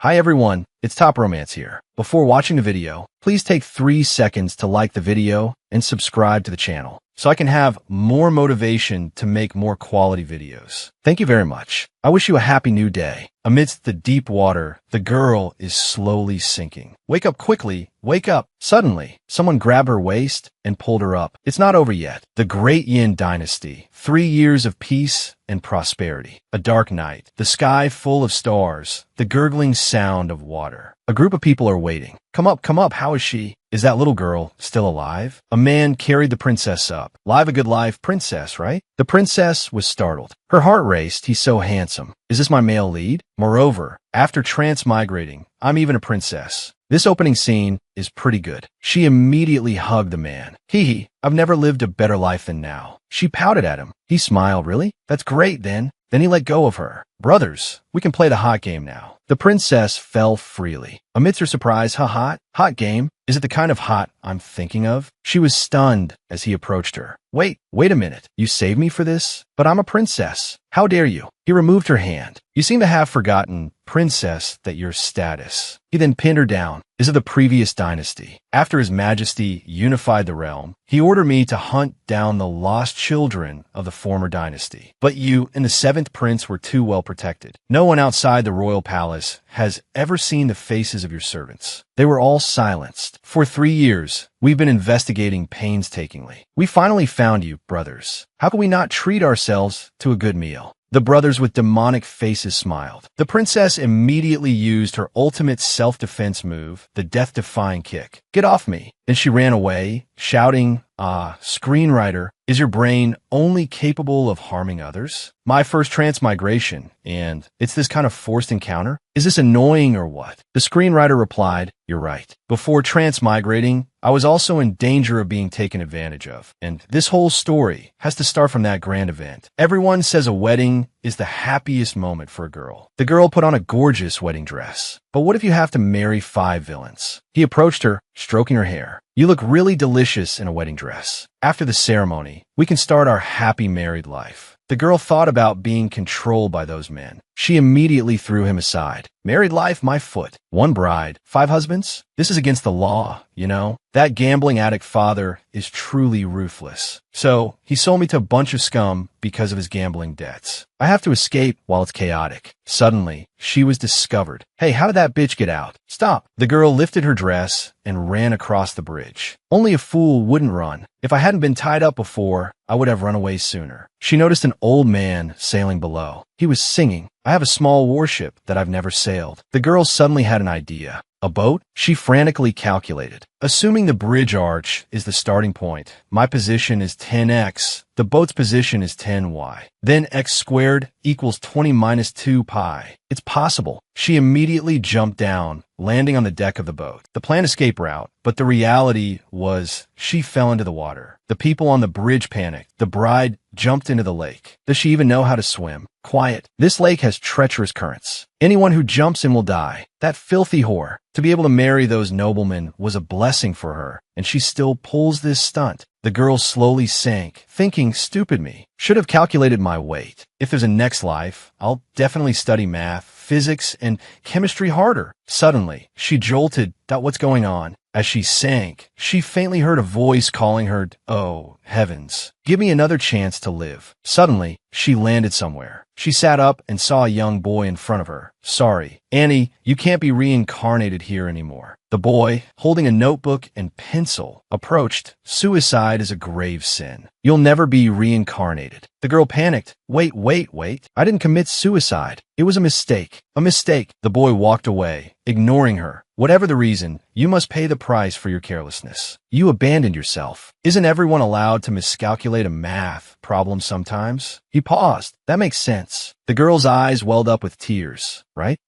Hi everyone, it's Top Romance here. Before watching the video, please take 3 seconds to like the video and subscribe to the channel so I can have more motivation to make more quality videos. Thank you very much. I wish you a happy new day. Amidst the deep water, the girl is slowly sinking. Wake up quickly, wake up. Suddenly, someone grabbed her waist and pulled her up. It's not over yet. The Great Yin Dynasty. 3 years of peace and prosperity. A dark night. The sky full of stars. The gurgling sound of water. A group of people are waiting. Come up, how is she? Is that little girl still alive? A man carried the princess up. Live a good life, princess, right? The princess was startled. Her heart raced. He's so handsome. Is this my male lead? Moreover, after transmigrating, I'm even a princess. This opening scene is pretty good. She immediately hugged the man. Hee, I've never lived a better life than now. She pouted at him. He smiled. Really? That's great then. Then he let go of her. Brothers, we can play the hot game now. The princess fell freely. Amidst her surprise, hot game? Is it the kind of hot I'm thinking of? She was stunned as he approached her. Wait a minute. You saved me for this? But I'm a princess. How dare you? He removed her hand. You seem to have forgotten, princess, that your status. He then pinned her down. Is it the previous dynasty? After His Majesty unified the realm, he ordered me to hunt down the lost children of the former dynasty. But you and the 7th prince were too well protected. No one outside the royal palace has ever seen the faces of your servants. They were all silenced. For 3 years, we've been investigating painstakingly. We finally found you, brothers. How can we not treat ourselves to a good meal? The brothers with demonic faces smiled. The princess immediately used her ultimate self-defense move, the death-defying kick. Get off me. Then she ran away, shouting, screenwriter, is your brain only capable of harming others? My first transmigration, and it's this kind of forced encounter? Is this annoying or what? The screenwriter replied, you're right. Before transmigrating, I was also in danger of being taken advantage of. And this whole story has to start from that grand event. Everyone says a wedding is the happiest moment for a girl. The girl put on a gorgeous wedding dress. But what if you have to marry 5 villains? He approached her, stroking her hair. You look really delicious in a wedding dress. After the ceremony, we can start our happy married life. The girl thought about being controlled by those men. She immediately threw him aside. Married life, my foot. 1 bride, 5 husbands? This is against the law, you know? That gambling addict father is truly ruthless. So, he sold me to a bunch of scum because of his gambling debts. I have to escape while it's chaotic. Suddenly, she was discovered. Hey, how did that bitch get out? Stop. The girl lifted her dress and ran across the bridge. Only a fool wouldn't run. If I hadn't been tied up before, I would have run away sooner. She noticed an old man sailing below. He was singing. I have a small warship that I've never sailed. The girl suddenly had an idea. A boat? She frantically calculated. Assuming the bridge arch is the starting point, my position is 10x. The boat's position is 10y. Then x squared equals 20 minus 2 pi. It's possible. She immediately jumped down, landing on the deck of the boat. The planned escape route, but the reality was she fell into the water. The people on the bridge panicked. The bride jumped into the lake. Does she even know how to swim? Quiet. This lake has treacherous currents. Anyone who jumps in will die. That filthy whore. To be able to marry those noblemen was a blessing for her, and she still pulls this stunt. The girl slowly sank, thinking, stupid me. Should have calculated my weight. If there's a next life, I'll definitely study math, physics, and chemistry harder. Suddenly, she jolted. What's going on? As she sank, she faintly heard a voice calling her, oh, heavens. Give me another chance to live. Suddenly, she landed somewhere. She sat up and saw a young boy in front of her. Sorry, Annie, you can't be reincarnated here anymore. The boy, holding a notebook and pencil, approached. Suicide is a grave sin. You'll never be reincarnated. The girl panicked. Wait. I didn't commit suicide. It was a mistake. A mistake. The boy walked away, ignoring her. Whatever the reason, you must pay the price for your carelessness. You abandoned yourself. Isn't everyone allowed to miscalculate a math problem sometimes? He paused. That makes sense. The girl's eyes welled up with tears. Right?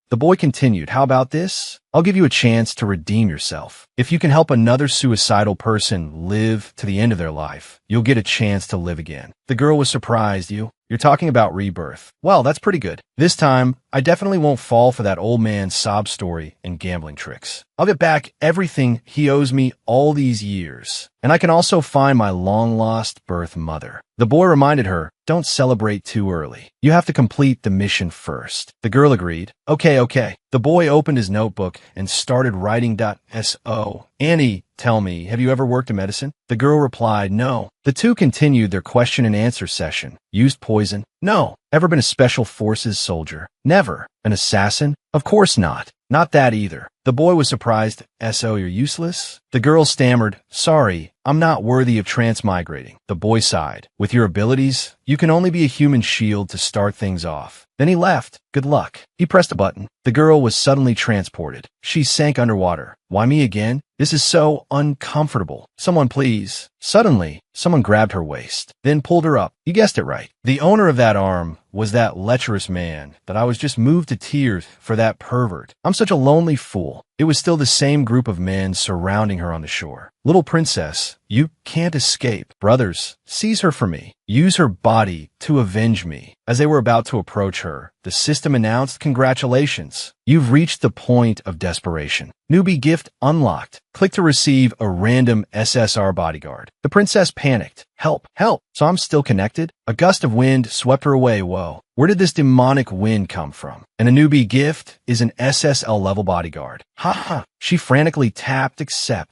The boy continued. How about this? I'll give you a chance to redeem yourself. If you can help another suicidal person live to the end of their life, you'll get a chance to live again. The girl was surprised. You're talking about rebirth. Well, that's pretty good. This time, I definitely won't fall for that old man's sob story and gambling tricks. I'll get back everything he owes me all these years. And I can also find my long-lost birth mother. The boy reminded her, don't celebrate too early. You have to complete the mission first. The girl agreed. Okay. The boy opened his notebook and started writing .so. Annie, tell me, have you ever worked in medicine? The girl replied, no. The two continued their question and answer session. Used poison? No. Ever been a special forces soldier? Never. An assassin? Of course not. Not that either. The boy was surprised. So you're useless? The girl stammered, sorry, I'm not worthy of transmigrating. The boy sighed. With your abilities, you can only be a human shield to start things off. Then he left. Good luck. He pressed a button. The girl was suddenly transported. She sank underwater. Why me again? This is so uncomfortable. Someone please. Suddenly, someone grabbed her waist, then pulled her up. You guessed it right. The owner of that arm was that lecherous man that I was just moved to tears for that pervert. I'm such a lonely fool. It was still the same group of men surrounding her on the shore. Little princess, you can't escape. Brothers, seize her for me. Use her body to avenge me. As they were about to approach her, the system announced, congratulations. You've reached the point of desperation. Newbie gift unlocked. Click to receive a random SSR bodyguard. The princess panicked. Help. So I'm still connected? A gust of wind swept her away. Whoa. Where did this demonic wind come from? And a newbie gift is an SSL level bodyguard. Ha. She frantically tapped accept.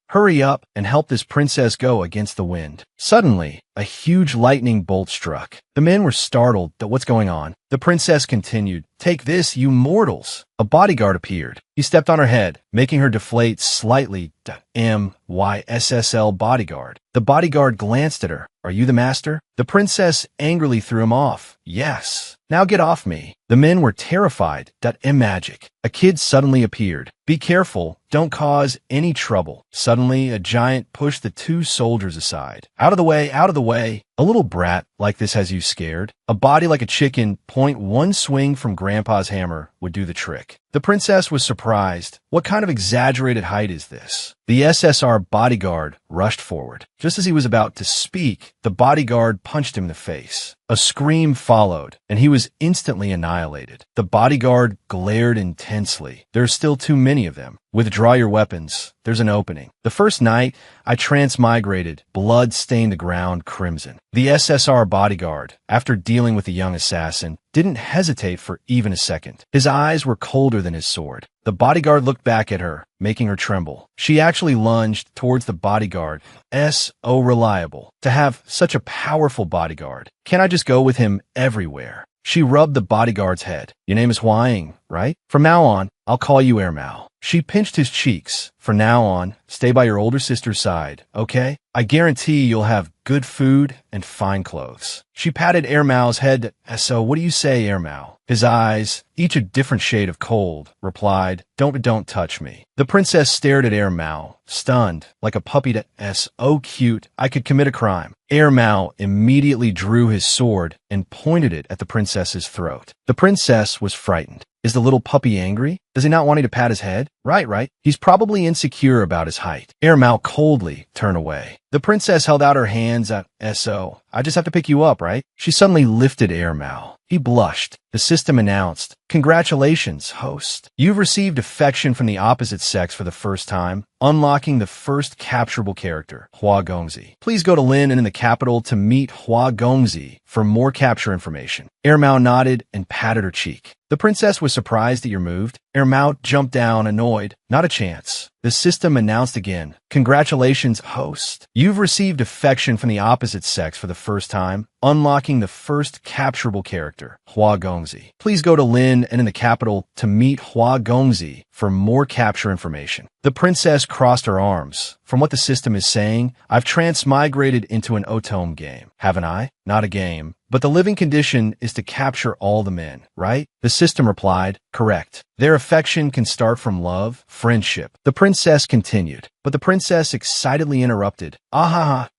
Hurry up and help this princess go against the wind. Suddenly, a huge lightning bolt struck. The men were startled at what's going on. The princess continued, take this, you mortals. A bodyguard appeared. He stepped on her head, making her deflate slightly. MYSSL bodyguard. The bodyguard glanced at her. Are you the master? The princess angrily threw him off. Yes. Now get off me. The men were terrified. Magic. A kid suddenly appeared. Be careful. Don't cause any trouble. Suddenly, a giant pushed the two soldiers aside. Out of the way. A little brat like this has you scared. A body like a chicken, one swing from Grandpa's hammer would do the trick. The princess was surprised. What kind of exaggerated height is this? The SSR bodyguard rushed forward. Just as he was about to speak, the bodyguard punched him in the face. A scream followed, and he was instantly annihilated. The bodyguard glared intensely. There are still too many of them. Withdraw your weapons. There's an opening. The first night, I transmigrated. Blood stained the ground crimson. The SSR bodyguard, after dealing with the young assassin, didn't hesitate for even a second. His eyes were colder than his sword. The bodyguard looked back at her, making her tremble. She actually lunged towards the bodyguard. So reliable. To have such a powerful bodyguard. Can't I just go with him everywhere? She rubbed the bodyguard's head. Your name is Huang, right? From now on, I'll call you Air Mao. She pinched his cheeks. From now on, stay by your older sister's side, okay? I guarantee you'll have good food and fine clothes. She patted Air Mao's head. So what do you say, Air Mao? His eyes, each a different shade of cold, replied, Don't touch me. The princess stared at Air Mao, stunned, like a puppy. So cute, I could commit a crime. Air Mao immediately drew his sword and pointed it at the princess's throat. The princess was frightened. Is the little puppy angry? Does he not want you to pat his head? Right. He's probably insecure about his height. Air Mao coldly turned away. The princess held out her hands. So, I just have to pick you up, right? She suddenly lifted Air Mao. He blushed. The system announced, congratulations, host. You've received affection from the opposite sex for the first time, unlocking the first capturable character, Hua Gongzi. Please go to Lin and in the capital to meet Hua Gongzi for more capture information. Air Mao nodded and patted her cheek. The princess was surprised that you're moved. Air Mao jumped down, annoyed. Not a chance. The system announced again, congratulations, host. You've received affection from the opposite sex for the first time, unlocking the first capturable character, Hua Gongzi. Please go to Lin and in the capital to meet Hua Gongzi for more capture information. The princess crossed her arms. From what the system is saying, I've transmigrated into an Otome game. Haven't I? Not a game. But the living condition is to capture all the men, right? The system replied, correct. Their affection can start from love, friendship. The princess continued, but the princess excitedly interrupted.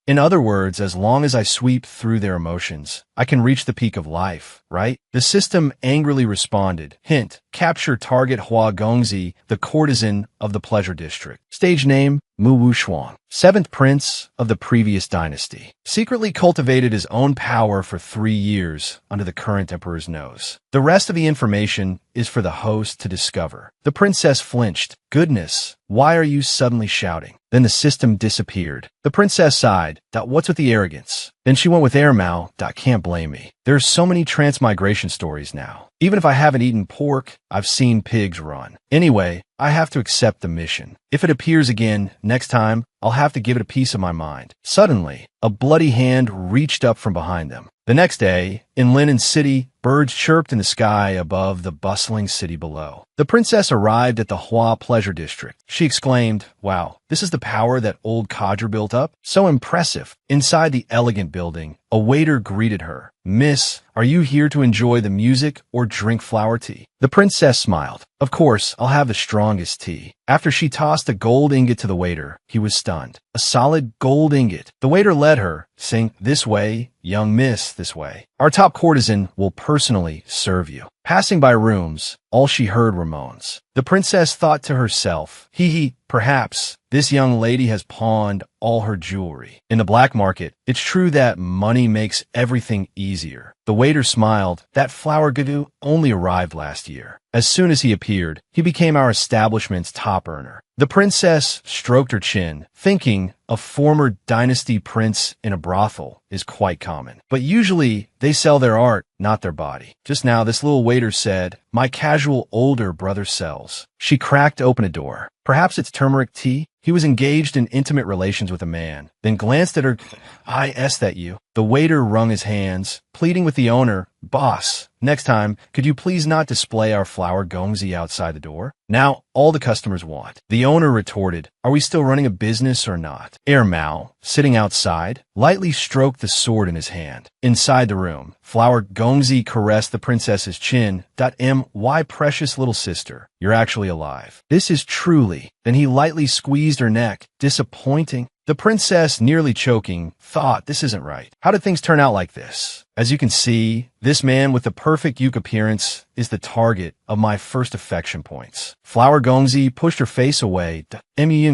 In other words, as long as I sweep through their emotions, I can reach the peak of life, right? The system angrily responded. Hint, capture target Hua Gongzi, the courtesan of the pleasure district. Stage name, Mu Wushuang, 7th prince of the previous dynasty. Secretly cultivated his own power for 3 years under the current emperor's nose. The rest of the information is for the host to discover. The princess flinched. Goodness, why are you suddenly shouting? Then the system disappeared. The princess sighed. What's with the arrogance? Then she went with air Mao. Can't blame me. There's so many transmigration stories now. Even if I haven't eaten pork, I've seen pigs run. Anyway, I have to accept the mission. If it appears again, next time, I'll have to give it a piece of my mind. Suddenly, a bloody hand reached up from behind them. The next day, in Linen City, birds chirped in the sky above the bustling city below. The princess arrived at the Hua Pleasure District. She exclaimed, "Wow, this is the power that old codger built up? So impressive." Inside the elegant building, a waiter greeted her. "Miss, are you here to enjoy the music or drink flower tea?" The princess smiled. "Of course, I'll have the strongest tea." After she tossed a gold ingot to the waiter, he was stunned. A solid gold ingot. The waiter led her, saying, "This way, young miss, this way. Our top courtesan will personally serve you." Passing by rooms, all she heard were moans. The princess thought to herself, perhaps this young lady has pawned all her jewelry. In the black market, it's true that money makes everything easier. The waiter smiled. "That flower gadu only arrived last year. As soon as he appeared, he became our establishment's top earner." The princess stroked her chin, thinking a former dynasty prince in a brothel is quite common. But usually, they sell their art, not their body. Just now, this little waiter said, "My casual older brother sells." She cracked open a door. Perhaps it's turmeric tea? He was engaged in intimate relations with a man, then glanced at her. That you?" The waiter wrung his hands, pleading with the owner, "Boss, next time, could you please not display our flower gongzi outside the door? Now, all the customers want." The owner retorted, "Are we still running a business or not?" Air Mao, sitting outside, lightly stroked the sword in his hand. Inside the room, flower gongzi caressed the princess's chin. "My precious little sister, you're actually alive. This is truly." Then he lightly squeezed her neck. "Disappointing." The princess, nearly choking, thought, "This isn't right. How did things turn out like this?" As you can see, this man with the perfect yuk appearance is the target of my first affection points. Flower Gongzi pushed her face away.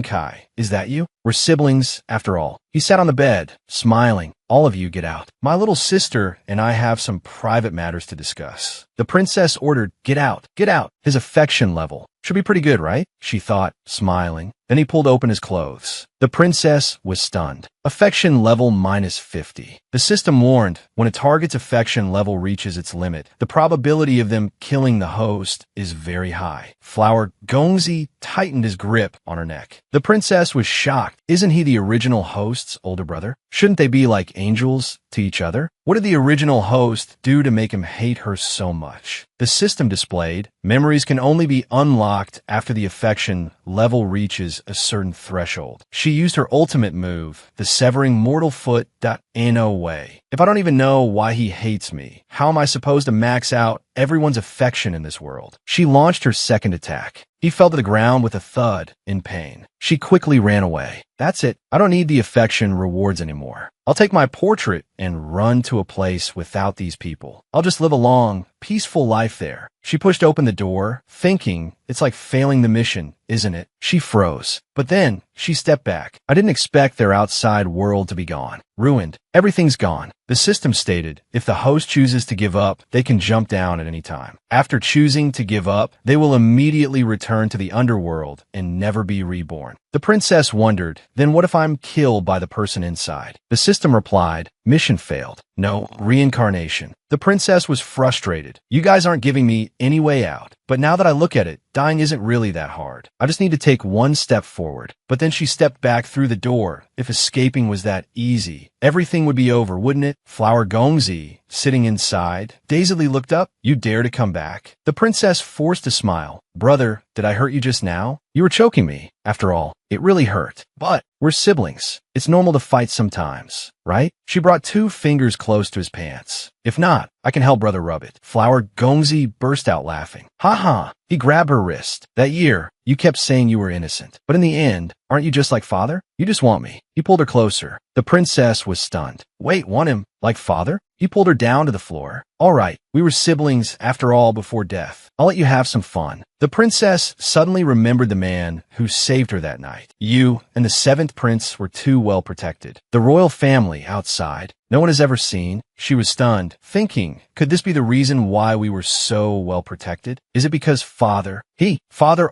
"Kai, is that you? We're siblings, after all." He sat on the bed, smiling. "All of you get out. My little sister and I have some private matters to discuss." The princess ordered, "Get out, get out." His affection level should be pretty good, right? She thought, smiling. Then he pulled open his clothes. The princess was stunned. Affection level -50. The system warned, when a target's affection level reaches its limit, the probability of them killing the host is very high. Flower Gongzi tightened his grip on her neck. The princess was shocked. Isn't he the original host's older brother? Shouldn't they be like angels to each other? What did the original host do to make him hate her so much? The system displayed, memories can only be unlocked after the affection level reaches a certain threshold. She used her ultimate move, the severing mortal foot. No way. If I don't even know why he hates me, how am I supposed to max out everyone's affection in this world? She launched her second attack. He fell to the ground with a thud, in pain. She quickly ran away. "That's it. I don't need the affection rewards anymore. I'll take my portrait and run to a place without these people. I'll just live a long, peaceful life there." She pushed open the door, thinking, it's like failing the mission, isn't it? She froze. But then, she stepped back. I didn't expect their outside world to be gone. Ruined. Everything's gone. The system stated, if the host chooses to give up, they can jump down at any time. After choosing to give up, they will immediately return to the underworld and never be reborn. The princess wondered, then what if I'm killed by the person inside? The system replied, mission failed. No reincarnation. The princess was frustrated. You guys aren't giving me any way out. But now that I look at it, dying isn't really that hard. I just need to take one step forward. But then she stepped back through the door. If escaping was that easy, everything would be over, wouldn't it? Flower Gongzi, sitting inside, dazedly looked up. You dare to come back? The princess forced a smile. Brother, did I hurt you just now? You were choking me. After all, it really hurt. But we're siblings. It's normal to fight sometimes. right? She brought 2 fingers close to his pants. If not, I can help brother rub it. Flower Gongzi burst out laughing. Ha ha. He grabbed her wrist. That year, you kept saying you were innocent. But in the end, aren't you just like father? You just want me. He pulled her closer. The princess was stunned. Wait, want him like father? He pulled her down to the floor. All right, we were siblings after all before death. I'll let you have some fun. The princess suddenly remembered the man who saved her that night. You and the 7th prince were too well protected. The royal family outside. No one has ever seen. She was stunned, thinking, could this be the reason why we were so well protected? Is it because father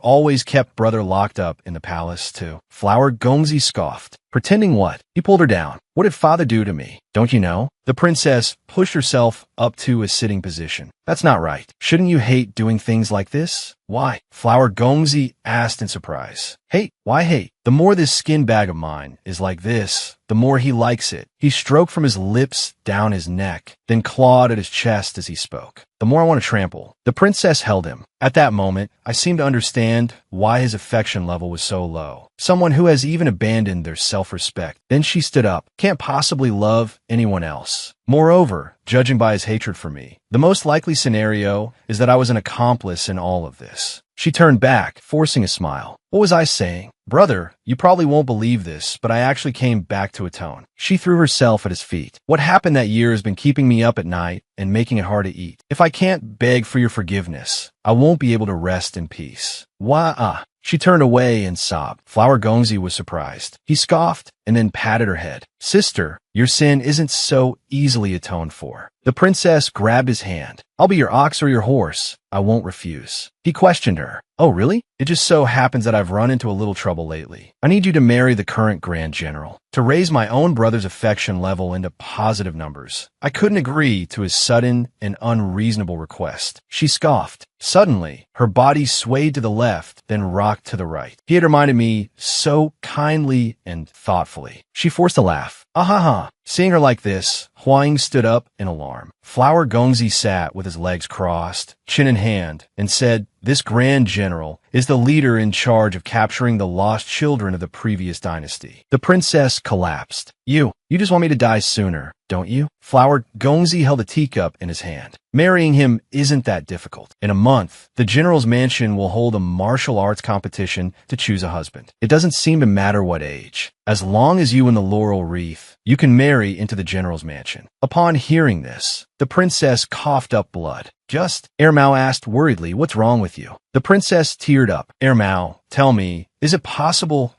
always kept brother locked up in the palace too? Flower Gongzi scoffed. Pretending what? He pulled her down. What did father do to me? Don't you know? The princess pushed herself up to a sitting position. That's not right. Shouldn't you hate doing things like this? Why? Flower Gongzi asked in surprise. Hate? Why hate? The more this skin bag of mine is like this, the more he likes it. He stroked from his lips down his neck, then clawed at his chest as he spoke. The more I want to trample. The princess held him. At that moment, I seemed to understand why his affection level was so low. Someone who has even abandoned their self-respect. Then she stood up. Can't possibly love anyone else. Moreover, judging by his hatred for me, the most likely scenario is that I was an accomplice in all of this. She turned back, forcing a smile. What was I saying? Brother, you probably won't believe this, but I actually came back to atone. She threw herself at his feet. What happened that year has been keeping me up at night and making it hard to eat. If I can't beg for your forgiveness, I won't be able to rest in peace. Why? She turned away and sobbed. Flower Gongzi was surprised. He scoffed and then patted her head. Sister, your sin isn't so easily atoned for. The princess grabbed his hand. I'll be your ox or your horse. I won't refuse. He questioned her. Oh, really? It just so happens that I've run into a little trouble lately. I need you to marry the current Grand General. To raise my own brother's affection level into positive numbers. I couldn't agree to his sudden and unreasonable request. She scoffed. Suddenly, her body swayed to the left, then rocked to the right. He had reminded me so kindly and thoughtfully. She forced a laugh. Ah. Seeing her like this, Huang stood up in alarm. Flower Gongzi sat with his legs crossed, chin in hand, and said, this Grand General is the leader in charge of capturing the lost children of the previous dynasty. The princess collapsed. You just want me to die sooner, don't you? Flower Gongzi held a teacup in his hand. Marrying him isn't that difficult. In a month, the general's mansion will hold a martial arts competition to choose a husband. It doesn't seem to matter what age. As long as you win the laurel wreath, you can marry into the general's mansion. Upon hearing this, the princess coughed up blood. Ermao asked worriedly, what's wrong with you? The princess teared up. Ermao, tell me, is it possible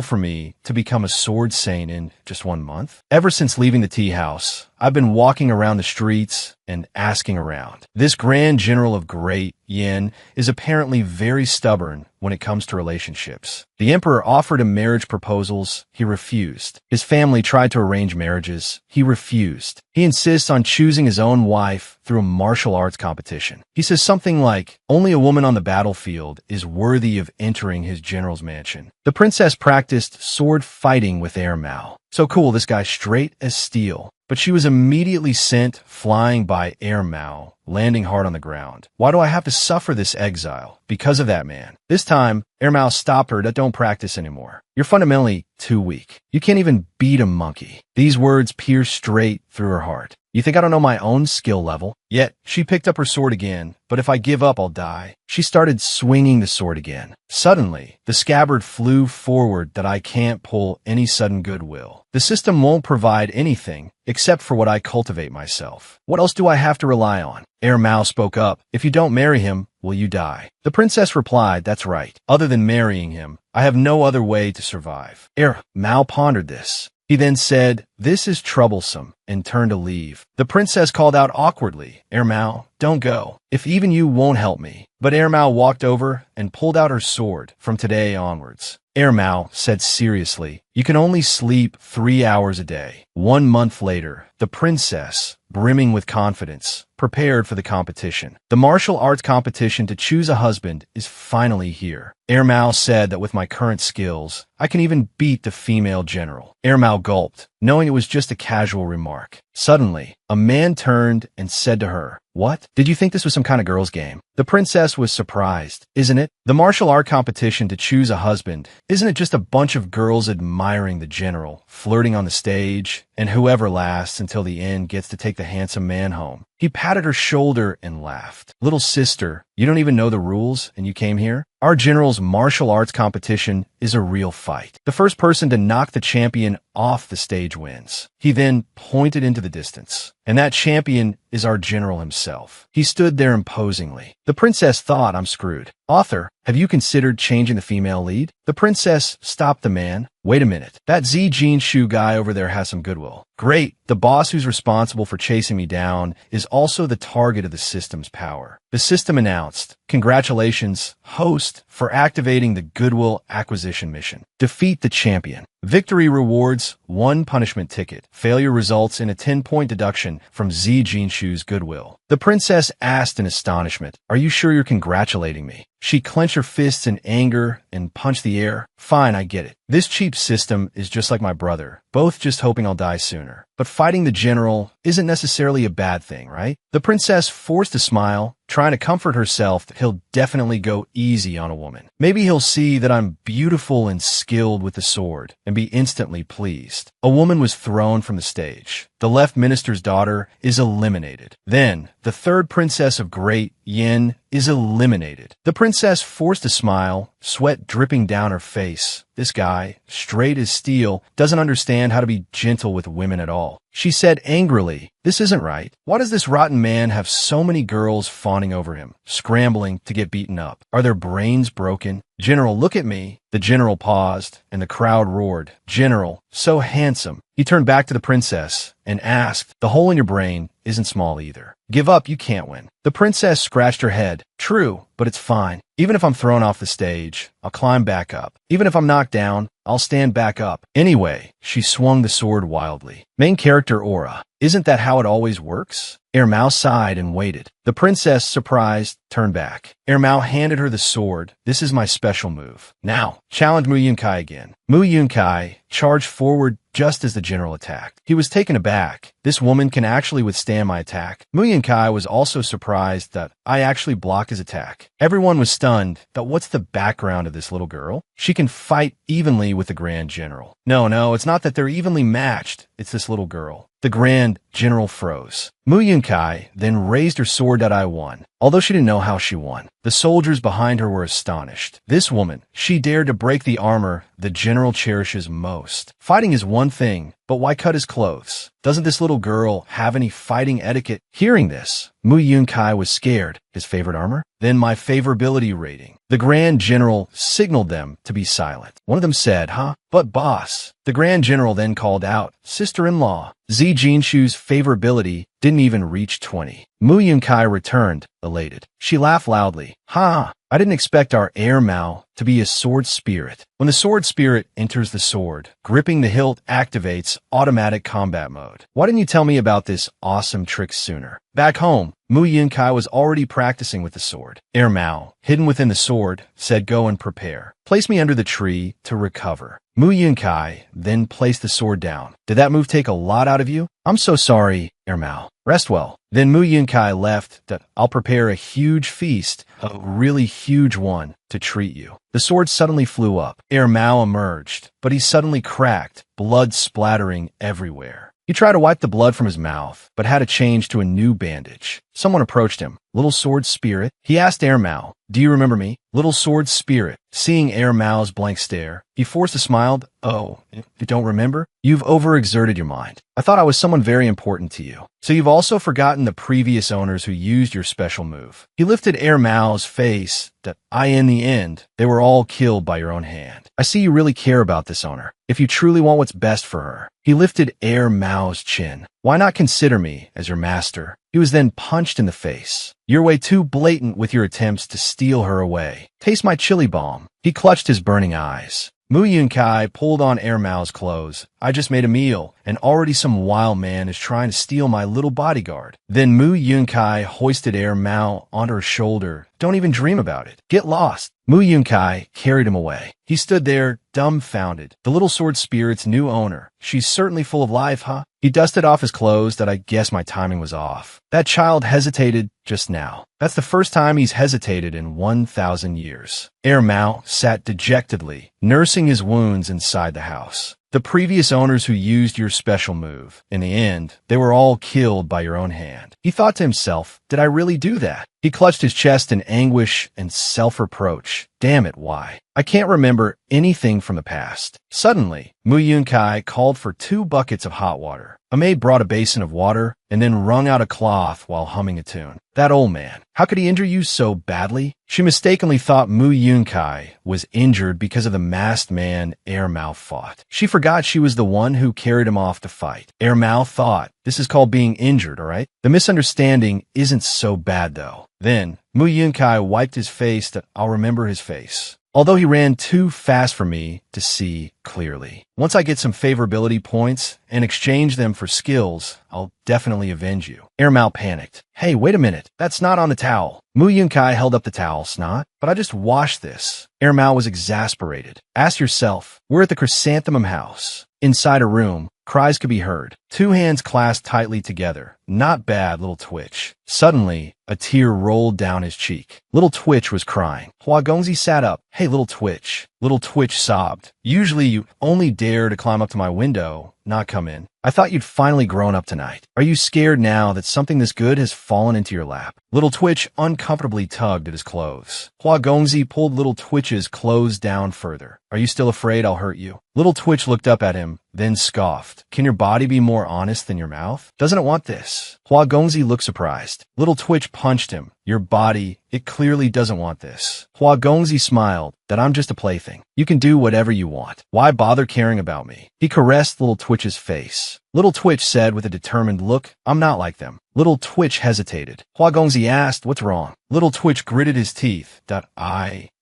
for me to become a sword saint in just 1 month? Ever since leaving the tea house, I've been walking around the streets and asking around. This Grand General of Great Yin is apparently very stubborn when it comes to relationships. The emperor offered him marriage proposals. He refused. His family tried to arrange marriages. He refused. He insists on choosing his own wife through a martial arts competition. He says something like, only a woman on the battlefield is worthy of entering his general's mansion. The princess practiced sword fighting with Ermao. So cool, this guy straight as steel. But she was immediately sent flying by Ermao, landing hard on the ground. Why do I have to suffer this exile? Because of that man. This time, Ermao stopped her. Don't practice anymore. You're fundamentally too weak. You can't even beat a monkey. These words pierced straight through her heart. You think I don't know my own skill level? Yet, she picked up her sword again. But if I give up, I'll die. She started swinging the sword again. Suddenly, the scabbard flew forward that I can't pull any sudden goodwill. The system won't provide anything except for what I cultivate myself. What else do I have to rely on? Ermao spoke up. If you don't marry him, will you die? The princess replied, that's right. Other than marrying him, I have no other way to survive. Ermao pondered this. He then said, this is troublesome, and turned to leave. The princess called out awkwardly, Ermao, don't go. If even you won't help me. But Ermao walked over and pulled out her sword from today onwards. Ermao said seriously, you can only sleep 3 hours a day. 1 month later, the princess, brimming with confidence, prepared for the competition. The martial arts competition to choose a husband is finally here. Ermao said that with my current skills, I can even beat the female general. Ermao gulped. knowing it was just a casual remark. Suddenly, a man turned and said to her, "What? Did you think this was some kind of girl's game?" The princess was surprised. "Isn't it? The martial art competition to choose a husband. Isn't it just a bunch of girls admiring the general, flirting on the stage, and whoever lasts until the end gets to take the handsome man home?" He patted her shoulder and laughed. "Little sister, you don't even know the rules and you came here? Our general's martial arts competition is a real fight. The first person to knock the champion off the stage wins." He then pointed into the distance. "And that champion is our general himself." He stood there imposingly. The princess thought, "I'm screwed. Author, have you considered changing the female lead?" The princess stopped the man. "Wait a minute. That Z jean shoe guy over there has some goodwill." "Great. The boss who's responsible for chasing me down is also the target of the system's power." The system announced, "Congratulations, host, for activating the Goodwill Acquisition mission. Defeat the champion. Victory rewards 1 punishment ticket. Failure results in a 10-point deduction from Z Jean Shoe's goodwill." The princess asked in astonishment, "Are you sure you're congratulating me?" She clenched her fists in anger and punched the air. "Fine, I get it. This cheap system is just like my brother, both just hoping I'll die sooner. But fighting the general isn't necessarily a bad thing, right?" The princess forced a smile, trying to comfort herself that he'll definitely go easy on a woman. Maybe he'll see that I'm beautiful and skilled with the sword and be instantly pleased. A woman was thrown from the stage. The left minister's daughter is eliminated. Then, the third princess of Great Yin is eliminated. The princess forced a smile, sweat dripping down her face. This guy, straight as steel, doesn't understand how to be gentle with women at all. She said angrily, "This isn't right. Why does this rotten man have so many girls fawning over him, scrambling to get beaten up? Are their brains broken? General, look at me." The general paused, and the crowd roared, "General, so handsome." He turned back to the princess and asked, "The hole in your brain isn't small either. Give up, you can't win." The princess scratched her head. "True, but it's fine. Even if I'm thrown off the stage, I'll climb back up. Even if I'm knocked down, I'll stand back up. Anyway," she swung the sword wildly. Main character aura. Isn't that how it always works? Ermao sighed and waited. The princess, surprised, turned back. Ermao handed her the sword. "This is my special move. Now, challenge Mu Yunkai again." Mu Yunkai charged forward just as the general attacked. He was taken aback. This woman can actually withstand my attack. Mu Yunkai was also surprised that I actually blocked his attack. Everyone was stunned that what's the background of this little girl? She can fight evenly with the Grand General. No, it's not that they're evenly matched. It's this little girl. The Grand General froze. Mu Yunkai then raised her sword that I won, although she didn't know how she won. The soldiers behind her were astonished. This woman, she dared to break the armor the general cherishes most. Fighting is one thing, but why cut his clothes? Doesn't this little girl have any fighting etiquette? Hearing this, Mu Yunkai was scared. His favorite armor? Then my favorability rating. The Grand General signaled them to be silent. One of them said, "Huh? But boss." The Grand General then called out, "Sister-in-law." Z Jinshu's favorability didn't even reach 20. Mu Yunkai returned, elated. She laughed loudly. "Ha! I didn't expect our heir Mao to be a sword spirit." When the sword spirit enters the sword, gripping the hilt activates automatic combat mode. Why didn't you tell me about this awesome trick sooner? Back home, Mu Yunkai was already practicing with the sword. Heir Mao, hidden within the sword, said, "Go and prepare. Place me under the tree to recover." Mu Yunkai then placed the sword down. "Did that move take a lot out of you?" "I'm so sorry, Heir Mao. Rest well." Then Mu Yunkai left that I'll prepare a huge feast, a really huge one, to treat you. The sword suddenly flew up. Heir Mao emerged, but he suddenly cracked, blood splattering everywhere. He tried to wipe the blood from his mouth, but had to change to a new bandage. Someone approached him. "Little sword spirit?" He asked Heir Mao, "Do you remember me?" Little sword spirit, seeing Heir Mao's blank stare, he forced a smile. "Oh, you don't remember? You've overexerted your mind. I thought I was someone very important to you. So you've also forgotten the previous owners who used your special move." He lifted Heir Mao's face that in the end, they were all killed by your own hand. "I see you really care about this owner. If you truly want what's best for her." He lifted Heir Mao's chin. "Why not consider me as your master?" He was then punched in the face. "You're way too blatant with your attempts to steal her away. Taste my chili bomb." He clutched his burning eyes. Mu Yunkai pulled on Air Mao's clothes. I just made a meal, and already some wild man is trying to steal my little bodyguard. Then Mu Yunkai hoisted Air Mao onto her shoulder. Don't even dream about it. Get lost. Mu Yunkai carried him away. He stood there, dumbfounded. The little sword spirit's new owner. She's certainly full of life, huh? He dusted off his clothes that I guess my timing was off. That child hesitated just now. That's the first time he's hesitated in 1,000 years. Air Mao sat dejectedly, nursing his wounds inside the house. The previous owners who used your special move. In the end, they were all killed by your own hand. He thought to himself, did I really do that? He clutched his chest in anguish and self-reproach. Damn it, why? I can't remember anything from the past. Suddenly, Mu Yunkai called for 2 buckets of hot water. A maid brought a basin of water and then wrung out a cloth while humming a tune. That old man, how could he injure you so badly? She mistakenly thought Mu Yunkai was injured because of the masked man Air Mao fought. She forgot she was the one who carried him off to fight. Air Mao thought, this is called being injured, all right? The misunderstanding isn't so bad, though. Then, Mu Yunkai wiped his face that I'll remember his face. Although he ran too fast for me to see clearly. Once I get some favorability points and exchange them for skills, I'll definitely avenge you. Air Mao panicked. Hey, wait a minute. That's not on the towel. Mu Yunkai held up the towel, snot. But I just washed this. Air Mao was exasperated. Ask yourself, we're at the Chrysanthemum House. Inside a room, cries could be heard. 2 hands clasped tightly together. Not bad, little Twitch. Suddenly, a tear rolled down his cheek. Little Twitch was crying. Hua Gongzi sat up. Hey, little Twitch. Little Twitch sobbed. Usually you only dare to climb up to my window, not come in. I thought you'd finally grown up tonight. Are you scared now that something this good has fallen into your lap? Little Twitch uncomfortably tugged at his clothes. Hua Gongzi pulled Little Twitch's clothes down further. Are you still afraid I'll hurt you? Little Twitch looked up at him, then scoffed. Can your body be more honest than your mouth? Doesn't it want this? Hua Gongzi looked surprised. Little Twitch punched him. Your body, it clearly doesn't want this. Hua Gongzi smiled. That I'm just a plaything. You can do whatever you want. Why bother caring about me? He caressed Little Twitch's face. Little Twitch said with a determined look, I'm not like them. Little Twitch hesitated. Hua Gongzi asked, what's wrong? Little Twitch gritted his teeth.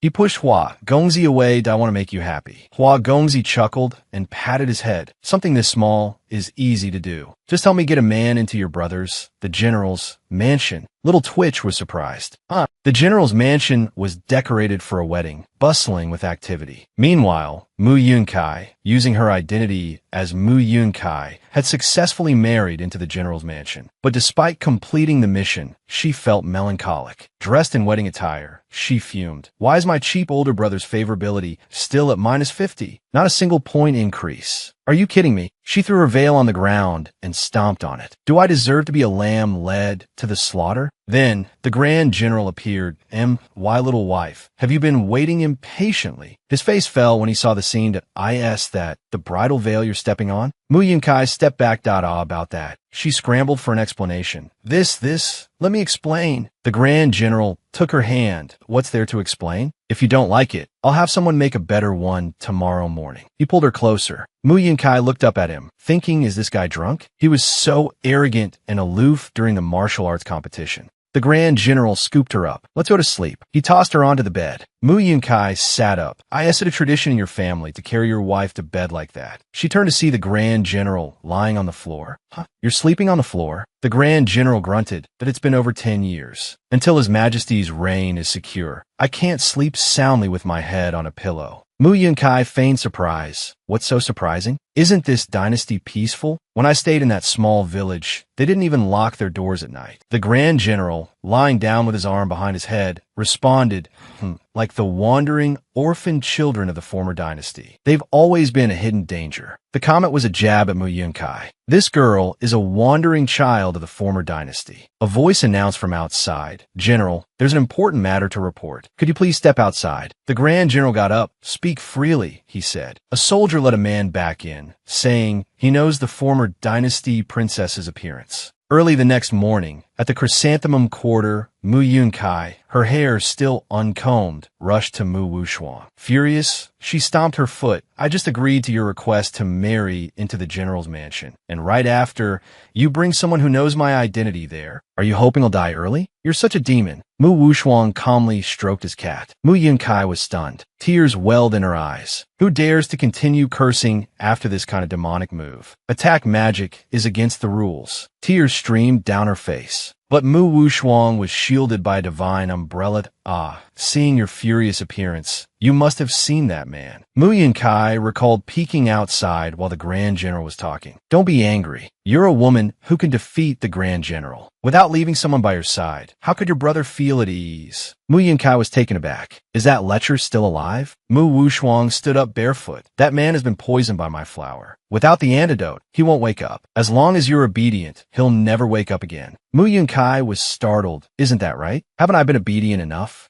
He pushed Hua Gongzi away. I want to make you happy. Hua Gongzi chuckled and patted his head. Something this small is easy to do. Just help me get a man into your brother's, the general's, mansion. Little Twitch was surprised. The general's mansion was decorated for a wedding, bustling with activity. Meanwhile, Mu Yunkai, using her identity as Mu Yunkai, had successfully married into the general's mansion. But despite completing the mission, she felt melancholic. Dressed in wedding attire, she fumed. Why is my cheap older brother's favorability still at -50? Not a single point increase. Are you kidding me? She threw her veil on the ground and stomped on it. Do I deserve to be a lamb led to the slaughter? Then the Grand General appeared. Why, little wife, have you been waiting impatiently? His face fell when he saw the scene. That the bridal veil you're stepping on? Mu Yunkai stepped back. About that. She scrambled for an explanation. Let me explain. The Grand General took her hand. What's there to explain? If you don't like it, I'll have someone make a better one tomorrow morning. He pulled her closer. Mu Yunkai looked up at him, thinking, is this guy drunk? He was so arrogant and aloof during the martial arts competition. The Grand General scooped her up. Let's go to sleep. He tossed her onto the bed. Mu Yunkai sat up. Is it a tradition in your family to carry your wife to bed like that? She turned to see the Grand General lying on the floor. You're sleeping on the floor? The Grand General grunted that it's been over 10 years. Until His Majesty's reign is secure, I can't sleep soundly with my head on a pillow. Mu Yunkai feigned surprise. What's so surprising? Isn't this dynasty peaceful? When I stayed in that small village, they didn't even lock their doors at night. The Grand General, lying down with his arm behind his head, responded, like the wandering, orphan children of the former dynasty. They've always been a hidden danger. The comment was a jab at Mu Yunkai. This girl is a wandering child of the former dynasty. A voice announced from outside. General, there's an important matter to report. Could you please step outside? The Grand General got up. Speak freely, he said. A soldier let a man back in, saying he knows the former dynasty princess's appearance. Early the next morning, At the chrysanthemum quarter, Mu Yunkai, her hair still uncombed, rushed to Mu Wuxuan. Furious, she stomped her foot. I just agreed to your request to marry into the general's mansion. And right after, you bring someone who knows my identity there. Are you hoping I'll die early? You're such a demon. Mu Wuxuan calmly stroked his cat. Mu Yunkai was stunned. Tears welled in her eyes. Who dares to continue cursing after this kind of demonic move? Attack magic is against the rules. Tears streamed down her face. But Mu Wuxuan was shielded by a divine umbrella. Seeing your furious appearance, you must have seen that man. Mu Yunkai recalled peeking outside while the Grand General was talking. Don't be angry. You're a woman who can defeat the Grand General without leaving someone by your side. How could your brother feel at ease? Mu Yunkai was taken aback. Is that lecher still alive? Mu Wuxuan stood up barefoot. That man has been poisoned by my flower. Without the antidote, he won't wake up. As long as you're obedient, he'll never wake up again. Mu Yunkai was startled. Isn't that right? Haven't I been obedient enough?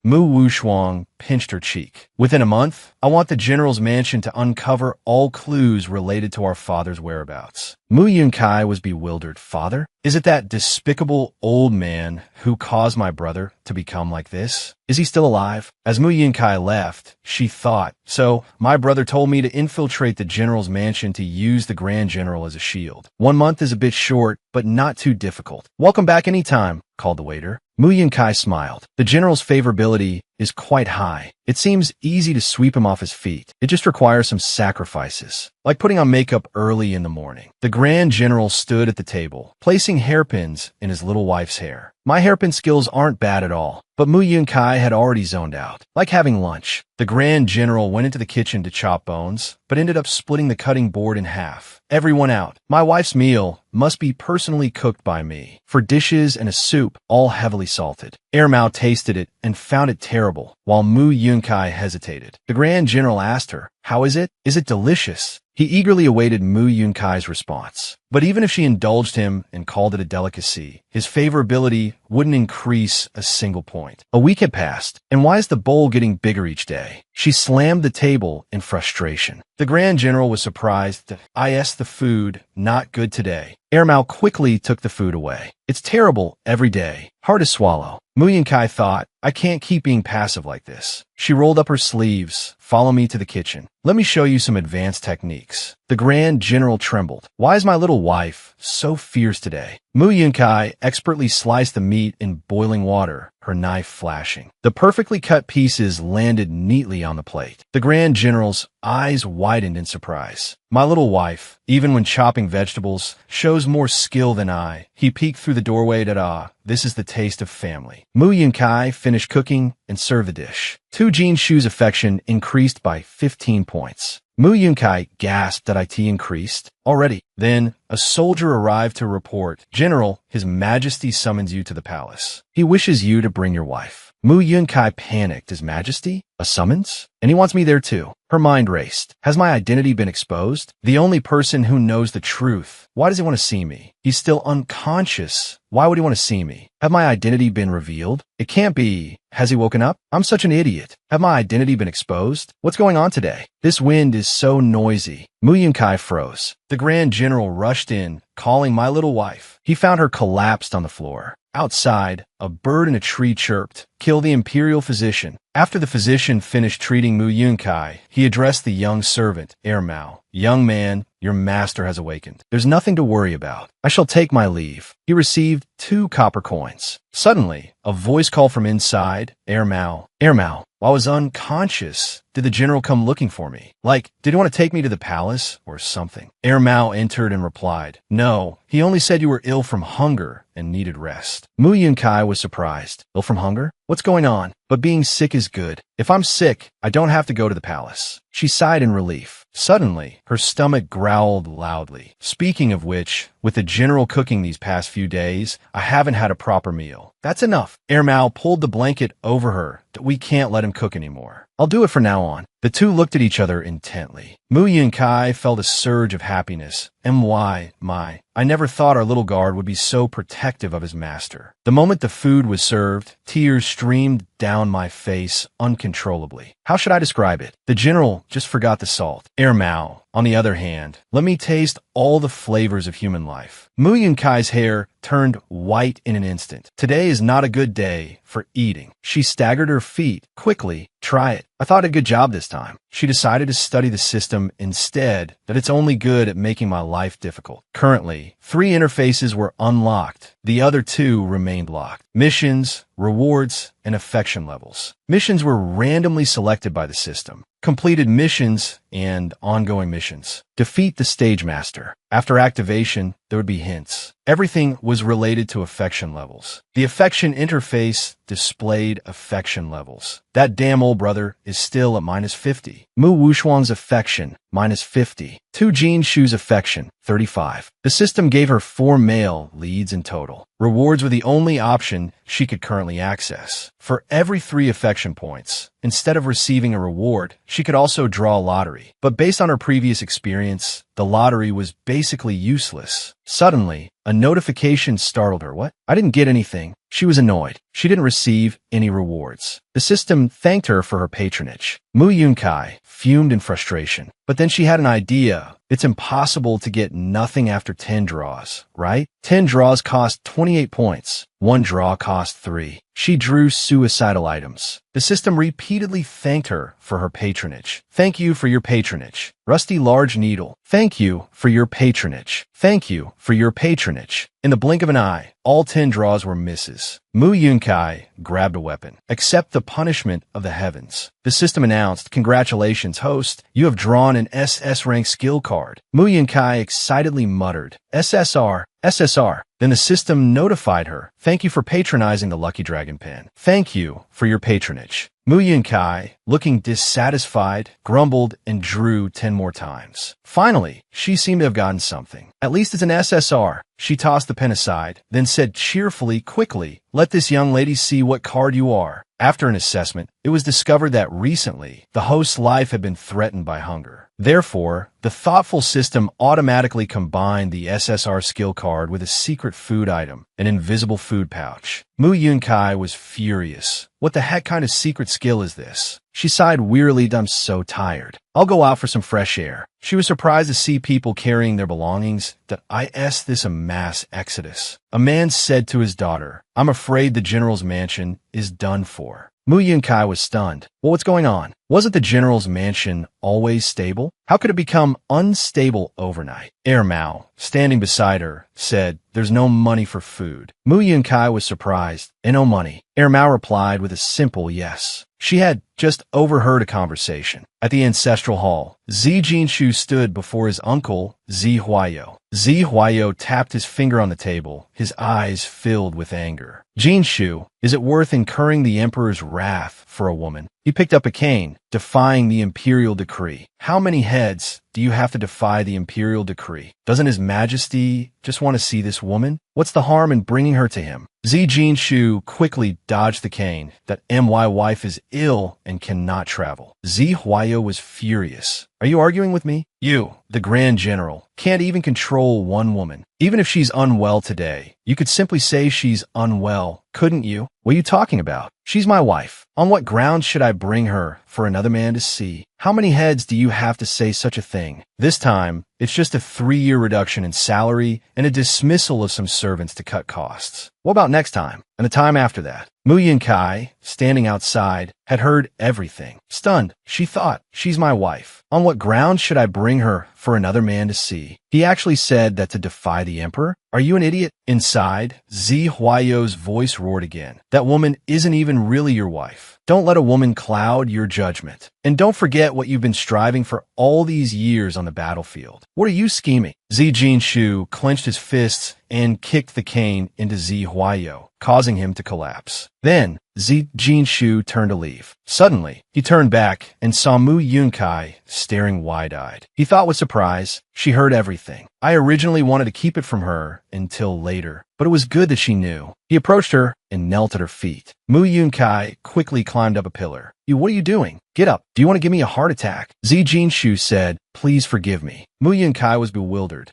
Mu Wuxuan pinched her cheek. Within a month, I want the general's mansion to uncover all clues related to our father's whereabouts. Mu Yunkai was bewildered. Father? Is it that despicable old man who caused my brother to become like this? Is he still alive? As Mu Yunkai left, she thought, so my brother told me to infiltrate the general's mansion to use the Grand General as a shield. 1 month is a bit short, but not too difficult. Welcome back anytime, called the waiter. Mu Yunkai smiled. The general's favorability is quite high. It seems easy to sweep him off his feet. It just requires some sacrifices, like putting on makeup early in the morning. The Grand General stood at the table, placing hairpins in his little wife's hair. My hairpin skills aren't bad at all, but Mu Yunkai had already zoned out, like having lunch. The Grand General went into the kitchen to chop bones, but ended up splitting the cutting board in half. Everyone out. My wife's meal must be personally cooked by me. For dishes and a soup, all heavily salted. Mao tasted it and found it terrible, while Mu Yunkai hesitated. The Grand General asked her, how is it? Is it delicious? He eagerly awaited Mu Yunkai's response. But even if she indulged him and called it a delicacy, his favorability wouldn't increase a single point. A week had passed, and why is the bowl getting bigger each day? She slammed the table in frustration. The Grand General was surprised. The food, not good today. Mao quickly took the food away. It's terrible every day. Hard to swallow. Mu Yunkai thought, I can't keep being passive like this. She rolled up her sleeves. Follow me to the kitchen. Let me show you some advanced techniques. The Grand General trembled. Why is my little wife so fierce today? Mu Yunkai expertly sliced the meat in boiling water, her knife flashing. The perfectly cut pieces landed neatly on the plate. The Grand General's eyes widened in surprise. My little wife, even when chopping vegetables, shows more skill than I. He peeked through the doorway at this is the taste of family. Mu Yunkai finished cooking and served the dish. Tu Jinshu's affection increased by 15 points. Mu Yunkai gasped that it increased already. Then, a soldier arrived to report, General, His Majesty summons you to the palace. He wishes you to bring your wife. Mu Yunkai panicked. His Majesty? A summons? And he wants me there too. Her mind raced. Has my identity been exposed? The only person who knows the truth. Why does he want to see me? He's still unconscious. Why would he want to see me? Have my identity been revealed? It can't be. Has he woken up? I'm such an idiot. Have my identity been exposed? What's going on today? This wind is so noisy. Mu Yunkai froze. The Grand General rushed in, calling my little wife. He found her collapsed on the floor. Outside, a bird in a tree chirped, Kill the imperial physician. After the physician finished treating Mu Yunkai, he addressed the young servant, Mao. Young man, your master has awakened. There's nothing to worry about. I shall take my leave. He received 2 copper coins. Suddenly, a voice called from inside, Mao. While I was unconscious, did the general come looking for me? Like, did he want to take me to the palace or something? Mao entered and replied, No, he only said you were ill from hunger and needed rest. Mu Yunkai was surprised. Ill from hunger? What's going on? But being sick is good. If I'm sick, I don't have to go to the palace. She sighed in relief. Suddenly, her stomach growled loudly. Speaking of which, with the general cooking these past few days, I haven't had a proper meal. That's enough. Mao pulled the blanket over her. We can't let him cook anymore. I'll do it from now on. The two looked at each other intently. Mu Yunkai felt a surge of happiness. I never thought our little guard would be so protective of his master. The moment the food was served, tears streamed down my face uncontrollably. How should I describe it? The general just forgot the salt. Mao, On the other hand, let me taste all the flavors of human life. Mu Yunkai's hair turned white in an instant. Today is not a good day for eating. She staggered her feet. Quickly, try it. I thought a good job this time. She decided to study the system instead, that it's only good at making my life difficult. Currently, 3 interfaces were unlocked. The other 2 remained locked. Missions, rewards, and affection levels. Missions were randomly selected by the system. Completed missions and ongoing missions. Defeat the stage master. After activation, there would be hints. Everything was related to affection levels. The affection interface displayed affection levels. That damn old brother is still at -50. Mu Wushuang's affection, -50. Tu Jinshu's affection, 35. The system gave her 4 male leads in total. Rewards were the only option she could currently access. For every 3 affection points, instead of receiving a reward, she could also draw a lottery. But based on her previous experience, the lottery was basically useless. Suddenly, a notification startled her. What? I didn't get anything. She was annoyed. She didn't receive any rewards. The system thanked her for her patronage. Mu Yunkai fumed in frustration. But then she had an idea. It's impossible to get nothing after 10 draws, right? 10 draws cost 28 points. 1 draw cost 3. She drew suicidal items. The system repeatedly thanked her for her patronage. Thank you for your patronage. Rusty large needle. Thank you for your patronage. Thank you for your patronage. In the blink of an eye, all 10 draws were misses. Mu Yunkai grabbed a weapon. Accept the punishment of the heavens. The system announced, congratulations, host. You have drawn an SS rank skill card. Mu Yunkai excitedly muttered, SSR, SSR. Then the system notified her. Thank you for patronizing the Lucky Dragon pen. Thank you for your patronage. Mu Yunkai, looking dissatisfied, grumbled and drew 10 more times. Finally, she seemed to have gotten something. At least it's an SSR. She tossed the pen aside, then said cheerfully, quickly, let this young lady see what card you are. After an assessment, it was discovered that recently, the host's life had been threatened by hunger. Therefore, the thoughtful system automatically combined the SSR skill card with a secret food item, an invisible food pouch. Mu Yunkai was furious. What the heck kind of secret skill is this? She sighed wearily, I'm so tired. I'll go out for some fresh air. She was surprised to see people carrying their belongings. That this a mass exodus. A man said to his daughter, I'm afraid the general's mansion is done for. Mu Yunkai was stunned. Well, what's going on? Wasn't the general's mansion always stable? How could it become unstable overnight? Mao, standing beside her, said, there's no money for food. Mu Yunkai was surprised. And no money. Mao replied with a simple yes. She had just overheard a conversation. At the ancestral hall, Zi Jinshu stood before his uncle, Zi Huayo. Zi Huayo tapped his finger on the table, his eyes filled with anger. Jinshu, is it worth incurring the emperor's wrath for a woman? He picked up a cane, defying the imperial decree. How many heads do you have to defy the imperial decree? Doesn't His Majesty just want to see this woman? What's the harm in bringing her to him? Zi Jinshu quickly dodged the cane. That my wife is ill and cannot travel. Zi Huayo was furious. Are you arguing with me? You, the Grand General, can't even control one woman. Even if she's unwell today, you could simply say she's unwell, couldn't you? What are you talking about? She's my wife. On what grounds should I bring her for another man to see? How many heads do you have to say such a thing? This time, it's just a 3-year reduction in salary and a dismissal of some servants to cut costs. What about next time? And the time after that? Mu Yunkai, standing outside, had heard everything. Stunned, she thought, she's my wife. On what grounds should I bring her for another man to see? He actually said that to defy the emperor? Are you an idiot? Inside, Zi Huayo's voice roared again. That woman isn't even really your wife. Don't let a woman cloud your judgment. And don't forget what you've been striving for all these years on the battlefield. What are you scheming? Zi Jinshu clenched his fists and kicked the cane into Zi Huayo, causing him to collapse. Then, Zi Jinshu turned to leave. Suddenly, he turned back and saw Mu Yunkai staring wide-eyed. He thought with surprise, she heard everything. I originally wanted to keep it from her until later, but it was good that she knew. He approached her and knelt at her feet. Mu Yunkai quickly climbed up a pillar. What are you doing? Get up. Do you want to give me a heart attack? Zi Jinshu said, please forgive me. Mu Yunkai was bewildered.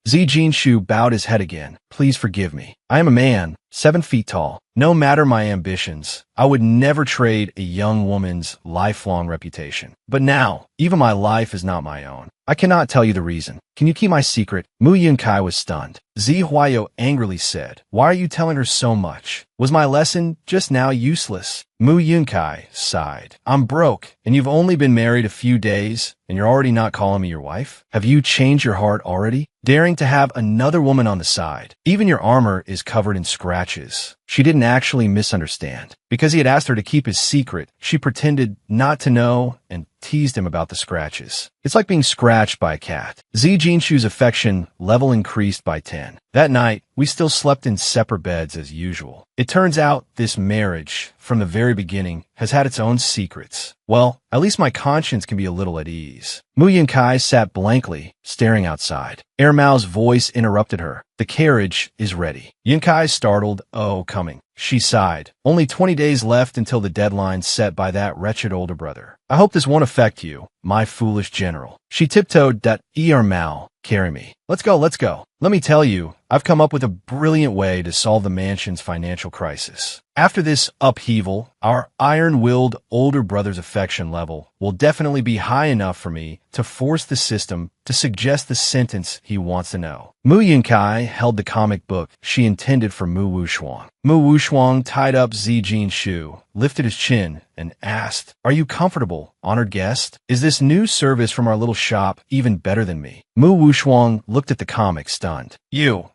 Zi Jinshu bowed his head again. Please forgive me. I am a man, 7 feet tall. No matter my ambitions, I would never trade a young woman's lifelong reputation. But now, even my life is not my own. I cannot tell you the reason. Can you keep my secret? Mu Yunkai was stunned. Zi Huayo angrily said, "Why are you telling her so much? Was my lesson just now useless?" Mu Yunkai sighed. "I'm broke, and you've only been married a few days, and you're already not calling me your wife? Have you changed your heart already? Daring to have another woman on the side. Even your armor is covered in scratches." She didn't actually misunderstand. Because he had asked her to keep his secret, she pretended not to know and teased him about the scratches. It's like being scratched by a cat. Zi Jinshu's affection level increased by 10. That night, we still slept in separate beds as usual. It turns out this marriage, from the very beginning, has had its own secrets. Well, at least my conscience can be a little at ease. Mu Yunkai sat blankly, staring outside. Air Mao's voice interrupted her. "The carriage is ready." Yunkai startled. "Oh, coming." She sighed. "Only 20 days left until the deadline set by that wretched older brother. I hope this won't affect you, my foolish general." She tiptoed. "Er Mao, carry me. Let's go, let's go. Let me tell you, I've come up with a brilliant way to solve the mansion's financial crisis. After this upheaval, our iron-willed older brother's affection level will definitely be high enough for me to force the system to suggest the sentence he wants to know." Mu Yunkai held the comic book she intended for Mu Wushuang. Mu Wushuang tied up Zi Jinshu, lifted his chin, and asked, "Are you comfortable, honored guest? Is this new service from our little shop even better than me?" Mu Wushuang looked at the comic, stunned.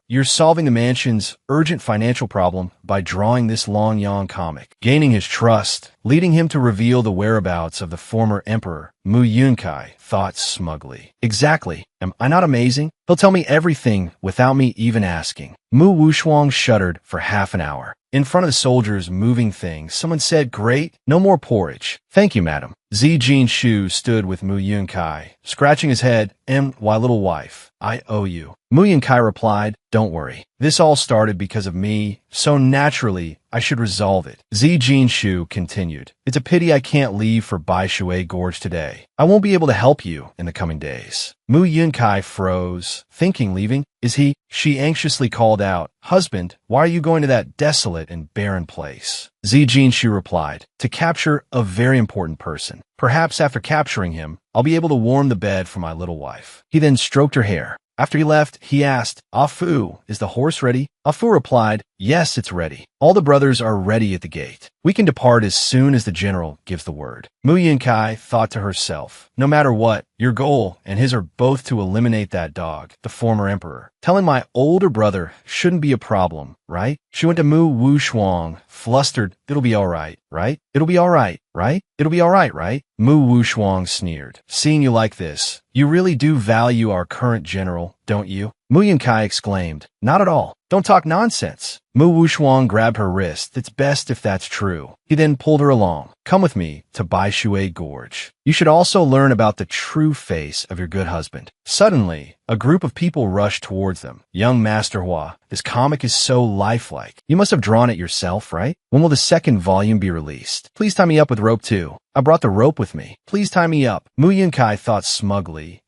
You're solving the mansion's urgent financial problem by drawing this long yawn comic." Gaining his trust, leading him to reveal the whereabouts of the former emperor, Mu Yunkai thought smugly. "Exactly. Am I not amazing? He'll tell me everything without me even asking." Mu Wushuang shuddered for half an hour. In front of the soldiers moving things, someone said, "Great, no more porridge." "Thank you, madam." Zi Jinshu stood with Mu Yunkai, scratching his head. "My little wife, I owe you." Mu Yunkai replied, "Don't worry. This all started because of me, so naturally I should resolve it." Zi Jinshu continued, "It's a pity I can't leave for Bai Shui Gorge today. I won't be able to help you in the coming days." Mu Yunkai froze, thinking leaving. "Is he?" She anxiously called out, "Husband, why are you going to that desolate and barren place?" Zi Jinshu replied, "To capture a very important person. Perhaps after capturing him, I'll be able to warm the bed for my little wife." He then stroked her hair. After he left, he asked, "Ah Fu, is the horse ready?" Ah Fu replied, "Yes, it's ready. All the brothers are ready at the gate. We can depart as soon as the general gives the word." Mu Yunkai thought to herself, "No matter what, your goal and his are both to eliminate that dog, the former emperor. Telling my older brother shouldn't be a problem, right?" She went to Mu Wushuang, flustered. "It'll be all right, right? It'll be all right, right? It'll be all right, right?" Mu Wushuang sneered. "Seeing you like this, you really do value our current general, don't you?" Mu Yunkai exclaimed, "Not at all. Don't talk nonsense." Mu Wushuang grabbed her wrist. "It's best if that's true." He then pulled her along. "Come with me to Bai Shui Gorge. You should also learn about the true face of your good husband." Suddenly, a group of people rushed towards them. "Young Master Hua, this comic is so lifelike. You must have drawn it yourself, right? When will the second volume be released? Please tie me up with rope too. I brought the rope with me. Please tie me up." Mu Yunkai thought smugly,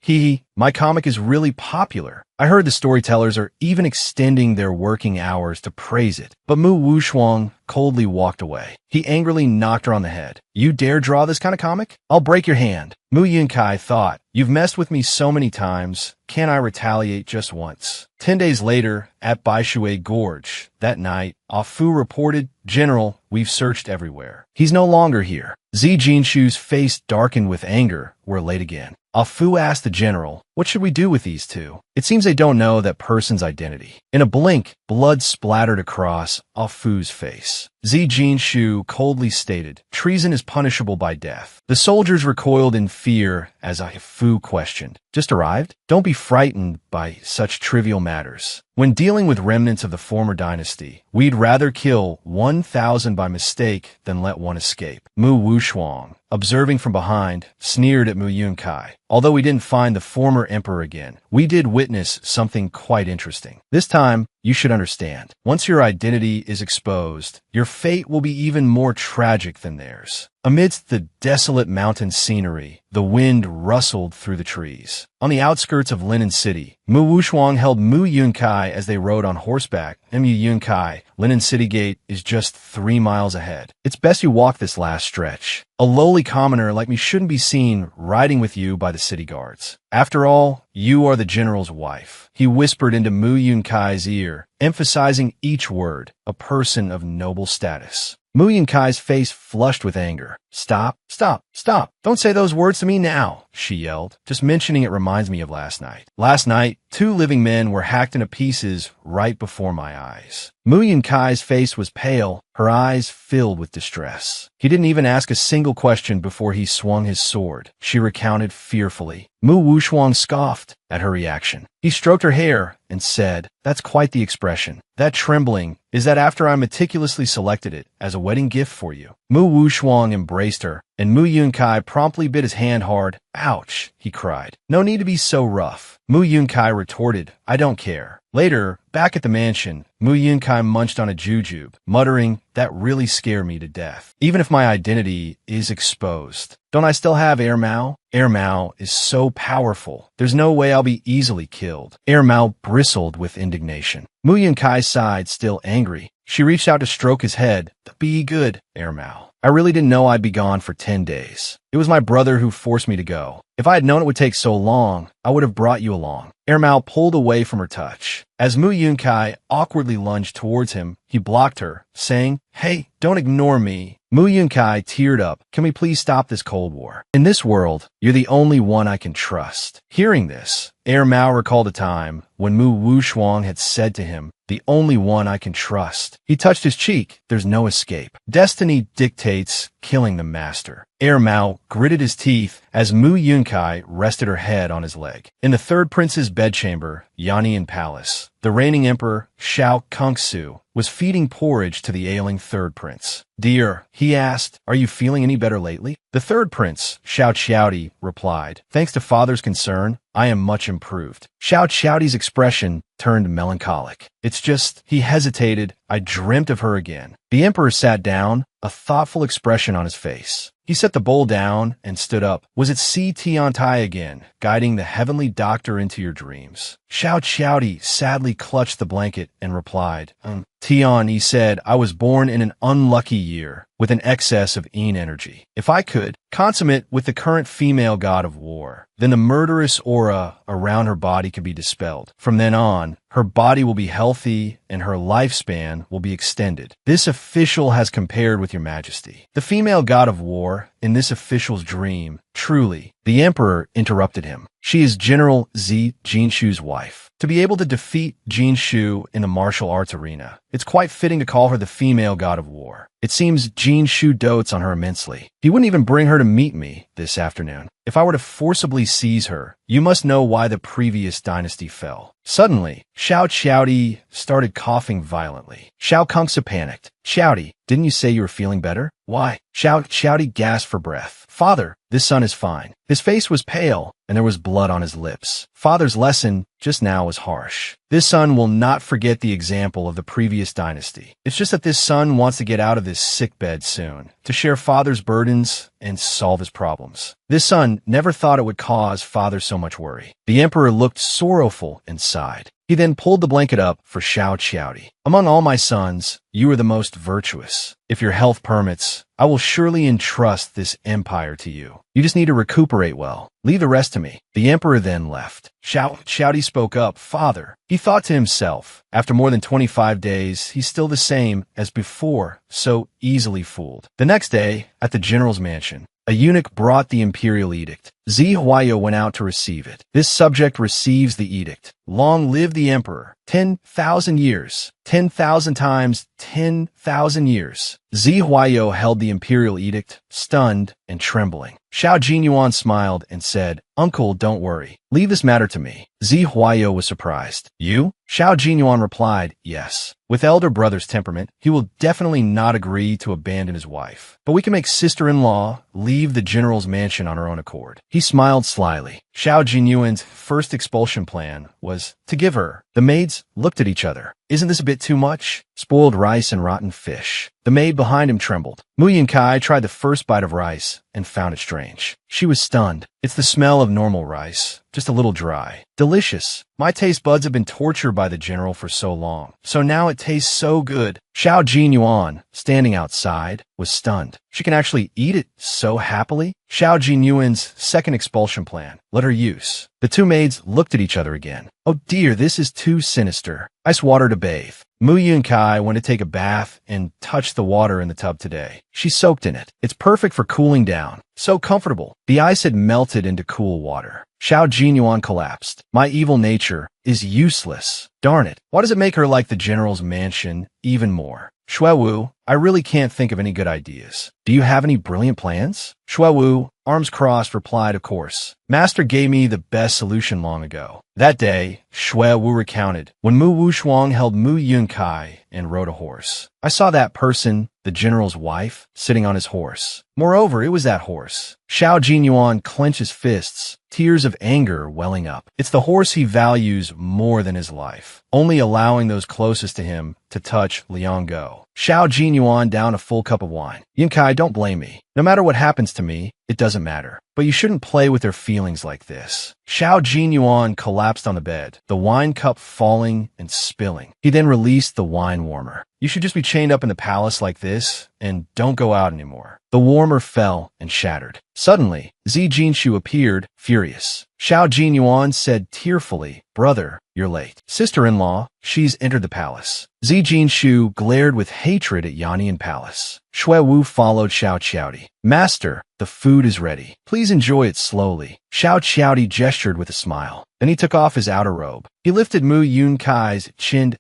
My comic is really popular. I heard the storytellers are even extending their working hours to praise it." But Mu Wushuang coldly walked away. He angrily knocked her on the head. "You dare draw this kind of comic? I'll break your hand." Mu Yunkai thought, "You've messed with me so many times. Can't I retaliate just once?" 10 days later, at Bai Shui Gorge, that night, Ah Fu reported, "General, we've searched everywhere. He's no longer here." Zi Jinshu's face darkened with anger. "We're late again." Ah Fu asked the general, "What should we do with these two? It seems they don't know that person's identity." In a blink, blood splattered across Ah Fu's face. Zi Jinshu coldly stated, "Treason is punishable by death." The soldiers recoiled in fear as Ah Fu questioned, "Just arrived? Don't be frightened by such trivial matters. When dealing with remnants of the former dynasty, we'd rather kill 1,000 by mistake than let one escape." Mu Wushuang, observing from behind, sneered at Mu Yunkai. "Although we didn't find the former emperor again, we did witness something quite interesting. This time, you should understand. Once your identity is exposed, your fate will be even more tragic than theirs." Amidst the desolate mountain scenery, the wind rustled through the trees. On the outskirts of Linen City, Mu Wushuang held Mu Yunkai as they rode on horseback. Mu Yunkai, Linen City Gate is just 3 miles ahead. It's best you walk this last stretch. A lowly commoner like me shouldn't be seen riding with you by the city guards. After all, you are the general's wife. He whispered into Mu Yunkai's ear, emphasizing each word, a person of noble status. Mu Yunkai's face flushed with anger. Stop, stop, stop. Don't say those words to me now, she yelled. Just mentioning it reminds me of last night. Last night, 2 living men were hacked into pieces right before my eyes. Mu Yunkai's face was pale, her eyes filled with distress. He didn't even ask a single question before he swung his sword. She recounted fearfully. Mu Wushuang scoffed at her reaction. He stroked her hair and said, "That's quite the expression. That trembling is that after I meticulously selected it as a wedding gift for you." Mu Wushuang embraced her, and Mu Yunkai promptly bit his hand hard. "Ouch," he cried. "No need to be so rough." Mu Yunkai retorted, "I don't care." Later, back at the mansion, Mu Yunkai munched on a jujube, muttering, "That really scared me to death. Even if my identity is exposed, don't I still have Air Mao? Air Mao is so powerful. There's no way I'll be easily killed." Air Mao bristled with indignation. Mu Yunkai sighed, still angry. She reached out to stroke his head. "Be good, Air Mao. I really didn't know I'd be gone for 10 days. It was my brother who forced me to go. If I had known it would take so long, I would have brought you along." Air Mao pulled away from her touch. As Mu Yunkai awkwardly lunged towards him, he blocked her, saying, "Hey, don't ignore me." Mu Yunkai teared up. "Can we please stop this Cold War? In this world, you're the only one I can trust." Hearing this, Air Mao recalled a time when Mu Wushuang had said to him, "The only one I can trust." He touched his cheek. There's no escape. Destiny dictates killing the master. Air Mao gritted his teeth as Mu Yunkai rested her head on his leg. In the third prince's bedchamber, Yanian Palace, the reigning emperor, Shao Kungsu, was feeding porridge to the ailing third prince. "Dear," he asked, "are you feeling any better lately?" The third prince, Shao Qiaodi, replied, "Thanks to father's concern, I am much improved." Shao Qiaodi's expression turned melancholic. "It's just," he hesitated, "I dreamt of her again." The emperor sat down, a thoughtful expression on his face. He set the bowl down and stood up. "Was it Si Tiantai again, guiding the heavenly doctor into your dreams?" Shao Qiaodi sadly clutched the blanket and replied, Tian, he said, "I was born in an unlucky year, with an excess of yin energy. If I could consummate with the current female god of war, then the murderous aura around her body could be dispelled. From then on, her body will be healthy and her lifespan will be extended. This official has compared with your majesty." The female god of war, in this official's dream, truly, the emperor interrupted him. She is General Zi Jinshu's wife. To be able to defeat Jinshu in the martial arts arena, it's quite fitting to call her the female god of war. It seems Jinshu dotes on her immensely. He wouldn't even bring her to meet me this afternoon. If I were to forcibly seize her, you must know why the previous dynasty fell. Suddenly, Shao Qiaodi started coughing violently. Shao Kungsu panicked. "Qiaodi, didn't you say you were feeling better?" "Why?" Shao Qiaodi gasped for breath. "Father, this son is fine." His face was pale, and there was blood on his lips. Father's lesson just now was harsh. This son will not forget the example of the previous dynasty. It's just that this son wants to get out of this sickbed soon, to share father's burdens and solve his problems. This son never thought it would cause father so much worry. The emperor looked sorrowful and sighed. He then pulled the blanket up for Shao Qiaodi. "Among all my sons, you are the most virtuous. If your health permits, I will surely entrust this empire to you. You just need to recuperate well. Leave the rest to me." The emperor then left. Shao Qiaodi spoke up, "Father." He thought to himself, after more than 25 days, he's still the same as before, so easily fooled. The next day, at the general's mansion, a eunuch brought the imperial edict. Zi Huayo went out to receive it. This subject receives the edict. "Long live the emperor. 10,000 years. 10,000 times 10,000 years." Zi Huayo held the imperial edict, stunned and trembling. Shao Jinyuan smiled and said, "Uncle, don't worry. Leave this matter to me." Zi Huayo was surprised. "You?" Shao Jinyuan replied, "Yes. With elder brother's temperament, he will definitely not agree to abandon his wife. But we can make sister-in-law leave the general's mansion on her own accord." He smiled slyly. Xiao Jinyuan's first expulsion plan was to give her. The maids looked at each other. Isn't this a bit too much? Spoiled rice and rotten fish. The maid behind him trembled. Mu Yunkai tried the first bite of rice and found it strange. She was stunned. It's the smell of normal rice, just a little dry. Delicious. My taste buds have been tortured by the general for so long, so now it tastes so good. Xiao Jinyuan, standing outside, was stunned. She can actually eat it so happily? Xiao Jinyuan's second expulsion plan. Let her use. The two maids looked at each other again. Oh dear, this is too sinister. Ice water to bathe. Mu Yunkai went to take a bath and touched the water in the tub today. She soaked in it. It's perfect for cooling down. So comfortable. The ice had melted into cool water. Xiao Jinyuan collapsed. My evil nature is useless. Darn it. Why does it make her like the general's mansion even more? Shuewu, I really can't think of any good ideas. Do you have any brilliant plans? Shuewu, arms crossed, replied, of course. Master gave me the best solution long ago. That day, Shuewu recounted, when Mu Wushuang held Mu Yunkai and rode a horse. I saw that person, the general's wife, sitting on his horse. Moreover, it was that horse. Xiao Jinyuan clenches fists, tears of anger welling up. It's the horse he values more than his life, only allowing those closest to him to touch Liang Go. Xiao Jinyuan downed a full cup of wine. Yunkai, don't blame me. No matter what happens to me, it doesn't matter. But you shouldn't play with their feelings like this. Xiao Jinyuan collapsed on the bed, the wine cup falling and spilling. He then released the wine warmer. You should just be chained up in the palace like this and don't go out anymore. The warmer fell and shattered. Suddenly, Zi Jinshu appeared, furious. Xiao Jinyuan said tearfully, brother, you're late. Sister-in-law, she's entered the palace. Zi Jinshu glared with hatred at Yannian Palace. Shuewu followed Xiao Qiaodi. Master, the food is ready. Please enjoy it slowly. Xiao Qiaodi gestured with a smile. Then he took off his outer robe. He lifted Mu Yunkai's chin.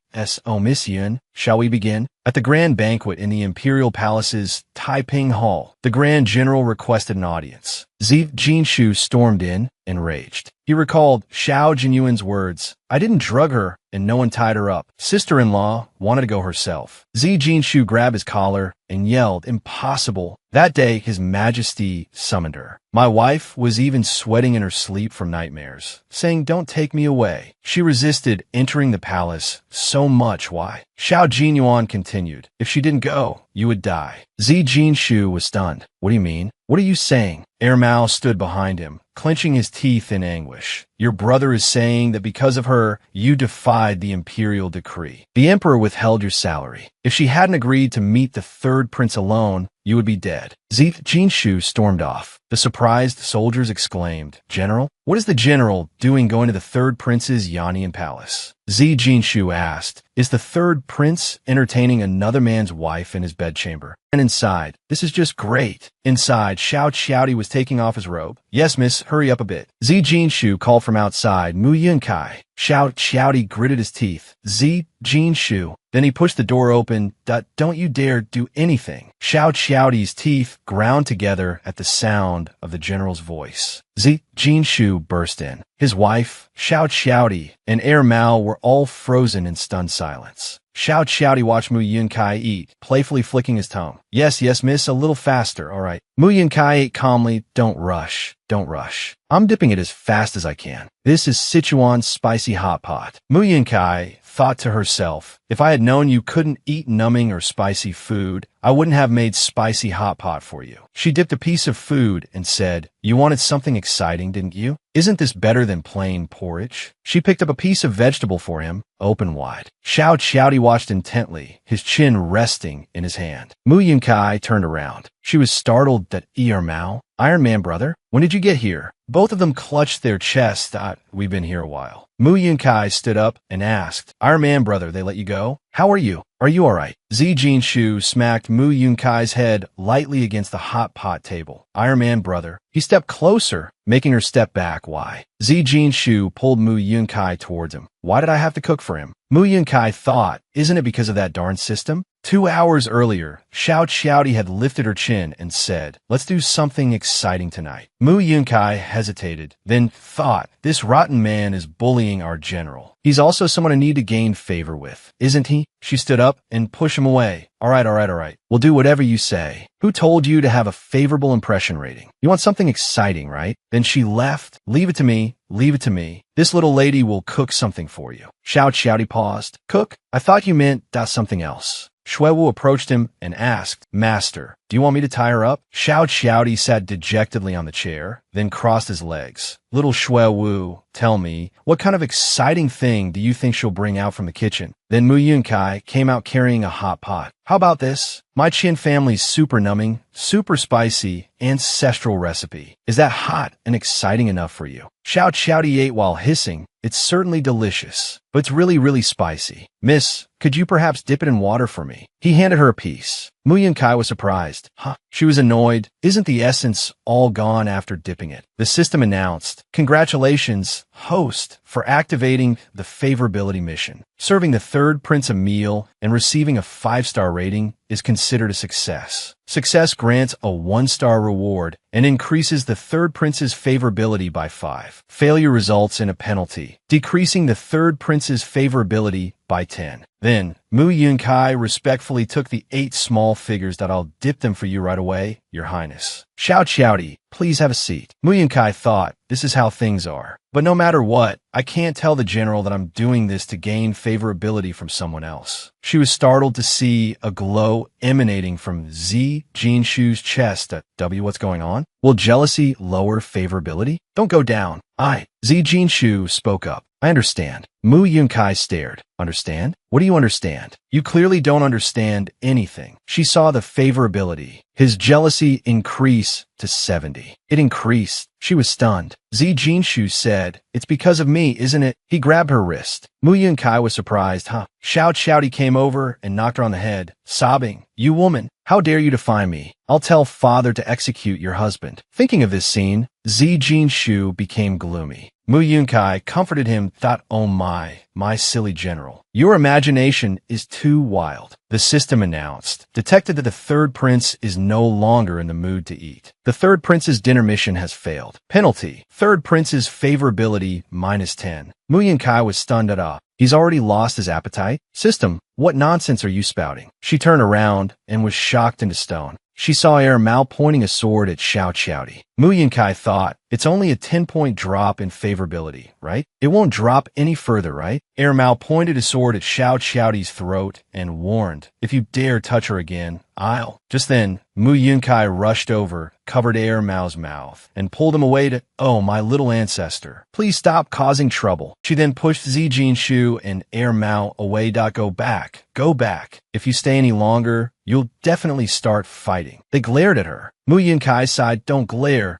Oh, Miss Yun, shall we begin? At the grand banquet in the Imperial Palace's Taiping Hall, the Grand General requested an audience. Zi Jinshu stormed in, enraged. He recalled Xiao Jinyuan's words, I didn't drug her, and no one tied her up. Sister-in-law wanted to go herself. Zi Jinshu grabbed his collar and yelled, impossible. That day, His Majesty summoned her. My wife was even sweating in her sleep from nightmares, saying, don't take me away. She resisted entering the palace so much. Why? Xiao Jinyuan continued, if she didn't go, you would die. Zi Jinshu was stunned. What do you mean? What are you saying? Mao stood behind him, clenching his teeth in anguish. Your brother is saying that because of her, you defied the imperial decree. The emperor withheld your salary. If she hadn't agreed to meet the third prince alone, you would be dead. Zi Jinshu stormed off. The surprised soldiers exclaimed, General? What is the general doing going to the third prince's Yannian palace? Zi Jinshu asked, is the third prince entertaining another man's wife in his bedchamber? And inside, this is just great. Inside, Xiao Qiaodi was taking off his robe. Yes, miss, hurry up a bit. Zi Jinshu called from outside, Mu Yunkai. Xiao Qiaodi gritted his teeth. Zi Jinshu. Then he pushed the door open. Don't you dare do anything. Xiao Qiaodi's teeth ground together at the sound of the general's voice. Zi Jinshu burst in. His wife, Xiao Qiaodi, and Mao were all frozen in stunned silence. Xiao Qiaodi watched Mu Yunkai eat, playfully flicking his tongue. Yes, miss, a little faster, all right. Mu Yunkai ate calmly. Don't rush. I'm dipping it as fast as I can. This is Sichuan's spicy hot pot. Mu Yunkai thought to herself, if I had known you couldn't eat numbing or spicy food, I wouldn't have made spicy hot pot for you. She dipped a piece of food and said, you wanted something exciting, didn't you? Isn't this better than plain porridge? She picked up a piece of vegetable for him, open wide. Xiao Qiaodi watched intently, his chin resting in his hand. Mu Yunkai turned around. She was startled that Mao, Iron Man brother, when did you get here? Both of them clutched their chests. We've been here a while. Mu Yunkai stood up and asked, Iron Man brother, they let you go? How are you? Are you all right? Zi Jinshu smacked Mu Yunkai's head lightly against the hot pot table. Iron Man brother. He stepped closer, making her step back. Why? Zi Jinshu pulled Mu Yunkai towards him. Why did I have to cook for him? Mu Yunkai thought, isn't it because of that darn system? 2 hours earlier, Xiao Qiaodi had lifted her chin and said, "Let's do something exciting tonight." Mu Yunkai hesitated, then thought, "This rotten man is bullying our general. He's also someone I need to gain favor with, isn't he?" She stood up and pushed him away. All right. We'll do whatever you say. Who told you to have a favorable impression rating? You want something exciting, right? Then she left. Leave it to me. This little lady will cook something for you. Xiao Qiaodi paused. Cook? I thought you meant something else. Shuewu approached him and asked, "Master, do you want me to tie her up?" Xiao Qiaodi sat dejectedly on the chair, then crossed his legs. "Little Shuewu, tell me, what kind of exciting thing do you think she'll bring out from the kitchen?" Then Mu Yunkai came out carrying a hot pot. "How about this? My Qin family's super numbing, super spicy, ancestral recipe. Is that hot and exciting enough for you?" Xiao Qiaodi ate while hissing. "It's certainly delicious, but it's really spicy. Miss, could you perhaps dip it in water for me?" He handed her a piece. Mu Yunkai was surprised. Huh? She was annoyed. Isn't the essence all gone after dipping it? The system announced, "Congratulations, host, for activating the favorability mission. Serving the third prince a meal and receiving a 5-star rating is considered a success. Success grants a 1-star reward and increases the third prince's favorability by 5. Failure results in a penalty, decreasing the third prince's favorability by 10. Then, Mu Yunkai respectfully took the 8 small figures that I'll dip them for you right away, Your Highness. Xiao Qiaodi, please have a seat. Mu Yunkai thought, this is how things are. But no matter what, I can't tell the general that I'm doing this to gain favorability from someone else. She was startled to see a glow emanating from Zi Jinshu's chest. What's going on? Will jealousy lower favorability? Don't go down. Zi Jinshu spoke up. I understand. Mu Yunkai stared. Understand? What do you understand? You clearly don't understand anything. She saw the favorability. His jealousy increase to 70. It increased. She was stunned. Zi Jinshu said, "It's because of me, isn't it?" He grabbed her wrist. Mu Yunkai was surprised. Xiao Qiaodi came over and knocked her on the head, sobbing, "You woman, how dare you defy me? I'll tell father to execute your husband." Thinking of this scene, Zi Jinshu became gloomy. Mu Yunkai comforted him, thought, "Oh my silly general. Your imagination is too wild." The system announced, detected that the third prince is no longer in the mood to eat. The third prince's dinner mission has failed. Penalty, third prince's favorability -10. Mu Yunkai was stunned at he's already lost his appetite? System, what nonsense are you spouting? She turned around and was shocked into stone. She saw Mao pointing a sword at Xiao Qiaodi. Mu Yunkai thought, it's only a 10-point drop in favorability, right? It won't drop any further, right? Mao pointed a sword at Xiao Qiaodi's throat and warned, "If you dare touch her again, I'll." Just then, Mu Yunkai rushed over, covered Mao's mouth, and pulled him away to, "Oh, my little ancestor, please stop causing trouble." She then pushed Zi Jinshu and Mao away. Go back. If you stay any longer, you'll definitely start fighting. They glared at her. Mu Yunkai sighed, Don't glare.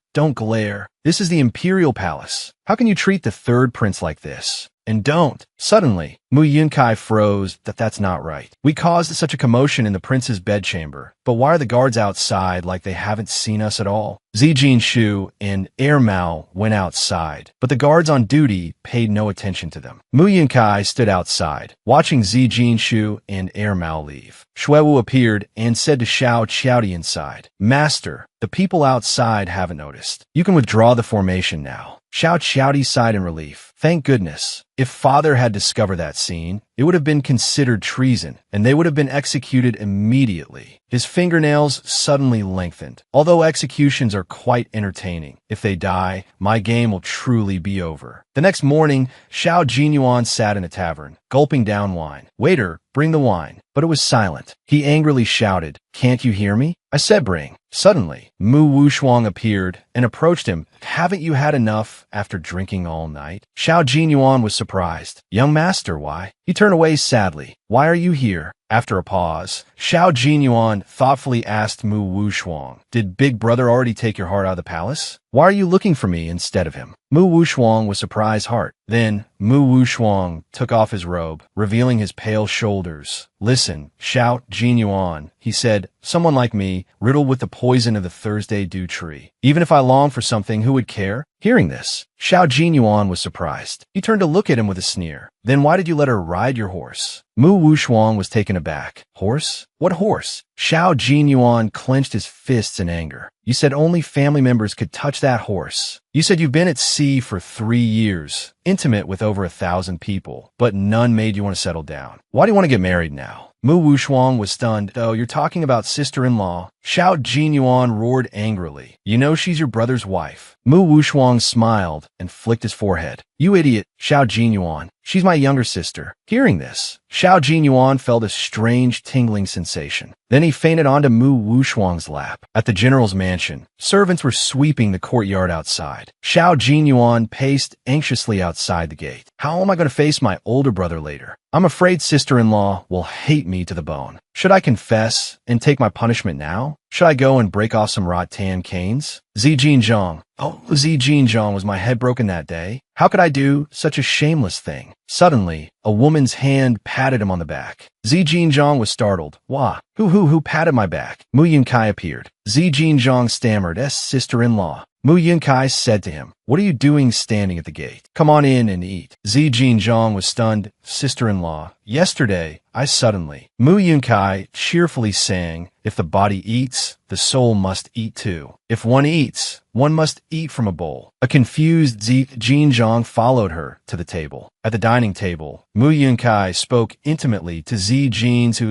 This is the Imperial Palace. How can you treat the third prince like this? And don't." Suddenly, Mu Yunkai froze. That's not right. We caused such a commotion in the prince's bedchamber, but why are the guards outside like they haven't seen us at all? Zi Jinshu and Mao went outside, but the guards on duty paid no attention to them. Mu Yunkai stood outside, watching Zi Jinshu and Mao leave. Shuewu appeared and said to Xiao Qiaodi inside, "Master, the people outside haven't noticed. You can withdraw the formation now." Xiao Qiaodi sighed in relief. Thank goodness. If father had discovered that scene, it would have been considered treason, and they would have been executed immediately. His fingernails suddenly lengthened. Although executions are quite entertaining, if they die, my game will truly be over. The next morning, Xiao Jinyuan sat in a tavern, gulping down wine. "Waiter, bring the wine." But it was silent. He angrily shouted, "Can't you hear me? I said bring." Suddenly, Mu Wushuang appeared and approached him. "Haven't you had enough after drinking all night?" Xiao Jinyuan was surprised. "Young master, why?" He turned away sadly. "Why are you here?" After a pause, Xiao Jinyuan thoughtfully asked Mu Wushuang, "Did Big Brother already take your heart out of the palace?" Why are you looking for me instead of him? Mu Wushuang was surprised heart. Then Mu Wushuang took off his robe, revealing his pale shoulders. Listen, shout Jin Yuan, he said, someone like me, riddled with the poison of the Thursday dew tree. Even if I long for something, who would care? Hearing this, Xiao Jin Yuan was surprised. He turned to look at him with a sneer. Then why did you let her ride your horse? Mu Wushuang was taken aback. Horse? What horse? Xiao Jin Yuan clenched his fists in anger. You said only family members could touch that horse. You said you've been at sea for 3 years, intimate with over 1,000 people, but none made you want to settle down. Why do you want to get married now? Mu Wushuang was stunned. Oh, you're talking about sister-in-law? Xiao Jin Yuan roared angrily. You know she's your brother's wife. Mu Wushuang smiled and flicked his forehead. You idiot, Xiao Jin Yuan. She's my younger sister. Hearing this, Xiao Jin Yuan felt a strange tingling sensation. Then he fainted onto Mu Wushuang's lap. At the general's mansion, servants were sweeping the courtyard outside. Xiao Jin Yuan paced anxiously outside the gate. How am I going to face my older brother later? I'm afraid sister-in-law will hate me to the bone. Should I confess and take my punishment now? Should I go and break off some rattan canes? Zijinzhong. Oh, Zijinzhong, was my head broken that day? How could I do such a shameless thing? Suddenly, a woman's hand patted him on the back. Zijinzhong was startled. Wah, who patted my back? Mu Yunkai appeared. Zijinzhong stammered, sister-in-law. Mu Yunkai said to him, what are you doing standing at the gate? Come on in and eat. Zijinzhong was stunned. Sister-in-law, yesterday, I suddenly. Mu Yunkai cheerfully sang, if the body eats, the soul must eat too. If one eats, one must eat from a bowl. A confused Zijinzhong followed her to the table. At the dining table, Mu Yunkai spoke intimately to Zijin's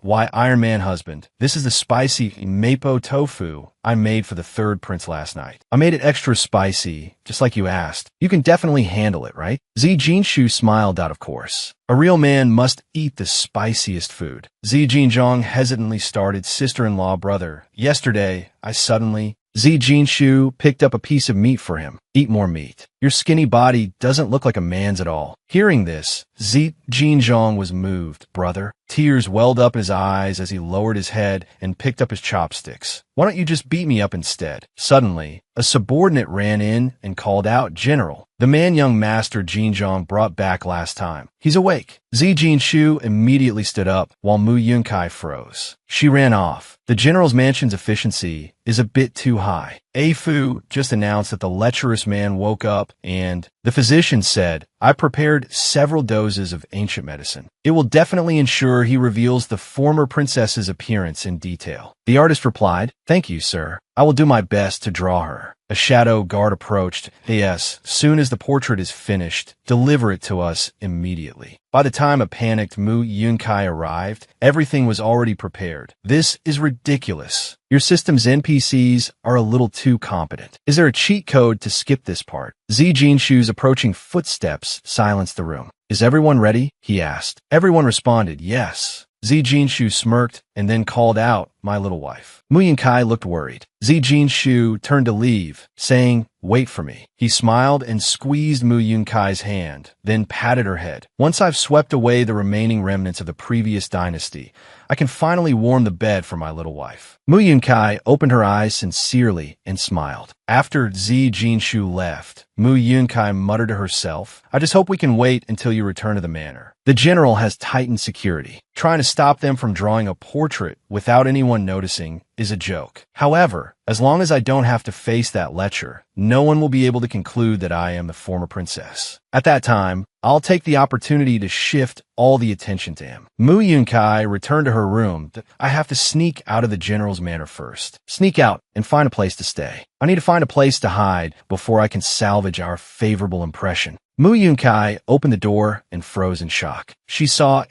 why Iron Man husband. This is the spicy mapo tofu I made for the third prince last night. I made it extra spicy, just like you asked. You can definitely handle it, right? Zijinchu smiled out, of course. A real man must eat the spiciest food. Zijinzhong hesitantly started, sister-in-law, brother. Yesterday, I suddenly... Zijinchu picked up a piece of meat for him. Eat more meat. Your skinny body doesn't look like a man's at all. Hearing this, Zijinzhong was moved. Brother, tears welled up his eyes as he lowered his head and picked up his chopsticks. Why don't you just beat me up instead? Suddenly, a subordinate ran in and called out, General, the man young master Jinzhong brought back last time. He's awake. Zijinchu immediately stood up while Mu Yunkai froze. She ran off. The general's mansion's efficiency is a bit too high. A Fu just announced that the lecherous man woke up and the physician said, I prepared several doses of ancient medicine. It will definitely ensure he reveals the former princess's appearance in detail. The artist replied, Thank you, sir. I will do my best to draw her. A shadow guard approached. Yes, soon as the portrait is finished, deliver it to us immediately. By the time a panicked Mu Yunkai arrived, everything was already prepared. This is ridiculous. Your system's NPCs are a little too competent. Is there a cheat code to skip this part? Zijinchu's approaching footsteps silenced the room. Is everyone ready? He asked. Everyone responded, yes. Zijinchu smirked and then called out, my little wife. Mu Yunkai looked worried. Zijinchu turned to leave, saying, wait for me. He smiled and squeezed Mu Yunkai's hand, then patted her head. Once I've swept away the remaining remnants of the previous dynasty, I can finally warm the bed for my little wife. Mu Yunkai opened her eyes sincerely and smiled. After Zijinchu left, Mu Yunkai muttered to herself, I just hope we can wait until you return to the manor. The general has tightened security. Trying to stop them from drawing a portrait without anyone noticing is a joke. However, as long as I don't have to face that lecher, no one will be able to conclude that I am the former princess. At that time, I'll take the opportunity to shift all the attention to him. Mu Yunkai returned to her room. I have to sneak out of the general's manor first. Sneak out and find a place to stay. I need to find a place to hide before I can salvage our favorable impression. Mu Yunkai opened the door and froze in shock. She saw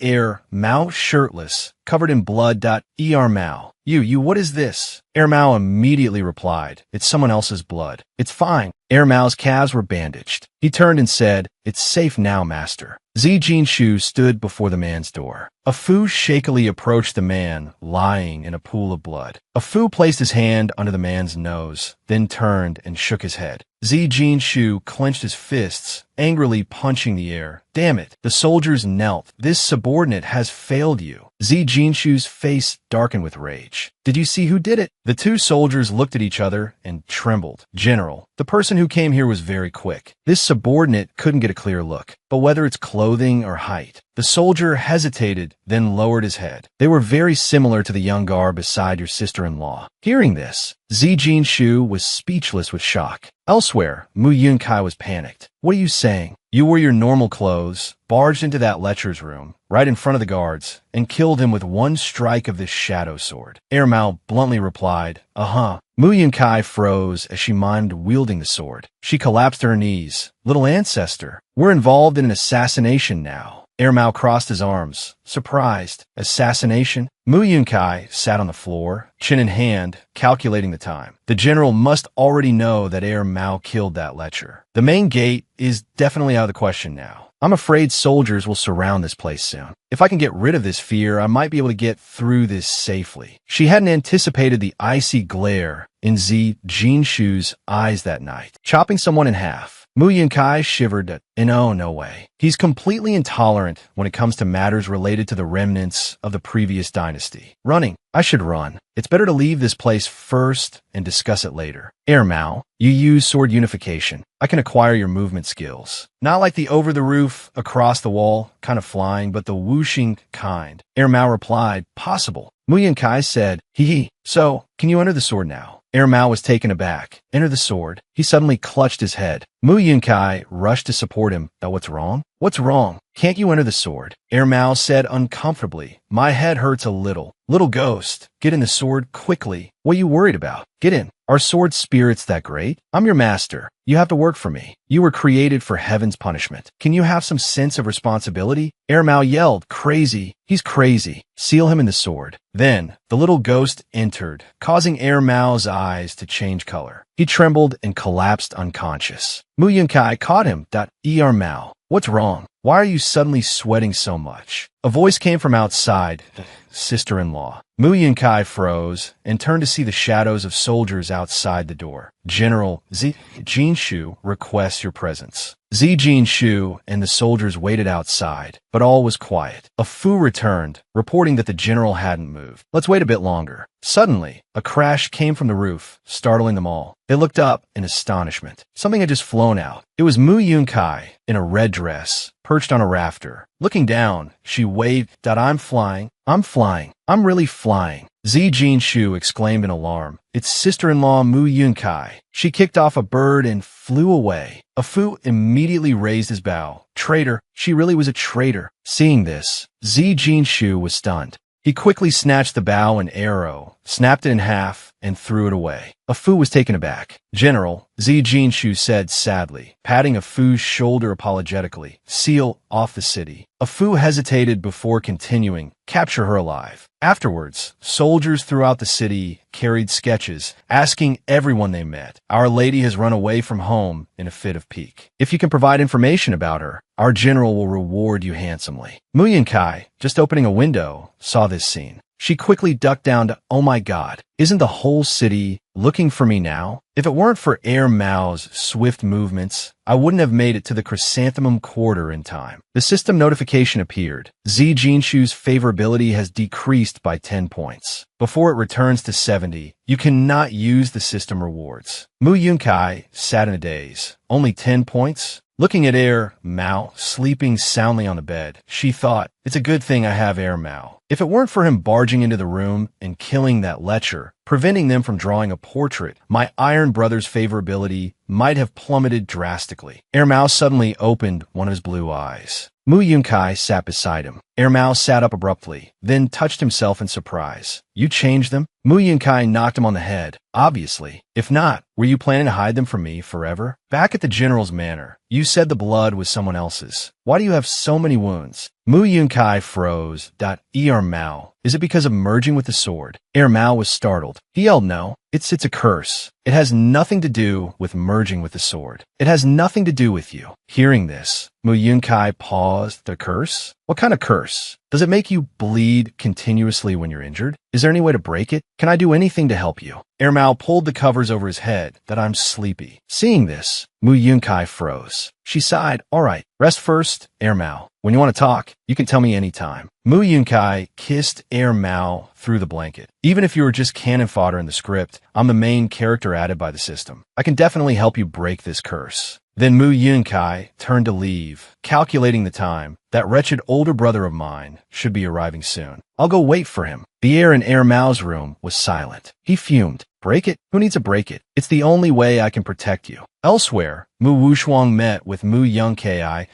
Mao shirtless, covered in blood. Mao. You, what is this? Mao immediately replied, it's someone else's blood. It's fine. Mao's calves were bandaged. He turned and said, it's safe now, master. Zijinchu stood before the man's door. A Fu shakily approached the man, lying in a pool of blood. A Fu placed his hand under the man's nose, then turned and shook his head. Zijinchu clenched his fists, angrily punching the air. Damn it. The soldiers knelt. This subordinate has failed you. Zi Jinshu's face darkened with rage. Did you see who did it? The two soldiers looked at each other and trembled. General, the person who came here was very quick. This subordinate couldn't get a clear look, but whether it's clothing or height. The soldier hesitated, then lowered his head. They were very similar to the young guard beside your sister-in-law. Hearing this, Zi Jinshu was speechless with shock. Elsewhere, Mu Yunkai was panicked. What are you saying? You wore your normal clothes, barged into that lecturer's room, right in front of the guards, and killed him with one strike of this shadow sword. Air Mao bluntly replied, "Uh-huh." Mu Yunkai froze as she mimed wielding the sword. She collapsed to her knees. Little ancestor, we're involved in an assassination now. Air Mao crossed his arms, surprised. Assassination? Mu Yunkai sat on the floor, chin in hand, calculating the time. The general must already know that Air Mao killed that lecturer. The main gate is definitely out of the question now. I'm afraid soldiers will surround this place soon. If I can get rid of this fear, I might be able to get through this safely. She hadn't anticipated the icy glare in Zi Jinshu's eyes that night. Chopping someone in half. Mu Yunkai shivered at, no way. He's completely intolerant when it comes to matters related to the remnants of the previous dynasty. Running. I should run. It's better to leave this place first and discuss it later. Air Mao, you use sword unification. I can acquire your movement skills. Not like the over-the-roof, across-the-wall kind of flying, but the whooshing kind. Air Mao replied, possible. Mu Yunkai said, hee. So, can you enter the sword now? Air Mao was taken aback. Enter the sword. He suddenly clutched his head. Mu Yunkai rushed to support him. What's wrong? What's wrong? Can't you enter the sword? Air Mao said uncomfortably. My head hurts a little. Little ghost, get in the sword quickly. What are you worried about? Get in. Are sword spirits that great? I'm your master. You have to work for me. You were created for heaven's punishment. Can you have some sense of responsibility? Air Mao yelled, crazy. He's crazy. Seal him in the sword. Then, the little ghost entered, causing Air Mao's eyes to change color. He trembled and collapsed unconscious. Mu Yunkai caught him. Er Mao, what's wrong? Why are you suddenly sweating so much? A voice came from outside. Sister-in-law. Mu Yunkai froze and turned to see the shadows of soldiers outside the door. General Zi Jinshu requests your presence. Zi Jinshu and the soldiers waited outside, but all was quiet. A Fu returned, reporting that the general hadn't moved. Let's wait a bit longer. Suddenly, a crash came from the roof, startling them all. They looked up in astonishment. Something had just flown out. It was Mu Yunkai in a red dress, perched on a rafter. Looking down, she waved, I'm flying. I'm flying. I'm really flying. Zi Jinshu exclaimed in alarm. It's sister-in-law Mu Yunkai. She kicked off a bird and flew away. A Fu immediately raised his bow. Traitor. She really was a traitor. Seeing this, Zi Jinshu was stunned. He quickly snatched the bow and arrow, snapped it in half, and threw it away. A Fu was taken aback. General, Zi Jinshu said sadly, patting a Fu's shoulder apologetically, seal off the city. A Fu hesitated before continuing, capture her alive. Afterwards, soldiers throughout the city carried sketches, asking everyone they met, Our Lady has run away from home in a fit of pique. If you can provide information about her, our general will reward you handsomely. Mu Yunkai, just opening a window, saw this scene. She quickly ducked down to, oh my God, isn't the whole city looking for me now? If it weren't for Air Mao's swift movements, I wouldn't have made it to the chrysanthemum quarter in time. The system notification appeared. Zi Jinshu's favorability has decreased by 10 points. Before it returns to 70, you cannot use the system rewards. Mu Yunkai sat in a daze. Only 10 points? Looking at Air Mao sleeping soundly on the bed, she thought, it's a good thing I have Air Mao. If it weren't for him barging into the room and killing that lecturer, preventing them from drawing a portrait, my Iron Brother's favorability might have plummeted drastically. Air Mao suddenly opened one of his blue eyes. Mu Yunkai sat beside him. Air Mao sat up abruptly, then touched himself in surprise. You changed them? Mu Yunkai knocked him on the head. Obviously. If not, were you planning to hide them from me forever? Back at the general's manor, you said the blood was someone else's. Why do you have so many wounds? Mu Yunkai froze. Er Mao, is it because of merging with the sword? Air Mao was startled. He yelled no. It's a curse. It has nothing to do with merging with the sword. It has nothing to do with you. Hearing this, Mu Yunkai paused. The curse? What kind of curse? Does it make you bleed continuously when you're injured? Is there any way to break it? Can I do anything to help you? Mao pulled the covers over his head that I'm sleepy. Seeing this, Mu Yunkai froze. She sighed. All right, rest first, Mao. When you want to talk, you can tell me anytime. Mu Yunkai kissed Mao through the blanket. Even if you were just cannon fodder in the script, I'm the main character added by the system. I can definitely help you break this curse. Then Mu Yunkai turned to leave, calculating the time. That wretched older brother of mine should be arriving soon. I'll go wait for him. The air in Mao's room was silent. He fumed. Break it? Who needs to break it? It's the only way I can protect you. Elsewhere, Mu Wushuang met with Mu Yunkai.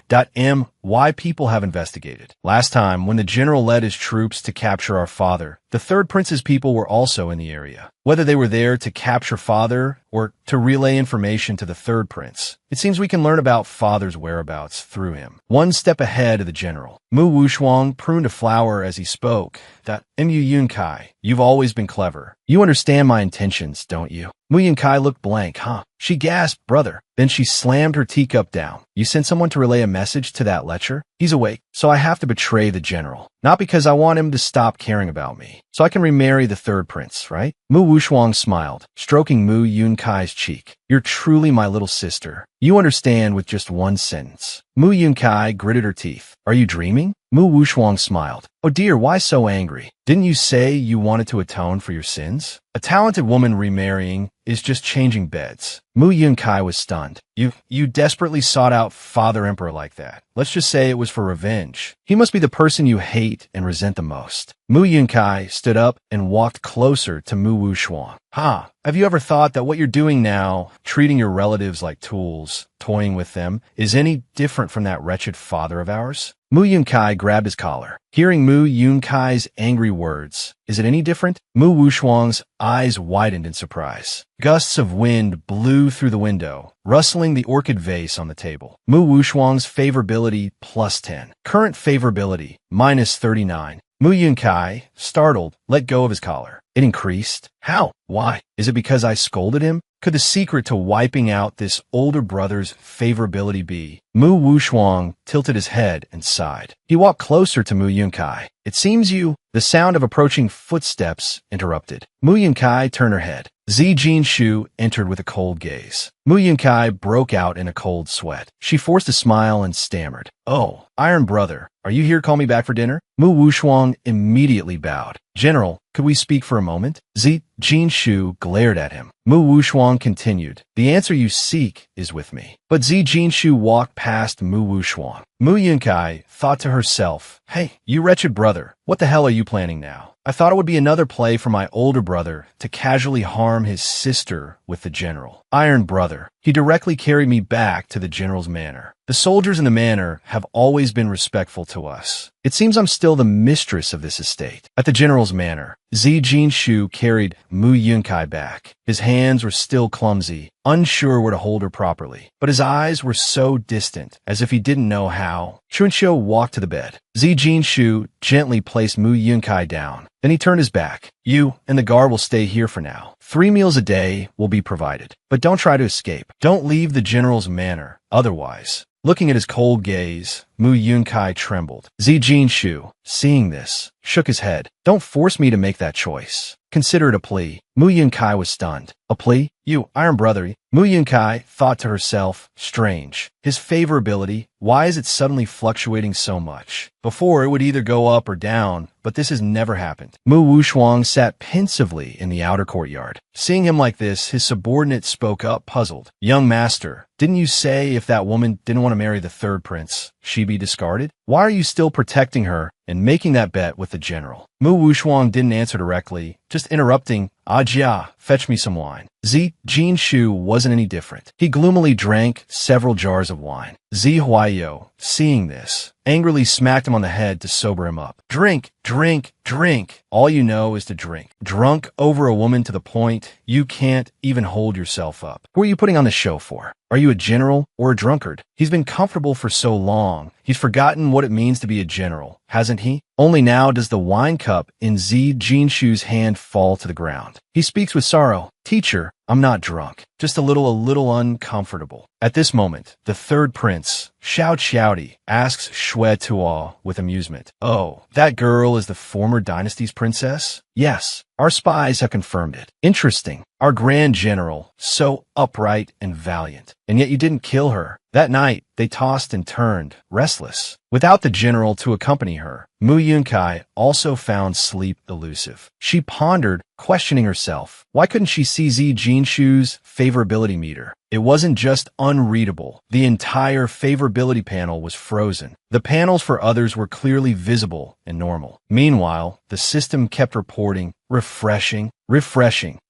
Why people have investigated. Last time, when the general led his troops to capture our father, the third prince's people were also in the area. Whether they were there to capture father or to relay information to the third prince, it seems we can learn about father's whereabouts through him. One step ahead of the general. Mu Wushuang pruned a flower as he spoke. That Mu Yunkai, you've always been clever. You understand my intentions, don't you? Mu Yunkai looked blank. Huh? She gasped, brother. Then she slammed her teacup down. You sent someone to relay a message to that lecher? He's awake, so I have to betray the general. Not because I want him to stop caring about me, so I can remarry the third prince, right? Mu Wushuang smiled, stroking Mu Yunkai's cheek. You're truly my little sister. You understand with just one sentence. Mu Yunkai gritted her teeth. Are you dreaming? Mu Wushuang smiled. Oh dear, why so angry? Didn't you say you wanted to atone for your sins? A talented woman remarrying is just changing beds. Mu Yunkai was stunned. You desperately sought out Father Emperor like that. Let's just say it was for revenge. He must be the person you hate and resent the most. Mu Yunkai stood up and walked closer to Mu Wushuang. Have you ever thought that what you're doing now, treating your relatives like tools, toying with them, is any different from that wretched father of ours? Mu Yunkai grabbed his collar. Hearing Mu Yunkai's angry words, is it any different? Mu Wushuang's eyes widened in surprise. Gusts of wind blew through the window, rustling the orchid vase on the table. Mu Wushuang's favorability +10. Current favorability -39. Mu Yunkai, startled, let go of his collar. It increased. How? Why? Is it because I scolded him? Could the secret to wiping out this older brother's favorability be? Mu Wushuang tilted his head and sighed. He walked closer to Mu Yunkai. It seems you... The sound of approaching footsteps interrupted. Mu Yunkai turned her head. Zi Jinshu entered with a cold gaze. Mu Yunkai broke out in a cold sweat. She forced a smile and stammered. Oh, Iron Brother, are you here to call me back for dinner? Mu Wushuang immediately bowed. General, could we speak for a moment? Zi Jinshu glared at him. Mu Wushuang continued. The answer you seek is with me. But Zi Jinshu walked past Mu Wushuang. Mu Yunkai thought to herself, hey, you wretched brother, what the hell are you planning now? I thought it would be another play for my older brother to casually harm his sister with the general. Iron Brother. He directly carried me back to the general's manor. The soldiers in the manor have always been respectful to us. It seems I'm still the mistress of this estate. At the general's manor, Zi Jinshu carried Mu Yunkai back. His hands were still clumsy, unsure where to hold her properly, but his eyes were so distant, as if he didn't know how. Chunshio walked to the bed. Zi Jinshu gently placed Mu Yunkai down. Then he turned his back. You and the guard will stay here for now. 3 meals a day will be provided, but don't try to escape. Don't leave the general's manor, otherwise. Looking at his cold gaze, Mu Yunkai trembled. Zi Jinshu, seeing this, shook his head. Don't force me to make that choice. Consider it a plea. Mu Yunkai was stunned. A plea? You, Iron Brother. Mu Yunkai thought to herself, strange. His favorability, why is it suddenly fluctuating so much? Before, it would either go up or down, but this has never happened. Mu Wushuang sat pensively in the outer courtyard. Seeing him like this, his subordinate spoke up, puzzled. Young master, didn't you say if that woman didn't want to marry the third prince, she'd be discarded? Why are you still protecting her and making that bet with the general? Mu Wushuang didn't answer directly, just interrupting. Ajia, fetch me some wine. Zi Jinshu wasn't any different. He gloomily drank several jars of wine. Zi Huayo, seeing this, angrily smacked him on the head to sober him up. Drink, drink, drink. All you know is to drink. Drunk over a woman to the point you can't even hold yourself up. Who are you putting on the show for? Are you a general or a drunkard? He's been comfortable for so long. He's forgotten what it means to be a general, hasn't he? Only now does the wine cup in Zi Jinshu's hand fall to the ground. He He speaks with sorrow. Teacher, I'm not drunk, just a little uncomfortable. At this moment, the third prince, Shouty, asks Shui Tuo with amusement. Oh, that girl is the former dynasty's princess? Yes, our spies have confirmed it. Interesting. Our grand general, so upright and valiant. And yet you didn't kill her. That night, they tossed and turned, restless. Without the general to accompany her, Mu Yunkai also found sleep elusive. She pondered, questioning herself. Why couldn't she see Zi Jinshu's favorability meter? It wasn't just unreadable. The entire favorability panel was frozen. The panels for others were clearly visible and normal. Meanwhile, the system kept reporting, refreshing.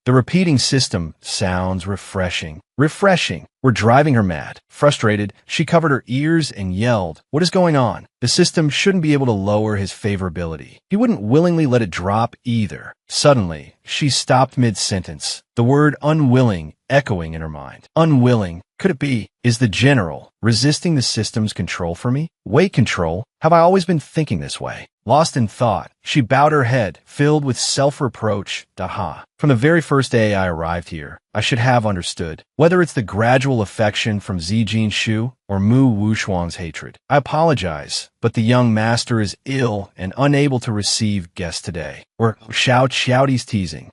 The repeating system sounds refreshing. We're driving her mad. Frustrated, she covered her ears and yelled, "What is going on?" The system shouldn't be able to lower his favorability. He wouldn't willingly let it drop either. Suddenly, she stopped mid-sentence, the word unwilling echoing in her mind. Unwilling. Could it be? Is the general resisting the system's control for me? Weight control? Have I always been thinking this way? Lost in thought, she bowed her head, filled with self-reproach. From the very first day I arrived here, I should have understood. Whether it's the gradual affection from Zi Jinshu or Mu Wushuang's hatred. I apologize, but the young master is ill and unable to receive guests today. Or Shouty's teasing.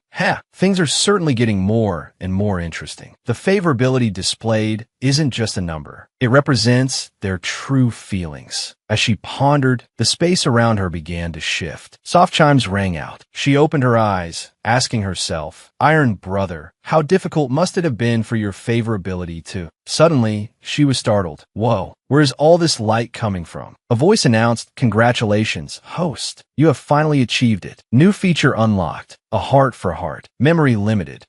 Things are certainly getting more and more interesting. The favorability displayed isn't just a number. It represents their true feelings. As she pondered, the space around her began to shift. Soft chimes rang out. She opened her eyes, asking herself, "Iron brother, how difficult must it have been for your favorability to..." Suddenly, she was startled. Whoa, where is all this light coming from? A voice announced, "Congratulations, host. You have finally achieved it. New feature unlocked. A heart for heart. Memory limited.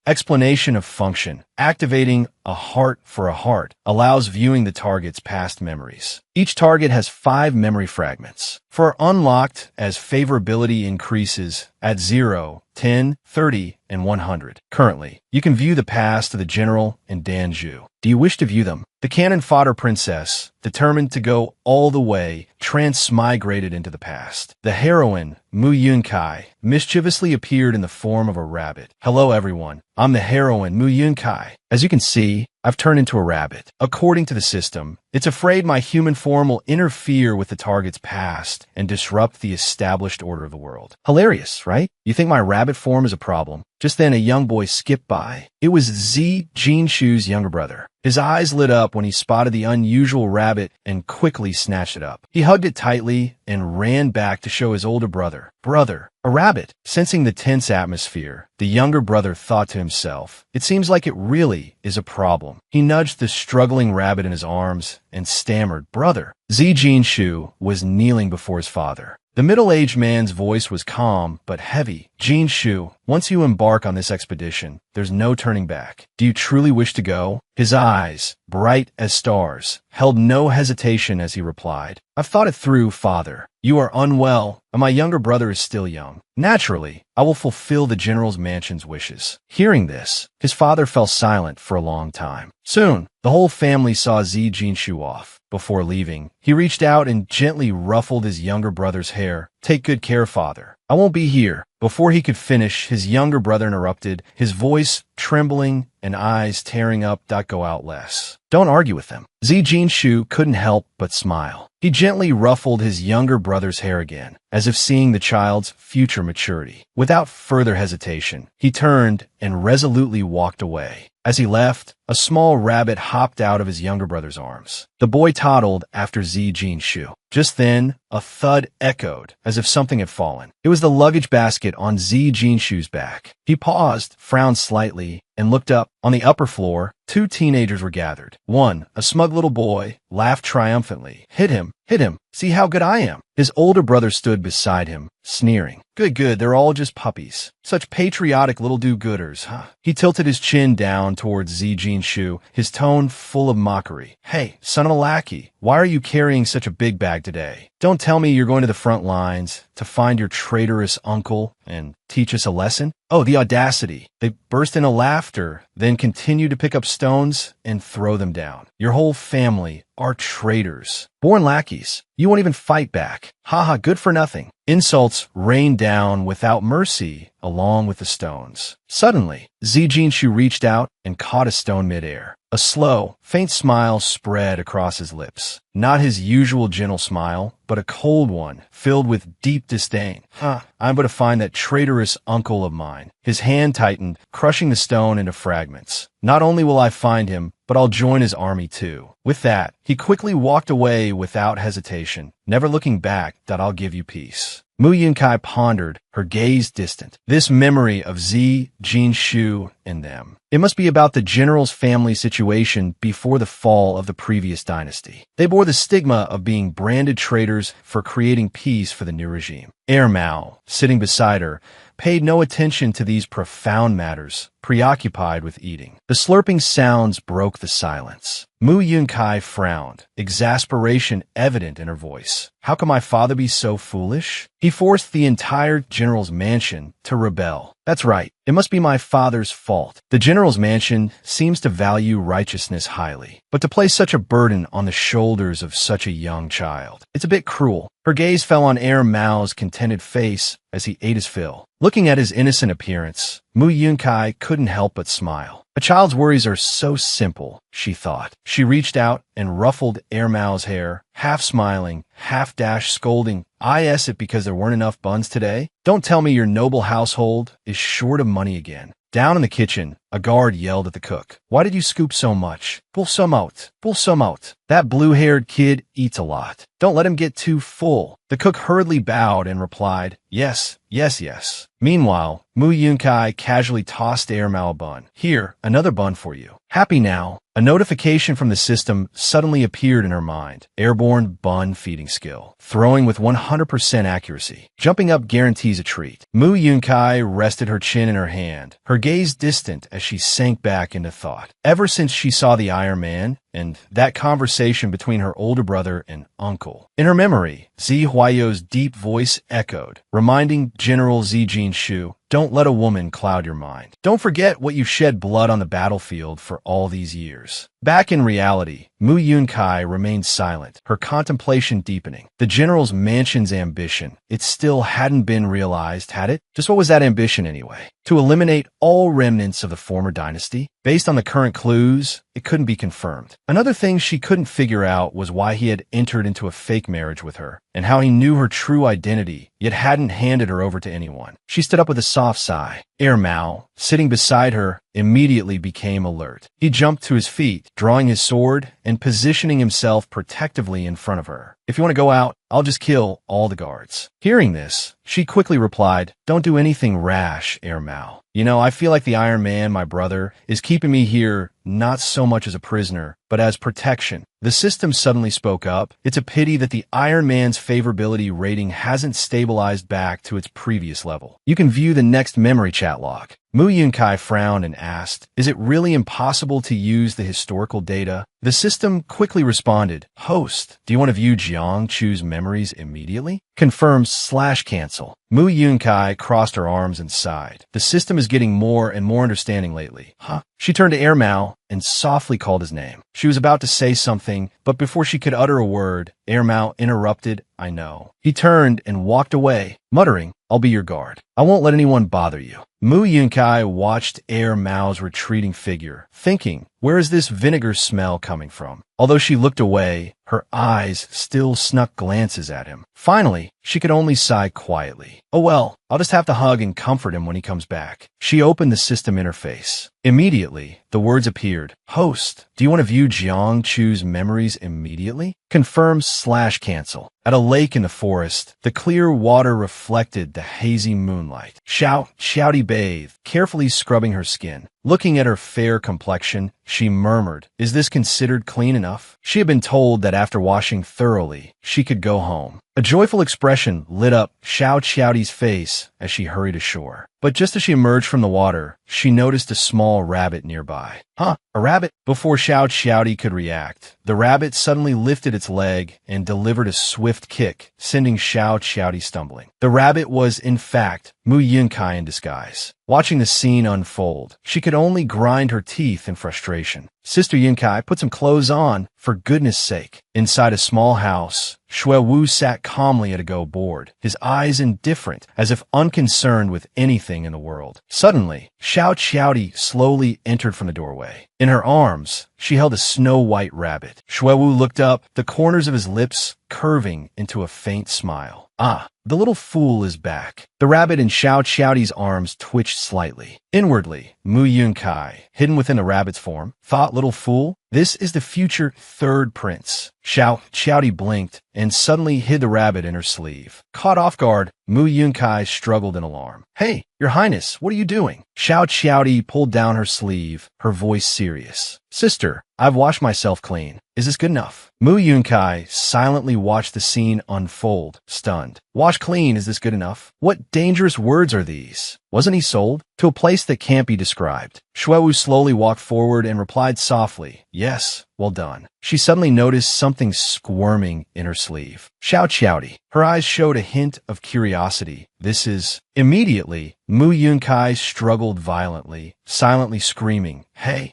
Explanation of function. Activating a heart for a heart allows viewing the target's past memories. Each target has 5 memory fragments. For unlocked as favorability increases at 0, 10, 30, and 100. Currently, you can view the past of the general and Danju. Do you wish to view them? The cannon fodder princess, determined to go all the way, transmigrated into the past. The heroine, Mu Yunkai, mischievously appeared in the form of a rabbit. Hello everyone, I'm the heroine, Mu Yunkai. As you can see, I've turned into a rabbit. According to the system, it's afraid my human form will interfere with the target's past and disrupt the established order of the world. Hilarious, right? You think my rabbit form is a problem? Just then a young boy skipped by. It was Zi Jinshu's younger brother. His eyes lit up when he spotted the unusual rabbit and quickly snatched it up. He hugged it tightly and ran back to show his older brother. Brother, a rabbit. Sensing the tense atmosphere, the younger brother thought to himself, it seems like it really is a problem. He nudged the struggling rabbit in his arms and stammered, "Brother." Zi Jinshu was kneeling before his father. The middle-aged man's voice was calm but heavy. "Jinshu, once you embark on this expedition, there's no turning back. Do you truly wish to go?" His eyes, bright as stars, held no hesitation as he replied, "I've thought it through, father. You are unwell, and my younger brother is still young. Naturally, I will fulfill the general's mansion's wishes." Hearing this, his father fell silent for a long time. Soon, the whole family saw Zi Jinshu off. Before leaving, he reached out and gently ruffled his younger brother's hair. "Take good care, father. I won't be here." Before he could finish, his younger brother interrupted, his voice trembling and eyes tearing up. "Go out less. Don't argue with them." Zi Jinshu couldn't help but smile. He gently ruffled his younger brother's hair again, as if seeing the child's future maturity. Without further hesitation, he turned and resolutely walked away. As he left, a small rabbit hopped out of his younger brother's arms. The boy toddled after Zi Jinshu. Just then, a thud echoed, as if something had fallen. It was the luggage basket on Zi Jinshu's back. He paused, frowned slightly, and looked up. On the upper floor, 2 teenagers were gathered. One, a smug little boy, laughed triumphantly. Hit him. See how good I am." His older brother stood beside him, sneering. Good, they're all just puppies. Such patriotic little do-gooders, huh? He tilted his chin down towards Zi Jinshu, his tone full of mockery. "Hey, son of a lackey, why are you carrying such a big bag today? Don't tell me you're going to the front lines to find your traitorous uncle and teach us a lesson?" Oh, the audacity. They burst in a laugh. laughter, then continued to pick up stones and throw them down. Your whole family are traitors. Born lackeys. You won't even fight back. Haha, good for nothing. Insults rained down without mercy along with the stones. Suddenly, Jinshu reached out and caught a stone midair. A slow, faint smile spread across his lips. Not his usual gentle smile, but a cold one, filled with deep disdain. I'm but to find that traitorous uncle of mine. His hand tightened, crushing the stone into fragments. Not only will I find him, but I'll join his army too. With that, he quickly walked away without hesitation, never looking back that I'll give you peace. Mu Yunkai pondered, her gaze distant. This memory of Jinshu and them. It must be about the general's family situation before the fall of the previous dynasty. They bore the stigma of being branded traitors for creating peace for the new regime. Mao, sitting beside her, paid no attention to these profound matters, preoccupied with eating. The slurping sounds broke the silence. Mu Yunkai frowned, exasperation evident in her voice. How can my father be so foolish? He forced the entire general's mansion to rebel. That's right. It must be my father's fault. The general's mansion seems to value righteousness highly, but to place such a burden on the shoulders of such a young child, it's a bit cruel. Her gaze fell on Mao's contented face as he ate his fill. Looking at his innocent appearance, Mu Yunkai couldn't help but smile. A child's worries are so simple, she thought. She reached out and ruffled Mao's hair, half smiling, half scolding. I guess it because there weren't enough buns today? Don't tell me your noble household is short of money again. Down in the kitchen, a guard yelled at the cook. Why did you scoop so much? Pull some out. Pull some out. That blue-haired kid eats a lot. Don't let him get too full. The cook hurriedly bowed and replied, yes, yes, yes. Meanwhile, Mu Yunkai casually tossed Mao a bun. Here, another bun for you. Happy now. A notification from the system suddenly appeared in her mind. Airborne bun feeding skill. Throwing with 100% accuracy. Jumping up guarantees a treat. Mu Yunkai rested her chin in her hand, her gaze distant as she sank back into thought. Ever since she saw the Iron Man, and that conversation between her older brother and uncle. In her memory, Huayo's deep voice echoed, reminding General Jinshu, don't let a woman cloud your mind. Don't forget what you've shed blood on the battlefield for all these years. Back in reality, Mu Yunkai remained silent, her contemplation deepening. The general's mansion's ambition, it still hadn't been realized, had it? Just what was that ambition anyway? To eliminate all remnants of the former dynasty? Based on the current clues, it couldn't be confirmed. Another thing she couldn't figure out was why he had entered into a fake marriage with her, and how he knew her true identity, yet hadn't handed her over to anyone. She stood up with a soft sigh. Mao, sitting beside her, immediately became alert. He jumped to his feet, drawing his sword and positioning himself protectively in front of her. If you want to go out, I'll just kill all the guards. Hearing this, she quickly replied, don't do anything rash, Mao. You know, I feel like the Iron Man, my brother, is keeping me here not so much as a prisoner, but as protection. The system suddenly spoke up. It's a pity that the Iron Man's favorability rating hasn't stabilized back to its previous level. You can view the next memory chat log. Mu Yunkai frowned and asked, is it really impossible to use the historical data? The system quickly responded, host, do you want to view Jiangchu's memories immediately? Confirm/cancel. Mu Yunkai crossed her arms and sighed. The system is getting more and more understanding lately. Huh? She turned to Mao and softly called his name. She was about to say something, but before she could utter a word, Mao interrupted, I know. He turned and walked away, muttering, I'll be your guard. I won't let anyone bother you. Mu Yunkai watched Mao's retreating figure, thinking, where is this vinegar smell coming from? Although she looked away, her eyes still snuck glances at him. Finally, she could only sigh quietly. Oh well, I'll just have to hug and comfort him when he comes back. She opened the system interface. Immediately, the words appeared. Host, do you want to view Jiangchu's memories immediately? Confirm/cancel. At a lake in the forest, the clear water reflected the hazy moonlight. Shouty bathed, carefully scrubbing her skin. Looking at her fair complexion, she murmured, is this considered clean enough? She had been told that after washing thoroughly, she could go home. A joyful expression lit up Shouty's face as she hurried ashore. But just as she emerged from the water, she noticed a small rabbit nearby. Huh, a rabbit? Before Shouty could react, the rabbit suddenly lifted its leg and delivered a swift kick, sending Shouty stumbling. The rabbit was, in fact, Mu Yunkai in disguise. Watching the scene unfold, she could only grind her teeth in frustration. Sister Yunkai, put some clothes on, for goodness sake. Inside a small house, Shui Wu sat calmly at a go board, his eyes indifferent, as if unconcerned with anything in the world. Suddenly, Xiao Qiaodi slowly entered from the doorway. In her arms, she held a snow-white rabbit. Shui Wu looked up, the corners of his lips curving into a faint smile. Ah, the little fool is back. The rabbit in Xiao Qiaodi's arms twitched slightly. Inwardly, Mu Yunkai, hidden within the rabbit's form, thought, little fool, this is the future third prince. Xiao Qiaodi blinked and suddenly hid the rabbit in her sleeve. Caught off guard, Mu Yunkai struggled in alarm. Hey, your highness, what are you doing? Xiao Qiaodi pulled down her sleeve, her voice serious. Sister, I've washed myself clean. Is this good enough? Mu Yunkai silently watched the scene unfold, stunned. Wash clean, is this good enough? What dangerous words are these? Wasn't he sold? To a place that can't be described. Shui Wu slowly walked forward and replied softly, yes, well done. She suddenly noticed something squirming in her sleeve. Xiao Qiaodi. Her eyes showed a hint of curiosity. This is... Immediately, Mu Yunkai struggled violently, silently screaming, hey,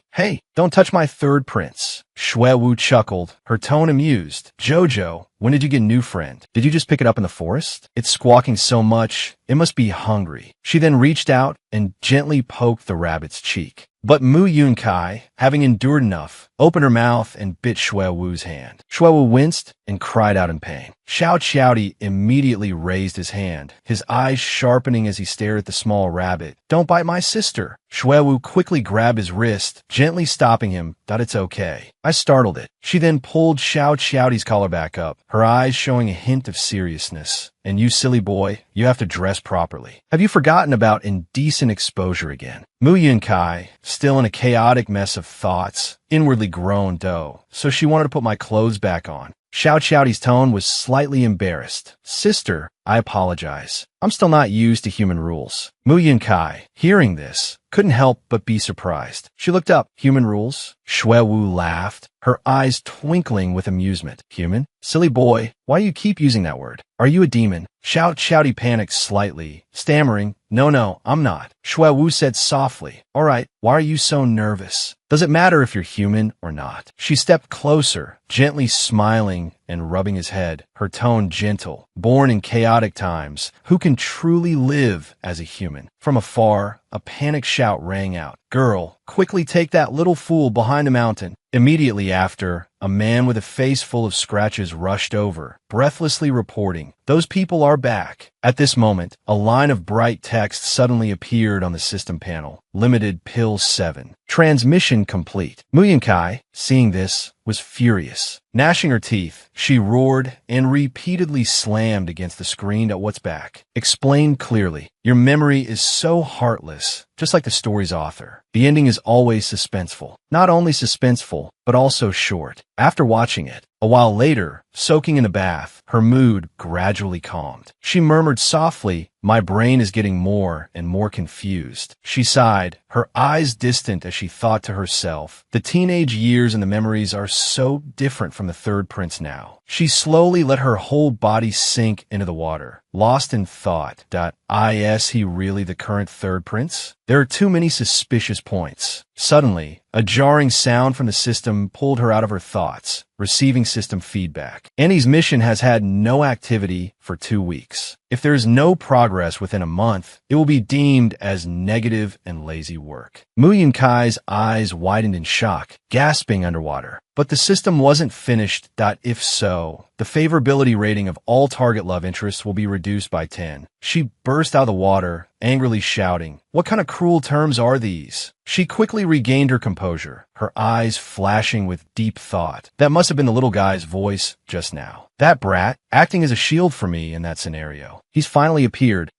don't touch my third prince. Shui Wu chuckled, her tone amused. Jojo, when did you get a new friend? Did you just pick it up in the forest? It's squawking so much, it must be hungry. She then reached out and gently poked the rabbit's cheek. But Mu Yunkai, having endured enough, opened her mouth and bit Shui Wu's hand. Shui Wu winced and cried out in pain. Xiao Qiaodi immediately raised his hand, his eyes sharpening as he stared at the small rabbit. Don't bite my sister. Shui Wu quickly grabbed his wrist, gently stopping him. It's okay. I startled it. She then pulled Xiao Qiaodi's collar back up, her eyes showing a hint of seriousness. And you silly boy, you have to dress properly. Have you forgotten about indecent exposure again? Mu Yunkai, still in a chaotic mess of thoughts, inwardly groaned, so she wanted to put my clothes back on. Xiao Qiaodi's tone was slightly embarrassed. Sister, I apologize. I'm still not used to human rules. Mu Yunkai, hearing this, couldn't help but be surprised. She looked up. Human rules? Shui Wu laughed, her eyes twinkling with amusement. Human? Silly boy, why do you keep using that word? Are you a demon? Xiao Qiaodi panicked slightly, stammering, No, I'm not. Shui Wu said softly, all right, why are you so nervous? Does it matter if you're human or not? She stepped closer, gently smiling and rubbing his head, her tone gentle. Born in chaotic times, who can truly live as a human? From afar, a panicked shout rang out. Girl, quickly take that little fool behind the mountain. Immediately after, a man with a face full of scratches rushed over, breathlessly reporting, those people are back. At this moment, a line of bright text suddenly appeared on the system panel. Limited Pill 7. Transmission complete. Mu Yunkai, seeing this, was furious. Gnashing her teeth, she roared and repeatedly slammed against the screen at what's back. Explain clearly. Your memory is so heartless, just like the story's author. The ending is always suspenseful. Not only suspenseful, but also short. After watching it, a while later, soaking in a bath, her mood gradually calmed. She murmured softly, my brain is getting more and more confused. She sighed, her eyes distant as she thought to herself, the teenage years and the memories are so different from the third prince now. She slowly let her whole body sink into the water, lost in thought. Is he really the current third prince? There are too many suspicious points. Suddenly, a jarring sound from the system pulled her out of her thoughts. Receiving system feedback. Annie's mission has had no activity for 2 weeks. If there is no progress within a month, it will be deemed as negative and lazy work. Mu Yunkai's eyes widened in shock, gasping underwater. But the system wasn't finished. If so, the favorability rating of all target love interests will be reduced by 10. She burst out of the water, angrily shouting, what kind of cruel terms are these? She quickly regained her composure, her eyes flashing with deep thought. That must have been the little guy's voice just now. That brat, acting as a shield for me in that scenario. He's finally appeared.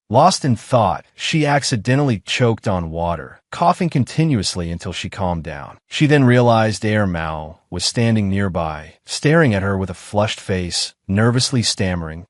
Lost in thought, she accidentally choked on water, coughing continuously until she calmed down. She then realized Air Mao was standing nearby, staring at her with a flushed face, nervously stammering,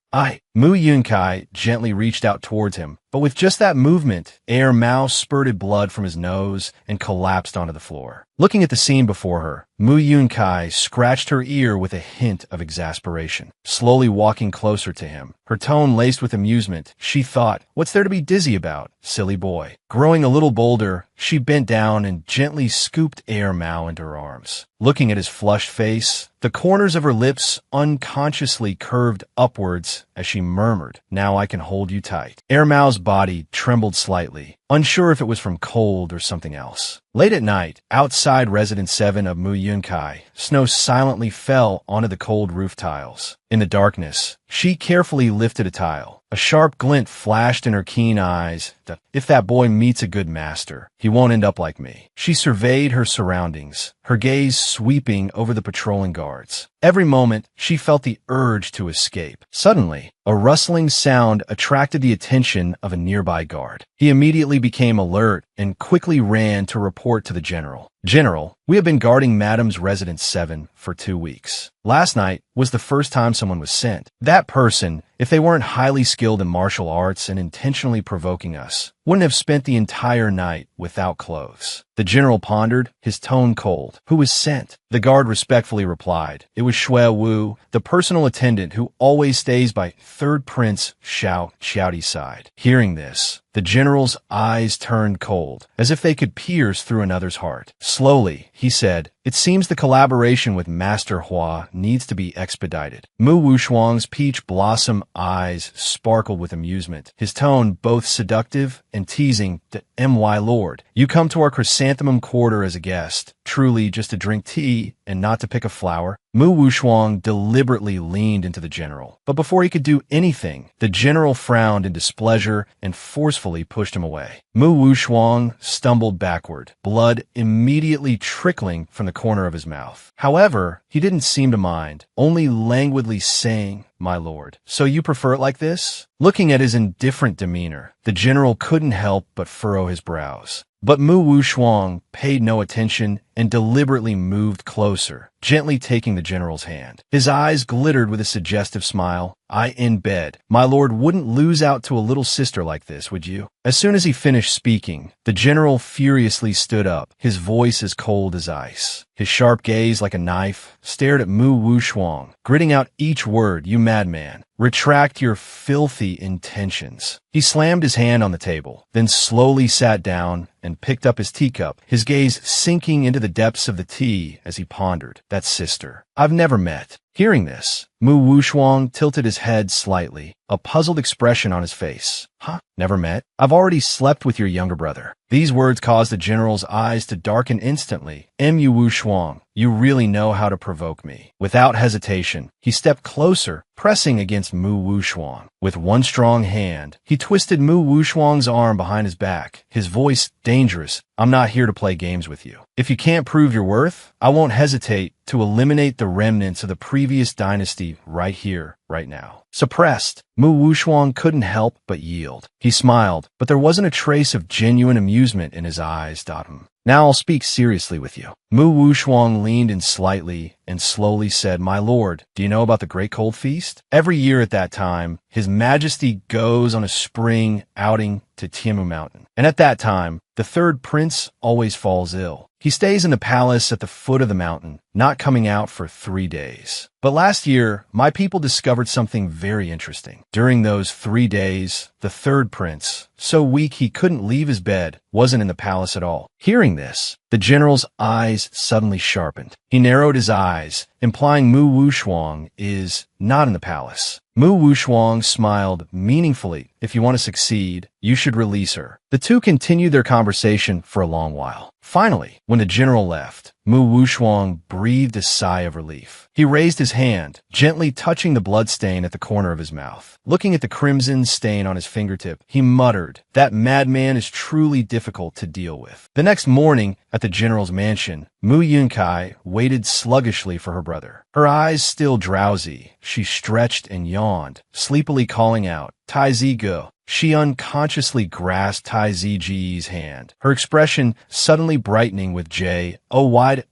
Mu Yunkai gently reached out towards him, but with just that movement, Air Mao spurted blood from his nose and collapsed onto the floor. Looking at the scene before her, Mu Yunkai scratched her ear with a hint of exasperation, slowly walking closer to him. Her tone laced with amusement. She thought, what's there to be dizzy about, silly boy? Growing a little bolder, she bent down and gently scooped Mao into her arms. Looking at his flushed face, the corners of her lips unconsciously curved upwards as she murmured, now I can hold you tight. Mao's body trembled slightly, unsure if it was from cold or something else. Late at night, outside Residence 7 of Mu Yunkai, snow silently fell onto the cold roof tiles. In the darkness, she carefully lifted a tile. A sharp glint flashed in her keen eyes. If that boy meets a good master, he won't end up like me. She surveyed her surroundings, her gaze sweeping over the patrolling guards. Every moment, she felt the urge to escape. Suddenly, a rustling sound attracted the attention of a nearby guard. He immediately became alert and quickly ran to report to the general. General, we have been guarding Madam's Residence 7 for 2 weeks. Last night was the first time someone was sent. That person, if they weren't highly skilled in martial arts and intentionally provoking us, wouldn't have spent the entire night without clothes. The general pondered, his tone cold. Who was sent? The guard respectfully replied. It was Shui Wu, the personal attendant who always stays by Third Prince Xiaoti's side. Hearing this, the general's eyes turned cold, as if they could pierce through another's heart. Slowly, he said, it seems the collaboration with Master Hua needs to be expedited. Mu Wushuang's peach blossom eyes sparkled with amusement, his tone both seductive and teasing. My lord, you come to our chrysanthemum quarter as a guest, truly just to drink tea and not to pick a flower. Mu Wushuang deliberately leaned into the general, but before he could do anything, the general frowned in displeasure and forcefully pushed him away. Mu Wushuang stumbled backward, blood immediately trickling from the corner of his mouth. However, he didn't seem to mind, only languidly saying, my lord, so you prefer it like this? Looking at his indifferent demeanor, the general couldn't help but furrow his brows. But Mu Wushuang paid no attention and deliberately moved closer, gently taking the general's hand. His eyes glittered with a suggestive smile. I in bed. My lord wouldn't lose out to a little sister like this, would you? As soon as he finished speaking, the general furiously stood up, his voice as cold as ice. His sharp gaze, like a knife, stared at Mu Wushuang, gritting out each word, you madman. Retract your filthy intentions. He slammed his hand on the table, then slowly sat down and picked up his teacup, his gaze sinking into the depths of the tea as he pondered. That sister I've never met. Hearing this, Mu Wushuang tilted his head slightly, a puzzled expression on his face. Huh? Never met? I've already slept with your younger brother. These words caused the general's eyes to darken instantly. Mu Wushuang, you really know how to provoke me. Without hesitation, he stepped closer, pressing against Mu Wushuang. With one strong hand, he twisted Mu Wushuang's arm behind his back, his voice dangerous. I'm not here to play games with you. If you can't prove your worth, I won't hesitate to eliminate the remnants of the previous dynasty right here, right now. Suppressed, Mu Wushuang couldn't help but yield. He smiled, but there wasn't a trace of genuine amusement in his eyes. Now I'll speak seriously with you. Mu Wushuang leaned in slightly and slowly said, my lord, do you know about the Great Cold Feast? Every year at that time, His Majesty goes on a spring outing to Tiamu Mountain. And at that time, the third prince always falls ill. He stays in the palace at the foot of the mountain, not coming out for 3 days. But last year, my people discovered something very interesting. During those 3 days, the third prince, so weak he couldn't leave his bed, wasn't in the palace at all. Hearing this, the general's eyes suddenly sharpened. He narrowed his eyes, implying Mu Wushuang is not in the palace. Mu Wushuang smiled meaningfully. If you want to succeed, you should release her. The two continued their conversation for a long while. Finally, when the general left, Mu Wushuang breathed a sigh of relief. He raised his hand, gently touching the blood stain at the corner of his mouth. Looking at the crimson stain on his fingertip, he muttered, that madman is truly difficult to deal with. The next morning, at the general's mansion, Mu Yunkai waited sluggishly for her brother. Her eyes still drowsy, she stretched and yawned, sleepily calling out, Tai Zige. She unconsciously grasped Tai Ziji's hand, her expression suddenly brightening with J. Oh, why'd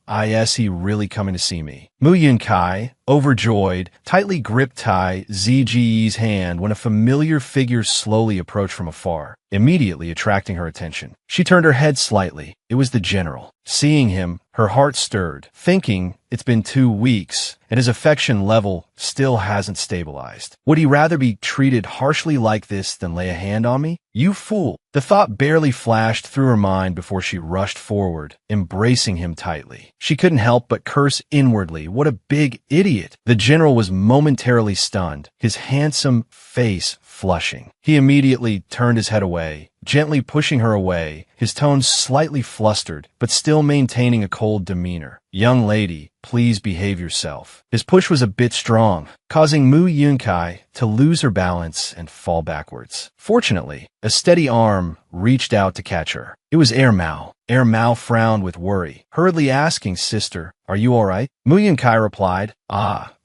he really coming to see me? Mu Yunkai, overjoyed, tightly gripped Tai Ziji's hand when a familiar figure slowly approached from afar, immediately attracting her attention. She turned her head slightly. It was the general. Seeing him, her heart stirred, thinking it's been 2 weeks, and his affection level still hasn't stabilized. Would he rather be treated harshly like this than lay a hand on me? You fool! The thought barely flashed through her mind before she rushed forward, embracing him tightly. She couldn't help but curse inwardly. What a big idiot! The general was momentarily stunned, his handsome face flushing. He immediately turned his head away, gently pushing her away, his tone slightly flustered, but still maintaining a cold demeanor. Young lady, please behave yourself. His push was a bit strong, causing Mu Yunkai to lose her balance and fall backwards. Fortunately, a steady arm reached out to catch her. It was Mao. Mao frowned with worry, hurriedly asking, "Sister, are you all right?" Mu Yunkai replied,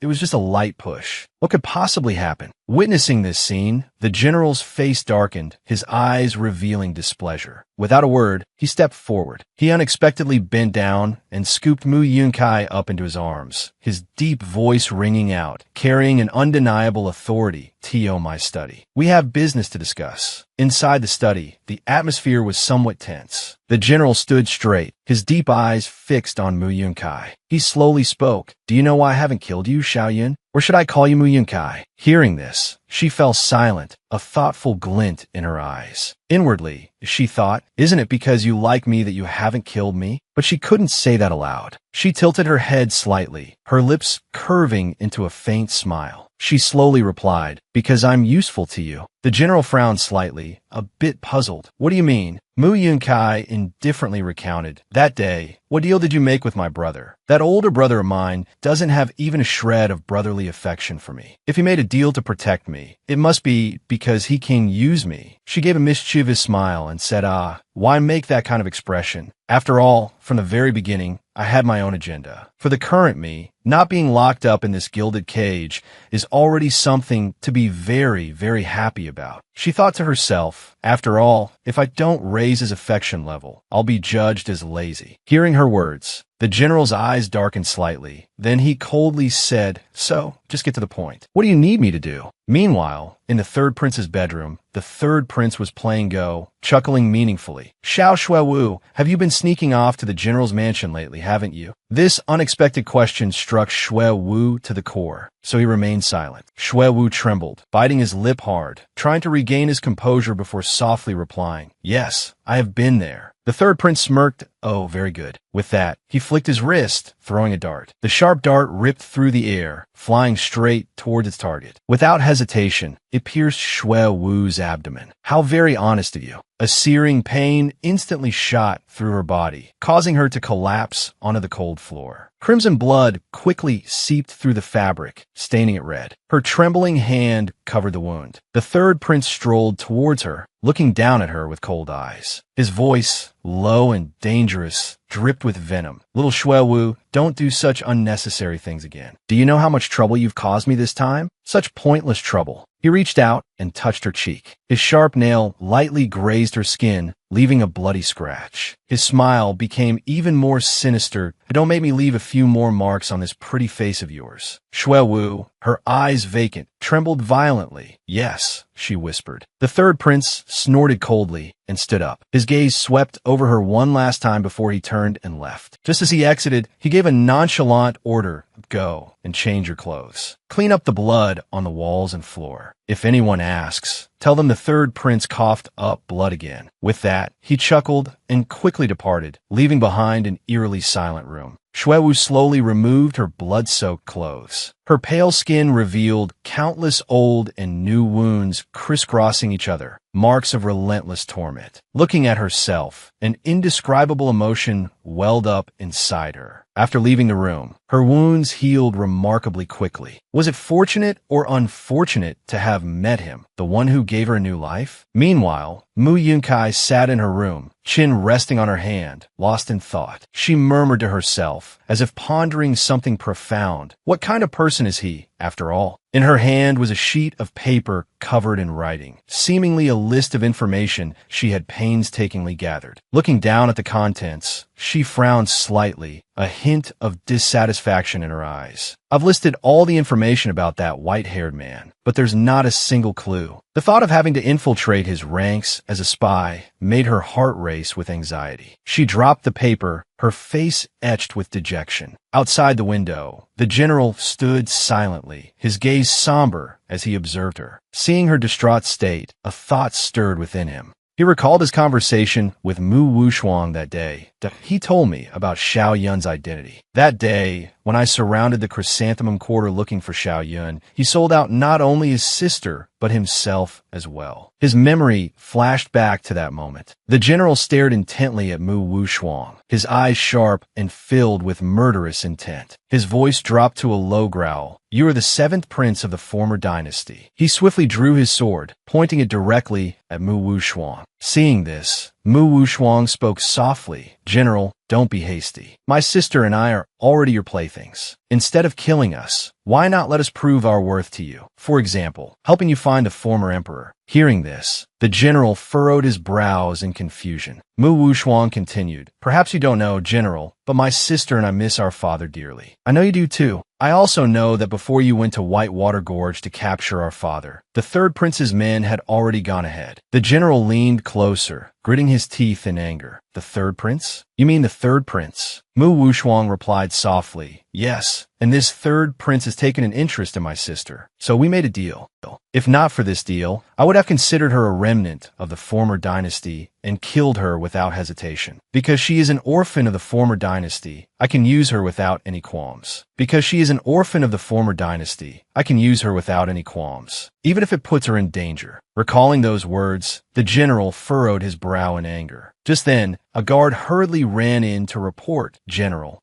it was just a light push. What could possibly happen? Witnessing this scene, the general's face darkened, his eyes revealing displeasure. Without a word, he stepped forward. He unexpectedly bent down and scooped Mu Yunkai up into his arms, his deep voice ringing out, carrying an undeniable authority. "To my study. We have business to discuss." Inside the study, the atmosphere was somewhat tense. The general stood straight, his deep eyes fixed on Mu Yunkai. He slowly spoke. "Do you know why I haven't killed you, Xiaoyun? Or should I call you Mu Yunkai?" Hearing this, she fell silent, a thoughtful glint in her eyes. Inwardly, she thought, "Isn't it because you like me that you haven't killed me?" But she couldn't say that aloud. She tilted her head slightly, her lips curving into a faint smile. She slowly replied, "Because I'm useful to you." The general frowned slightly, a bit puzzled. "What do you mean?" Mu Yunkai indifferently recounted. "That day, what deal did you make with my brother? That older brother of mine doesn't have even a shred of brotherly affection for me. If he made a deal to protect me, it must be because he can use me." She gave a mischievous smile and said, "Why make that kind of expression? After all, from the very beginning, I had my own agenda. For the current me, not being locked up in this gilded cage is already something to be very, very happy about." She thought to herself, "After all, if I don't raise his affection level, I'll be judged as lazy." Hearing her words, the general's eyes darkened slightly. Then he coldly said, "So, just get to the point. What do you need me to do?" Meanwhile, in the third prince's bedroom, the third prince was playing Go, chuckling meaningfully. "Xiao Shuewu, have you been sneaking off to the general's mansion lately, haven't you?" This unexpected question struck Shuewu to the core, so he remained silent. Shuewu trembled, biting his lip hard, trying to regain his composure before softly replying, "Yes, I have been there." The third prince smirked. "Oh, very good." With that, he flicked his wrist, throwing a dart. The sharp dart ripped through the air, flying straight towards its target. Without hesitation, it pierced Shui Wu's abdomen. "How very honest of you." A searing pain instantly shot through her body, causing her to collapse onto the cold floor. Crimson blood quickly seeped through the fabric, staining it red. Her trembling hand covered the wound. The third prince strolled towards her, looking down at her with cold eyes. His voice, low and dangerous, dripped with venom. "Little Shuewu, don't do such unnecessary things again. Do you know how much trouble you've caused me this time? Such pointless trouble." He reached out and touched her cheek. His sharp nail lightly grazed her skin, leaving a bloody scratch. His smile became even more sinister. "Don't make me leave a few more marks on this pretty face of yours." Shuewu, her eyes vacant, trembled violently. "Yes," she whispered. The third prince snorted coldly and stood up. His gaze swept over her one last time before he turned and left. Just as he exited, he gave a nonchalant order, "Go and change your clothes. Clean up the blood on the walls and floor. If anyone asks, tell them the third prince coughed up blood again." With that, he chuckled and quickly departed, leaving behind an eerily silent room. Shuewu slowly removed her blood-soaked clothes. Her pale skin revealed countless old and new wounds crisscrossing each other, marks of relentless torment. Looking at herself, an indescribable emotion welled up inside her. After leaving the room, her wounds healed remarkably quickly. Was it fortunate or unfortunate to have met him, the one who gave her a new life? Meanwhile, Mu Yunkai sat in her room, chin resting on her hand, lost in thought. She murmured to herself, as if pondering something profound. What kind of person is he, after all? In her hand was a sheet of paper covered in writing, seemingly a list of information she had painstakingly gathered. Looking down at the contents, she frowned slightly, a hint of dissatisfaction in her eyes. I've listed all the information about that white-haired man, but there's not a single clue. The thought of having to infiltrate his ranks as a spy made her heart race with anxiety. She dropped the paper, her face etched with dejection. Outside the window, the general stood silently, his gaze somber as he observed her. Seeing her distraught state, a thought stirred within him. He recalled his conversation with Mu Wushuang that day. He told me about Xiao Yun's identity. That day, when I surrounded the Chrysanthemum Quarter looking for Xiao Yun, he sold out not only his sister, but himself as well. His memory flashed back to that moment. The general stared intently at Mu Wushuang, his eyes sharp and filled with murderous intent. His voice dropped to a low growl. You are the seventh prince of the former dynasty. He swiftly drew his sword, pointing it directly at Mu Wushuang. Seeing this, Mu Wushuang spoke softly. General, don't be hasty. My sister and I are already your playthings. Instead of killing us, why not let us prove our worth to you? For example, helping you find the former emperor. Hearing this, the general furrowed his brows in confusion. Mu Wushuang continued, perhaps you don't know, General, but my sister and I miss our father dearly. I know you do too. I also know that before you went to Whitewater Gorge to capture our father, the third prince's men had already gone ahead. The general leaned closer, gritting his teeth in anger. The third prince? You mean the third prince? Mu Wushuang replied softly, yes, and this third prince has taken an interest in my sister, so we made a deal. If not for this deal, I would have considered her a remnant of the former dynasty and killed her without hesitation. Because she is an orphan of the former dynasty, I can use her without any qualms. Because she is an orphan of the former dynasty, I can use her without any qualms, even if it puts her in danger. Recalling those words, the general furrowed his brow in anger. Just then, a guard hurriedly ran in to report, General,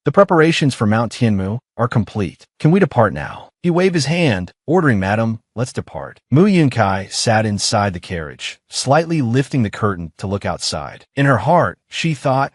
the preparations for Mount Tianmu are complete. Can we depart now? He waved his hand, ordering, Madam, let's depart. Mu Yunkai sat inside the carriage, slightly lifting the curtain to look outside. In her heart, she thought,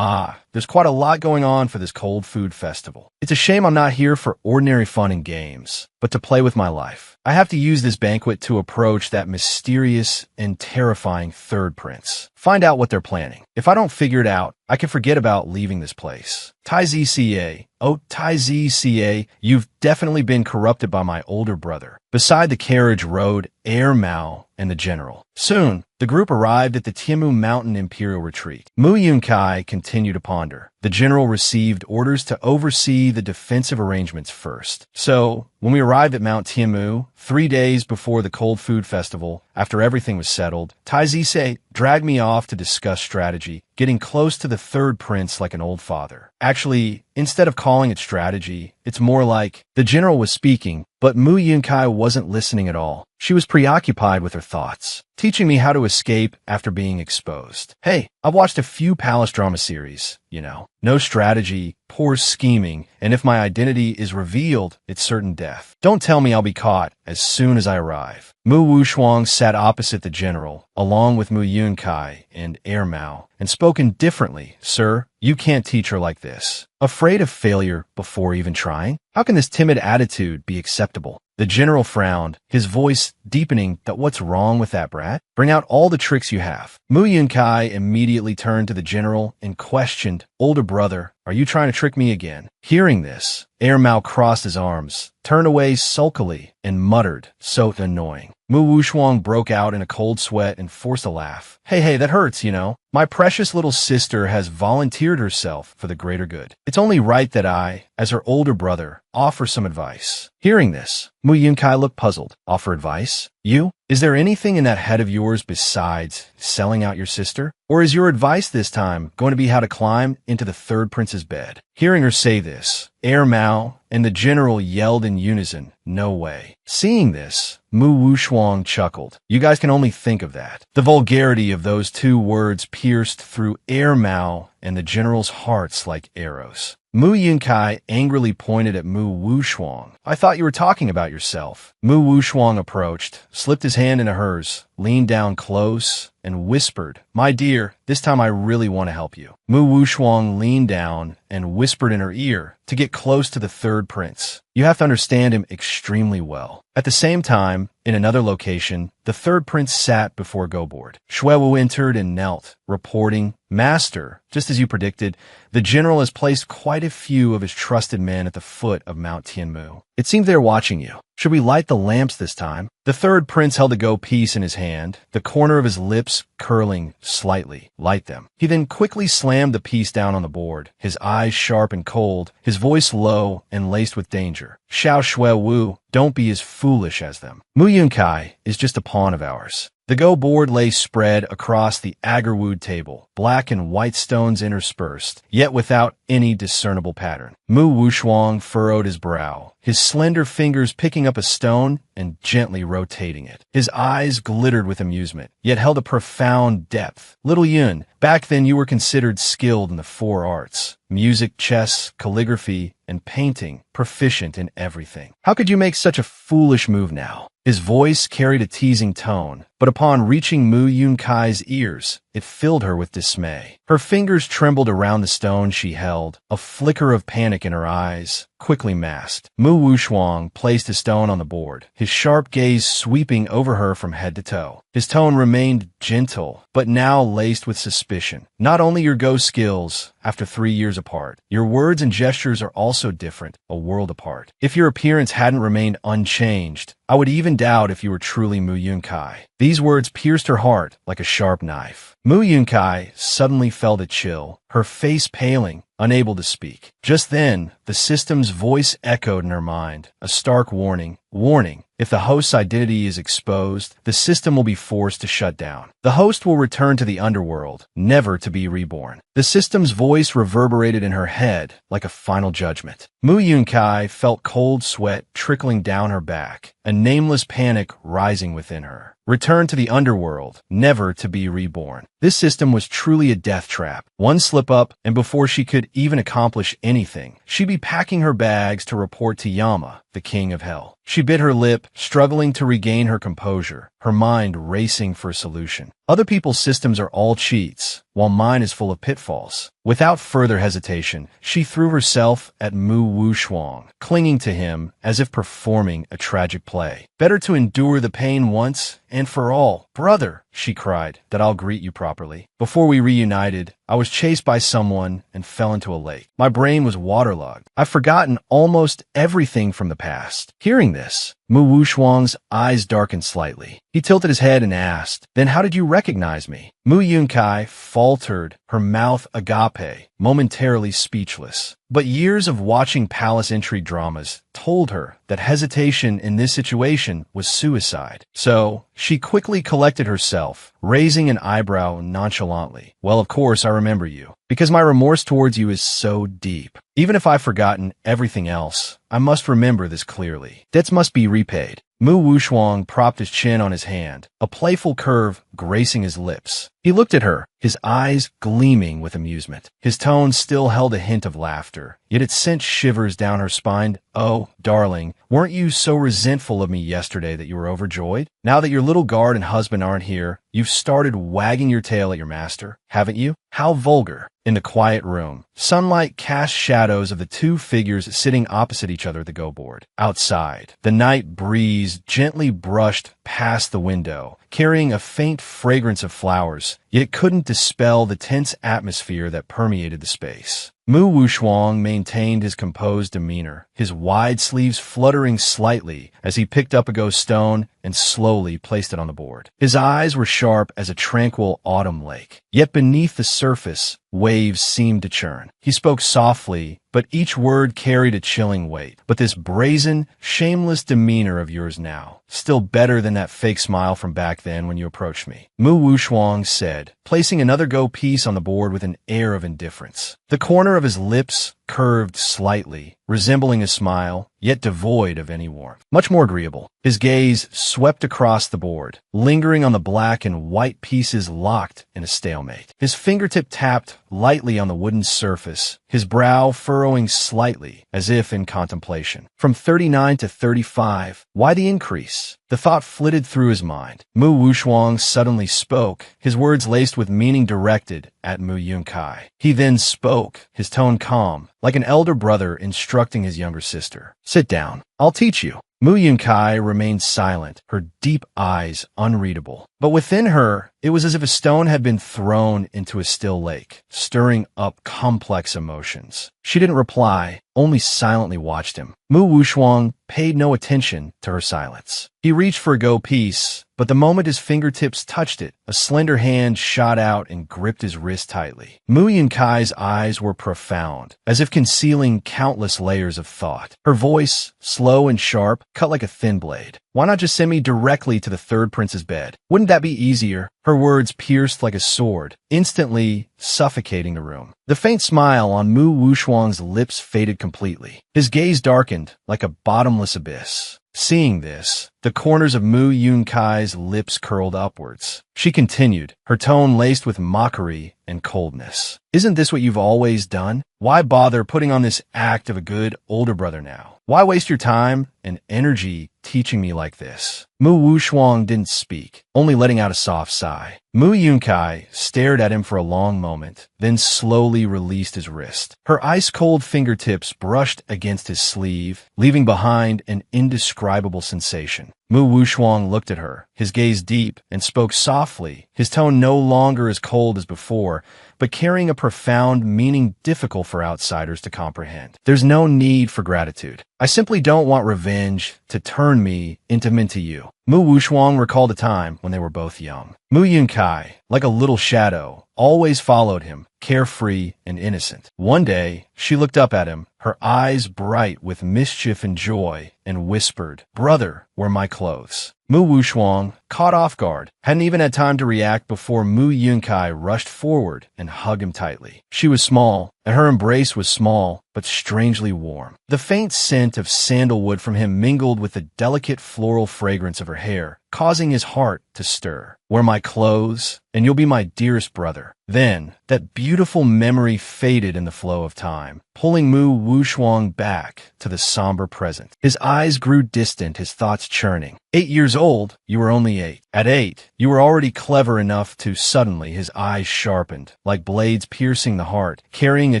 there's quite a lot going on for this cold food festival. It's a shame I'm not here for ordinary fun and games, but to play with my life. I have to use this banquet to approach that mysterious and terrifying third prince. Find out what they're planning. If I don't figure it out, I can forget about leaving this place. Tai ZCA. Oh, Tai ZCA, you've definitely been corrupted by my older brother. Beside the carriage rode Air Mao and the general. Soon, the group arrived at the Tianmu Mountain Imperial Retreat. Mu Yunkai continued to ponder. The general received orders to oversee the defensive arrangements first. So, when we arrived at Mount Tianmu, 3 days before the Cold Food Festival, after everything was settled, Tai Zise dragged me off to discuss strategy, getting close to the third prince like an old father. Actually, instead of calling it strategy, it's more like the general was speaking, but Mu Yunkai wasn't listening at all. She was preoccupied with her thoughts, teaching me how to escape after being exposed. Hey, I've watched a few palace drama series, you know. No strategy, poor scheming, and if my identity is revealed, it's certain death. Don't tell me I'll be caught as soon as I arrive. Mu Wushuang sat opposite the general, along with Mu Yunkai and Air Mao, and spoke indifferently. Sir, you can't teach her like this. Afraid of failure before even trying? How can this timid attitude be acceptable? The general frowned, his voice deepening. That what's wrong with that brat? Bring out all the tricks you have. Mu Yunkai immediately turned to the general and questioned, older brother, are you trying to trick me again? Hearing this, Air Mao crossed his arms, turned away sulkily, and muttered, so annoying. Mu Wushuang broke out in a cold sweat and forced a laugh. Hey, that hurts, you know. My precious little sister has volunteered herself for the greater good. It's only right that I, as her older brother, offer some advice. Hearing this, Mu Yunkai looked puzzled. Offer advice? You? Is there anything in that head of yours besides selling out your sister? Or is your advice this time going to be how to climb into the third prince's bed? Hearing her say this, Air Mao and the general yelled in unison, no way. Seeing this, Mu Wushuang chuckled. You guys can only think of that. The vulgarity of those two words pierced through Air Mao and the general's hearts like arrows. Mu Yunkai angrily pointed at Mu Wushuang. I thought you were talking about yourself. Mu Wushuang approached, slipped his hand into hers, leaned down close, and whispered, "My dear, this time I really want to help you." Mu Wushuang leaned down and whispered in her ear to get close to the third prince. You have to understand him extremely well. At the same time, in another location, the third prince sat before Go-board. Shuewu entered and knelt, reporting, "Master, just as you predicted, the general has placed quite a few of his trusted men at the foot of Mount Tianmu. It seems they are watching you. Should we light the lamps this time?" The third prince held a go piece in his hand, the corner of his lips curling slightly. "Light them." He then quickly slammed the piece down on the board, his eyes sharp and cold, his voice low and laced with danger. "Xiao Shuewu, don't be as foolish as them. Mu Yunkai is just a pawn of ours." The Go board lay spread across the agar-wood table, black and white stones interspersed, yet without any discernible pattern. Mu Wushuang furrowed his brow, his slender fingers picking up a stone and gently rotating it. His eyes glittered with amusement, yet held a profound depth. "Little Yun, back then you were considered skilled in the 4 arts. Music, chess, calligraphy, and painting, proficient in everything. How could you make such a foolish move now?" His voice carried a teasing tone, but upon reaching Mu Yunkai's ears, it filled her with dismay. Her fingers trembled around the stone she held, a flicker of panic in her eyes, quickly masked. Mu Wushuang placed a stone on the board, his sharp gaze sweeping over her from head to toe. His tone remained gentle, but now laced with suspicion. "Not only your Go skills, after 3 years apart, your words and gestures are also different, a world apart. If your appearance hadn't remained unchanged, I would even doubt if you were truly Mu Yunkai." These words pierced her heart like a sharp knife. Mu Yunkai suddenly felt a chill, her face paling, unable to speak. Just then, the system's voice echoed in her mind, a stark warning. "Warning, if the host's identity is exposed, the system will be forced to shut down. The host will return to the underworld, never to be reborn." The system's voice reverberated in her head like a final judgment. Mu Yunkai felt cold sweat trickling down her back, a nameless panic rising within her. Return to the underworld, never to be reborn. This system was truly a death trap. One slip up, and before she could even accomplish anything, she'd be packing her bags to report to Yama, the king of hell. She bit her lip, struggling to regain her composure, her mind racing for a solution. Other people's systems are all cheats, while mine is full of pitfalls. Without further hesitation, she threw herself at Mu Wushuang, clinging to him as if performing a tragic play. "Better to endure the pain once and for all. Brother," she cried, "that I'll greet you properly. Before we reunited, I was chased by someone and fell into a lake. My brain was waterlogged. I've forgotten almost everything from the past." Hearing this, Mu Wushuang's eyes darkened slightly. He tilted his head and asked, "Then how did you recognize me?" Mu Yunkai faltered, her mouth agape, momentarily speechless. But years of watching palace intrigue dramas told her that hesitation in this situation was suicide. So, she quickly collected herself, raising an eyebrow nonchalantly. "Well, of course I remember you, because my remorse towards you is so deep. Even if I've forgotten everything else, I must remember this clearly. Debts must be repaid." Mu Wushuang propped his chin on his hand, a playful curve gracing his lips. He looked at her, his eyes gleaming with amusement. His tone still held a hint of laughter, yet it sent shivers down her spine. "Oh, darling, weren't you so resentful of me yesterday that you were overjoyed? Now that your little guard and husband aren't here, you've started wagging your tail at your master, haven't you? How vulgar." In the quiet room, sunlight cast shadows of the two figures sitting opposite each other at the Go board. Outside, the night breeze gently brushed past the window, carrying a faint fragrance of flowers, yet it couldn't dispel the tense atmosphere that permeated the space. Mu Wushuang maintained his composed demeanor, his wide sleeves fluttering slightly as he picked up a Go stone and slowly placed it on the board. His eyes were sharp as a tranquil autumn lake, yet beneath the surface, waves seemed to churn. He spoke softly, but each word carried a chilling weight. "But this brazen, shameless demeanor of yours now, still better than that fake smile from back then when you approached me," Mu Wushuang said, placing another go piece on the board with an air of indifference. The corner of his lips curved slightly, resembling a smile, yet devoid of any warmth. Much more agreeable. His gaze swept across the board, lingering on the black and white pieces locked in a stalemate. His fingertip tapped lightly on the wooden surface, his brow furrowing slightly, as if in contemplation. From 39 to 35, why the increase? The thought flitted through his mind. Mu Wushuang suddenly spoke, his words laced with meaning directed at Mu Yunkai. He then spoke, his tone calm, like an elder brother instructing his younger sister. Sit down. I'll teach you. Mu Yunkai remained silent, her deep eyes unreadable. But within her, it was as if a stone had been thrown into a still lake, stirring up complex emotions. She didn't reply, only silently watched him. Mu Wushuang paid no attention to her silence. He reached for a go piece, but the moment his fingertips touched it, a slender hand shot out and gripped his wrist tightly. Mu Yunkai's eyes were profound, as if concealing countless layers of thought. Her voice, slow and sharp, cut like a thin blade. Why not just send me directly to the third prince's bed? Wouldn't that be easier? Her words pierced like a sword, instantly suffocating the room. The faint smile on Mu Wushuang's lips faded completely. His gaze darkened like a bottomless abyss. Seeing this, the corners of Mu Yunkai's lips curled upwards. She continued, her tone laced with mockery and coldness. Isn't this what you've always done? Why bother putting on this act of a good older brother now? Why waste your time and energy teaching me like this? Mu Wushuang didn't speak, only letting out a soft sigh. Mu Yunkai stared at him for a long moment, then slowly released his wrist. Her ice-cold fingertips brushed against his sleeve, leaving behind an indescribable sensation. Mu Wushuang looked at her, his gaze deep, and spoke softly, his tone no longer as cold as before, but carrying a profound meaning difficult for outsiders to comprehend. There's no need for gratitude. I simply don't want revenge to turn me into you. Mu Wushuang recalled a time when they were both young. Mu Yunkai, like a little shadow, always followed him, carefree and innocent. One day, she looked up at him, her eyes bright with mischief and joy, and whispered, "Brother, where are my clothes?" Mu Wushuang, caught off guard, hadn't even had time to react before Mu Yunkai rushed forward and hugged him tightly. She was small, and her embrace was small, but strangely warm. The faint scent of sandalwood from him mingled with the delicate floral fragrance of her hair, causing his heart to stir. "Wear my clothes, and you'll be my dearest brother." Then, that beautiful memory faded in the flow of time, pulling Mu Wushuang back to the somber present. His eyes grew distant, his thoughts churning. 8 years old, you were only 8. At 8, you were already clever enough to suddenly his eyes sharpened, like blades piercing the heart, carrying a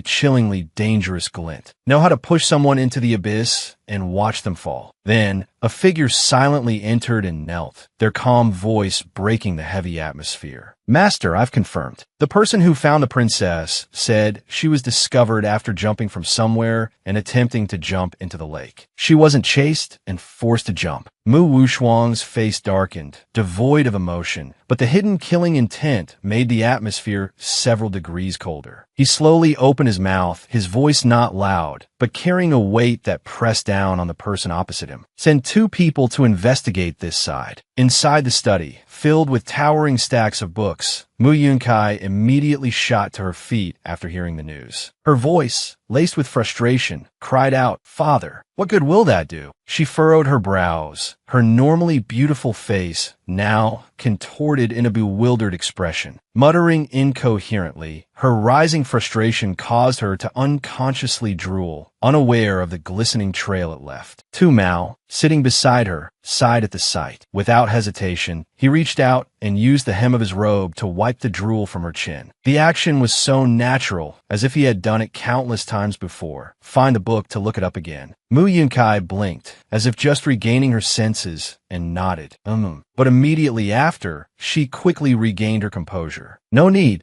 chillingly dangerous glint. Know how to push someone into the abyss and watch them fall. Then, a figure silently entered and knelt, their calm voice breaking the heavy atmosphere. "Master, I've confirmed. The person who found the princess said she was discovered after jumping from somewhere and attempting to jump into the lake. She wasn't chased and forced to jump." Mu Wushuang's face darkened, devoid of emotion, but the hidden killing intent made the atmosphere several degrees colder. He slowly opened his mouth, his voice not loud, but carrying a weight that pressed down on the person opposite him. "Send 2 people to investigate this side." Inside the study, filled with towering stacks of books, Mu Yunkai immediately shot to her feet after hearing the news. Her voice, laced with frustration, cried out, "Father, what good will that do?" She furrowed her brows, her normally beautiful face now contorted in a bewildered expression. Muttering incoherently, her rising frustration caused her to unconsciously drool, unaware of the glistening trail it left. Tu Mao, sitting beside her, sighed at the sight. Without hesitation, he reached out and used the hem of his robe to wipe the drool from her chin. The action was so natural, as if he had done it countless times before. Find the book to look it up again. Mu Yunkai blinked, as if just regaining her senses, and nodded. But immediately after, she quickly regained her composure. No need.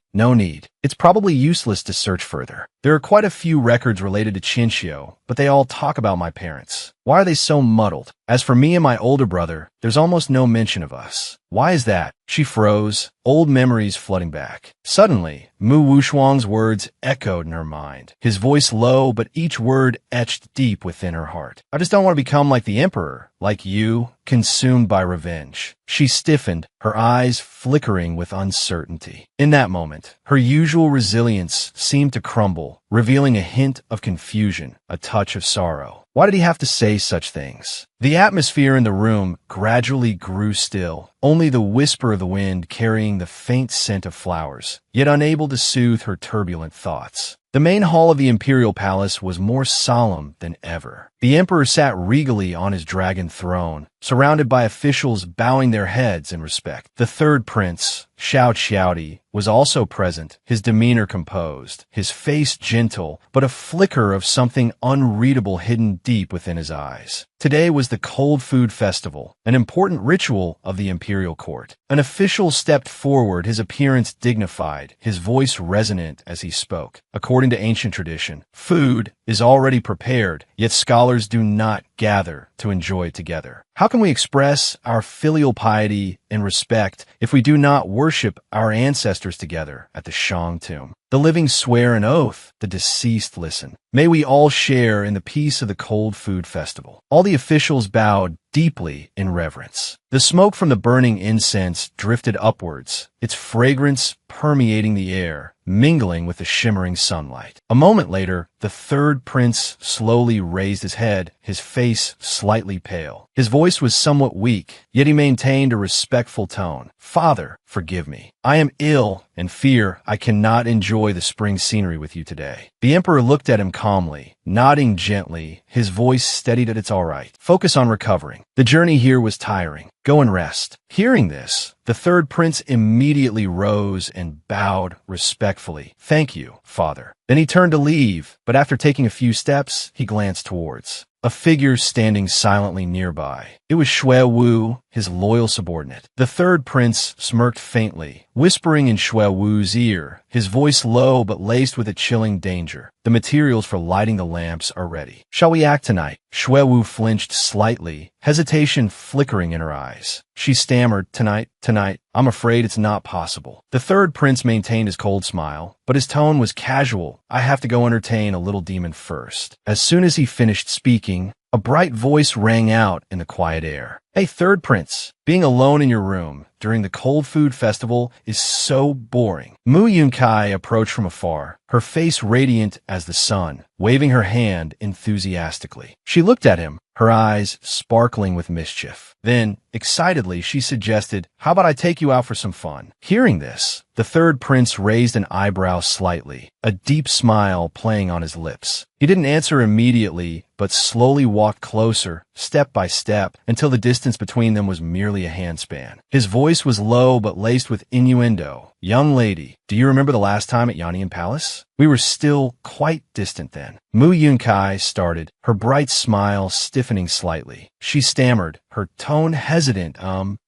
It's probably useless to search further. There are quite a few records related to Chinchio, but they all talk about my parents. Why are they so muddled? As for me and my older brother, there's almost no mention of us. Why is that? She froze, old memories flooding back. Suddenly, Mu Wushuang's words echoed in her mind, his voice low but each word etched deep within her heart. "I just don't want to become like the emperor, like you, consumed by revenge. She stiffened, her eyes flickering with uncertainty. In that moment, her usual resilience seemed to crumble, revealing a hint of confusion, a touch of sorrow. Why did he have to say such things? The atmosphere in the room gradually grew still, only the whisper of the wind carrying the faint scent of flowers, yet unable to soothe her turbulent thoughts. The main hall of the imperial palace was more solemn than ever. The emperor sat regally on his dragon throne, surrounded by officials bowing their heads in respect. The third prince, Xiao Qiaodi, was also present, his demeanor composed, his face gentle, but a flicker of something unreadable hidden deep within his eyes. Today was the Cold Food Festival, an important ritual of the imperial court. An official stepped forward, his appearance dignified, his voice resonant as he spoke. According to ancient tradition, food is already prepared, yet scholars do not gather to enjoy it together. How can we express our filial piety and respect if we do not worship our ancestors together at the Shang tomb? The living swear an oath, the deceased listen. May we all share in the peace of the Cold Food Festival. All the officials bowed deeply in reverence. The smoke from the burning incense drifted upwards, its fragrance permeating the air, mingling with the shimmering sunlight. A moment later, the third prince slowly raised his head, his face slightly pale. His voice was somewhat weak, yet he maintained a respectful tone. "Father, forgive me. I am ill and fear I cannot enjoy the spring scenery with you today." The emperor looked at him calmly, nodding gently, his voice steadied at "It's all right. Focus on recovering. The journey here was tiring. Go and rest." Hearing this, the third prince immediately rose and bowed respectfully. "Thank you, father." Then he turned to leave, but after taking a few steps, he glanced towards a figure standing silently nearby. It was Xue Wu, his loyal subordinate. The third prince smirked faintly, whispering in Xue Wu's ear, his voice low but laced with a chilling danger. "The materials for lighting the lamps are ready. Shall we act tonight?" Xue Wu flinched slightly, hesitation flickering in her eyes. She stammered, Tonight, I'm afraid it's not possible." The third prince maintained his cold smile, but his tone was casual. "I have to go entertain a little demon first." As soon as he finished speaking, a bright voice rang out in the quiet air. "Hey, third prince, being alone in your room during the Cold Food Festival is so boring." Mu Yunkai approached from afar, her face radiant as the sun, waving her hand enthusiastically. She looked at him, her eyes sparkling with mischief. Then, excitedly, she suggested, "How about I take you out for some fun?" Hearing this, the third prince raised an eyebrow slightly, a deep smile playing on his lips. He didn't answer immediately, but slowly walked closer, step by step, until the distance between them was merely a handspan. His voice was low but laced with innuendo. "Young lady, do you remember the last time at Yannian Palace? We were still quite distant then." Mu Yunkai started, her bright smile stiffening slightly. She stammered, her tone hesitant.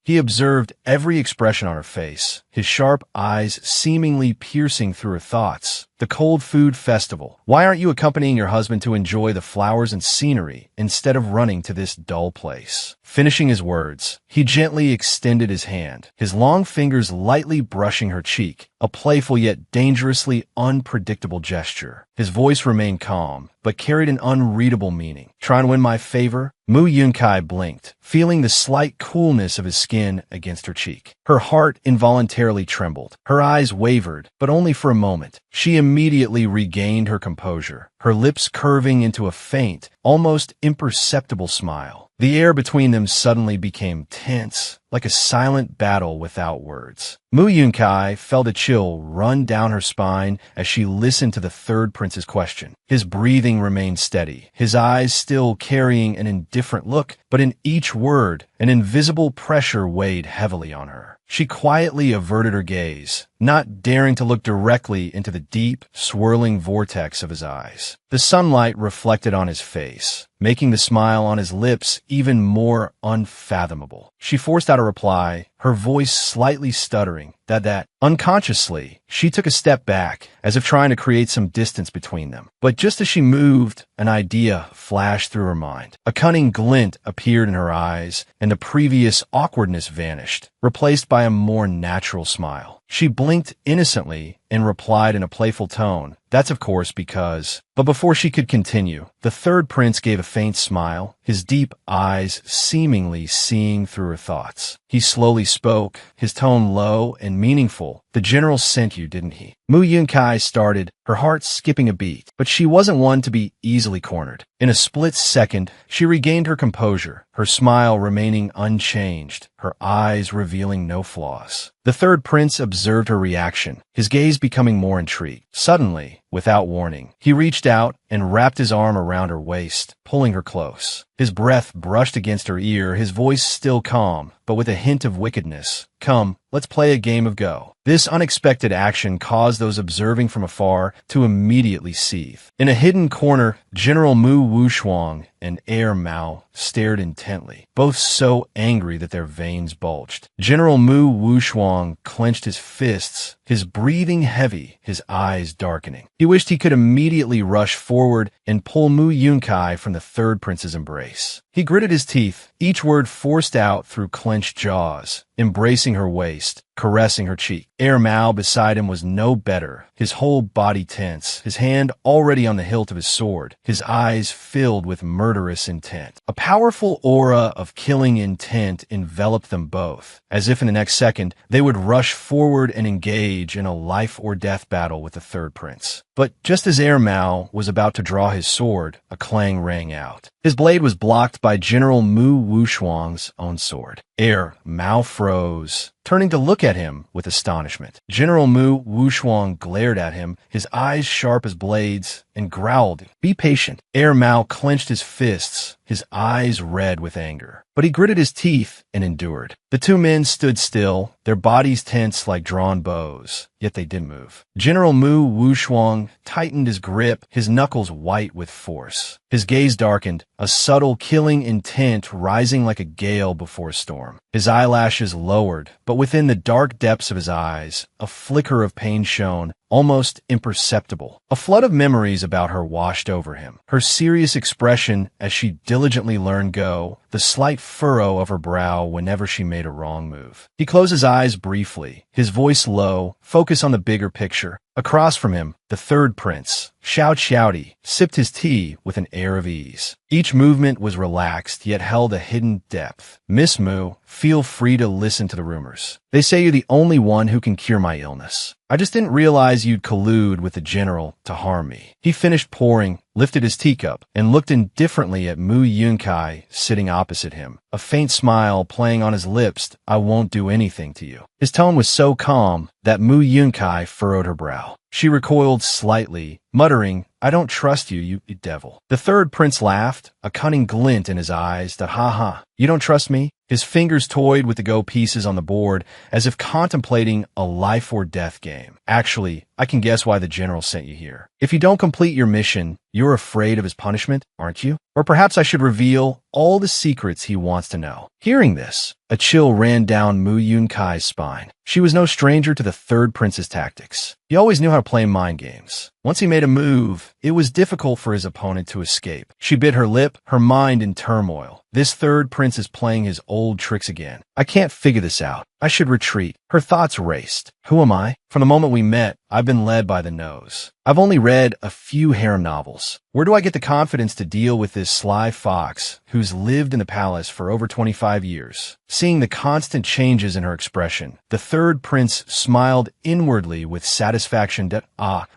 He observed every expression on her face, his sharp eyes seemingly piercing through her thoughts. "The Cold Food Festival. Why aren't you accompanying your husband to enjoy the flowers and scenery instead of running to this dull place?" Finishing his words, he gently extended his hand, his long fingers lightly brushing her cheek, a playful yet dangerously unpredictable gesture. His voice remained calm, but carried an unreadable meaning. "Trying to win my favor?" Mu Yunkai blinked, feeling the slight coolness of his skin against her cheek. Her heart involuntarily trembled. Her eyes wavered, but only for a moment. She immediately regained her composure, her lips curving into a faint, almost imperceptible smile. The air between them suddenly became tense, like a silent battle without words. Mu Yunkai felt a chill run down her spine as she listened to the third prince's question. His breathing remained steady, his eyes still carrying an indifferent look, but in each word, an invisible pressure weighed heavily on her. She quietly averted her gaze, not daring to look directly into the deep, swirling vortex of his eyes. The sunlight reflected on his face, making the smile on his lips even more unfathomable. She forced out a reply, her voice slightly stuttering. That. Unconsciously, she took a step back, as if trying to create some distance between them. But just as she moved, an idea flashed through her mind. A cunning glint appeared in her eyes, and the previous awkwardness vanished, replaced by a more natural smile. She blinked innocently and replied in a playful tone, "That's of course because..." But before she could continue, the third prince gave a faint smile, his deep eyes seemingly seeing through her thoughts. He slowly spoke, his tone low and meaningful. "The general sent you, didn't he?" Mu Yunkai started, her heart skipping a beat, but she wasn't one to be easily cornered. In a split second, she regained her composure, her smile remaining unchanged, her eyes revealing no flaws. The third prince observed her reaction, his gaze becoming more intrigued. Suddenly, without warning, he reached out and wrapped his arm around her waist, pulling her close. His breath brushed against her ear, his voice still calm, but with a hint of wickedness. "Come, let's play a game of Go." This unexpected action caused those observing from afar to immediately seethe. In a hidden corner, General Mu Wushuang and Heir Mao stared intently, both so angry that their veins bulged. General Mu Wushuang clenched his fists, his breathing heavy, his eyes darkening. He wished he could immediately rush forward and pull Mu Yunkai from the third prince's embrace. He gritted his teeth, each word forced out through clenched jaws, embracing her waist, caressing her cheek. Heir Mao beside him was no better, his whole body tense, his hand already on the hilt of his sword, his eyes filled with murderous intent. A powerful aura of killing intent enveloped them both, as if in the next second they would rush forward and engage in a life-or-death battle with the third prince. But just as Heir Mao was about to draw his sword, a clang rang out. His blade was blocked by General Mu Wushuang's own sword. Heir Mao froze, turning to look at him with astonishment. General Mu Wushuang glared at him, his eyes sharp as blades, and growled, "Be patient." Heir Mao clenched his fists, his eyes red with anger. But he gritted his teeth and endured. The two men stood still, their bodies tense like drawn bows, yet they didn't move. General Mu Wushuang tightened his grip, his knuckles white with force. His gaze darkened, a subtle killing intent rising like a gale before a storm. His eyelashes lowered, but within the dark depths of his eyes, a flicker of pain shone, almost imperceptible. A flood of memories about her washed over him. Her serious expression as she diligently learned Go, the slight furrow of her brow whenever she made a wrong move. He closed his eyes briefly, his voice low, focus on the bigger picture. Across from him, the third prince, Shouty, sipped his tea with an air of ease. Each movement was relaxed, yet held a hidden depth. "Miss Mu, feel free to listen to the rumors. They say you're the only one who can cure my illness. I just didn't realize you'd collude with the general to harm me." He finished pouring, lifted his teacup, and looked indifferently at Mu Yunkai sitting opposite him, a faint smile playing on his lips. "I won't do anything to you." His tone was so calm that Mu Yunkai furrowed her brow. She recoiled slightly, muttering, "I don't trust you, you devil." The third prince laughed, a cunning glint in his eyes that, "Ha ha, you don't trust me?" His fingers toyed with the Go pieces on the board as if contemplating a life-or-death game. "Actually, I can guess why the general sent you here. If you don't complete your mission, you're afraid of his punishment, aren't you? Or perhaps I should reveal all the secrets he wants to know." Hearing this, a chill ran down Mu Yunkai's spine. She was no stranger to the third prince's tactics. He always knew how to play mind games. Once he made a move, it was difficult for his opponent to escape. She bit her lip, her mind in turmoil. This third prince is playing his old tricks again. I can't figure this out. I should retreat. Her thoughts raced. Who am I? From the moment we met, I've been led by the nose. I've only read a few harem novels. Where do I get the confidence to deal with this sly fox who's lived in the palace for over 25 years? Seeing the constant changes in her expression, the third prince smiled inwardly with satisfaction that,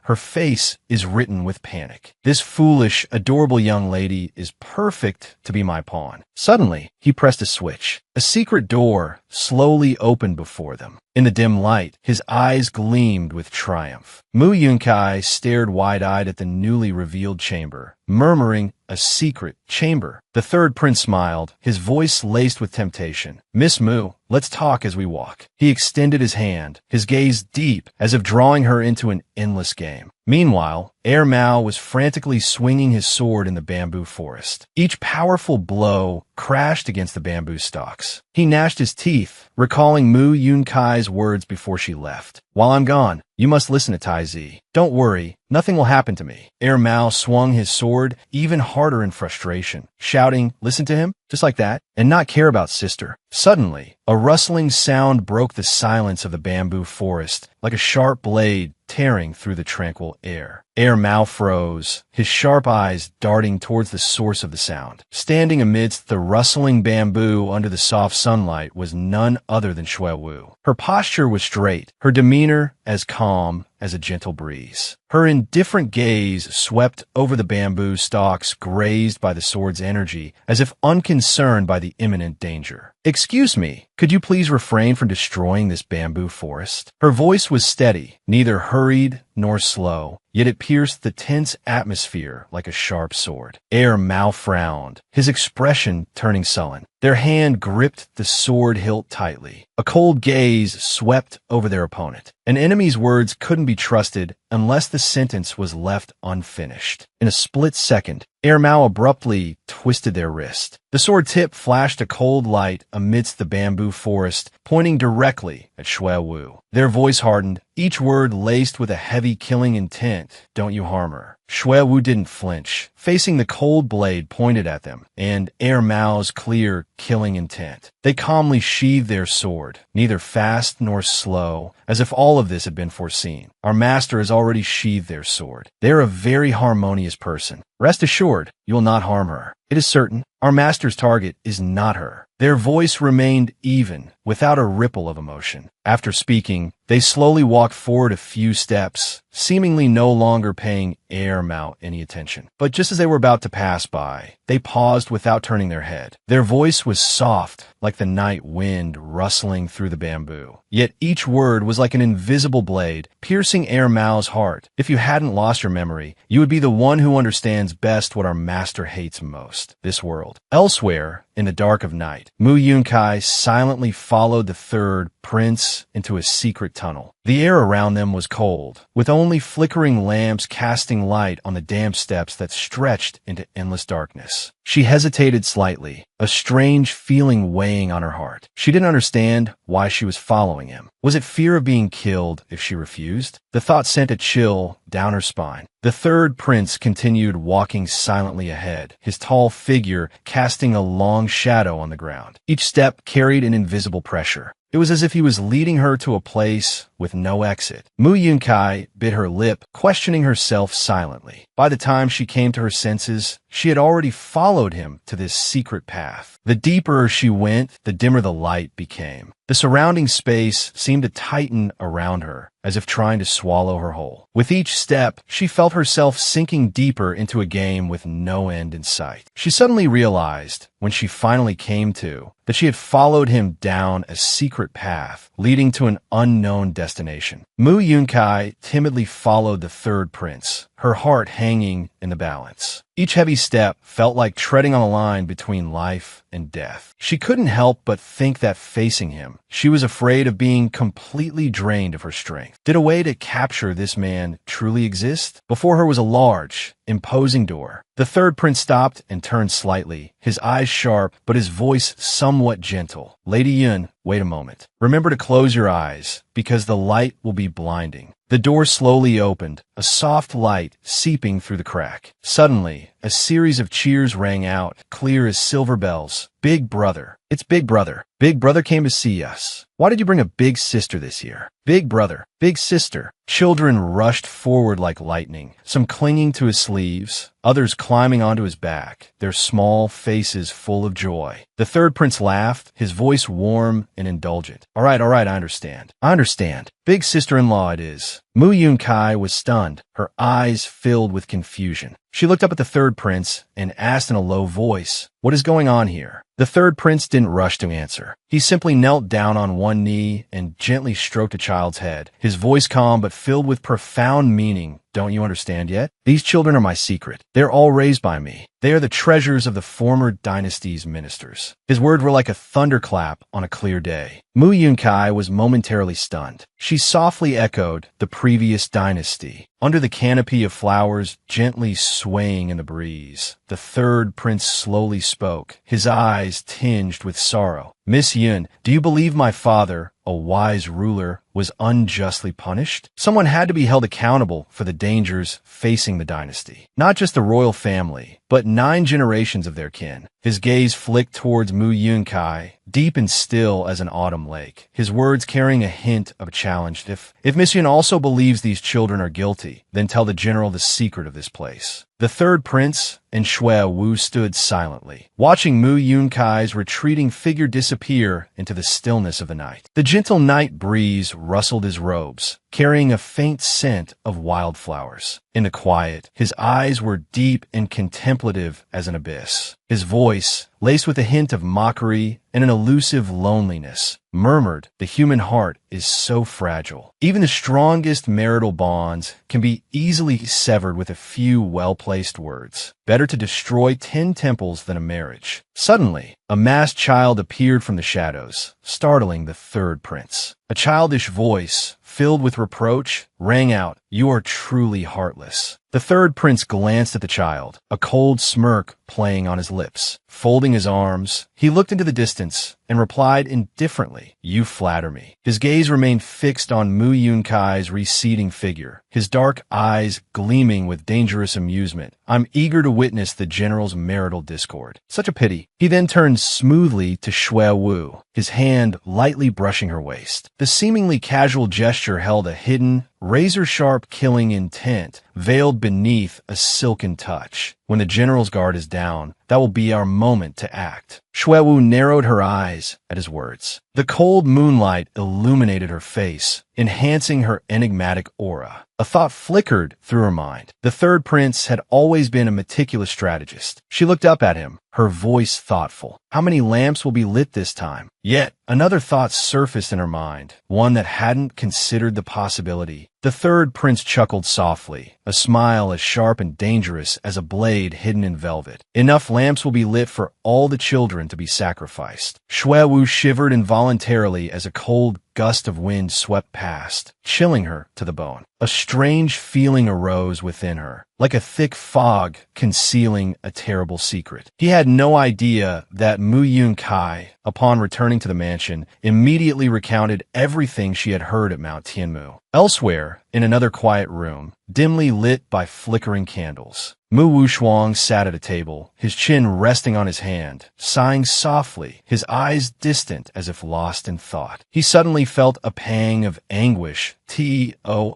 her face is written with panic. This foolish, adorable young lady is perfect to be my pawn. Suddenly, he pressed a switch. A secret door slowly opened before them. In the dim light, his eyes gleamed with triumph. Mu Yunkai stared wide-eyed at the newly revealed chamber, murmuring, "A secret chamber." The third prince smiled, his voice laced with temptation. "Miss Mu, let's talk as we walk." He extended his hand, his gaze deep, as if drawing her into an endless game. Meanwhile, Heir Mao was frantically swinging his sword in the bamboo forest. Each powerful blow crashed against the bamboo stalks. He gnashed his teeth, recalling Mu Yunkai's words before she left. "While I'm gone, you must listen to Tai Zi. Don't worry, Nothing will happen to me. Mao swung his sword even harder in frustration, shouting, "Listen to him?" Just like that, and not care about sister. Suddenly, a rustling sound broke the silence of the bamboo forest, like a sharp blade tearing through the tranquil air. Mao froze, his sharp eyes darting towards the source of the sound. Standing amidst the rustling bamboo under the soft sunlight was none other than Shui Wu. Her posture was straight, her demeanor as calm as a gentle breeze. Her indifferent gaze swept over the bamboo stalks grazed by the sword's energy, as if unconcerned by the imminent danger. "Excuse me, could you please refrain from destroying this bamboo forest?" Her voice was steady, neither hurried nor slow, yet it pierced the tense atmosphere like a sharp sword. Mao frowned, his expression turning sullen. Their hand gripped the sword hilt tightly. A cold gaze swept over their opponent. An enemy's words couldn't be trusted unless the sentence was left unfinished. In a split second, Mao abruptly twisted their wrist. The sword tip flashed a cold light amidst the bamboo forest, pointing directly at Shui Wu. Their voice hardened, each word laced with a heavy killing intent. "Don't you harm her." Shui Wu didn't flinch, facing the cold blade pointed at them, and Mao's clear, killing intent. They calmly sheathed their sword, neither fast nor slow, as if all of this had been foreseen. "Our master has already sheathed their sword. They're a very harmonious person. Rest assured, you will not harm her. It is certain. Our master's target is not her." Their voice remained even, without a ripple of emotion. After speaking, they slowly walked forward a few steps, seemingly no longer paying Mao any attention. But just as they were about to pass by, they paused without turning their head. Their voice was soft, like the night wind rustling through the bamboo. Yet each word was like an invisible blade, piercing Mao's heart. "If you hadn't lost your memory, you would be the one who understands best what our master hates most, this world." Elsewhere, in the dark of night, Mu Yunkai silently followed the third prince into a secret tunnel. The air around them was cold, with only flickering lamps casting light on the damp steps that stretched into endless darkness. She hesitated slightly, a strange feeling weighing on her heart. She didn't understand why she was following him. Was it fear of being killed if she refused? The thought sent a chill down her spine. The third prince continued walking silently ahead, his tall figure casting a long shadow on the ground. Each step carried an invisible pressure. It was as if he was leading her to a place with no exit. Mu Yunkai bit her lip, questioning herself silently. By the time she came to her senses, she had already followed him to this secret path. The deeper she went, the dimmer the light became. The surrounding space seemed to tighten around her, as if trying to swallow her whole. With each step, she felt herself sinking deeper into a game with no end in sight. She suddenly realized, when she finally came to, that she had followed him down a secret path, leading to an unknown destination. Mu Yunkai timidly followed the third prince, her heart hanging in the balance. Each heavy step felt like treading on a line between life and death. She couldn't help but think that facing him, she was afraid of being completely drained of her strength. Did a way to capture this man truly exist? Before her was a large, imposing door. The third prince stopped and turned slightly, his eyes sharp, but his voice somewhat gentle. "Lady Yun, wait a moment. Remember to close your eyes, because the light will be blinding." The door slowly opened, a soft light seeping through the crack. Suddenly, a series of cheers rang out, clear as silver bells. "Big brother. It's Big brother. Big brother came to see us. Why did you bring a big sister this year? Big brother. Big sister." Children rushed forward like lightning, some clinging to his sleeves, others climbing onto his back, their small faces full of joy. The third prince laughed, his voice warm and indulgent. All right, I understand. I understand. Big sister-in-law it is." Mu Yunkai was stunned, her eyes filled with confusion. She looked up at the third prince and asked in a low voice, "What is going on here?" The third prince didn't rush to answer. He simply knelt down on one knee and gently stroked a child's head, his voice calm but filled with profound meaning. "Don't you understand yet? These children are my secret. They're all raised by me. They are the treasures of the former dynasty's ministers." His words were like a thunderclap on a clear day. Mu Yunkai was momentarily stunned. She softly echoed, "The previous dynasty." Under the canopy of flowers gently swaying in the breeze, the third prince slowly spoke, his eyes tinged with sorrow. "Miss Yun, do you believe my father, a wise ruler, was unjustly punished? Someone had to be held accountable for the dangers facing the dynasty. Not just the royal family, but 9 generations of their kin. His gaze flicked towards Mu Yunkai, deep and still as an autumn lake, his words carrying a hint of a challenge. If Miss Yun also believes these children are guilty, then tell the general the secret of this place. The third prince and Shui Wu stood silently, watching Mu Yunkai's retreating figure disappear into the stillness of the night. The gentle night breeze rustled his robes, carrying a faint scent of wildflowers. In the quiet, his eyes were deep and contemplative as an abyss. His voice, laced with a hint of mockery and an elusive loneliness, murmured, "The human heart is so fragile. Even the strongest marital bonds can be easily severed with a few well-placed words. Better to destroy 10 temples than a marriage." Suddenly, a masked child appeared from the shadows, startling the third prince. A childish voice, filled with reproach, rang out, "You are truly heartless." The third prince glanced at the child, a cold smirk playing on his lips. Folding his arms, he looked into the distance and replied indifferently, "You flatter me." His gaze remained fixed on Mu Yunkai's receding figure, his dark eyes gleaming with dangerous amusement. "I'm eager to witness the general's marital discord. Such a pity." He then turned smoothly to Shui Wu, his hand lightly brushing her waist. The seemingly casual gesture held a hidden, razor-sharp killing intent, veiled beneath a silken touch. When the general's guard is down, that will be our moment to act. Shui Wu narrowed her eyes at his words. The cold moonlight illuminated her face, enhancing her enigmatic aura. A thought flickered through her mind. The third prince had always been a meticulous strategist. She looked up at him, her voice thoughtful. How many lamps will be lit this time? Yet another thought surfaced in her mind, one that hadn't considered the possibility. The third prince chuckled softly, a smile as sharp and dangerous as a blade hidden in velvet. Enough lamps will be lit for all the children to be sacrificed. Shui Wu shivered involuntarily as a cold gust of wind swept past, chilling her to the bone. A strange feeling arose within her, like a thick fog concealing a terrible secret. He had no idea that Mu Yunkai, upon returning to the mansion, immediately recounted everything she had heard at Mount Tianmu. Elsewhere, in another quiet room, dimly lit by flickering candles, Mu Wushuang sat at a table, his chin resting on his hand, sighing softly, his eyes distant as if lost in thought. He suddenly felt a pang of anguish.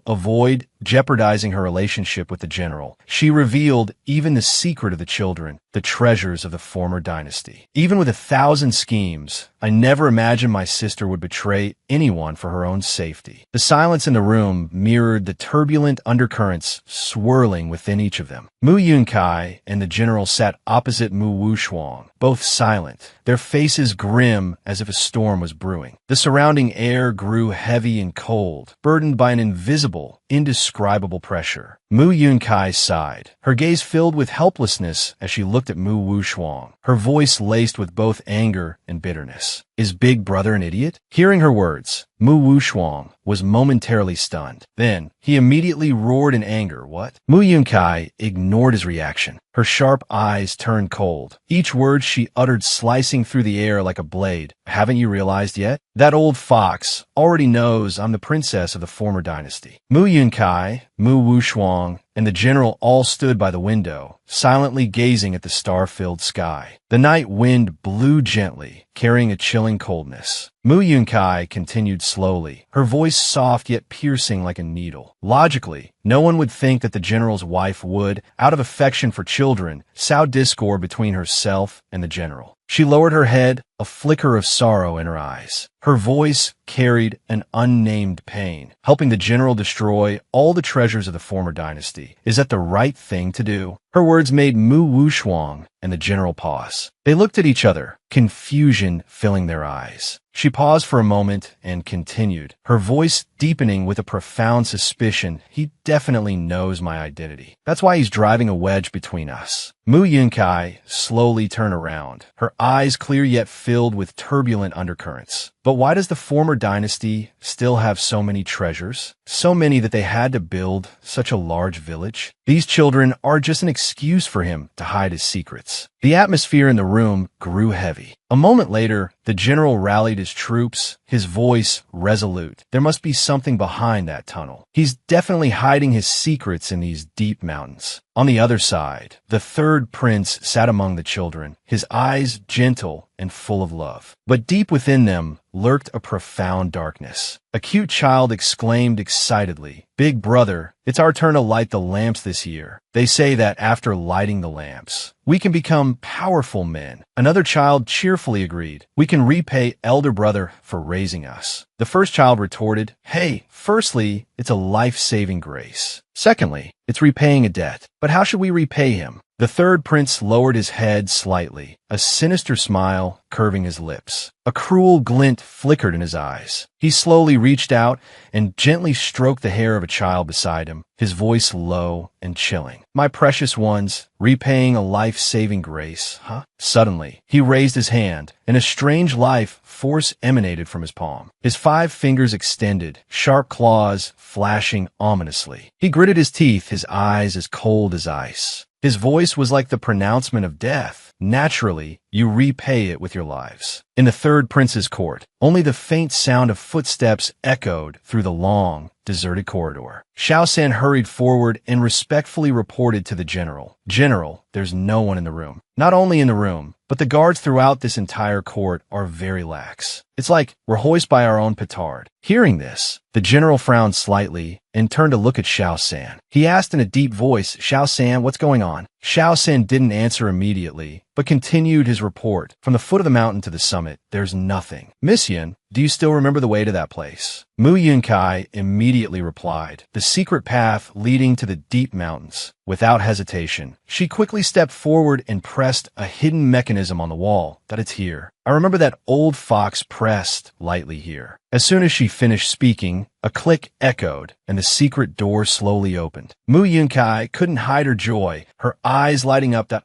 Avoid jeopardizing her relationship with the general. She revealed even the secret of the children, the treasures of the former dynasty. Even with 1,000 schemes, I never imagined my sister would betray anyone for her own safety. The silence in the room mirrored the turbulent undercurrents swirling within each of them. Mu Yunkai and the general sat opposite Mu Wushuang, both silent, their faces grim as if a storm was brewing. The surrounding air grew heavy and cold, burdened by an invisible, indescribable pressure. Mu Yunkai sighed, her gaze filled with helplessness as she looked at Mu Wushuang, her voice laced with both anger and bitterness. Is Big Brother an idiot? Hearing her words, Mu Wushuang was momentarily stunned. Then, he immediately roared in anger. What? Mu Yunkai ignored his reaction. Her sharp eyes turned cold, each word she uttered slicing through the air like a blade. Haven't you realized yet? That old fox already knows I'm the princess of the former dynasty. Mu Yunkai, Mu Wushuang, and the general all stood by the window, silently gazing at the star-filled sky. The night wind blew gently, carrying a chilling coldness. Mu Yunkai continued slowly, her voice soft yet piercing like a needle. Logically, no one would think that the general's wife would, out of affection for children, sow discord between herself and the general. She lowered her head, a flicker of sorrow in her eyes. Her voice carried an unnamed pain. Helping the general destroy all the treasures of the former dynasty, is that the right thing to do? Her words made Mu Wushuang and the general pause. They looked at each other, confusion filling their eyes. She paused for a moment and continued, her voice deepening with a profound suspicion. He definitely knows my identity. That's why he's driving a wedge between us. Mu Yunkai slowly turned around, her eyes clear yet filled with turbulent undercurrents. But why does the former dynasty still have so many treasures? So many that they had to build such a large village? These children are just an excuse for him to hide his secrets. The atmosphere in the room grew heavy. A moment later, the general rallied his troops, his voice resolute. There must be something behind that tunnel. He's definitely hiding his secrets in these deep mountains. On the other side, the third prince sat among the children, his eyes gentle and full of love. But deep within them lurked a profound darkness. A cute child exclaimed excitedly, "Big brother, it's our turn to light the lamps this year. They say that after lighting the lamps, we can become powerful men." Another child cheerfully agreed, "We can repay elder brother for raising us." The first child retorted, "Hey, firstly, it's a life-saving grace. Secondly, it's repaying a debt. But how should we repay him?" The third prince lowered his head slightly, a sinister smile curving his lips. A cruel glint flickered in his eyes. He slowly reached out and gently stroked the hair of a child beside him, his voice low and chilling. "My precious ones, repaying a life-saving grace, huh?" Suddenly, he raised his hand, and a strange life force emanated from his palm. His 5 fingers extended, sharp claws flashing ominously. He gritted his teeth, his eyes as cold as ice. His voice was like the pronouncement of death. "Naturally, you repay it with your lives." In the third prince's court, only the faint sound of footsteps echoed through the long, deserted corridor. Xiao San hurried forward and respectfully reported to the general, "General, there's no one in the room. Not only in the room, but the guards throughout this entire court are very lax. It's like we're hoisted by our own petard." Hearing this, the general frowned slightly and turned to look at Xiao San. He asked in a deep voice, "Xiao San, what's going on?" Xiao San didn't answer immediately, but continued his report. "From the foot of the mountain to the summit, there's nothing. Miss Yin, do you still remember the way to that place?" Mu Yunkai immediately replied, "The secret path leading to the deep mountains." Without hesitation, she quickly stepped forward and pressed a hidden mechanism on the wall. "That it's here. I remember that old fox pressed lightly here." As soon as she finished speaking, a click echoed, and the secret door slowly opened. Mu Yunkai couldn't hide her joy, her eyes lighting up that,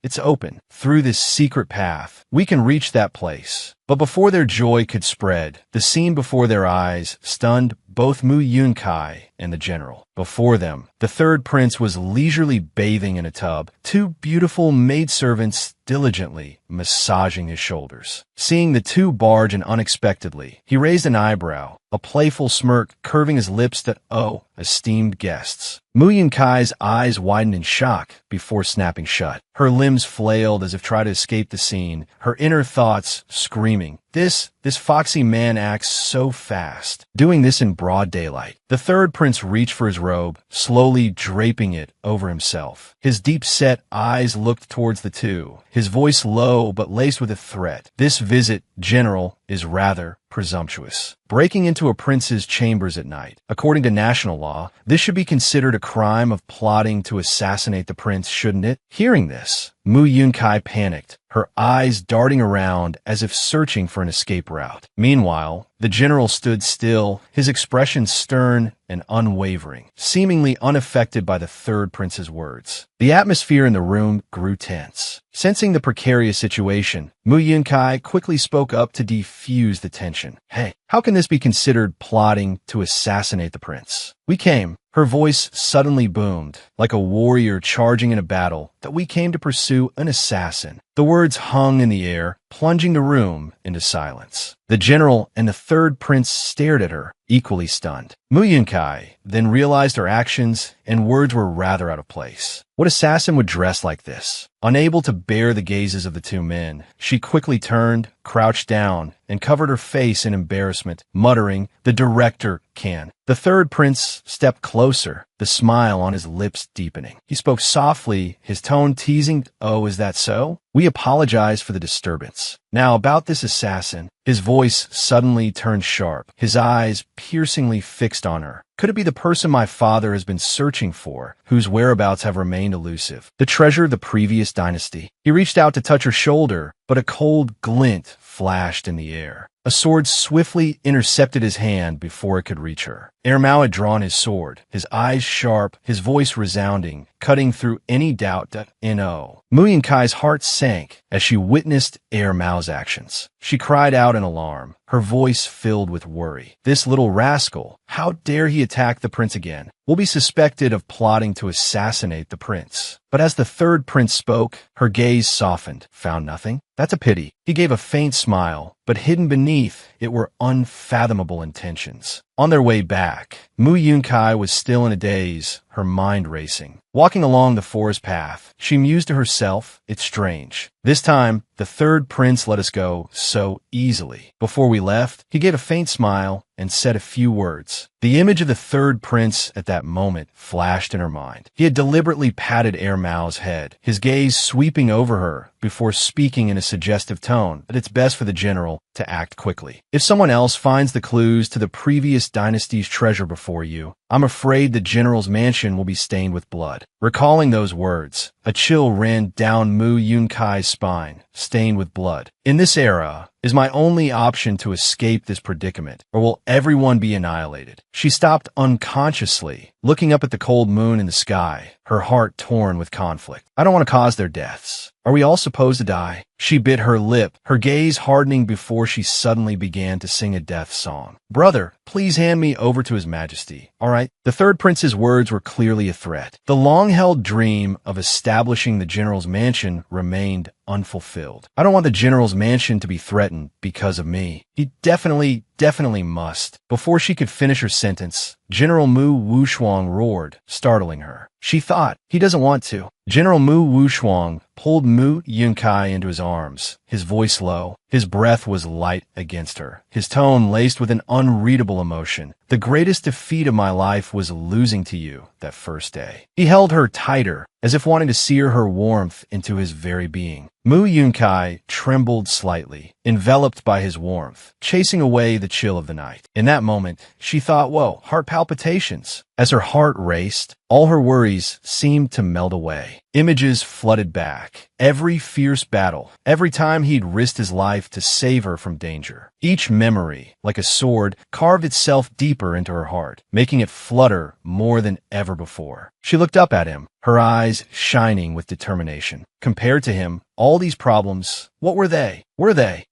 it's open. Through this secret path, we can reach that place. But before their joy could spread, the scene before their eyes stunned both Mu Yunkai and the general. Before them, the third prince was leisurely bathing in a tub, 2 beautiful maidservants diligently massaging his shoulders. Seeing the 2 barge in unexpectedly, he raised an eyebrow, a playful smirk curving his lips that, "Oh, esteemed guests." Mu Yunkai's eyes widened in shock before snapping shut. Her limbs flailed as if trying to escape the scene, her inner thoughts screaming, This foxy man acts so fast, doing this in broad daylight." The third prince reached for his robe, slowly draping it over himself. His deep-set eyes looked towards the 2, his voice low but laced with a threat. "This visit, general, is rather presumptuous. Breaking into a prince's chambers at night. According to national law, this should be considered a crime of plotting to assassinate the prince, shouldn't it?" Hearing this, Mu Yunkai panicked, her eyes darting around as if searching for an escape route. Meanwhile, the general stood still, his expression stern and unwavering, seemingly unaffected by the third prince's words. The atmosphere in the room grew tense. Sensing the precarious situation, Mu Yunkai quickly spoke up to defuse the tension. "Hey, how can this be considered plotting to assassinate the prince? We came." Her voice suddenly boomed, like a warrior charging in a battle, "that we came to pursue an assassin." The words hung in the air, plunging the room into silence. The general and the third prince stared at her, equally stunned. Mu Yunkai then realized her actions and words were rather out of place. What assassin would dress like this? Unable to bear the gazes of the 2 men, she quickly turned, crouched down, and covered her face in embarrassment, muttering, "The director can." The third prince stepped closer, the smile on his lips deepening. He spoke softly, his tone teasing, "Oh, is that so? We apologize for the disturbance. Now about this assassin." His voice suddenly turned sharp, his eyes piercingly fixed on her. "Could it be the person my father has been searching for, whose whereabouts have remained elusive? The treasure of the previous dynasty?" He reached out to touch her shoulder, but a cold glint flashed in the air. A sword swiftly intercepted his hand before it could reach her. Air Mao had drawn his sword, his eyes sharp, his voice resounding, cutting through any doubt. No. Mu Yinkai's heart sank as she witnessed Air Mao's actions. She cried out in alarm, her voice filled with worry. This little rascal, how dare he attack the prince again? Will be suspected of plotting to assassinate the prince. But as the third prince spoke, her gaze softened. Found nothing? That's a pity. He gave a faint smile, but hidden beneath it were unfathomable intentions. On their way back, Mu Yunkai was still in a daze, her mind racing. Walking along the forest path, she mused to herself, it's strange. This time, the third prince let us go so easily. Before we left, he gave a faint smile and said a few words. The image of the third prince at that moment flashed in her mind. He had deliberately patted Air Mao's head, his gaze sweeping over her before speaking in a suggestive tone that it's best for the general to act quickly. If someone else finds the clues to the previous dynasty's treasure before you, I'm afraid the general's mansion will be stained with blood. Recalling those words, a chill ran down Mu Yunkai's spine, stained with blood. In this era, is my only option to escape this predicament, or will everyone be annihilated? She stopped unconsciously, looking up at the cold moon in the sky, her heart torn with conflict. I don't want to cause their deaths. Are we all supposed to die? She bit her lip, her gaze hardening before she suddenly began to sing a death song. Brother, please hand me over to His Majesty, all right? The third prince's words were clearly a threat. The long-held dream of establishing the general's mansion remained unfulfilled. I don't want the general's mansion to be threatened because of me. He definitely must. Before she could finish her sentence, General Mu Wushuang roared, startling her. She thought, he doesn't want to. General Mu Wushuang pulled Mu Yunkai into his arms, his voice low. His breath was light against her, his tone laced with an unreadable emotion. The greatest defeat of my life was losing to you that first day. He held her tighter, as if wanting to sear her warmth into his very being. Mu Yunkai trembled slightly, enveloped by his warmth, chasing away the chill of the night. In that moment, she thought, whoa, heart palpitations. As her heart raced, all her worries seemed to melt away. Images flooded back. Every fierce battle, every time he'd risked his life to save her from danger. Each memory, like a sword, carved itself deeper into her heart, making it flutter more than ever before. She looked up at him, her eyes shining with determination. Compared to him, all these problems, what were they?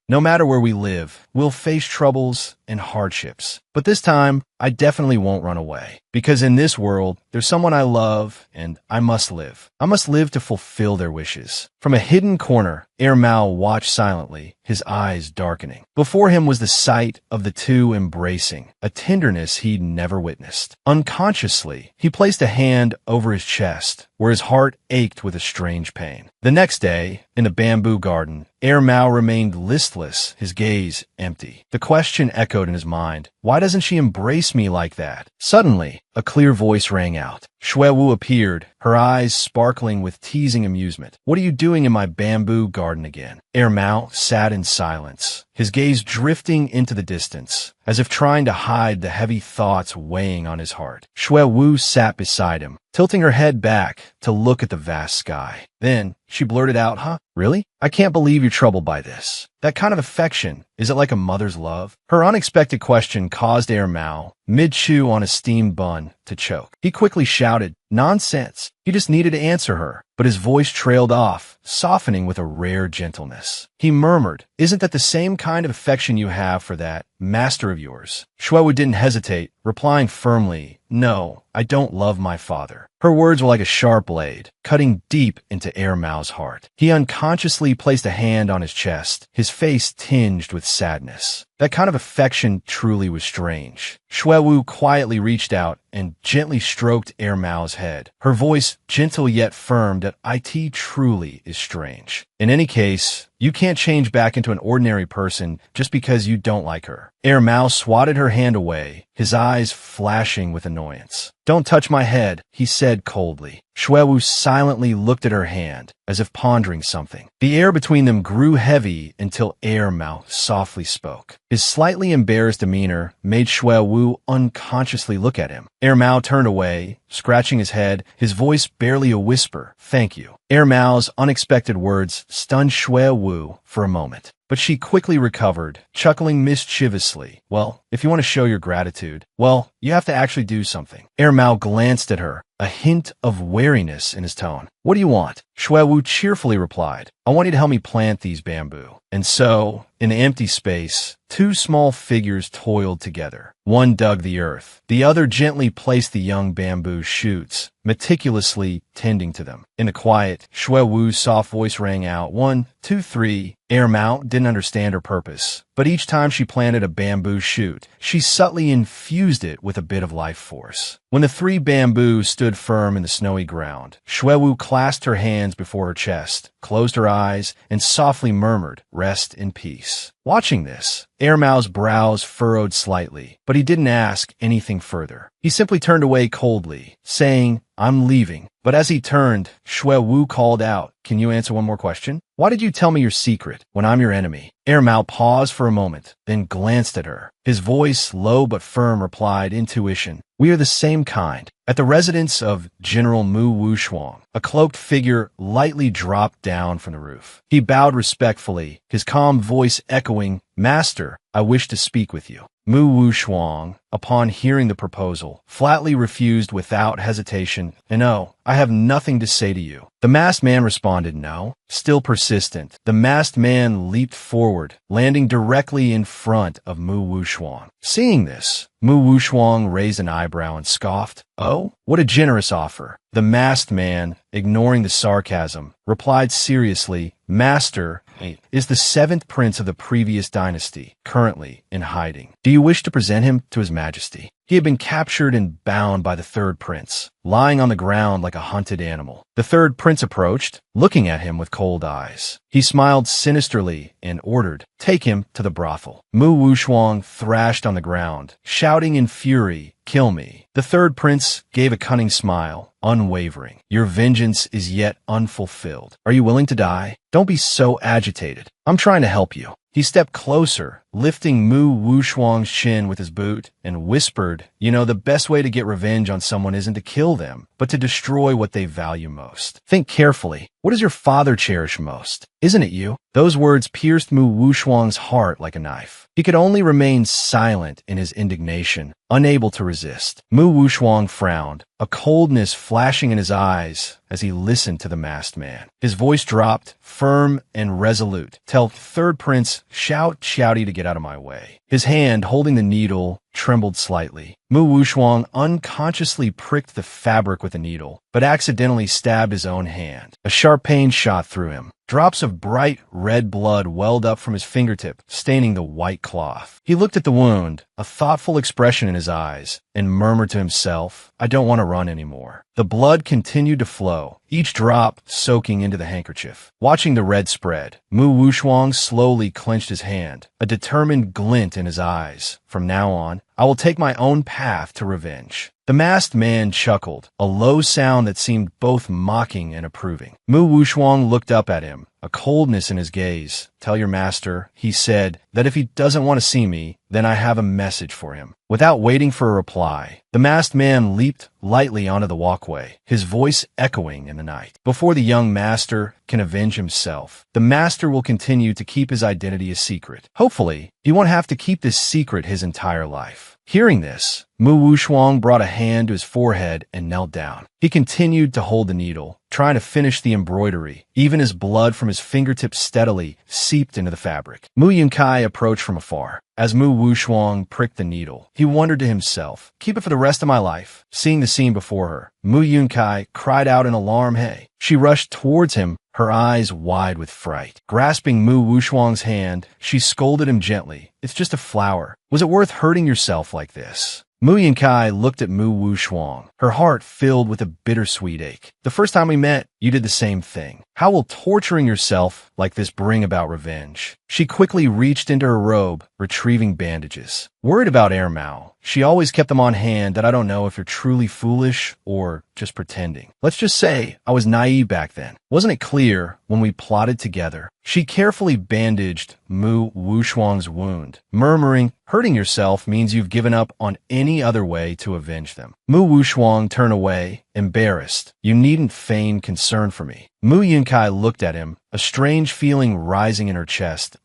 No matter where we live, we'll face troubles and hardships. But this time, I definitely won't run away. Because in this world, there's someone I love, and I must live. I must live to fulfill their wishes. From a hidden corner, Air Mao watched silently, his eyes darkening. Before him was the sight of the two embracing, a tenderness he'd never witnessed. Unconsciously, he placed a hand over his chest, where his heart ached with a strange pain. The next day, in the bamboo garden, Air Mao remained listless, his gaze empty. The question echoed in his mind, why doesn't she embrace me like that? Suddenly, a clear voice rang out. Xue Wu appeared, her eyes sparkling with teasing amusement. What are you doing in my bamboo garden again? Air Mao sat in silence, his gaze drifting into the distance, as if trying to hide the heavy thoughts weighing on his heart. Xue Wu sat beside him, tilting her head back to look at the vast sky. Then, she blurted out, huh? Really? I can't believe you're troubled by this. That kind of affection, is it like a mother's love? Her unexpected question caused Air Mao, mid-chew on a steamed bun, to choke. He quickly shouted, nonsense. He just needed to answer her, but his voice trailed off, softening with a rare gentleness. He murmured, isn't that the same kind of affection you have for that master of yours? Xue Wu didn't hesitate, replying firmly, no, I don't love my father. Her words were like a sharp blade, cutting deep into Air Mao's heart. He unconsciously placed a hand on his chest, his face tinged with sadness. That kind of affection truly was strange. Xue Wu quietly reached out and gently stroked Air Mao's head, her voice gentle yet firm that it truly is strange. In any case, you can't change back into an ordinary person just because you don't like her. Air Mao swatted her hand away, his eyes flashing with annoyance. Don't touch my head, he said coldly. Xue Wu silently looked at her hand, as if pondering something. The air between them grew heavy until Air Mao softly spoke. His slightly embarrassed demeanor made Xue Wu unconsciously look at him. Air Mao turned away, scratching his head, his voice barely a whisper. Thank you. Air Mao's unexpected words stunned Xue Wu for a moment. But she quickly recovered, chuckling mischievously. Well, if you want to show your gratitude, well, you have to actually do something. Mao glanced at her, a hint of wariness in his tone. What do you want? Shui Wu cheerfully replied, I want you to help me plant these bamboo. And so, in the empty space, two small figures toiled together. One dug the earth. The other gently placed the young bamboo shoots, meticulously tending to them. In the quiet, Shui Wu's soft voice rang out, 1, 2, 3. Mao didn't understand her purpose, but each time she planted a bamboo shoot, she subtly infused it with a bit of life force. When the 3 bamboos stood firm in the snowy ground, Shui Wu clasped her hands before her chest, closed her eyes, and softly murmured, rest in peace. Watching this, Mao's brows furrowed slightly, but he didn't ask anything further. He simply turned away coldly, saying, I'm leaving. But as he turned, Shui Wu called out, can you answer one more question? Why did you tell me your secret when I'm your enemy? Mao paused for a moment, then glanced at her. His voice, low but firm, replied, intuition. We are the same kind. At the residence of General Mu Wushuang, a cloaked figure lightly dropped down from the roof. He bowed respectfully, his calm voice echoing, Master, I wish to speak with you. Mu Wushuang, upon hearing the proposal, flatly refused without hesitation, no, I have nothing to say to you. The masked man responded, no. Still persistent, the masked man leaped forward, landing directly in front of Mu Wushuang. Seeing this, Mu Wushuang raised an eyebrow and scoffed, oh, what a generous offer. The masked man, ignoring the sarcasm, replied seriously, Master is the 7th prince of the previous dynasty, currently in hiding. Do you wish to present him to his majesty? He had been captured and bound by the 3rd prince, lying on the ground like a hunted animal. The 3rd prince approached, looking at him with cold eyes. He smiled sinisterly and ordered, take him to the brothel. Mu Wushuang thrashed on the ground, shouting in fury, kill me. The 3rd prince gave a cunning smile, unwavering. Your vengeance is yet unfulfilled. Are you willing to die? Don't be so agitated. I'm trying to help you. He stepped closer, lifting Mu Wushuang's chin with his boot, and whispered, you know, the best way to get revenge on someone isn't to kill them, but to destroy what they value most. Think carefully. What does your father cherish most? Isn't it you? Those words pierced Mu Wushuang's heart like a knife. He could only remain silent in his indignation, unable to resist. Mu Wushuang frowned, a coldness flashing in his eyes as he listened to the masked man. His voice dropped, firm and resolute. Tell 3rd prince, shout shouty to get out of my way. His hand, holding the needle, trembled slightly. Mu Wushuang unconsciously pricked the fabric with a needle, but accidentally stabbed his own hand. A sharp pain shot through him. Drops of bright red blood welled up from his fingertip, staining the white cloth. He looked at the wound, a thoughtful expression in his eyes, and murmured to himself, I don't want to run anymore. The blood continued to flow, each drop soaking into the handkerchief. Watching the red spread, Mu Wushuang slowly clenched his hand, a determined glint in his eyes. From now on, I will take my own path to revenge. The masked man chuckled, a low sound that seemed both mocking and approving. Mu Wushuang looked up at him, a coldness in his gaze. Tell your master, he said, that if he doesn't want to see me, then I have a message for him. Without waiting for a reply, the masked man leaped lightly onto the walkway, his voice echoing in the night. Before the young master can avenge himself, the master will continue to keep his identity a secret. Hopefully, he won't have to keep this secret his entire life. Hearing this, Mu Wushuang brought a hand to his forehead and knelt down. He continued to hold the needle, trying to finish the embroidery, even as blood from his fingertips steadily seeped into the fabric. Mu Yunkai approached from afar. As Mu Wushuang pricked the needle, he wondered to himself, keep it for the rest of my life. Seeing the scene before her, Mu Yunkai cried out in alarm, hey. She rushed towards him, her eyes wide with fright. Grasping Mu Wushuang's hand, she scolded him gently. It's just a flower. Was it worth hurting yourself like this? Mu Yunkai looked at Mu Wushuang, her heart filled with a bittersweet ache. The first time we met, you did the same thing. How will torturing yourself like this bring about revenge? She quickly reached into her robe, retrieving bandages. Worried about Mao, she always kept them on hand that I don't know if you're truly foolish or just pretending. Let's just say I was naive back then. Wasn't it clear when we plotted together? She carefully bandaged Mu Wushuang's wound, murmuring, hurting yourself means you've given up on any other way to avenge them. Mu Wushuang turned away, embarrassed. You needn't feign concern for me. Mu Yunkai looked at him, a strange feeling rising in her chest.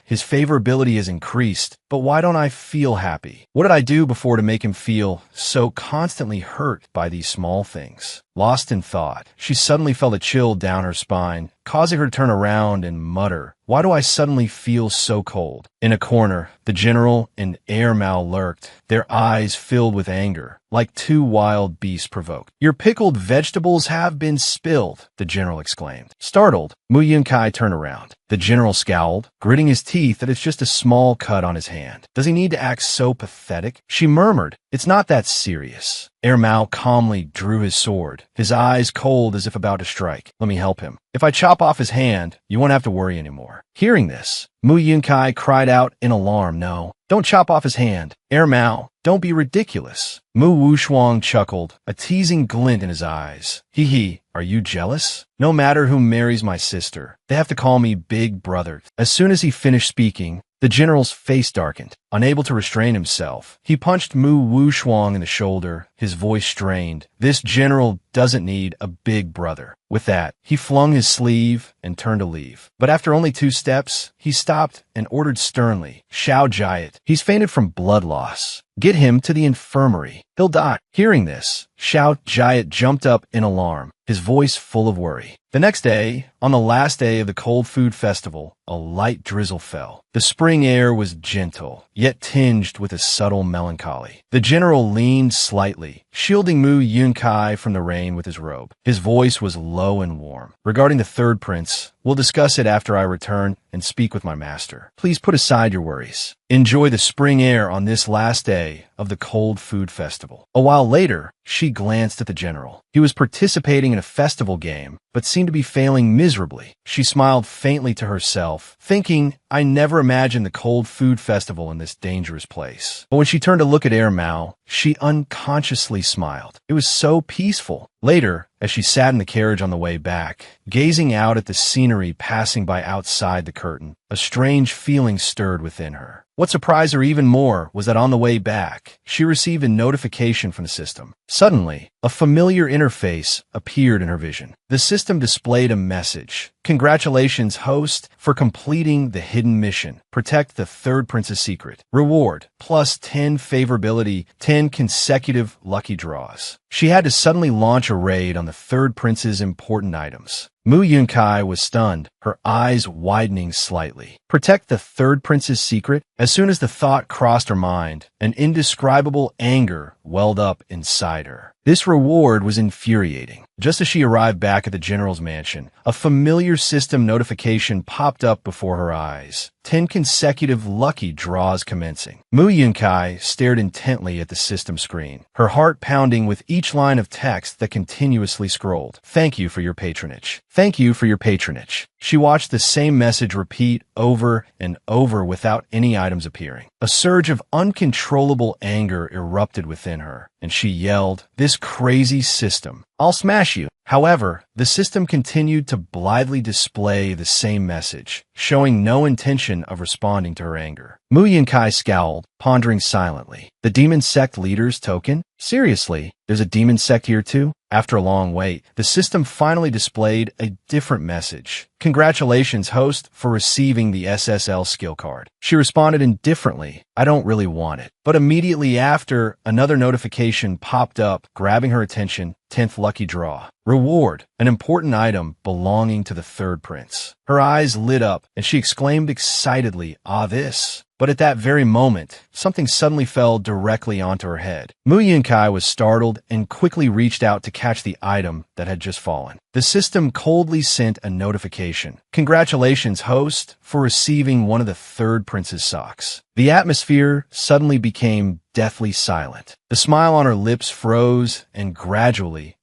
His favorability has increased, but why don't I feel happy? What did I do before to make him feel so constantly hurt by these small things? Lost in thought, she suddenly felt a chill down her spine, causing her to turn around and mutter, "Why do I suddenly feel so cold?" In a corner, the general and Air Mao lurked, their eyes filled with anger, like two wild beasts provoked. "Your pickled vegetables have been spilled," the general exclaimed. Startled, Mu Yunkai turned around. The general scowled, gritting his teeth that it's just a small cut on his hand. Does he need to act so pathetic? She murmured, "It's not that serious." Air Mao calmly drew his sword, his eyes cold as if about to strike. "Let me help him. If I chop off his hand, you won't have to worry anymore." Hearing this, Mu Yunkai cried out in alarm, "No, don't chop off his hand. Air Mao, don't be ridiculous." Mu Wushuang chuckled, a teasing glint in his eyes. "Hee, are you jealous? No matter who marries my sister, they have to call me Big Brother." As soon as he finished speaking, the general's face darkened. Unable to restrain himself, he punched Mu Wushuang in the shoulder, his voice strained. "This general doesn't need a big brother." With that, he flung his sleeve and turned to leave. But after only 2 steps, he stopped and ordered sternly, "Xiao Jiat, he's fainted from blood loss. Get him to the infirmary. He'll die." Hearing this, Xiao Jiat jumped up in alarm, his voice full of worry. The next day, on the last day of the Cold Food Festival, a light drizzle fell. The spring air was gentle, yet tinged with a subtle melancholy. The general leaned slightly, shielding Mu Yunkai from the rain with his robe. His voice was low and warm. "Regarding the third prince, we'll discuss it after I return and speak with my master. Please put aside your worries. Enjoy the spring air on this last day of the Cold Food Festival." A while later, she glanced at the general. He was participating in a festival game, but seemed to be failing miserably. She smiled faintly to herself, thinking, "I never imagined the Cold Food Festival in this dangerous place." But when she turned to look at Air Mao, she unconsciously smiled. It was so peaceful. Later, as she sat in the carriage on the way back, gazing out at the scenery passing by outside the curtain, a strange feeling stirred within her. What surprised her even more was that on the way back, she received a notification from the system. Suddenly, a familiar interface appeared in her vision. The system displayed a message. "Congratulations, host, for completing the hidden mission. Protect the third prince's secret. Reward, plus 10 favorability, 10 consecutive lucky draws." She had to suddenly launch a raid on the third prince's important items. Mu Yunkai was stunned, her eyes widening slightly. Protect the third prince's secret? As soon as the thought crossed her mind, an indescribable anger welled up inside her. This reward was infuriating. Just as she arrived back at the general's mansion, a familiar system notification popped up before her eyes. 10 consecutive lucky draws commencing. Mu Yunkai stared intently at the system screen, her heart pounding with each line of text that continuously scrolled. "Thank you for your patronage. Thank you for your patronage." She watched the same message repeat over and over without any items appearing. A surge of uncontrollable anger erupted within her, and she yelled, "This crazy system. I'll smash you." However, the system continued to blithely display the same message, showing no intention of responding to her anger. Mu Yunkai scowled, pondering silently. The demon sect leader's token? Seriously, there's a demon sect here too? After a long wait, the system finally displayed a different message. "Congratulations, host, for receiving the SSL skill card." She responded indifferently, "I don't really want it." But immediately after, another notification popped up, grabbing her attention. 10th lucky draw. Reward, an important item belonging to the third prince. Her eyes lit up, and she exclaimed excitedly, "Ah, this." But at that very moment, something suddenly fell directly onto her head. Mu Yunkai was startled and quickly reached out to catch the item that had just fallen. The system coldly sent a notification. "Congratulations, host, for receiving one of the third prince's socks." The atmosphere suddenly became deathly silent. The smile on her lips froze and gradually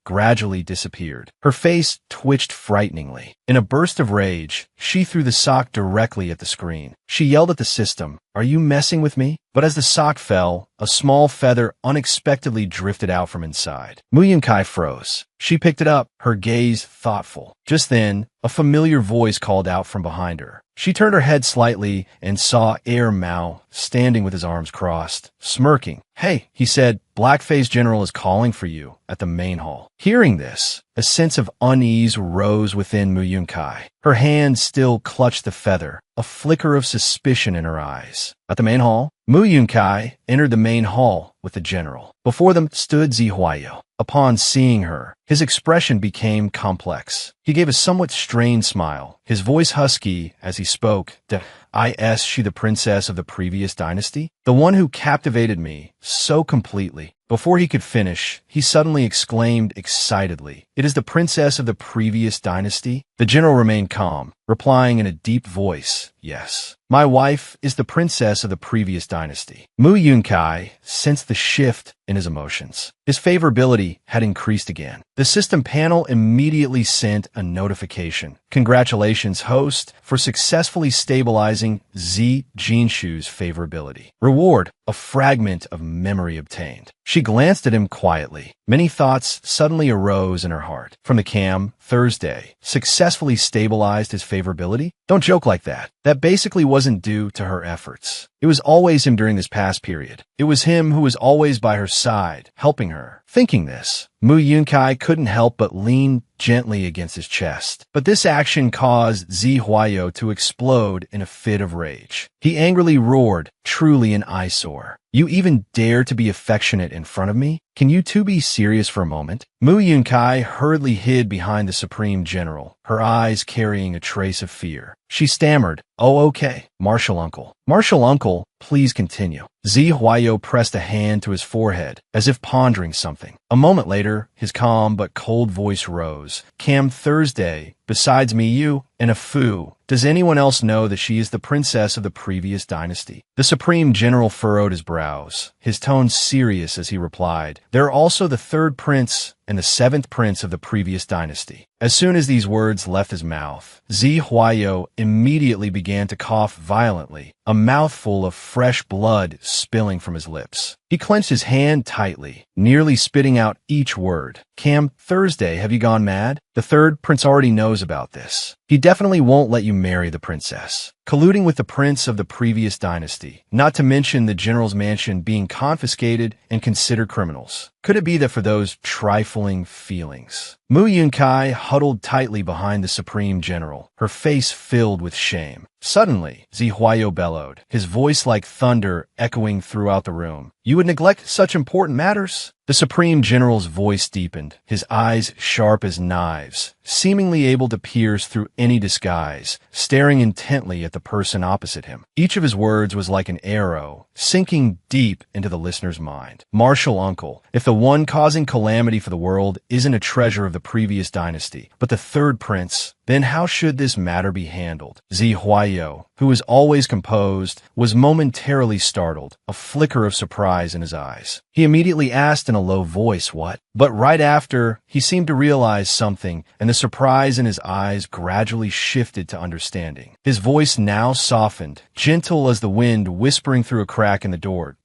disappeared. Her face twitched frighteningly. In a burst of rage, she threw the sock directly at the screen. She yelled at the system, "Are you messing with me?" But as the sock fell, a small feather unexpectedly drifted out from inside. Mu Yunkai froze. She picked it up, her gaze thoughtful. Just then, A familiar voice called out from behind her. She turned her head slightly and saw Mao standing with his arms crossed, smirking. "Hey," he said, "Blackface General is calling for you at the main hall." Hearing this, a sense of unease rose within Mu Yunkai. Her hand still clutched the feather, a flicker of suspicion in her eyes. At the main hall, Mu Yunkai entered the main hall with the general. Before them stood Zi Huayo. Upon seeing her, his expression became complex. He gave a somewhat strained smile, his voice husky as he spoke. "Is she the princess of the previous dynasty? The one who captivated me so completely?" Before he could finish, he suddenly exclaimed excitedly, "It is the princess of the previous dynasty?" The general remained calm, replying in a deep voice, "Yes. My wife is the princess of the previous dynasty." Mu Yunkai sensed the shift in his emotions. His favorability had increased again. The system panel immediately sent a notification. "Congratulations, host, for successfully stabilizing Zi Jinshu's favorability. Reward, a fragment of memory obtained." She glanced at him quietly. Many thoughts suddenly arose in her heart. From the cam, Thursday, successfully stabilized his favorability? Don't joke like that. That basically wasn't due to her efforts. It was always him during this past period. It was him who was always by her side, helping her. Thinking this, Mu Yunkai couldn't help but lean gently against his chest. But this action caused Zi Huayo to explode in a fit of rage. He angrily roared, truly an eyesore. "You even dare to be affectionate in front of me? Can you two be serious for a moment?" Mu Yunkai hurriedly hid behind the Supreme General, her eyes carrying a trace of fear. She stammered, "Oh, okay, Martial Uncle. Martial Uncle, please continue." Zi Huayo pressed a hand to his forehead, as if pondering something. A moment later, his calm but cold voice rose. "Cam Thursday, besides me, you, and a Fu, does anyone else know that she is the princess of the previous dynasty?" The Supreme General furrowed his brows, his tone serious as he replied, "There are also the third prince and the seventh prince of the previous dynasty." As soon as these words left his mouth, Zi Huayo immediately began to cough violently, a mouthful of fresh blood spilling from his lips. He clenched his hand tightly, nearly spitting out each word. "Cam Thursday, have you gone mad? The third prince already knows about this. He definitely won't let you marry the princess. Colluding with the prince of the previous dynasty, not to mention the general's mansion being confiscated and considered criminals. Could it be that for those trifling feelings?" Mu Yunkai huddled tightly behind the Supreme General, her face filled with shame. Suddenly, Zi Huayo bellowed, his voice like thunder echoing throughout the room. "You would neglect such important matters?" The Supreme General's voice deepened, his eyes sharp as knives, seemingly able to pierce through any disguise, staring intently at the person opposite him. Each of his words was like an arrow, sinking deep into the listener's mind. "Martial Uncle, if the one causing calamity for the world isn't a treasure of the previous dynasty, but the third prince, then how should this matter be handled?" Zi Huayo, who was always composed, was momentarily startled, a flicker of surprise in his eyes. He immediately asked in a low voice, "What?" But right after, he seemed to realize something, and the surprise in his eyes gradually shifted to understanding. His voice now softened, gentle as the wind whispering through a crack in the door.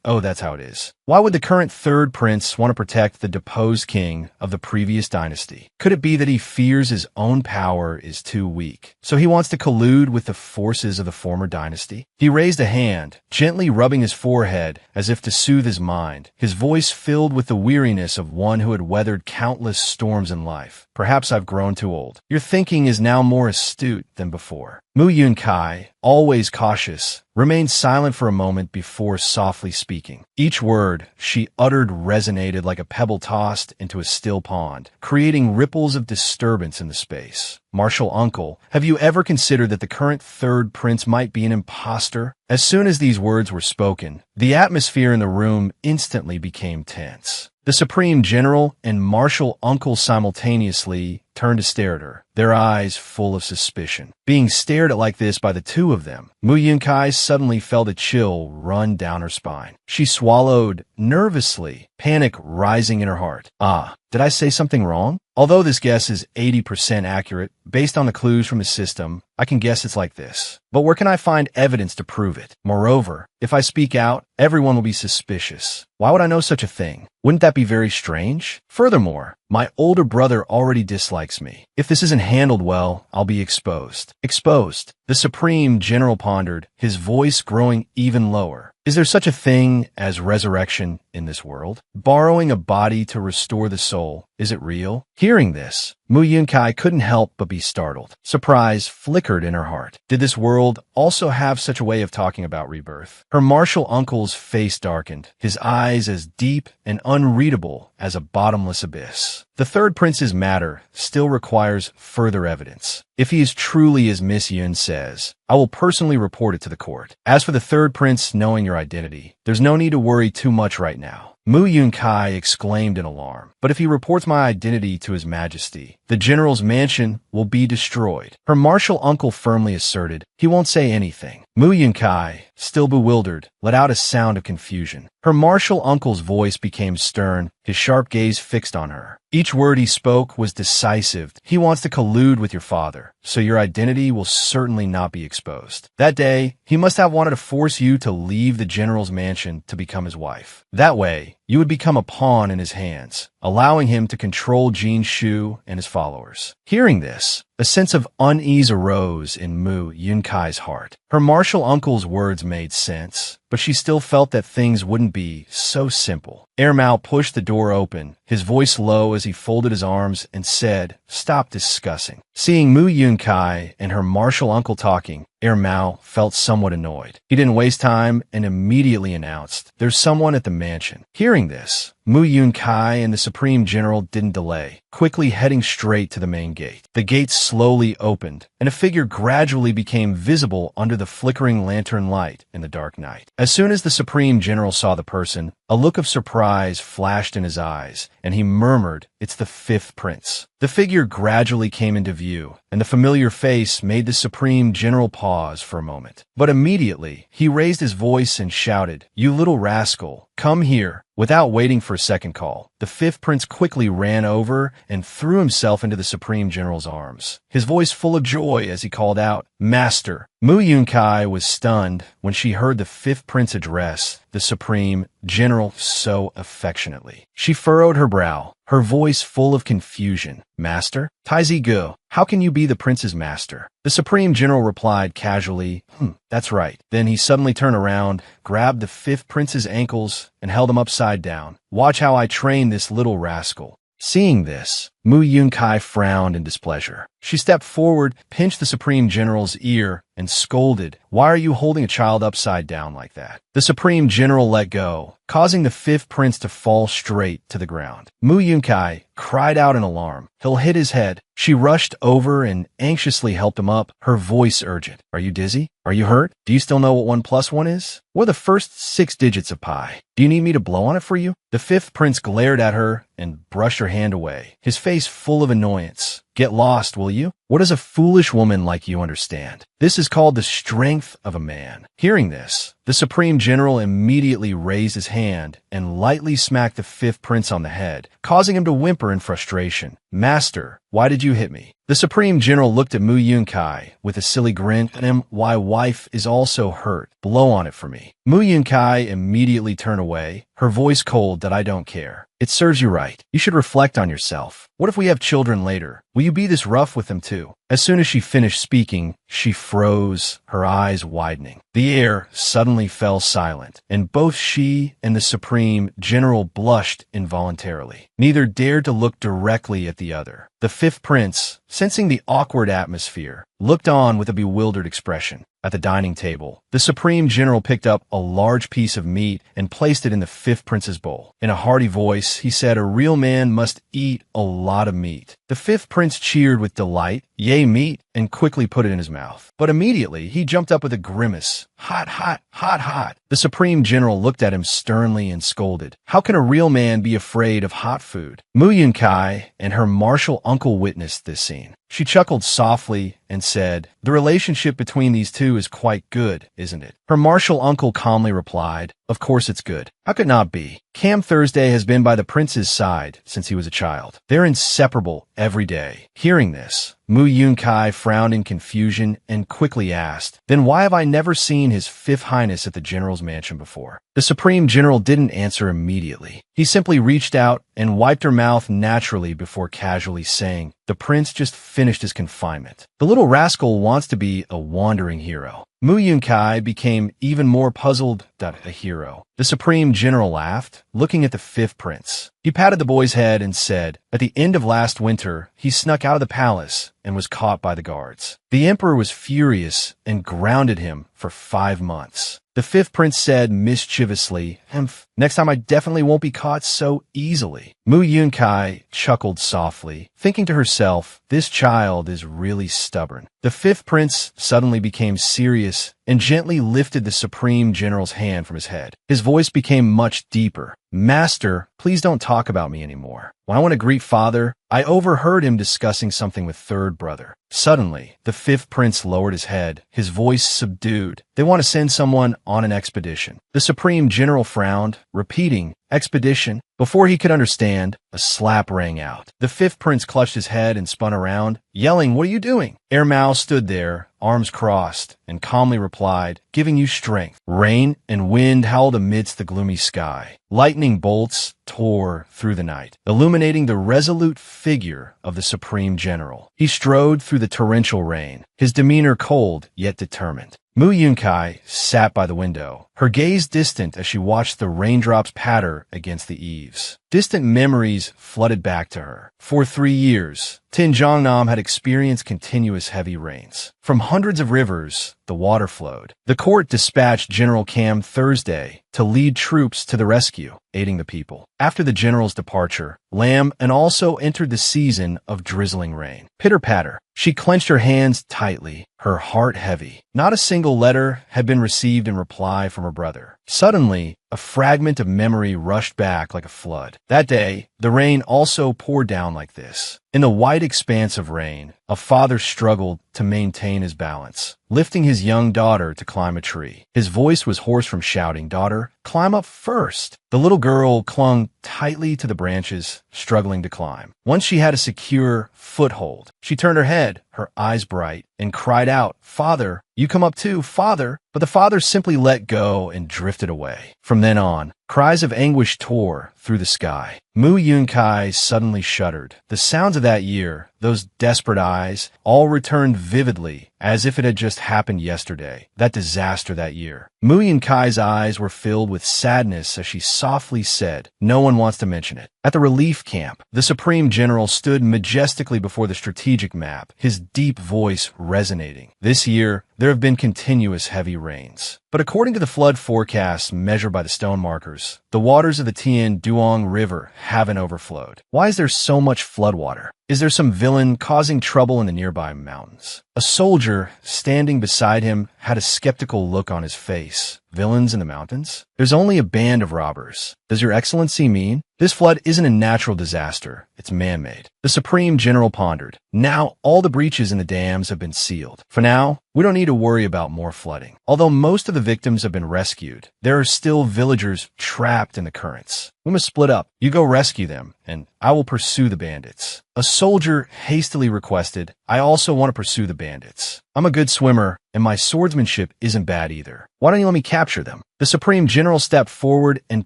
"Oh, that's how it is. Why would the current third prince want to protect the deposed king of the previous dynasty? Could it be that he fears his own power is too weak, so he wants to collude with the forces of the former dynasty?" He raised a hand, gently rubbing his forehead as if to soothe his mind, his voice filled with the weariness of one who had weathered countless storms in life. "Perhaps I've grown too old. Your thinking is now more astute than before." Mu Yunkai, always cautious, remained silent for a moment before softly speaking. Each word she uttered resonated like a pebble tossed into a still pond, creating ripples of disturbance in the space. "Martial Uncle, have you ever considered that the current third prince might be an imposter?" As soon as these words were spoken, the atmosphere in the room instantly became tense. The Supreme General and Martial Uncle simultaneously turned to stare at her, their eyes full of suspicion. Being stared at like this by the two of them, Mu Yunkai suddenly felt a chill run down her spine. She swallowed nervously, panic rising in her heart. "Ah, did I say something wrong?" Although this guess is 80% accurate, based on the clues from his system, I can guess it's like this. But where can I find evidence to prove it? Moreover, if I speak out, everyone will be suspicious. Why would I know such a thing? Wouldn't that be very strange? Furthermore, my older brother already dislikes me. If this isn't handled well, I'll be exposed. Exposed. The Supreme General pondered, his voice growing even lower. Is there such a thing as resurrection in this world? Borrowing a body to restore the soul, is it real? Hearing this, Mu Yunkai couldn't help but be startled. Surprise flickered in her heart. Did this world also have such a way of talking about rebirth? Her martial uncle's face darkened, his eyes as deep and unreadable as a bottomless abyss. The third prince's matter still requires further evidence. If he is truly as Miss Yun says, I will personally report it to the court. As for the third prince knowing your identity, there's no need to worry too much right now. Mu Yunkai exclaimed in alarm. But if he reports my identity to His Majesty, the general's mansion will be destroyed. Her martial uncle firmly asserted he won't say anything. Mu Yunkai, still bewildered, let out a sound of confusion. Her martial uncle's voice became stern, his sharp gaze fixed on her. Each word he spoke was decisive. He wants to collude with your father, so your identity will certainly not be exposed. That day, he must have wanted to force you to leave the general's mansion to become his wife. That way, you would become a pawn in his hands, allowing him to control Jin Shu and his followers. Hearing this, a sense of unease arose in Mu Yunkai's heart. Her martial uncle's words made sense, but she still felt that things wouldn't be so simple. Mao pushed the door open, his voice low as he folded his arms and said, "Stop discussing." Seeing Mu Yunkai and her martial uncle talking, Mao felt somewhat annoyed. He didn't waste time and immediately announced, "There's someone at the mansion." Hearing this, Mu Yunkai and the Supreme General didn't delay, quickly heading straight to the main gate. The gate slowly opened, and a figure gradually became visible under the flickering lantern light in the dark night. As soon as the Supreme General saw the person, a look of surprise flashed in his eyes, and he murmured, "It's the fifth prince." The figure gradually came into view, and the familiar face made the Supreme General pause for a moment. But immediately, he raised his voice and shouted, "You little rascal, come here." Without waiting for a second call, the fifth prince quickly ran over and threw himself into the Supreme General's arms, his voice full of joy as he called out, "Master." Mu Yunkai was stunned when she heard the fifth prince address the Supreme General so affectionately. She furrowed her brow, her voice full of confusion. "Master? Taizi Gu, how can you be the prince's master?" The Supreme General replied casually, "That's right." Then he suddenly turned around, grabbed the fifth prince's ankles, and held him upside down. "Watch how I train this little rascal." Seeing this, Mu Yunkai frowned in displeasure. She stepped forward, pinched the Supreme General's ear, and scolded, "Why are you holding a child upside down like that?" The Supreme General let go, causing the fifth prince to fall straight to the ground. Mu Yunkai cried out in alarm. "He'll hit his head." She rushed over and anxiously helped him up, her voice urgent. "Are you dizzy? Are you hurt? Do you still know what 1 + 1 is? What are the first 6 digits of pi? Do you need me to blow on it for you?" The fifth prince glared at her and brushed her hand away, his face full of annoyance. "Get lost, will you? What does a foolish woman like you understand? This is called the strength of a man." Hearing this, the Supreme General immediately raised his hand and lightly smacked the fifth prince on the head, causing him to whimper in frustration. "Master, why did you hit me?" The Supreme General looked at Mu Yunkai with a silly grin at him. "Why, wife is also hurt. Blow on it for me." Mu Yunkai immediately turned away, her voice cold that I don't care. "It serves you right. You should reflect on yourself. What if we have children later? Will you be this rough with them too?" As soon as she finished speaking, she froze, her eyes widening. The air suddenly fell silent, and both she and the Supreme General blushed involuntarily. Neither dared to look directly at the other. The fifth prince, sensing the awkward atmosphere, looked on with a bewildered expression. At the dining table, the Supreme General picked up a large piece of meat and placed it in the fifth prince's bowl. In a hearty voice, he said, "A real man must eat a lot of meat." The fifth prince cheered with delight, "Yay, meat," and quickly put it in his mouth. But immediately, he jumped up with a grimace, Hot, hot, hot, hot. The Supreme General looked at him sternly and scolded. How can a real man be afraid of hot food? Mu Yunkai and her martial uncle witnessed this scene. She chuckled softly and said, "The relationship between these two is quite good, isn't it?" Her martial uncle calmly replied, "Of course it's good. How could it not be? Cam Thursday has been by the prince's side since he was a child. They're inseparable every day." Hearing this, Mu Yunkai frowned in confusion and quickly asked, "Then why have I never seen His Fifth Highness at the General's mansion before?" The Supreme General didn't answer immediately. He simply reached out and wiped her mouth naturally before casually saying, "The prince just finished his confinement. The little rascal wants to be a wandering hero." Mu Yunkai became even more puzzled. A hero. The Supreme General laughed, looking at the fifth prince. He patted the boy's head and said, "At the end of last winter, he snuck out of the palace and was caught by the guards. The emperor was furious and grounded him for 5 months." The fifth prince said mischievously, "Humph, next time I definitely won't be caught so easily." Mu Yunkai chuckled softly, thinking to herself, "This child is really stubborn." The fifth prince suddenly became serious and gently lifted the Supreme General's hand from his head. His voice became much deeper. "Master, please don't talk about me anymore. When I want to greet father, I overheard him discussing something with third brother." Suddenly, the fifth prince lowered his head, his voice subdued. "They want to send someone on an expedition." The Supreme General frowned, repeating, "Expedition?" Before he could understand, a slap rang out. The fifth prince clutched his head and spun around, yelling, "What are you doing?" Air Mao stood there, arms crossed, and calmly replied, "Giving you strength." Rain and wind howled amidst the gloomy sky. Lightning bolts tore through the night, illuminating the resolute figure of the Supreme General. He strode through the torrential rain, his demeanor cold yet determined. Mu Yunkai sat by the window, her gaze distant as she watched the raindrops patter against the eaves. Distant memories flooded back to her. For 3 years, Tinjiangnam had experienced continuous heavy rains. From hundreds of rivers, the water flowed. The court dispatched General Cam Thursday to lead troops to the rescue, aiding the people. After the general's departure, Lam and also entered the season of drizzling rain. Pitter-patter. She clenched her hands tightly, her heart heavy. Not a single letter had been received in reply from her brother. Suddenly, a fragment of memory rushed back like a flood. That day, the rain also poured down like this. In the wide expanse of rain, a father struggled to maintain his balance, lifting his young daughter to climb a tree. His voice was hoarse from shouting, "Daughter, climb up first." The little girl clung tightly to the branches, struggling to climb. Once she had a secure foothold, she turned her head, her eyes bright, and cried out, "Father, you come up too, father." But the father simply let go and drifted away. From then on, cries of anguish tore through the sky. Mu Yunkai suddenly shuddered. The sounds of that year, those desperate eyes, all returned vividly, as if it had just happened yesterday. That disaster that year. Mu Yunkai's eyes were filled with sadness as she softly said, "No one wants to mention it." At the relief camp, the Supreme General stood majestically before the strategic map, his deep voice resonating. This year, there have been continuous heavy rains. But according to the flood forecasts measured by the stone markers, the waters of the Tian Duong River haven't overflowed. Why is there so much floodwater? Is there some villain causing trouble in the nearby mountains? A soldier standing beside him had a skeptical look on his face. Villains in the mountains? There's only a band of robbers. Does your excellency mean? This flood isn't a natural disaster. It's man-made. The Supreme General pondered. Now, all the breaches in the dams have been sealed. For now, we don't need to worry about more flooding. Although most of the victims have been rescued, there are still villagers trapped in the currents. We must split up. You go rescue them, and I will pursue the bandits. A soldier hastily requested, "I also want to pursue the bandits. I'm a good swimmer, and my swordsmanship isn't bad either. Why don't you let me capture them?" The Supreme General stepped forward and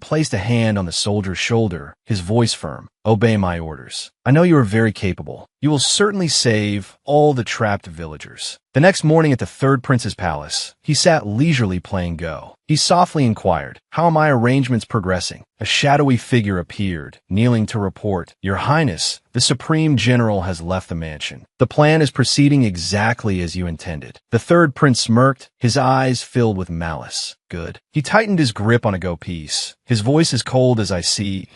placed a hand on the soldier's shoulder, his voice firm. "Obey my orders. I know you are very capable. You will certainly save all the trapped villagers." The next morning at the third prince's palace, he sat leisurely playing Go. He softly inquired, "How are my arrangements progressing?" A shadowy figure appeared, kneeling to report, "Your Highness, the Supreme General has left the mansion. The plan is proceeding exactly as you intended." The third prince smirked, his eyes filled with malice. "Good." He tightened his grip on a go piece. His voice as cold as I see.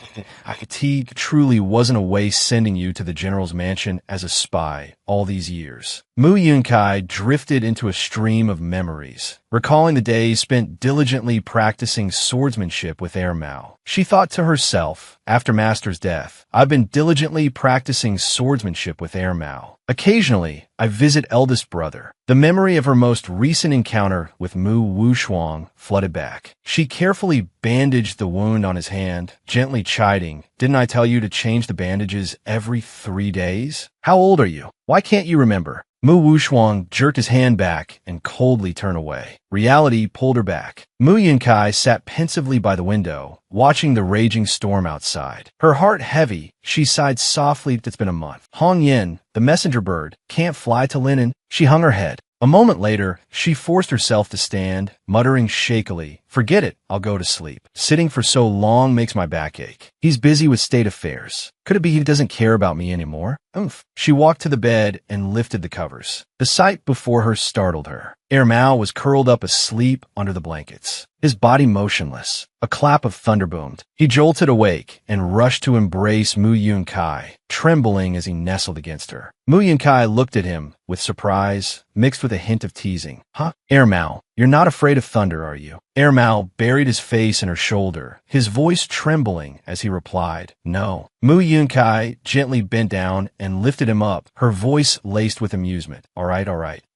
"He truly wasn't a waste sending you to the general's mansion as a spy all these years." Mu Yunkai drifted into a stream of memories. recalling the days spent diligently practicing swordsmanship with Air Mao. She thought to herself, after Master's death, I've been diligently practicing swordsmanship with Air Mao. Occasionally, I visit eldest brother. The memory of her most recent encounter with Mu Wushuang flooded back. She carefully bandaged the wound on his hand, gently chiding, "Didn't I tell you to change the bandages every 3 days? How old are you? Why can't you remember?" Mu Wushuang jerked his hand back and coldly turned away. Reality pulled her back. Mu Yunkai sat pensively by the window, watching the raging storm outside. Her heart heavy, she sighed softly. It's been a month. Hong Yin, the messenger bird, can't fly to Linen. She hung her head. A moment later, she forced herself to stand, muttering shakily, "Forget it, I'll go to sleep. Sitting for so long makes my back ache. He's busy with state affairs. Could it be he doesn't care about me anymore?" Oomph. She walked to the bed and lifted the covers. The sight before her startled her. Air Mao was curled up asleep under the blankets, his body motionless. A clap of thunder boomed. He jolted awake and rushed to embrace Mu Yunkai, trembling as he nestled against her. Mu Yunkai looked at him with surprise, mixed with a hint of teasing. "Huh? Air Mao, you're not afraid of thunder, are you?" Air Mao buried his face in her shoulder, his voice trembling as he replied, "No." Mu Yunkai gently bent down and lifted him up, her voice laced with amusement. All right.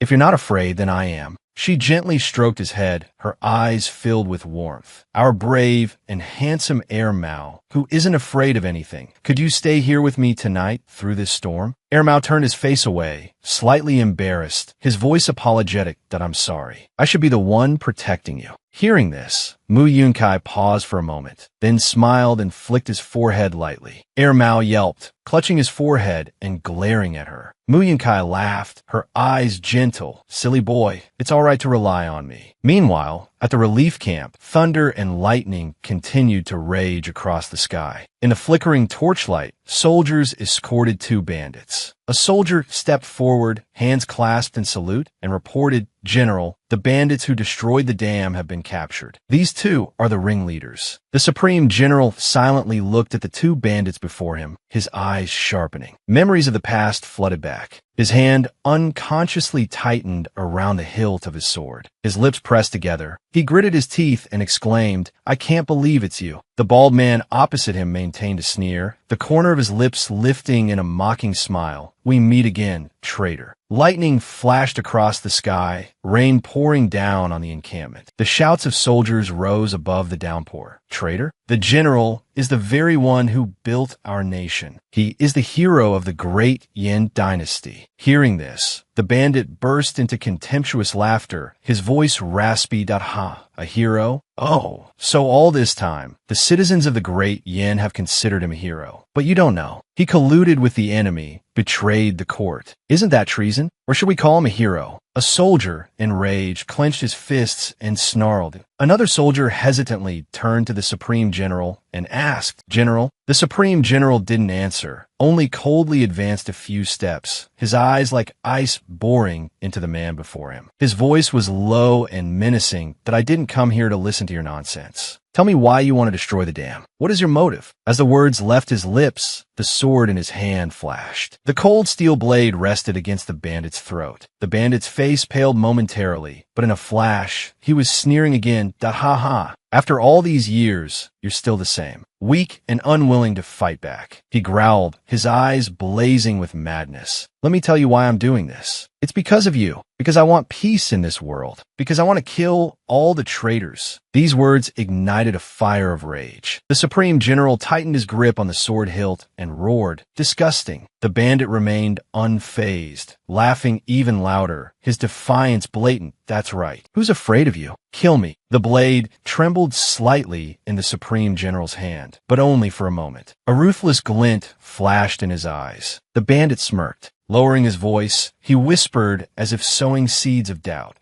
If you're not afraid, then I am." She gently stroked his head, her eyes filled with warmth. "Our brave and handsome Air Mao, who isn't afraid of anything. Could you stay here with me tonight through this storm?" Air Mao turned his face away, slightly embarrassed, his voice apologetic that "I'm sorry. I should be the one protecting you." Hearing this, Mu Yunkai paused for a moment, then smiled and flicked his forehead lightly. Air Mao yelped, clutching his forehead and glaring at her. Mu Yunkai laughed, her eyes gentle. "Silly boy, it's all right to rely on me." Meanwhile, at the relief camp, thunder and lightning continued to rage across the sky. In the flickering torchlight, soldiers escorted 2 bandits. A soldier stepped forward, hands clasped in salute, and reported, "General, the bandits who destroyed the dam have been captured. These 2 are the ringleaders." The Supreme General silently looked at the 2 bandits before him, his eyes sharpening. Memories of the past flooded back. His hand unconsciously tightened around the hilt of his sword. His lips pressed together. He gritted his teeth and exclaimed, "I can't believe it's you." The bald man opposite him maintained a sneer, the corner of his lips lifting in a mocking smile. "We meet again, traitor." Lightning flashed across the sky, rain pouring down on the encampment. The shouts of soldiers rose above the downpour. "Traitor? The general is the very one who built our nation. He is the hero of the great Yin dynasty." Hearing this, the bandit burst into contemptuous laughter, his voice raspy. "Ha, a hero? Oh, so all this time, the citizens of the great Yin have considered him a hero. But you don't know. He colluded with the enemy, betrayed the court. Isn't that treason? Or should we call him a hero?" A soldier, enraged, clenched his fists and snarled. Another soldier hesitantly turned to the Supreme General and asked, "General?" The Supreme General didn't answer, only coldly advanced a few steps, his eyes like ice boring into the man before him. His voice was low and menacing. "That I didn't come here to listen to your nonsense. Tell me why you want to destroy the dam. What is your motive?" As the words left his lips, the sword in his hand flashed. The cold steel blade rested against the bandit's throat. The bandit's face paled momentarily, but in a flash, he was sneering again. "Ha. After all these years, you're still the same. Weak and unwilling to fight back." He growled, his eyes blazing with madness. "Let me tell you why I'm doing this. It's because of you. Because I want peace in this world. Because I want to kill all the traitors." These words ignited a fire of rage. The Supreme General tightened his grip on the sword hilt and roared, "Disgusting." The bandit remained unfazed, laughing even louder, his defiance blatant. "That's right. Who's afraid of you? Kill me." The blade trembled slightly in the Supreme General's hand, but only for a moment. A ruthless glint flashed in his eyes. The bandit smirked. Lowering his voice, he whispered as if sowing seeds of doubt.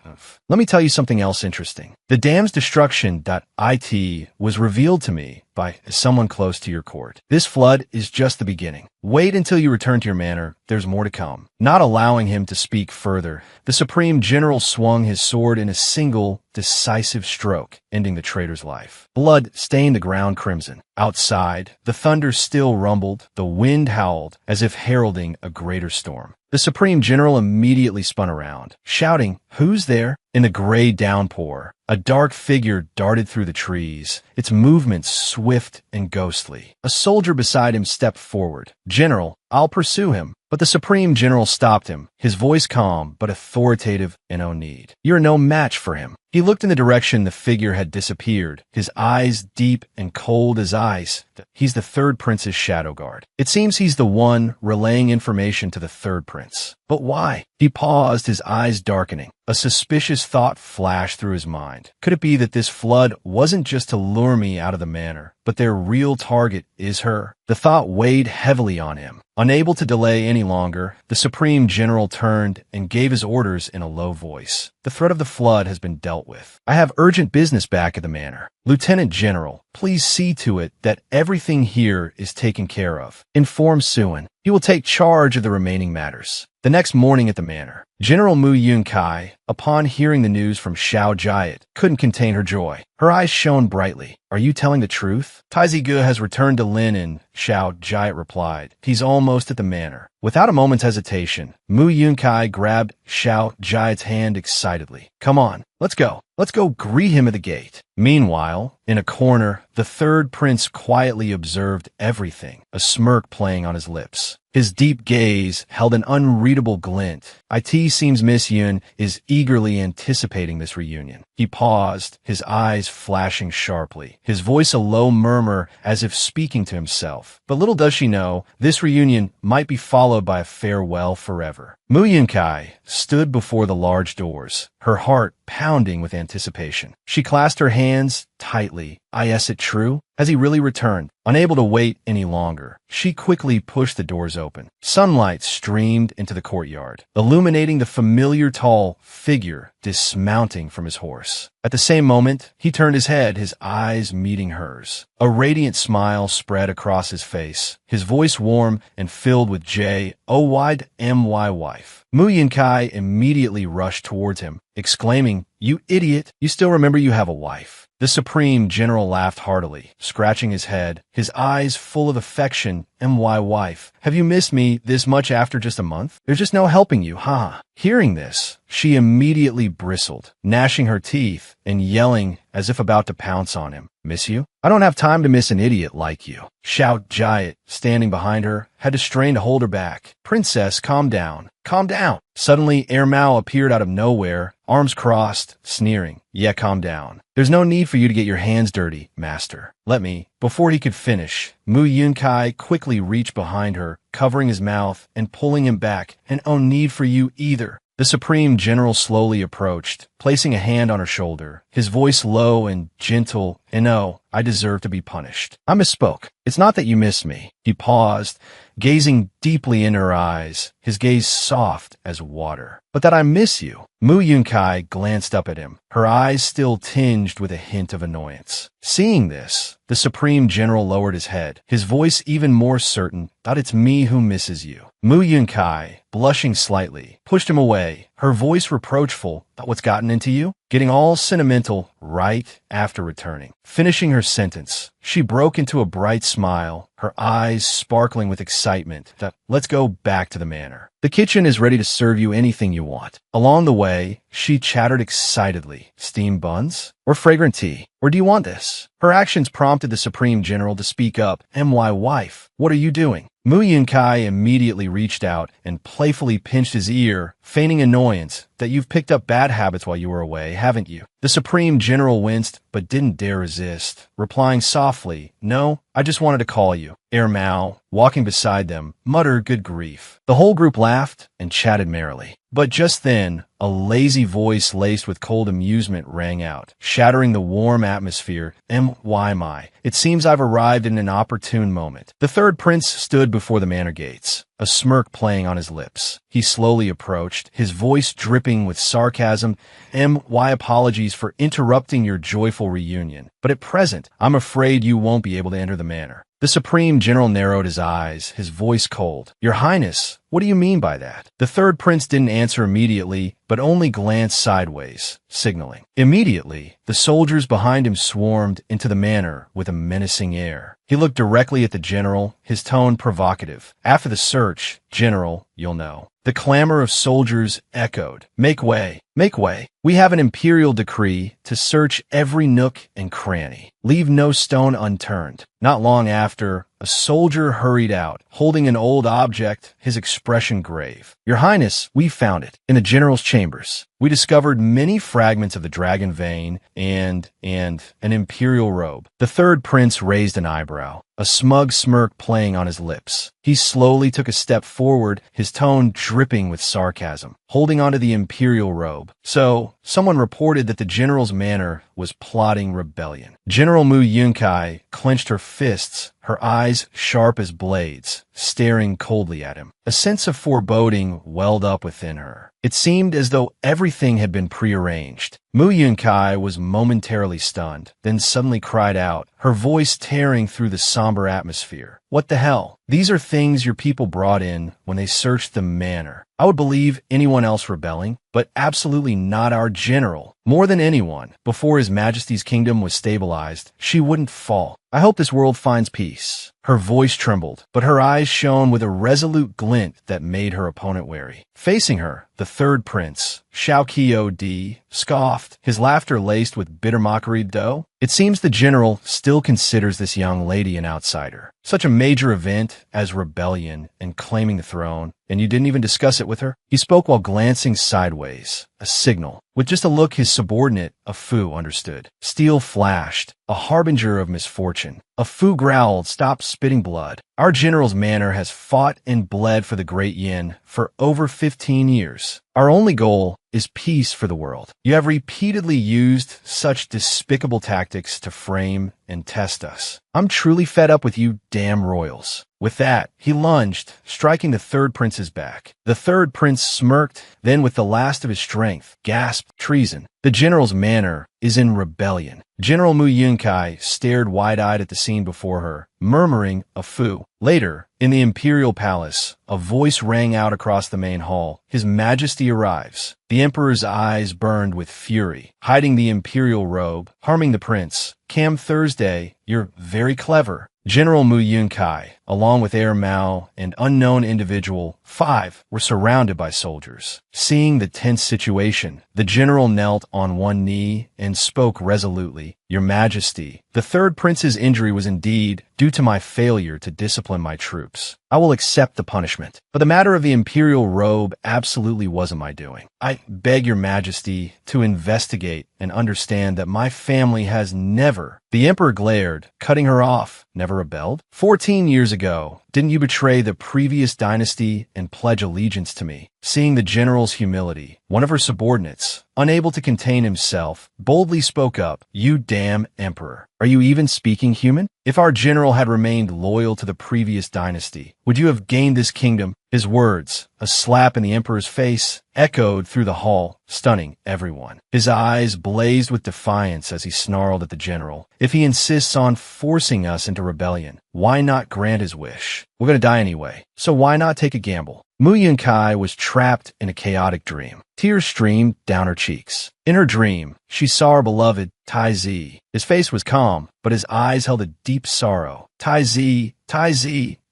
"Let me tell you something else interesting. The dam's destruction.it was revealed to me by someone close to your court. This flood is just the beginning. Wait until you return to your manor. There's more to come." Not allowing him to speak further, the Supreme General swung his sword in a single, decisive stroke, ending the traitor's life. Blood stained the ground crimson. Outside, the thunder still rumbled, the wind howled, as if heralding a greater storm. The Supreme General immediately spun around, shouting, "Who's there?" In the gray downpour, a dark figure darted through the trees, its movements swift and ghostly. A soldier beside him stepped forward. "General, I'll pursue him." But the Supreme General stopped him, his voice calm but authoritative. "No need. You're no match for him." He looked in the direction the figure had disappeared, his eyes deep and cold as ice. "He's the third prince's shadow guard. It seems he's the one relaying information to the third prince. But why?" He paused, his eyes darkening. A suspicious thought flashed through his mind. Could it be that this flood wasn't just to lure me out of the manor, but their real target is her? The thought weighed heavily on him. Unable to delay any longer, the Supreme General turned and gave his orders in a low voice. "The threat of the flood has been dealt with. I have urgent business back at the manor. Lieutenant General, please see to it that everything here is taken care of. Inform Suen. He will take charge of the remaining matters." The next morning at the manor, General Mu Yun-kai, upon hearing the news from Xiao Jiat, couldn't contain her joy. Her eyes shone brightly. "Are you telling the truth?" "Taizigu has returned to Linen," Xiao Jiat replied. "He's almost at the manor." Without a moment's hesitation, Mu Yun-kai grabbed Xiao Jiat's hand excitedly. "Come on, let's go. Let's go greet him at the gate." Meanwhile, in a corner, the third prince quietly observed everything, a smirk playing on his lips. His deep gaze held an unreadable glint. It seems Miss Yun is eagerly anticipating this reunion. He paused, his eyes flashing sharply, his voice a low murmur as if speaking to himself. But little does she know, this reunion might be followed by a farewell forever. Mu Yun-kai stood before the large doors, her heart pounding with anticipation. She clasped her hands tightly. Is it true? Has he really returned? Unable to wait any longer, she quickly pushed the doors open. Sunlight streamed into the courtyard, illuminating the familiar tall figure dismounting from his horse. At the same moment, he turned his head, his eyes meeting hers. A radiant smile spread across his face, his voice warm and filled with J-O-Y-M-Y wife. Mu Yun-kai immediately rushed towards him, exclaiming, "You idiot! You still remember you have a wife." The Supreme General laughed heartily, scratching his head, his eyes full of affection. "My wife, have you missed me this much after just a month? There's just no helping you, huh?" Hearing this, she immediately bristled, gnashing her teeth and yelling as if about to pounce on him. "Miss you? I don't have time to miss an idiot like you." Xiao Jiat, standing behind her, had to strain to hold her back. "Princess, calm down. Calm down." Suddenly, Mao appeared out of nowhere, arms crossed, sneering. "Yeah, calm down. There's no need for you to get your hands dirty, master. Let me." Before he could finish, Mu Yun-kai quickly reached behind her, covering his mouth and pulling him back. "And no need for you either." The Supreme General slowly approached, placing a hand on her shoulder, his voice low and gentle. "No, I deserve to be punished. I misspoke. It's not that you miss me." He paused, gazing deeply in her eyes, his gaze soft as water. "But that I miss you." Mu Yun-kai glanced up at him, her eyes still tinged with a hint of annoyance. Seeing this, the Supreme General lowered his head, his voice even more certain. "That it's me who misses you." Mu Yun-kai, blushing slightly, pushed him away, her voice reproachful. "What's gotten into you?" Getting all sentimental right after returning. Finishing her sentence, she broke into a bright smile, her eyes sparkling with excitement. "Let's go back to the manor. The kitchen is ready to serve you anything you want." Along the way, she chattered excitedly. "Steamed buns? Or fragrant tea? Or do you want this?" Her actions prompted the Supreme General to speak up. "My wife, what are you doing?" Mu Yun-kai immediately reached out and playfully pinched his ear, feigning annoyance. "That you've picked up bad habits while you were away, haven't you?" The Supreme General winced, but didn't dare resist, replying softly, "No, I just wanted to call you." Mao, walking beside them, muttered, "Good grief." The whole group laughed and chatted merrily. But just then, a lazy voice laced with cold amusement rang out, shattering the warm atmosphere. My, it seems I've arrived in an opportune moment." The third prince stood before the manor gates, a smirk playing on his lips. He slowly approached, his voice dripping with sarcasm. "My apologies for interrupting your joyful reunion, but at present, I'm afraid you won't be able to enter the manor." The Supreme General narrowed his eyes, his voice cold. "Your Highness, what do you mean by that?" The third prince didn't answer immediately, but only glanced sideways, signaling. Immediately, the soldiers behind him swarmed into the manor with a menacing air. He looked directly at the general, his tone provocative. "After the search, General, you'll know." The clamor of soldiers echoed. "Make way." Make way. We have an imperial decree to search every nook and cranny. Leave no stone unturned. Not long after, a soldier hurried out, holding an old object, his expression grave. Your Highness, we found it in the general's chambers. We discovered many fragments of the dragon vein and an imperial robe. The third prince raised an eyebrow, a smug smirk playing on his lips. He slowly took a step forward, his tone dripping with sarcasm, holding onto the imperial robe. So, someone reported that the general's manor was plotting rebellion. General Mu-Yunkai clenched her fists, her eyes sharp as blades, staring coldly at him. A sense of foreboding welled up within her. It seemed as though everything had been prearranged. Mu-Yunkai was momentarily stunned, then suddenly cried out, her voice tearing through the somber atmosphere. What the hell? These are things your people brought in when they searched the manor. I would believe anyone else rebelling, but absolutely not our general. More than anyone, before His Majesty's kingdom was stabilized, she wouldn't fall. I hope this world finds peace. Her voice trembled, but her eyes shone with a resolute glint that made her opponent wary. Facing her, the third prince, Xiao Qiu scoffed, his laughter laced with bitter mockery. Though it seems the general still considers this young lady an outsider. Such a major event as rebellion and claiming the throne, and you didn't even discuss it with her? He spoke while glancing sideways, a signal. With just a look his subordinate, a Fu, understood. Steel flashed, a harbinger of misfortune. A Fu growled, stop spitting blood. Our general's manor has fought and bled for the great Yin for over 15 years. Our only goal is peace for the world. You have repeatedly used such despicable tactics to frame and test us. I'm truly fed up with you damn royals. With that, he lunged, striking the third prince's back. The third prince smirked, then with the last of his strength, gasped, treason. The general's manor is in rebellion. General Mu-Yunkai stared wide-eyed at the scene before her, murmuring a fu. Later, in the imperial palace, a voice rang out across the main hall. His Majesty arrives. The emperor's eyes burned with fury, hiding the imperial robe, harming the prince. Cam Thursday, you're very clever. General Mu-Yunkai, along with Heir Mao and unknown individual 5, were surrounded by soldiers. Seeing the tense situation, the general knelt on one knee and spoke resolutely. Your Majesty, the third prince's injury was indeed due to my failure to discipline my troops. I will accept the punishment, but the matter of the imperial robe absolutely wasn't my doing. I beg your Majesty to investigate and understand that my family has never— The emperor glared, cutting her off. Never rebelled? 14 years ago, didn't you betray the previous dynasty and pledge allegiance to me? Seeing the general's humility, one of her subordinates, unable to contain himself, boldly spoke up, you damn emperor. Are you even speaking human? If our general had remained loyal to the previous dynasty, would you have gained this kingdom? His words, a slap in the emperor's face, echoed through the hall, stunning everyone. His eyes blazed with defiance as he snarled at the general. If he insists on forcing us into rebellion, why not grant his wish? We're gonna die anyway, so why not take a gamble? Mu-Yunkai was trapped in a chaotic dream. Tears streamed down her cheeks. In her dream, she saw her beloved, Tai Zi. His face was calm, but his eyes held a deep sorrow. Tai Zi,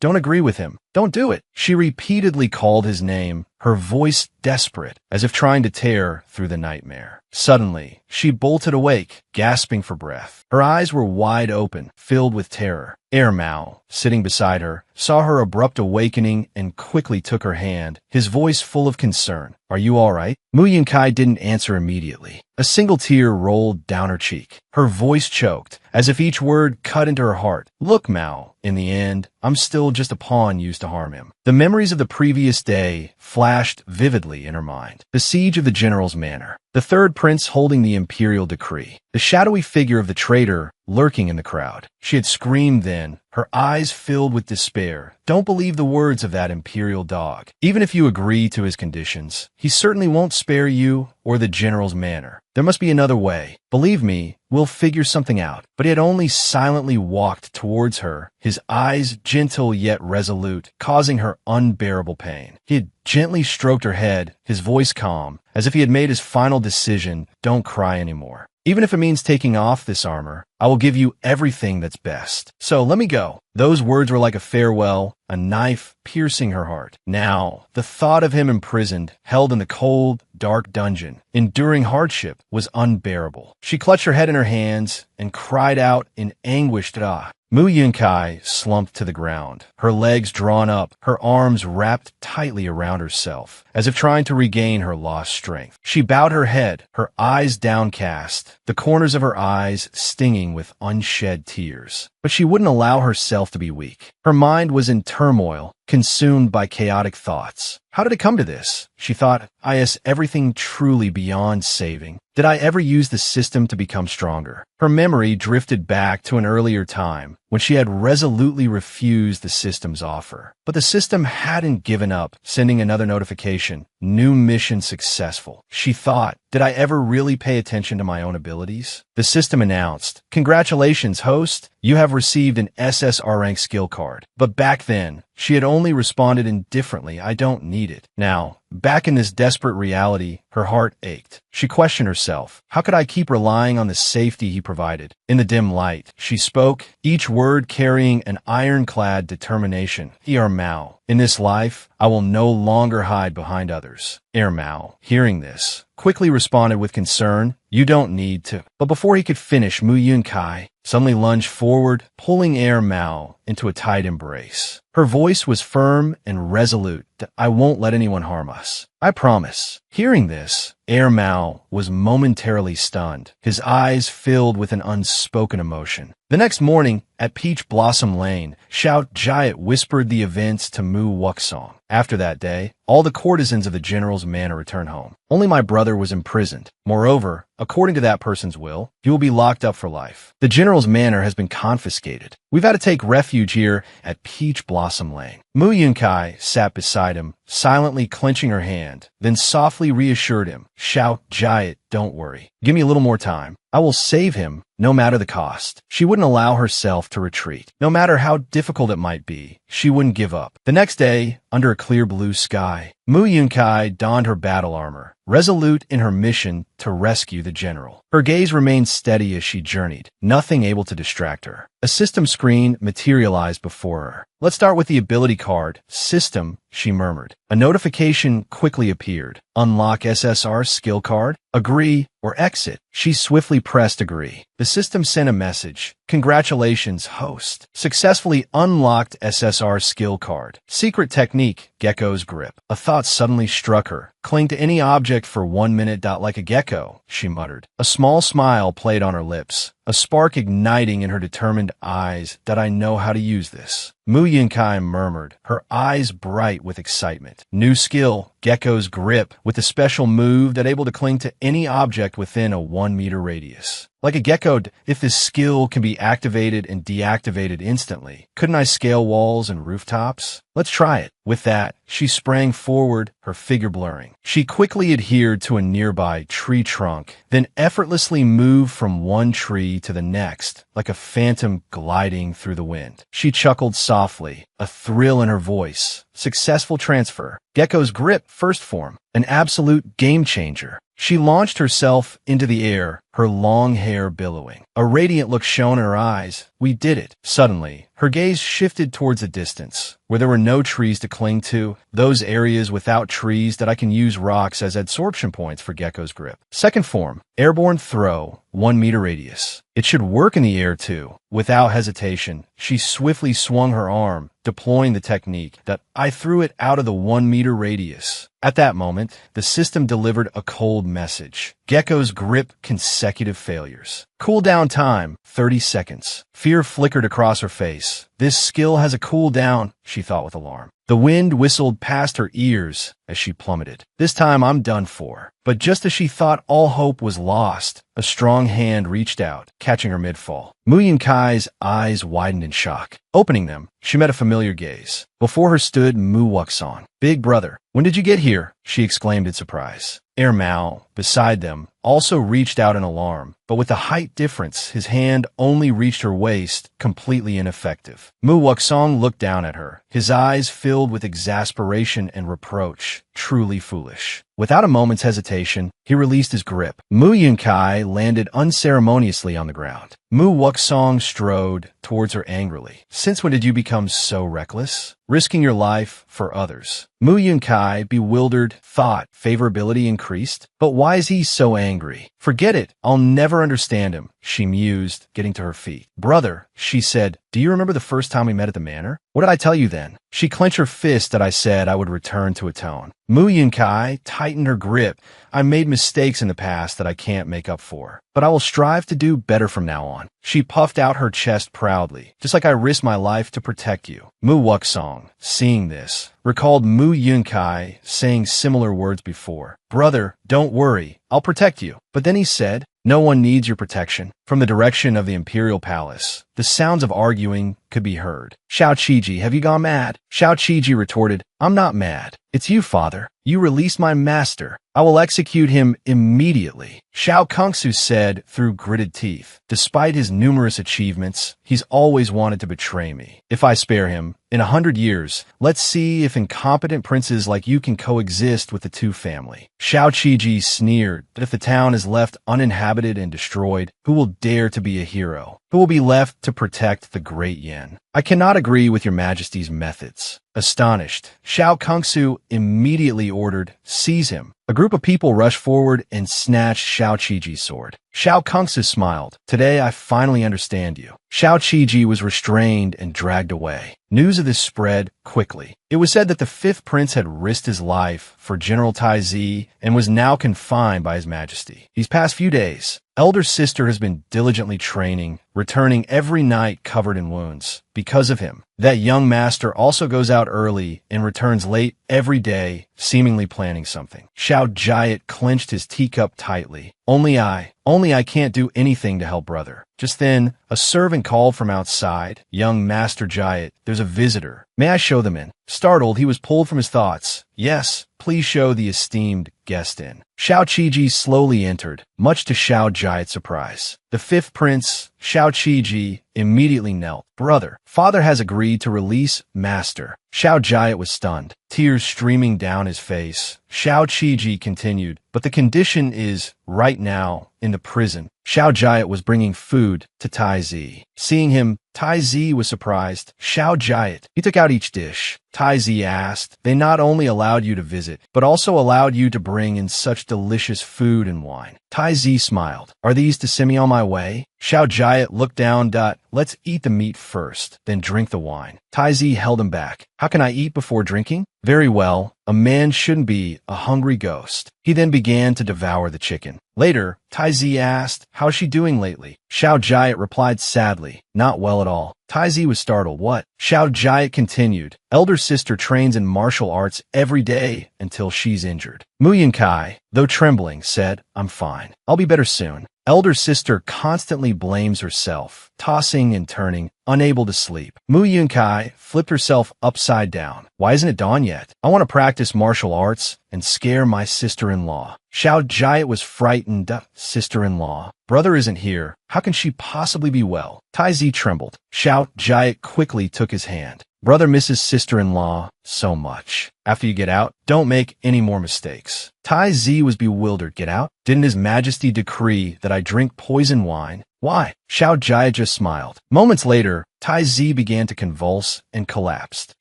don't agree with him. Don't do it. She repeatedly called his name, her voice desperate, as if trying to tear through the nightmare. Suddenly, she bolted awake, gasping for breath. Her eyes were wide open, filled with terror. Heir Mao, sitting beside her, saw her abrupt awakening and quickly took her hand, his voice full of concern. Are you all right? Mu-Yunkai didn't answer immediately. A single tear rolled down her cheek. Her voice choked, as if each word cut into her heart. Look, Mao, in the end, I'm still just a pawn used to harm him. The memories of the previous day flashed vividly in her mind. The siege of the general's manor. The third prince holding the imperial decree. The shadowy figure of the traitor lurking in the crowd. She had screamed then, her eyes filled with despair. Don't believe the words of that imperial dog. Even if you agree to his conditions, he certainly won't spare you or the general's manor. There must be another way. Believe me, we'll figure something out. But he had only silently walked towards her, his eyes gentle yet resolute, causing her unbearable pain. He had gently stroked her head, his voice calm, as if he had made his final decision. Don't cry anymore. Even if it means taking off this armor, I will give you everything that's best. So let me go. Those words were like a farewell, a knife piercing her heart. Now, the thought of him imprisoned, held in the cold, dark dungeon, enduring hardship, was unbearable. She clutched her head in her hands and cried out in anguished ah. Mu-Yun-kai slumped to the ground, her legs drawn up, her arms wrapped tightly around herself, as if trying to regain her lost strength. She bowed her head, her eyes downcast, the corners of her eyes stinging with unshed tears. But she wouldn't allow herself to be weak. Her mind was in turmoil, consumed by chaotic thoughts. How did it come to this? She thought, is everything truly beyond saving? Did I ever use the system to become stronger? Her memory drifted back to an earlier time when she had resolutely refused the system's offer. But the system hadn't given up, sending another notification. New mission successful. She thought, did I ever really pay attention to my own abilities? The system announced, congratulations, host. You have received an SSR rank skill card. But back then, she had only responded indifferently, I don't need it. Now, back in this desperate reality, her heart ached. She questioned herself. How could I keep relying on the safety he provided? In the dim light, she spoke, each word carrying an ironclad determination. Mao. In this life, I will no longer hide behind others. Mao, hearing this, quickly responded with concern, you don't need to. But before he could finish, Mu-Yun-kai suddenly lunged forward, pulling Mao into a tight embrace. Her voice was firm and resolute that I won't let anyone harm us. I promise. Hearing this, Mao was momentarily stunned, his eyes filled with an unspoken emotion. The next morning, at Peach Blossom Lane, Shout Jiat whispered the events to Mu Wuksong. After that day, all the courtesans of the general's manor returned home. Only my brother was imprisoned. Moreover, according to that person's will, he will be locked up for life. The general's manor has been confiscated. We've had to take refuge here at Peach Blossom Lane. Mu-Yun-kai sat beside him, silently clenching her hand, then softly reassured him. Shout Jiat, don't worry. Give me a little more time. I will save him, no matter the cost. She wouldn't allow herself to retreat. No matter how difficult it might be, she wouldn't give up. The next day, under a clear blue sky, Mu-Yun-kai donned her battle armor, resolute in her mission to rescue the general. Her gaze remained steady as she journeyed, nothing able to distract her. A system screen materialized before her. Let's start with the ability card. System, she murmured. A notification quickly appeared. Unlock SSR skill card, agree, or exit. She swiftly pressed agree. The system sent a message. Congratulations, host. Successfully unlocked SSR skill card. Secret technique, Gecko's grip. A thought suddenly struck her. Cling to any object for 1 minute. Like a gecko, she muttered. A small smile played on her lips, a spark igniting in her determined eyes. That I know how to use this. Mu-Yun-kai murmured, her eyes bright with excitement. New skill, Gecko's grip, with a special move that able to cling to any object within a 1 meter radius. Like a gecko, if this skill can be activated and deactivated instantly, couldn't I scale walls and rooftops? Let's try it. With that, she sprang forward, her figure blurring. She quickly adhered to a nearby tree trunk, then effortlessly moved from one tree to the next, like a phantom gliding through the wind. She chuckled softly, a thrill in her voice. Successful transfer. Gecko's grip, first form. An absolute game changer. She launched herself into the air, her long hair billowing. A radiant look shone in her eyes. We did it. Suddenly, her gaze shifted towards the distance, where there were no trees to cling to, those areas without trees that I can use rocks as absorption points for Gecko's grip. Second form, airborne throw, 1 meter radius. It should work in the air too. Without hesitation, she swiftly swung her arm, deploying the technique that I threw it out of the 1 meter radius. At that moment, the system delivered a cold message. Gecko's grip consecutive failures. Cooldown time, 30 seconds. Fear flickered across her face. This skill has a cooldown, she thought with alarm. The wind whistled past her ears as she plummeted. This time I'm done for. But just as she thought all hope was lost, a strong hand reached out, catching her mid-fall. Mu-Yun-kai's eyes widened in shock. Opening them, she met a familiar gaze. Before her stood Mu Wuksong. Big brother, when did you get here? She exclaimed in surprise. Mao, beside them, also reached out in alarm, but with the height difference, his hand only reached her waist, completely ineffective. Mu Wuksong looked down at her, his eyes filled with exasperation and reproach. Truly foolish. Without a moment's hesitation, he released his grip. Mu Yunkai landed unceremoniously on the ground. Mu Wuksong strode towards her angrily. Since when did you become so reckless? Risking your life for others. Mu Yunkai, bewildered, thought favorability increased. But why is he so angry? Forget it. I'll never understand him, she mused, getting to her feet. Brother, she said, do you remember the first time we met at the manor? What did I tell you then? She clenched her fist that I said I would return to atone. Mu Yunkai tightened her grip. I made mistakes in the past that I can't make up for, but I will strive to do better from now on. She puffed out her chest proudly, just like I risked my life to protect you. Mu Wuksong, seeing this, recalled Mu Yunkai saying similar words before. Brother, don't worry, I'll protect you. But then he said, no one needs your protection. From the direction of the imperial palace, the sounds of arguing could be heard. Xiao Qiji, have you gone mad? Xiao Qiji retorted, I'm not mad. It's you, father. You released my master. I will execute him immediately. Xiao Kungsu said through gritted teeth. Despite his numerous achievements, he's always wanted to betray me. If I spare him, in 100 years, let's see if incompetent princes like you can coexist with the two family. Xiao Qiji sneered that if the town is left uninhabited and destroyed, who will dare to be a hero? Who will be left to protect the great Yin? I cannot agree with your majesty's methods. Astonished, Xiao Kungsu immediately ordered, seize him. A group of people rushed forward and snatched Xiao Qiji's sword. Xiao Kungsu smiled. Today I finally understand you. Xiao Qiji was restrained and dragged away. News of this spread quickly. It was said that the fifth prince had risked his life for General Taizi and was now confined by his majesty. These past few days, elder sister has been diligently training, returning every night covered in wounds. Because of him, that young master also goes out early and returns late every day, seemingly planning something. Xiao Jiat clenched his teacup tightly. Only I can't do anything to help brother. Just then, a servant called from outside. Young Master Jiat, there's a visitor. May I show them in? Startled, he was pulled from his thoughts. Yes, please show the esteemed guest in. Xiao Qiji slowly entered, much to Xiao Jiat's surprise. The fifth prince, Xiao Qiji, immediately knelt. Brother, father has agreed to release master. Xiao Jiat was stunned, tears streaming down his face. Xiao Qiji continued, but the condition is, right now, in the prison. Xiao Jiat was bringing food to Taizi. Seeing him, Taizi was surprised. Xiao Jiat, he took out each dish. Taizi asked, they not only allowed you to visit, but also allowed you to bring in such delicious food and wine. Taizi smiled. Are these to send me on my way? Xiao Jiat looked down. Let's eat the meat first, then drink the wine. Taizi held him back. How can I eat before drinking? Very well. A man shouldn't be a hungry ghost. He then began to devour the chicken. Later, Taizi asked, how's she doing lately? Xiao Jiat replied sadly, not well at all. Taizi was startled. What? Xiao Jiat continued. Elder sister trains in martial arts every day until she's injured. Mu Yunkai, though trembling, said, I'm fine. I'll be better soon. Elder sister constantly blames herself, tossing and turning, unable to sleep. Mu Yunkai flipped herself upside down. Why isn't it dawn yet? I want to practice martial arts and scare my sister-in-law. Xiao Jiat was frightened. Sister-in-law. Brother isn't here. How can she possibly be well? Taizi trembled. Xiao Jiat quickly took his hand. Brother misses sister-in-law so much. After you get out, don't make any more mistakes. Taizi was bewildered. Get out? Didn't His Majesty decree that I drink poison wine? Why? Xiao Jiat just smiled. Moments later, Taizi began to convulse and collapsed.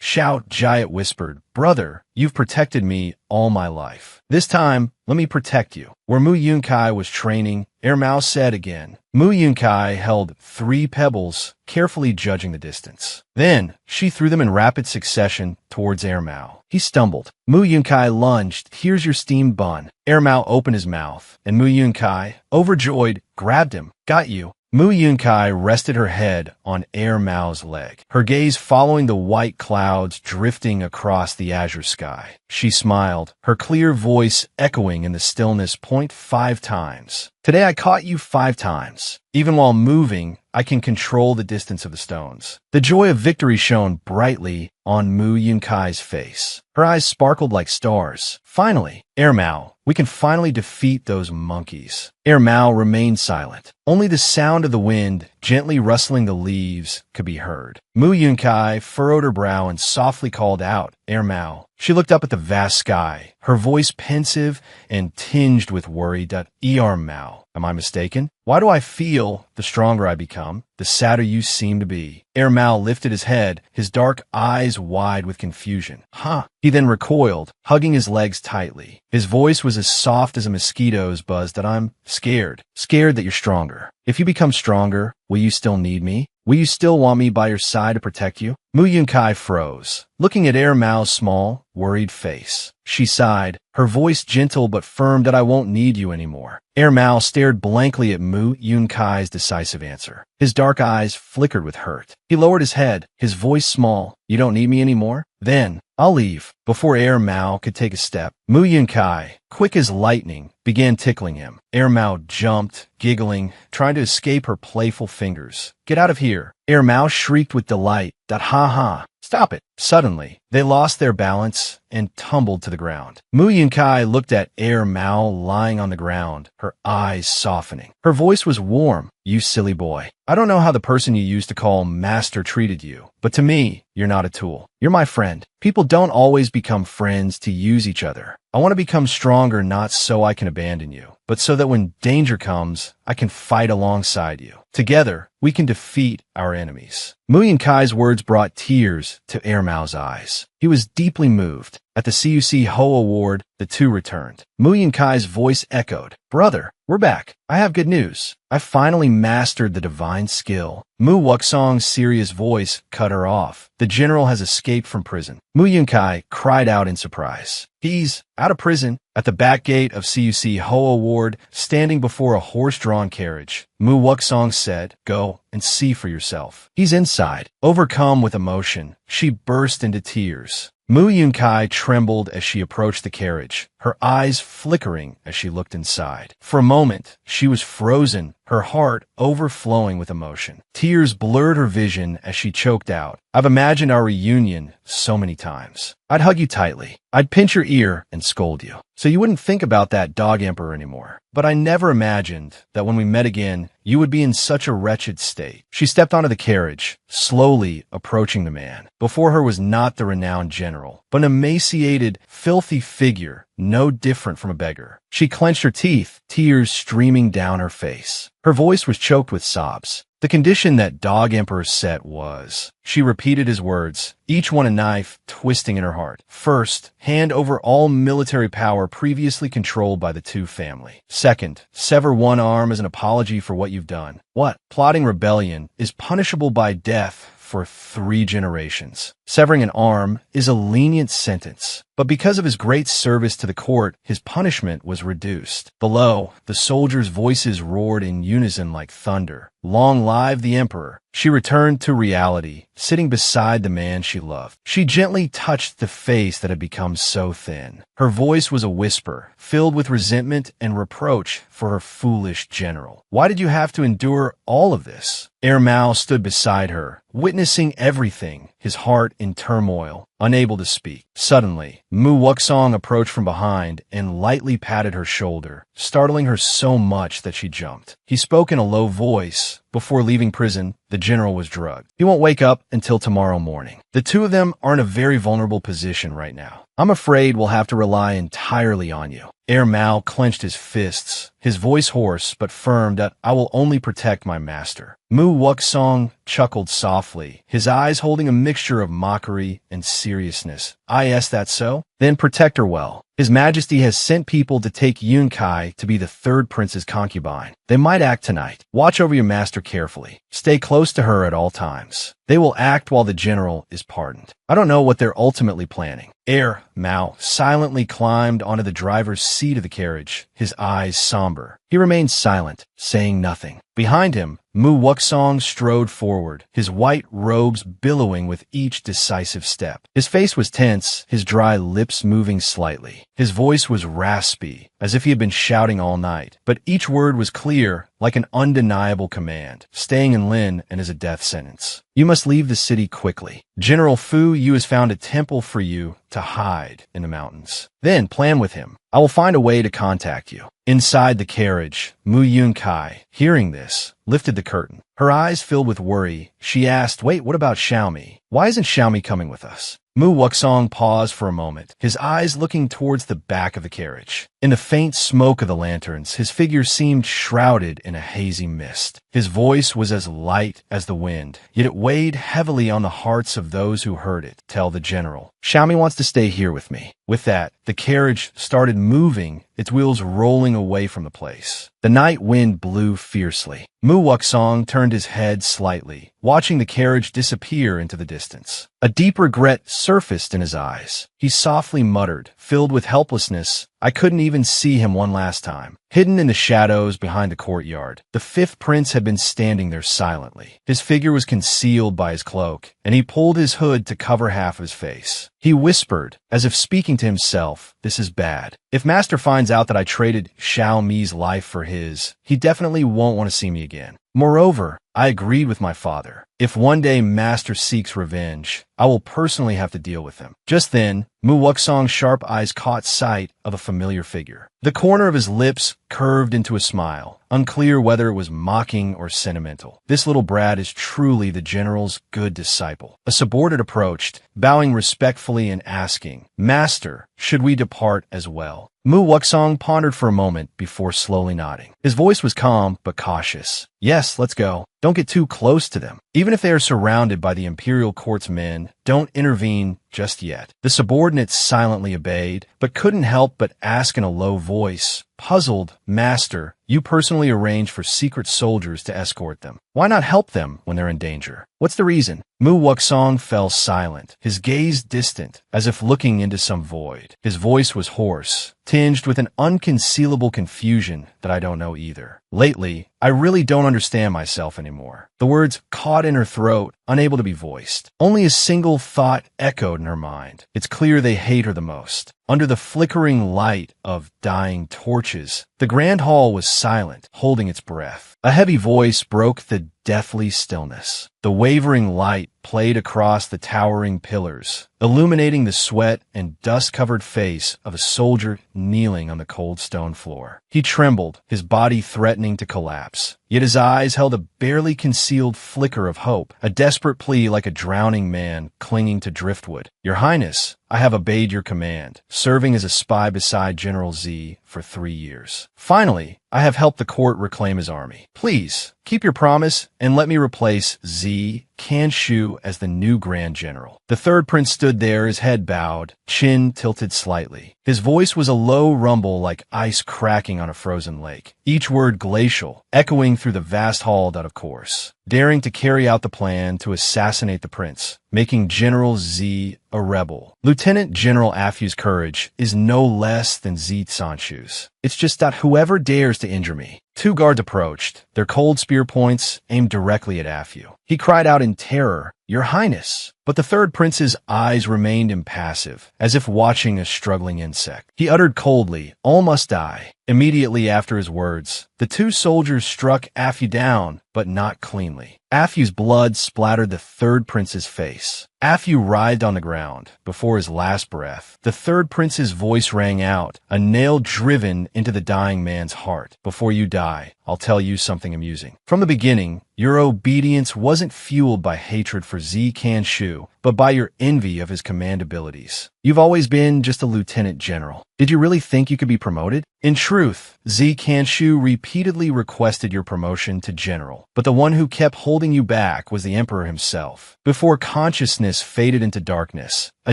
Xiao Jiat whispered, Brother, you've protected me all my life. This time, let me protect you. Where Mu Yunkai was training, Mao said again. Mu Yunkai held 3 pebbles, carefully judging the distance. Then, she threw them in rapid succession towards Mao. He stumbled. Mu Yunkai lunged. Here's your steamed bun. Mao opened his mouth, and Mu Yunkai, overjoyed, grabbed him. Got you. Mu Yunkai rested her head on Mao's leg, her gaze following the white clouds drifting across the azure sky. She smiled, her clear voice echoing in the stillness. 5 times. Today I caught you 5 times. Even while moving, I can control the distance of the stones. The joy of victory shone brightly on Mu Yunkai's face. Her eyes sparkled like stars. Finally, Air Mao, we can finally defeat those monkeys. Air Mao remained silent. Only the sound of the wind gently rustling the leaves could be heard. Mu Yunkai furrowed her brow and softly called out, Air Mao. She looked up at the vast sky, her voice pensive and tinged with worry. Er Mao, am I mistaken? Why do I feel the stronger I become, the sadder you seem to be? Air Mao lifted his head, his dark eyes wide with confusion. Huh? He then recoiled, hugging his legs tightly. His voice was as soft as a mosquito's buzz. That I'm scared. Scared that you're stronger. If you become stronger, will you still need me? Will you still want me by your side to protect you? Mu Yunkai froze, looking at Air Mao's small, worried face. She sighed, her voice gentle but firm. That I won't need you anymore. Air Mao stared blankly at Mu Yunkai's decisive answer. His dark eyes flickered with hurt. He lowered his head, his voice small. You don't need me anymore? Then, I'll leave. Before Air Mao could take a step, Mu Yunkai, quick as lightning, began tickling him. Air Mao jumped, giggling, trying to escape her playful fingers. Get out of here. Air Mao shrieked with delight. Ha ha. Stop it. Suddenly, they lost their balance and tumbled to the ground. Mu Yunkai looked at Air Mao lying on the ground, her eyes softening. Her voice was warm. You silly boy. I don't know how the person you used to call master treated you, but to me, you're not a tool. You're my friend. People don't always become friends to use each other. I want to become stronger not so I can abandon you, but so that when danger comes, I can fight alongside you. Together, we can defeat our enemies. Mu Yunkai's words brought tears to Air Mao's eyes. He was deeply moved. At the CUC Ho Award, the two returned. Mu Yunkai's voice echoed. Brother, we're back. I have good news. I finally mastered the divine skill. Mu Wuksong's serious voice cut her off. The general has escaped from prison. Mu Yunkai cried out in surprise. He's out of prison. At the back gate of CUC Ho Award, standing before a horse-drawn carriage, Mu Wuksong said, Go and see for yourself. He's inside. Overcome with emotion, she burst into tears. Mu Yunkai trembled as she approached the carriage, her eyes flickering as she looked inside. For a moment, she was frozen, her heart overflowing with emotion. Tears blurred her vision as she choked out, I've imagined our reunion so many times. I'd hug you tightly. I'd pinch your ear and scold you, so you wouldn't think about that dog emperor anymore. But I never imagined that when we met again, you would be in such a wretched state. She stepped onto the carriage, slowly approaching the man. Before her was not the renowned general, but an emaciated, filthy figure, no different from a beggar. She clenched her teeth, tears streaming down her face. Her voice was choked with sobs. The condition that Dog Emperor set was, she repeated his words, each one a knife twisting in her heart. First, hand over all military power previously controlled by the Tu family. Second, sever one arm as an apology for what you've done. What? Plotting rebellion is punishable by death for 3 generations. Severing an arm is a lenient sentence, but because of his great service to the court, his punishment was reduced. Below, the soldiers' voices roared in unison like thunder. Long live the emperor. She returned to reality, sitting beside the man she loved. She gently touched the face that had become so thin. Her voice was a whisper, filled with resentment and reproach for her foolish general. Why did you have to endure all of this? Air Mao stood beside her, witnessing everything, his heart in turmoil, unable to speak. Suddenly, Mu Wuksong approached from behind and lightly patted her shoulder, startling her so much that she jumped. He spoke in a low voice. Before leaving prison, the general was drugged. He won't wake up until tomorrow morning. The two of them are in a very vulnerable position right now. I'm afraid we'll have to rely entirely on you. Air Mao clenched his fists, his voice hoarse but firm that I will only protect my master. Mu Wuksong chuckled softly, his eyes holding a mixture of mockery and seriousness. Is that so? Then protect her well. His Majesty has sent people to take Yunkai to be the 3rd prince's concubine. They might act tonight. Watch over your master carefully. Stay close to her at all times. They will act while the general is pardoned. I don't know what they're ultimately planning. Air Mao silently climbed onto the driver's seat of the carriage, his eyes somber. He remained silent, saying nothing. Behind him, Mu Wuksong strode forward, his white robes billowing with each decisive step. His face was tense, his dry lips moving slightly. His voice was raspy, as if he had been shouting all night, but each word was clear, like an undeniable command. Staying in Lin and is a death sentence. You must leave the city quickly. General Fu Yu has found a temple for you to hide in the mountains. Then plan with him. I will find a way to contact you. Inside the carriage, Mu Yunkai, hearing this, lifted the curtain. Her eyes filled with worry. She asked, "Wait, what about Xiaomi? Why isn't Xiaomi coming with us?" Mu Wuksong paused for a moment, his eyes looking towards the back of the carriage. In the faint smoke of the lanterns, his figure seemed shrouded in a hazy mist. His voice was as light as the wind, yet it weighed heavily on the hearts of those who heard it. Tell the general, Xiaomi wants to stay here with me. With that, the carriage started moving, its wheels rolling away from the place. The night wind blew fiercely. Mu Wuksong turned his head slightly, watching the carriage disappear into the distance. A deep regret surfaced in his eyes. He softly muttered, filled with helplessness, "I couldn't even see him one last time." Hidden in the shadows behind the courtyard, the fifth prince had been standing there silently. His figure was concealed by his cloak, and he pulled his hood to cover half of his face. He whispered, as if speaking to himself, "This is bad. If Master finds out that I traded Xiao Mi's life for his, he definitely won't want to see me again. Moreover, I agreed with my father. If one day Master seeks revenge, I will personally have to deal with him." Just then, Mu Wuksong's sharp eyes caught sight of a familiar figure. The corner of his lips curved into a smile, unclear whether it was mocking or sentimental. "This little brat is truly the general's good disciple." A subordinate approached, bowing respectfully and asking, "Master, should we depart as well?" Mu Wuksong pondered for a moment before slowly nodding. His voice was calm but cautious. "Yes, let's go. Don't get too close to them. Even if they are surrounded by the imperial court's men, don't intervene just yet." The subordinates silently obeyed, but couldn't help but ask in a low voice, puzzled, "Master, you personally arrange for secret soldiers to escort them. Why not help them when they're in danger? What's the reason?" Mu Wuksong fell silent, his gaze distant, as if looking into some void. His voice was hoarse, tinged with an unconcealable confusion that I don't know either. "Lately, I really don't understand myself anymore." The words caught in her throat, unable to be voiced. Only a single thought echoed in her mind. It's clear they hate her the most. Under the flickering light of dying torches, the grand hall was silent, holding its breath. A heavy voice broke the deathly stillness. The wavering light played across the towering pillars, illuminating the sweat and dust-covered face of a soldier kneeling on the cold stone floor. He trembled, his body threatening to collapse. Yet his eyes held a barely concealed flicker of hope, a desperate plea like a drowning man clinging to driftwood. "Your Highness, I have obeyed your command, serving as a spy beside General Z for 3 years. Finally, I have helped the court reclaim his army. Please, keep your promise and let me replace Z Kanshu as the new Grand General." The third prince stood there, his head bowed, chin tilted slightly. His voice was a low rumble like ice cracking on a frozen lake, each word glacial, echoing through the vast hall that of course, daring to carry out the plan to assassinate the prince, making General Z a rebel. Lieutenant General Afyu's courage is no less than Z Sanchu's. It's just that whoever dares to injure me. 2 guards approached, their cold spear points aimed directly at Afyu. He cried out in terror, "Your Highness!" But the third prince's eyes remained impassive, as if watching a struggling insect. He uttered coldly, "All must die." Immediately after his words, the 2 soldiers struck Afyu down, but not cleanly. Afyu's blood splattered the third prince's face. Afyu writhed on the ground. Before his last breath, the third prince's voice rang out, a nail driven into the dying man's heart. "Before you die, I'll tell you something amusing. From the beginning, your obedience wasn't fueled by hatred for Z Kanshu, but by your envy of his command abilities. You've always been just a lieutenant general. Did you really think you could be promoted? In truth, Z Kanshu repeatedly requested your promotion to general, but the one who kept holding you back was the emperor himself." Before consciousness faded into darkness, a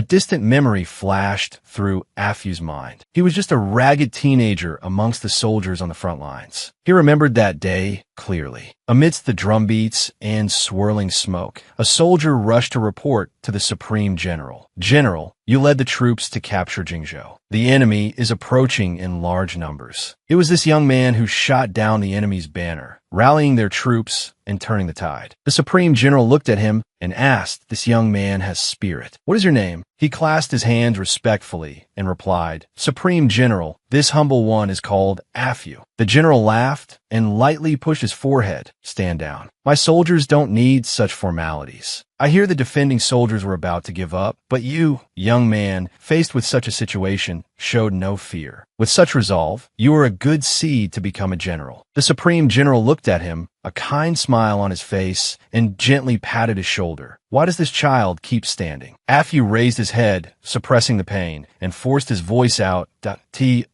distant memory flashed through Afyu's mind. He was just a ragged teenager amongst the soldiers on the front lines. He remembered that day clearly. Amidst the drumbeats and swirling smoke, a soldier rushed to report to the Supreme General. "General, you led the troops to capture Jingzhou. The enemy is approaching in large numbers." It was this young man who shot down the enemy's banner, rallying their troops and turning the tide. The Supreme General looked at him and asked, "This young man has spirit. What is your name?" He clasped his hands respectfully and replied, "Supreme General, this humble one is called Afu." The general laughed and lightly pushed his forehead. "Stand down. My soldiers don't need such formalities. I hear the defending soldiers were about to give up, but you, young man, faced with such a situation, showed no fear. With such resolve, you are a good seed to become a general." The Supreme General looked at him, a kind smile on his face, and gently patted his shoulder. "Why does this child keep standing?" Afu raised his head, suppressing the pain, and forced his voice out.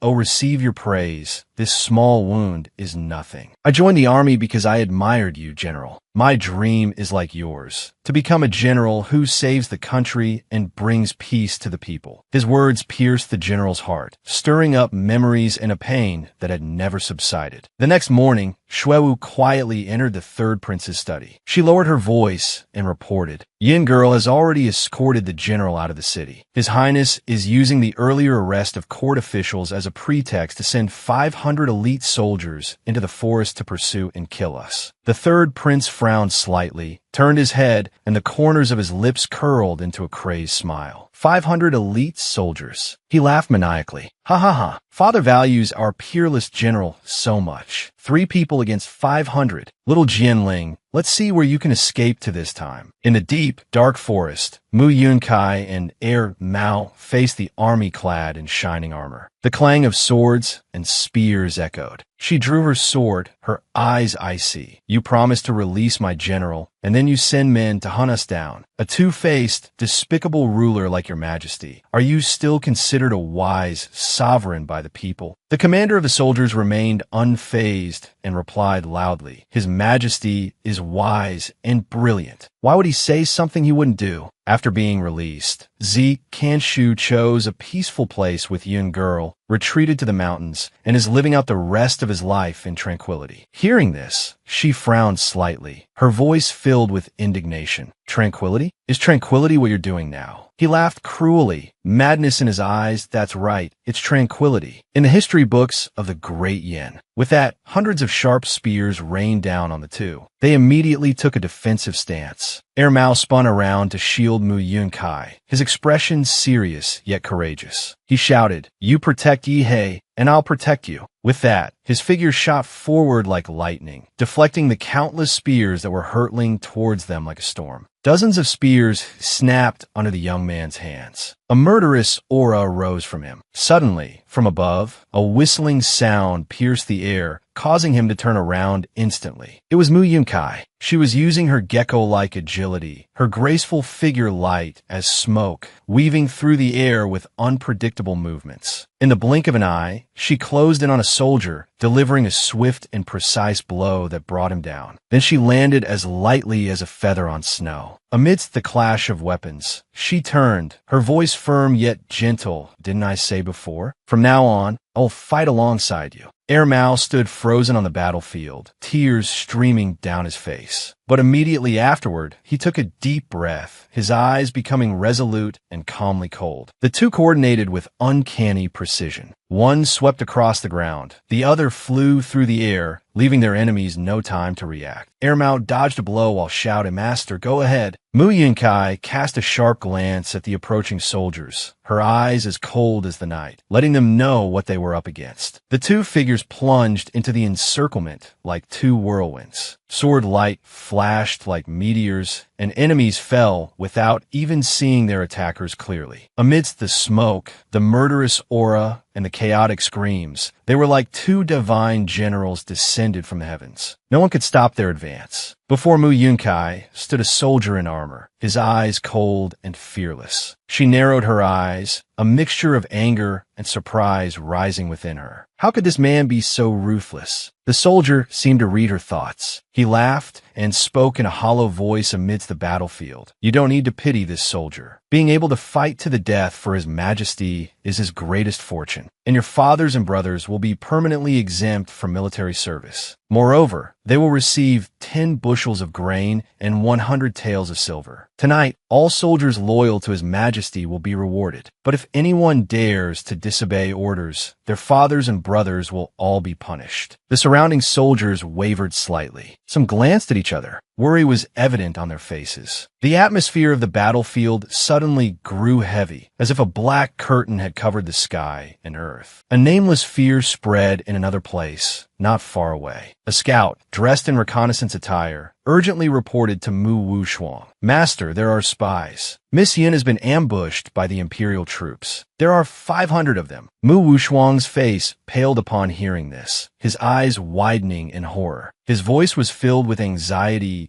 "Oh, receive your praise. This small wound is nothing. I joined the army because I admired you, General. My dream is like yours, to become a general who saves the country and brings peace to the people." His words pierced the general's heart, stirring up memories and a pain that had never subsided. The next morning, Shuewu quietly entered the third prince's study. She lowered her voice and reported, "Yin Girl has already escorted the general out of the city. His Highness is using the earlier arrest of court officials as a pretext to send 500 elite soldiers into the forest to pursue and kill us." The third prince frowned slightly, turned his head, and the corners of his lips curled into a crazed smile. 500 elite soldiers. He laughed maniacally. "Ha ha ha. Father values our peerless general so much. 3 people against 500. Little Jianling, let's see where you can escape to this time." In the deep, dark forest, Mu Yunkai and Mao faced the army clad in shining armor. The clang of swords and spears echoed. She drew her sword, her eyes icy. "You promised to release my general, and then you send men to hunt us down. A two-faced, despicable ruler like your majesty. Are you still considered a wise sovereign by the people?" The commander of the soldiers remained unfazed and replied loudly, "His majesty is wise and brilliant. Why would he say something he wouldn't do?" After being released, Zi Kanshu chose a peaceful place with Yun Girl, retreated to the mountains, and is living out the rest of his life in tranquility. Hearing this, she frowned slightly, her voice filled with indignation. "Tranquility? Is tranquility what you're doing now?" He laughed cruelly, madness in his eyes. "That's right, it's tranquility." In the history books of the great Yin. With that, hundreds of sharp spears rained down on the two. They immediately took a defensive stance. Mao spun around to shield Mu Yunkai, his expression serious yet courageous. He shouted, "You protect Yihei, and I'll protect you." With that, his figure shot forward like lightning, deflecting the countless spears that were hurtling towards them like a storm. Dozens of spears snapped under the young man's hands. A murderous aura arose from him. Suddenly, from above, a whistling sound pierced the air, causing him to turn around instantly. It was Mu Yunkai. She was using her gecko-like agility, her graceful figure light as smoke, weaving through the air with unpredictable movements. In the blink of an eye, she closed in on a soldier, delivering a swift and precise blow that brought him down. Then she landed as lightly as a feather on snow. Amidst the clash of weapons, she turned, her voice firm yet gentle. "Didn't I say before? From now on, I'll fight alongside you." Mao stood frozen on the battlefield, tears streaming down his face. But immediately afterward, he took a deep breath, his eyes becoming resolute and calmly cold. The two coordinated with uncanny precision. One swept across the ground, the other flew through the air, leaving their enemies no time to react. Mao dodged a blow while shouting, "Master, go ahead." Mu Yunkai cast a sharp glance at the approaching soldiers, her eyes as cold as the night, letting them know what they were up against. The two figures plunged into the encirclement like two whirlwinds. Sword light flashed like meteors, and enemies fell without even seeing their attackers clearly. Amidst the smoke, the murderous aura, and the chaotic screams, they were like two divine generals descended from the heavens. No one could stop their advance. Before Mu Yunkai stood a soldier in armor, his eyes cold and fearless. She narrowed her eyes, a mixture of anger and surprise rising within her. How could this man be so ruthless? The soldier seemed to read her thoughts. He laughed and spoke in a hollow voice amidst the battlefield. "You don't need to pity this soldier. Being able to fight to the death for his majesty is his greatest fortune, and your fathers and brothers will be permanently exempt from military service. Moreover, they will receive 10 bushels of grain and 100 taels of silver. Tonight, all soldiers loyal to his majesty will be rewarded. But if anyone dares to disobey orders, their fathers and brothers will all be punished." The The surrounding soldiers wavered slightly. Some glanced at each other. Worry was evident on their faces. The atmosphere of the battlefield suddenly grew heavy, as if a black curtain had covered the sky and earth. A nameless fear spread in another place, not far away. A scout, dressed in reconnaissance attire, urgently reported to Mu Wushuang, "Master, there are spies. Miss Yin has been ambushed by the imperial troops. There are 500 of them." Mu Wushuang's face paled upon hearing this, his eyes widening in horror. His voice was filled with anxiety.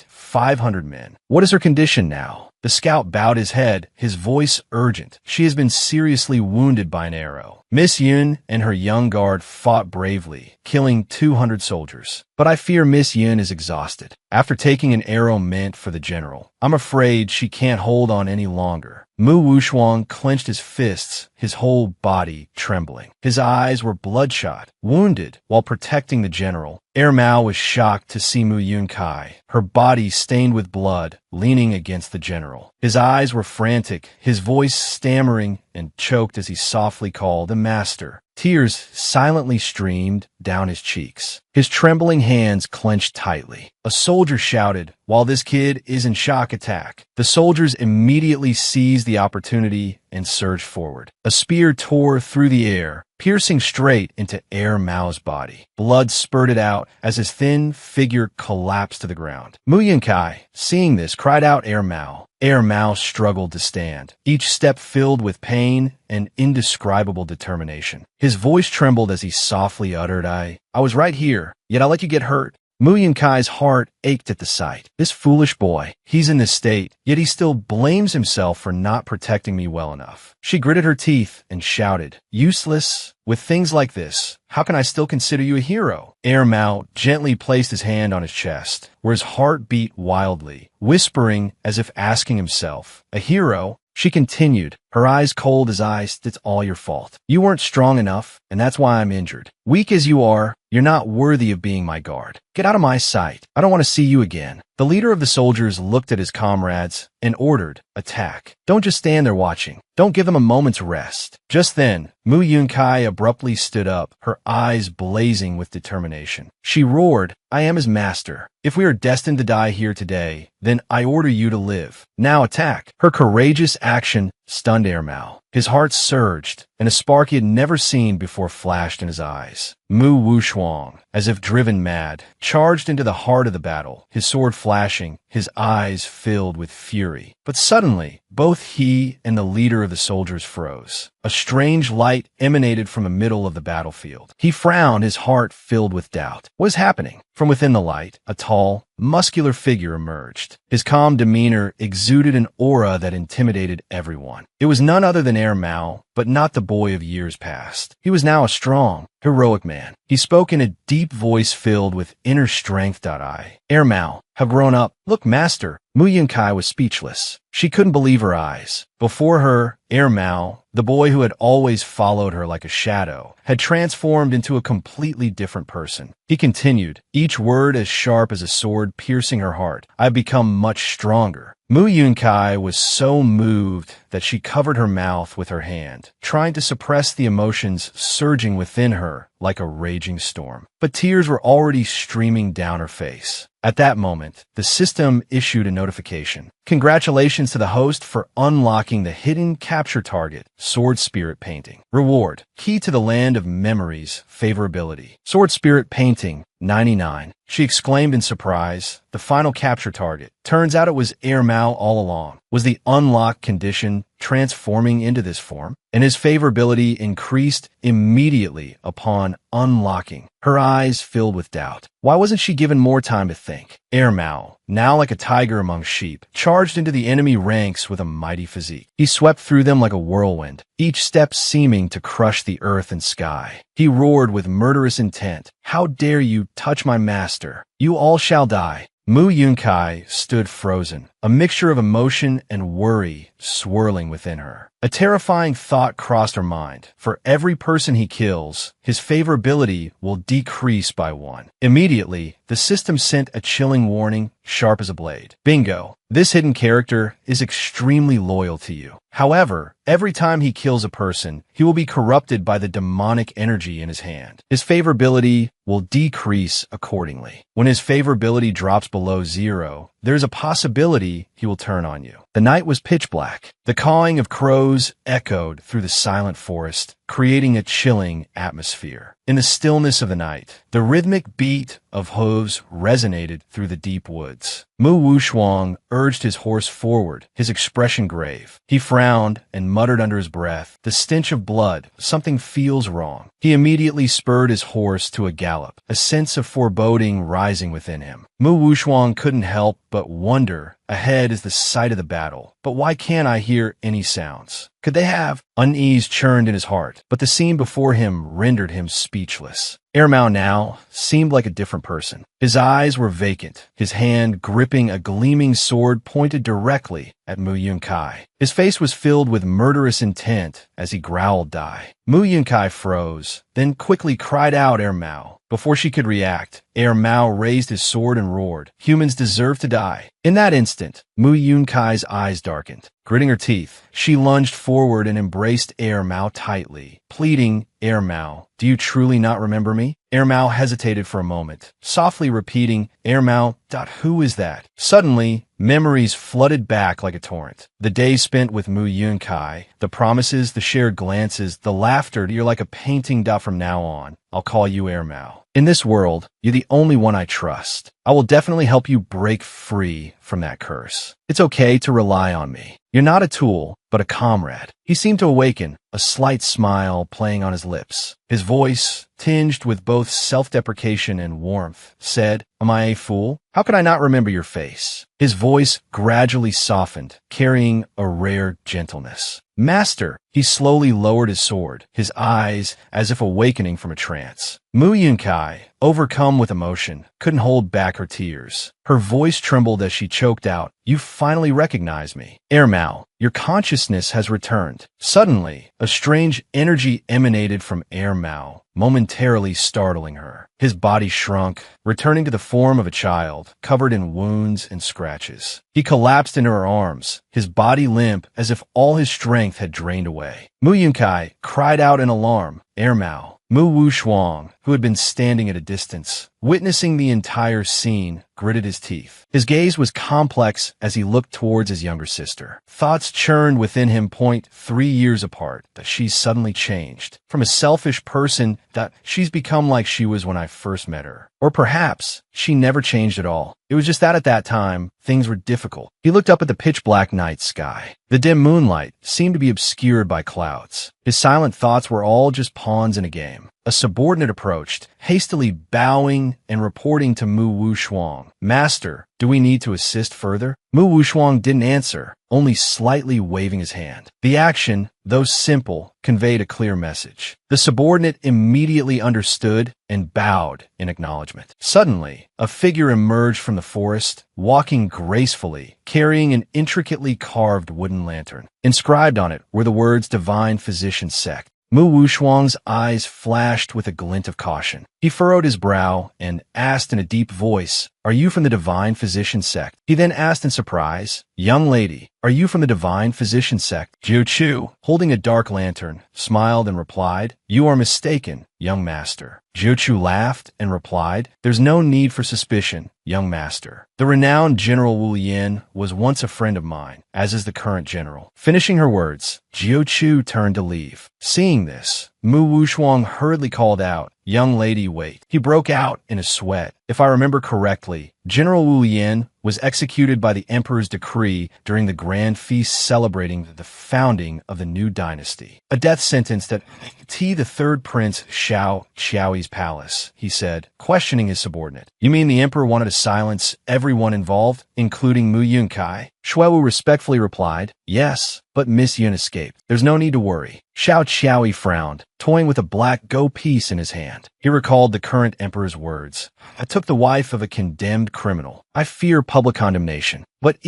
500 men. What is her condition now? The scout bowed his head, his voice urgent. She has been seriously wounded by an arrow. Miss Yun and her young guard fought bravely, killing 200 soldiers. But I fear Miss Yun is exhausted. After taking an arrow meant for the general, I'm afraid she can't hold on any longer. Mu Wushuang clenched his fists, his whole body trembling. His eyes were bloodshot, wounded while protecting the general. Mao was shocked to see Mu Yunkai, her body stained with blood, leaning against the general. His eyes were frantic, his voice stammering and choked as he softly called the master. Tears silently streamed down his cheeks. His trembling hands clenched tightly. A soldier shouted, "While this kid is in shock, attack." The soldiers immediately seized the opportunity and surged forward. A spear tore through the air, piercing straight into Mao's body. Blood spurted out as his thin figure collapsed to the ground. Mu Yunkai, seeing this, cried out Mao. Mao struggled to stand, each step filled with pain and indescribable determination. His voice trembled as he softly uttered, I was right here, yet I let you get hurt." Mu Yunkai's heart ached at the sight. This foolish boy, he's in this state, yet he still blames himself for not protecting me well enough. She gritted her teeth and shouted, "Useless! With things like this, how can I still consider you a hero?" Mao gently placed his hand on his chest, where his heart beat wildly, whispering as if asking himself, "A hero?" She continued, her eyes cold as ice. "It's all your fault. You weren't strong enough, and that's why I'm injured. Weak as you are, you're not worthy of being my guard. Get out of my sight. I don't want to see you again." The leader of the soldiers looked at his comrades and ordered, "Attack. Don't just stand there watching. Don't give them a moment's rest." Just then, Mu Yunkai abruptly stood up, her eyes blazing with determination. She roared, "I am his master. If we are destined to die here today, then I order you to live. Now attack." Her courageous action stunned Mao. His heart surged, and a spark he had never seen before flashed in his eyes. Mu Wushuang, as if driven mad, charged into the heart of the battle, his sword flashing, his eyes filled with fury. But suddenly, both he and the leader of the soldiers froze. A strange light emanated from the middle of the battlefield. He frowned, his heart filled with doubt. What was happening? From within the light, a tall, muscular figure emerged. His calm demeanor exuded an aura that intimidated everyone. It was none other than Mao, but not the boy of years past. He was now a strong, heroic man. He spoke in a deep voice filled with inner strength. Mao have grown up. Look, master." Mu Yunkai was speechless. She couldn't believe her eyes. Before her, Mao, the boy who had always followed her like a shadow, had transformed into a completely different person. He continued, each word as sharp as a sword piercing her heart. "I've become much stronger." Mu Yunkai was so moved that she covered her mouth with her hand, trying to suppress the emotions surging within her like a raging storm. But tears were already streaming down her face. At that moment, the system issued a notification. "Congratulations to the host for unlocking the hidden capture target, Sword Spirit Painting. Reward, key to the land of memories, favorability. Sword Spirit Painting, 99. She exclaimed in surprise. The final capture target. Turns out it was Mao all along. Was the unlock condition transforming into this form? And his favorability increased immediately upon unlocking. Her eyes filled with doubt. Why wasn't she given more time to think? Mao, now like a tiger among sheep, charged into the enemy ranks with a mighty physique. He swept through them like a whirlwind, each step seeming to crush the earth and sky. He roared with murderous intent. "How dare you touch my master? You all shall die." Mu Yunkai stood frozen, a mixture of emotion and worry swirling within her. A terrifying thought crossed her mind. For every person he kills, his favorability will decrease by 1. Immediately, the system sent a chilling warning, sharp as a blade. Bingo! This hidden character is extremely loyal to you. However, every time he kills a person, he will be corrupted by the demonic energy in his hand. His favorability will decrease accordingly. When his favorability drops below 0, there's a possibility he will turn on you. The night was pitch black. The cawing of crows echoed through the silent forest, creating a chilling atmosphere. In the stillness of the night, the rhythmic beat of hooves resonated through the deep woods. Mu Wushuang urged his horse forward, his expression grave. He frowned and muttered under his breath, "The stench of blood, something feels wrong." He immediately spurred his horse to a gallop, a sense of foreboding rising within him. Mu Wushuang couldn't help but wonder. Ahead is the site of the battle, but why can't I hear any sounds? Could they have? Unease churned in his heart, but the scene before him rendered him speechless. Mao now seemed like a different person. His eyes were vacant, his hand gripping a gleaming sword pointed directly at Mu Yunkai. His face was filled with murderous intent as he growled, "Die." Mu Yunkai froze, then quickly cried out, Mao. Before she could react, Mao raised his sword and roared, "Humans deserve to die." In that instant, Mu Yunkai's eyes darkened. Gritting her teeth, she lunged forward and embraced Mao tightly, pleading, Mao, do you truly not remember me?" Mao hesitated for a moment, softly repeating, Mao, who is that? Suddenly, memories flooded back like a torrent. The days spent with Mu Yunkai, the promises, the shared glances, the laughter. You're like a painting. From now on, I'll call you Mao. In this world, you're the only one I trust. I will definitely help you break free from that curse. It's okay to rely on me. You're not a tool, but a comrade. He seemed to awaken, a slight smile playing on his lips. His voice, tinged with both self-deprecation and warmth, said, "Am I a fool? How could I not remember your face?" His voice gradually softened, carrying a rare gentleness. "Master," he slowly lowered his sword, his eyes as if awakening from a trance. Mu Yunkai, overcome with emotion, couldn't hold back her tears. Her voice trembled as she choked out, "You finally recognize me. Mao, your consciousness has returned." Suddenly, a strange energy emanated from Mao, momentarily startling her. His body shrunk, returning to the form of a child, covered in wounds and scratches. He collapsed into her arms, his body limp as if all his strength had drained away. Mu Yunkai cried out in alarm, Mao. Mu Wushuang, who had been standing at a distance, witnessing the entire scene, gritted his teeth. His gaze was complex as he looked towards his younger sister. Thoughts churned within him. 3 years apart, that she's suddenly changed. From a selfish person, that she's become like she was when I first met her. Or perhaps she never changed at all. It was just that at that time, things were difficult. He looked up at the pitch-black night sky. The dim moonlight seemed to be obscured by clouds. His silent thoughts were all just pawns in a game. A subordinate approached, hastily bowing and reporting to Mu Wushuang. "Master, do we need to assist further?" Mu Wushuang didn't answer, only slightly waving his hand. The action, though simple, conveyed a clear message. The subordinate immediately understood and bowed in acknowledgement. Suddenly, a figure emerged from the forest, walking gracefully, carrying an intricately carved wooden lantern. Inscribed on it were the words Divine Physician Sect. Mu Wushuang's eyes flashed with a glint of caution. He furrowed his brow and asked in a deep voice, "Are you from the Divine Physician Sect?" He then asked in surprise, "Young lady, are you from the Divine Physician Sect?" Jiu Chu, holding a dark lantern, smiled and replied, "You are mistaken, young master." Jiu Chu laughed and replied, "There's no need for suspicion, young master. The renowned General Wu Yin was once a friend of mine, as is the current general." Finishing her words, Jiu Chu turned to leave. Seeing this, Mu Wushuang hurriedly called out, "Young lady, wait." He broke out in a sweat. If I remember correctly, General Wu Yin was executed by the emperor's decree during the grand feast celebrating the founding of the new dynasty. A death sentence that the third prince Xiao Qiaoi's palace, he said, questioning his subordinate. "You mean the emperor wanted to silence everyone involved, including Mu Yunkai?" Shuewu respectfully replied, "Yes, but Miss Yun escaped. There's no need to worry." Xiao Qiaoi frowned. toying with a black gold piece in his hand. He recalled the current emperor's words. I took the wife of a condemned criminal. I fear public condemnation. But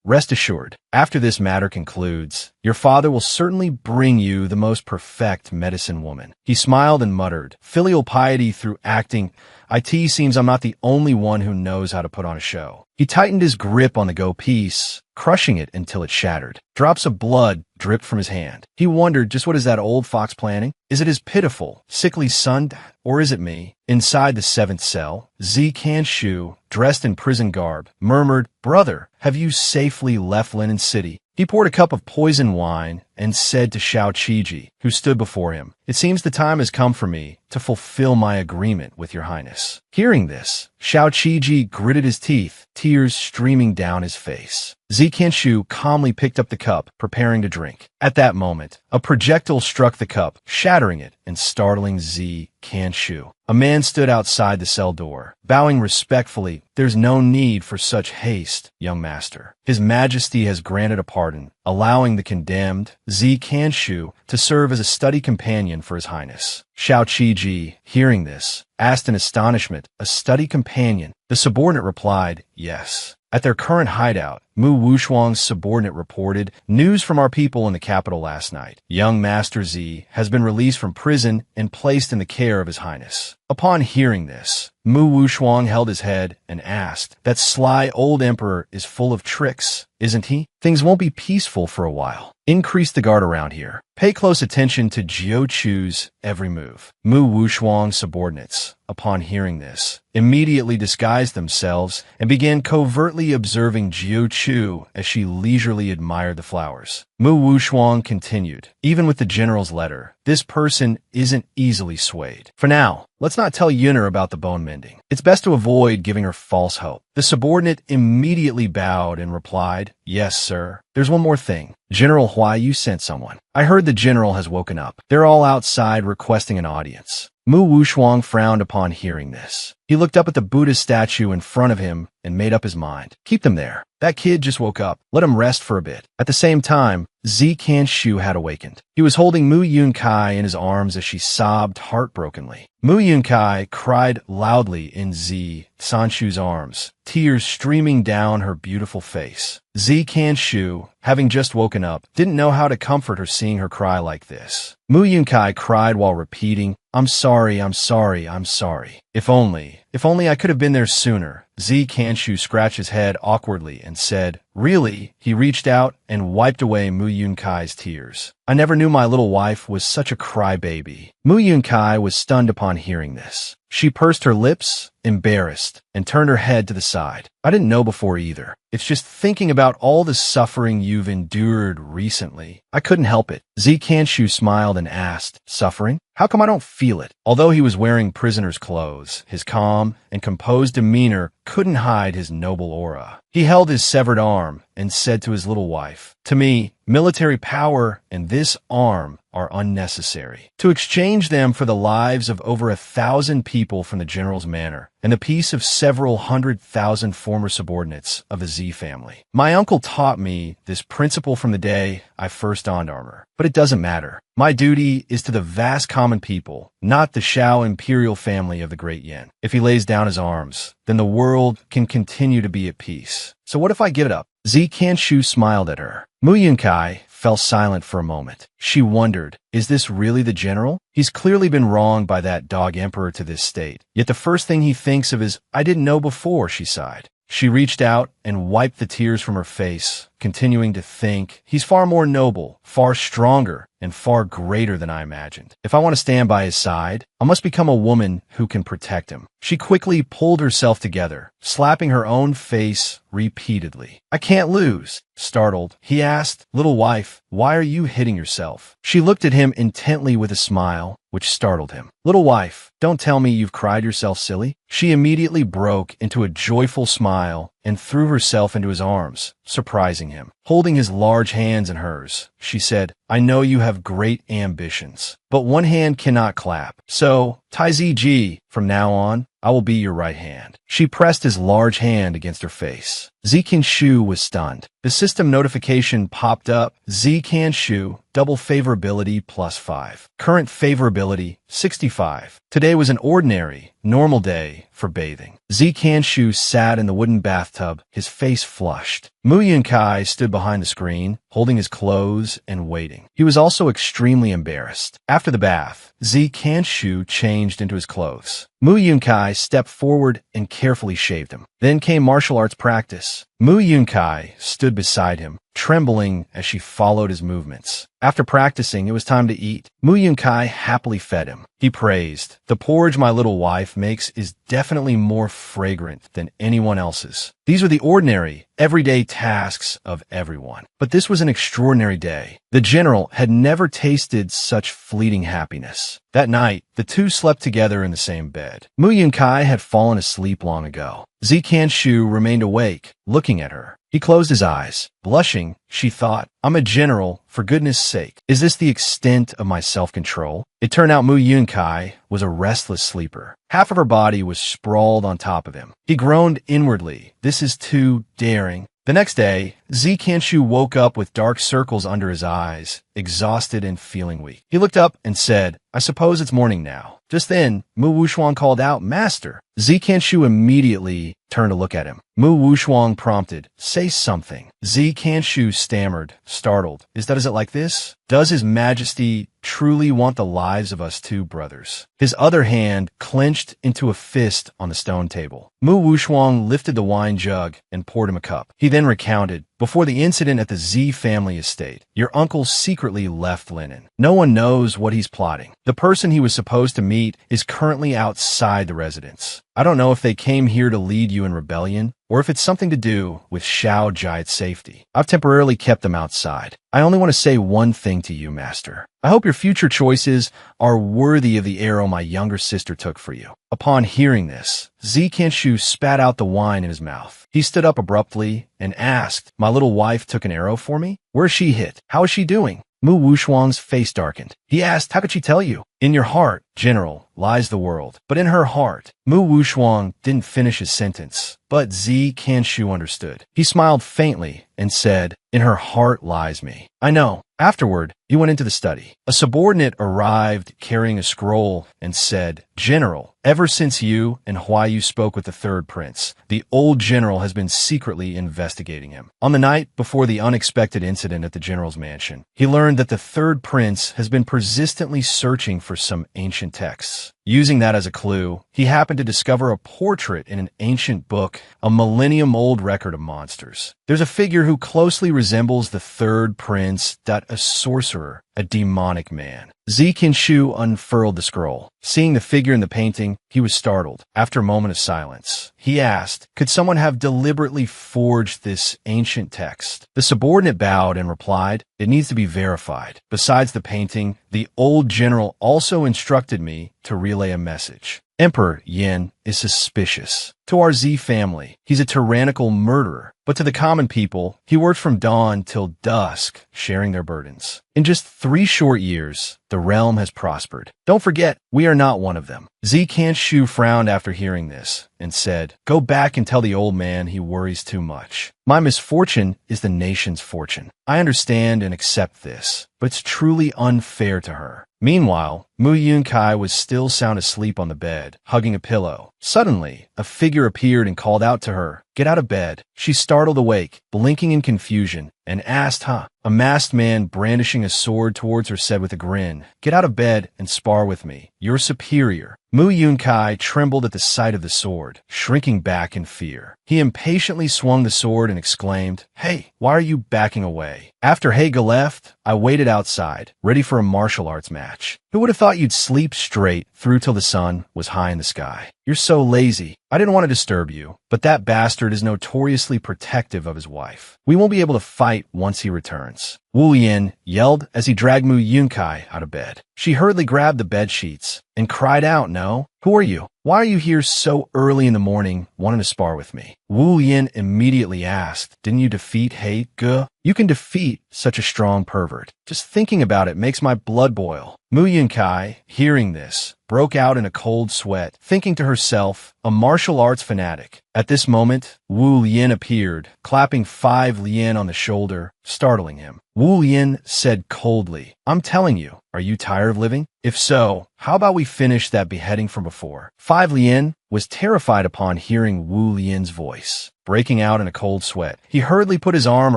rest assured, after this matter concludes, your father will certainly bring you the most perfect medicine woman. He smiled and muttered, filial piety through acting. It seems I'm not the only one who knows how to put on a show. He tightened his grip on the go piece, crushing it until it shattered. Drops of blood dripped from his hand. He wondered, just what is that old fox planning? Is it his pitiful, sickly son, or is it me? Inside the 7th cell, Kanshu, dressed in prison garb, murmured, Brother, have you safely left Linen City? He poured a cup of poison wine and said to Xiao Qiji, who stood before him, It seems the time has come for me to fulfill my agreement with your highness. Hearing this, Xiao Qiji gritted his teeth, tears streaming down his face. Kanshu calmly picked up the cup, preparing to drink. At that moment, a projectile struck the cup, shattering it and startling Kanshu. A man stood outside the cell door, bowing respectfully. There's no need for such haste, young master. His Majesty has granted a pardon, allowing the condemned, Kanshu, to serve as a study companion for His Highness. Xiao Qiji, hearing this, asked in astonishment, a study companion? The subordinate replied, yes. At their current hideout, Mu Wushuang's subordinate reported, news from our people in the capital last night. Young Master Z has been released from prison and placed in the care of His Highness. Upon hearing this, Mu Wushuang held his head and asked, that sly old emperor is full of tricks, isn't he? Things won't be peaceful for a while. Increase the guard around here. Pay close attention to Jiu Chu's every move. Mu Wushuang's subordinates, upon hearing this, immediately disguised themselves and began covertly observing Jiu Chu as she leisurely admired the flowers. Mu Wushuang continued, even with the general's letter, this person isn't easily swayed. For now, let's not tell Yuner about the bone mending. It's best to avoid giving her false hope. The subordinate immediately bowed and replied, yes, sir. There's one more thing. General Huai, you sent someone. I heard the general has woken up. They're all outside requesting an audience. Mu Wushuang frowned upon hearing this. He looked up at the Buddha statue in front of him and made up his mind. Keep them there. That kid just woke up. Let him rest for a bit. At the same time, Kanshu had awakened. He was holding Mu Yunkai in his arms as she sobbed heartbrokenly. Mu Yunkai cried loudly in Sanshu's arms, tears streaming down her beautiful face. Kanshu, having just woken up, didn't know how to comfort her seeing her cry like this. Mu Yunkai cried while repeating, I'm sorry, I'm sorry, I'm sorry. If only I could have been there sooner. Kanshu scratched his head awkwardly and said, really? He reached out and wiped away Mu Yunkai's tears. I never knew my little wife was such a crybaby. Mu Yunkai was stunned upon hearing this. She pursed her lips, embarrassed, and turned her head to the side. I didn't know before either. It's just thinking about all the suffering you've endured recently. I couldn't help it. Kanshu smiled and asked, suffering? How come I don't feel it? Although he was wearing prisoner's clothes, his calm and composed demeanor couldn't hide his noble aura. He held his severed arm and said to his little wife, to me, military power and this arm are unnecessary. To exchange them for the lives of over 1,000 people from the general's manor and the peace of several 100,000 former subordinates of the Z family. My uncle taught me this principle from the day I first donned armor. But it doesn't matter. My duty is to the vast common people, not the Shao imperial family of the great Yin. If he lays down his arms, then the world can continue to be at peace. So what if I give it up? Kanshu smiled at her. Mu Yunkai fell silent for a moment. She wondered, is this really the general? He's clearly been wronged by that dog emperor to this state. Yet the first thing he thinks of is, I didn't know before, she sighed. She reached out and wiped the tears from her face, continuing to think, he's far more noble, far stronger, and far greater than I imagined. If I want to stand by his side, I must become a woman who can protect him. She quickly pulled herself together, slapping her own face repeatedly. I can't lose. Startled, he asked, little wife, why are you hitting yourself? She looked at him intently with a smile, which startled him. Little wife, don't tell me you've cried yourself silly. She immediately broke into a joyful smile and threw herself into his arms, surprising him. Holding his large hands in hers, she said, I know you have great ambitions, but one hand cannot clap. So, Taizi Ji, from now on, I will be your right hand. She pressed his large hand against her face. Zikan Shu was stunned. The system notification popped up. Zikan Shu, double favorability +5. Current favorability, 65. Today was an ordinary, normal day for bathing. Zikan Shu sat in the wooden bathtub, his face flushed. Mu Yunkai stood behind the screen, holding his clothes and waiting. He was also extremely embarrassed. After the bath, Zikan Shu changed into his clothes. Mu Yunkai stepped forward and carefully shaved him. Then came martial arts practice. Mu Yunkai stood beside him, trembling as she followed his movements. After practicing, it was time to eat. Mu Yunkai happily fed him. He praised, the porridge my little wife makes is definitely more fragrant than anyone else's. These were the ordinary, everyday tasks of everyone. But this was an extraordinary day. The general had never tasted such fleeting happiness. That night, the two slept together in the same bed. Mu Yunkai had fallen asleep long ago. Zikan Shu remained awake, looking at her. He closed his eyes. Blushing, she thought, I'm a general, for goodness sake. Is this the extent of my self-control? It turned out Mu Yunkai was a restless sleeper. Half of her body was sprawled on top of him. He groaned inwardly. This is too daring. The next day, Zikan Shu woke up with dark circles under his eyes, exhausted and feeling weak. He looked up and said, I suppose it's morning now. Just then, Mu Wushuang called out, Master. Zikan Shu immediately turned to look at him. Mu Wushuang prompted, say something. Zikan Shu stammered, startled. Is it like this? Does His Majesty truly want the lives of us two brothers? His other hand clenched into a fist on the stone table. Mu Wushuang lifted the wine jug and poured him a cup. He then recounted, before the incident at the Z family estate, your uncle secretly left Lenin. No one knows what he's plotting. The person he was supposed to meet is currently outside the residence. I don't know if they came here to lead you in rebellion, or if it's something to do with Xiao Jiat's safety. I've temporarily kept them outside. I only want to say one thing to you, Master. I hope your future choices are worthy of the arrow my younger sister took for you. Upon hearing this, Zikan Shu spat out the wine in his mouth. He stood up abruptly and asked, my little wife took an arrow for me? Where's she hit? How is she doing? Mu Wushuang's face darkened. He asked, how could she tell you? In your heart, General, lies the world. But in her heart, Mu Wushuang didn't finish his sentence. But Zikan Shu understood. He smiled faintly and said, in her heart lies me. I know. Afterward, he went into the study. A subordinate arrived carrying a scroll and said, General, ever since you and Huayu spoke with the third prince, the old general has been secretly investigating him. On the night before the unexpected incident at the general's mansion, he learned that the third prince has been persistently searching for some ancient texts. Using that as a clue, he happened to discover a portrait in an ancient book, a millennium-old record of monsters. There's a figure who closely resembles the third prince, a sorcerer, a demonic man. Zikan Shu unfurled the scroll. Seeing the figure in the painting, he was startled. After a moment of silence, he asked, could someone have deliberately forged this ancient text? The subordinate bowed and replied, it needs to be verified. Besides the painting, the old general also instructed me to relay a message. Emperor Yin is suspicious. To our Z family, he's a tyrannical murderer. But to the common people, he worked from dawn till dusk, sharing their burdens. In just 3 short years, the realm has prospered. Don't forget, we are not one of them. Zikan Shu frowned after hearing this and said, go back and tell the old man he worries too much. My misfortune is the nation's fortune. I understand and accept this, but it's truly unfair to her. Meanwhile, Mu Yunkai was still sound asleep on the bed, hugging a pillow. Suddenly, a figure appeared and called out to her, get out of bed. She startled awake, blinking in confusion, and asked, A masked man brandishing a sword towards her said with a grin, get out of bed and spar with me. You're superior. Mu Yunkai trembled at the sight of the sword, shrinking back in fear. He impatiently swung the sword and exclaimed, Hey, why are you backing away? After Haga left, I waited outside, ready for a martial arts match. Who would have thought you'd sleep straight through till the sun was high in the sky? You're so lazy. I didn't want to disturb you, but that bastard is notoriously protective of his wife. We won't be able to fight once he returns. Wu Yin yelled as he dragged Mu Yunkai out of bed. She hurriedly grabbed the bed sheets and cried out, "No! Who are you? Why are you here so early in the morning wanting to spar with me?" Wu Yin immediately asked, "Didn't you defeat He Ge? You can defeat such a strong pervert. Just thinking about it makes my blood boil." Mu Yunkai, hearing this, broke out in a cold sweat, thinking to herself, a martial arts fanatic. At this moment, Wu Yin appeared, clapping 5 Lien on the shoulder, startling him. Wu Yin said coldly, "I'm telling you, are you tired of living? If so, how about we finish that beheading from before?" 5 Lien was terrified upon hearing Wu Lian's voice. Breaking out in a cold sweat, he hurriedly put his arm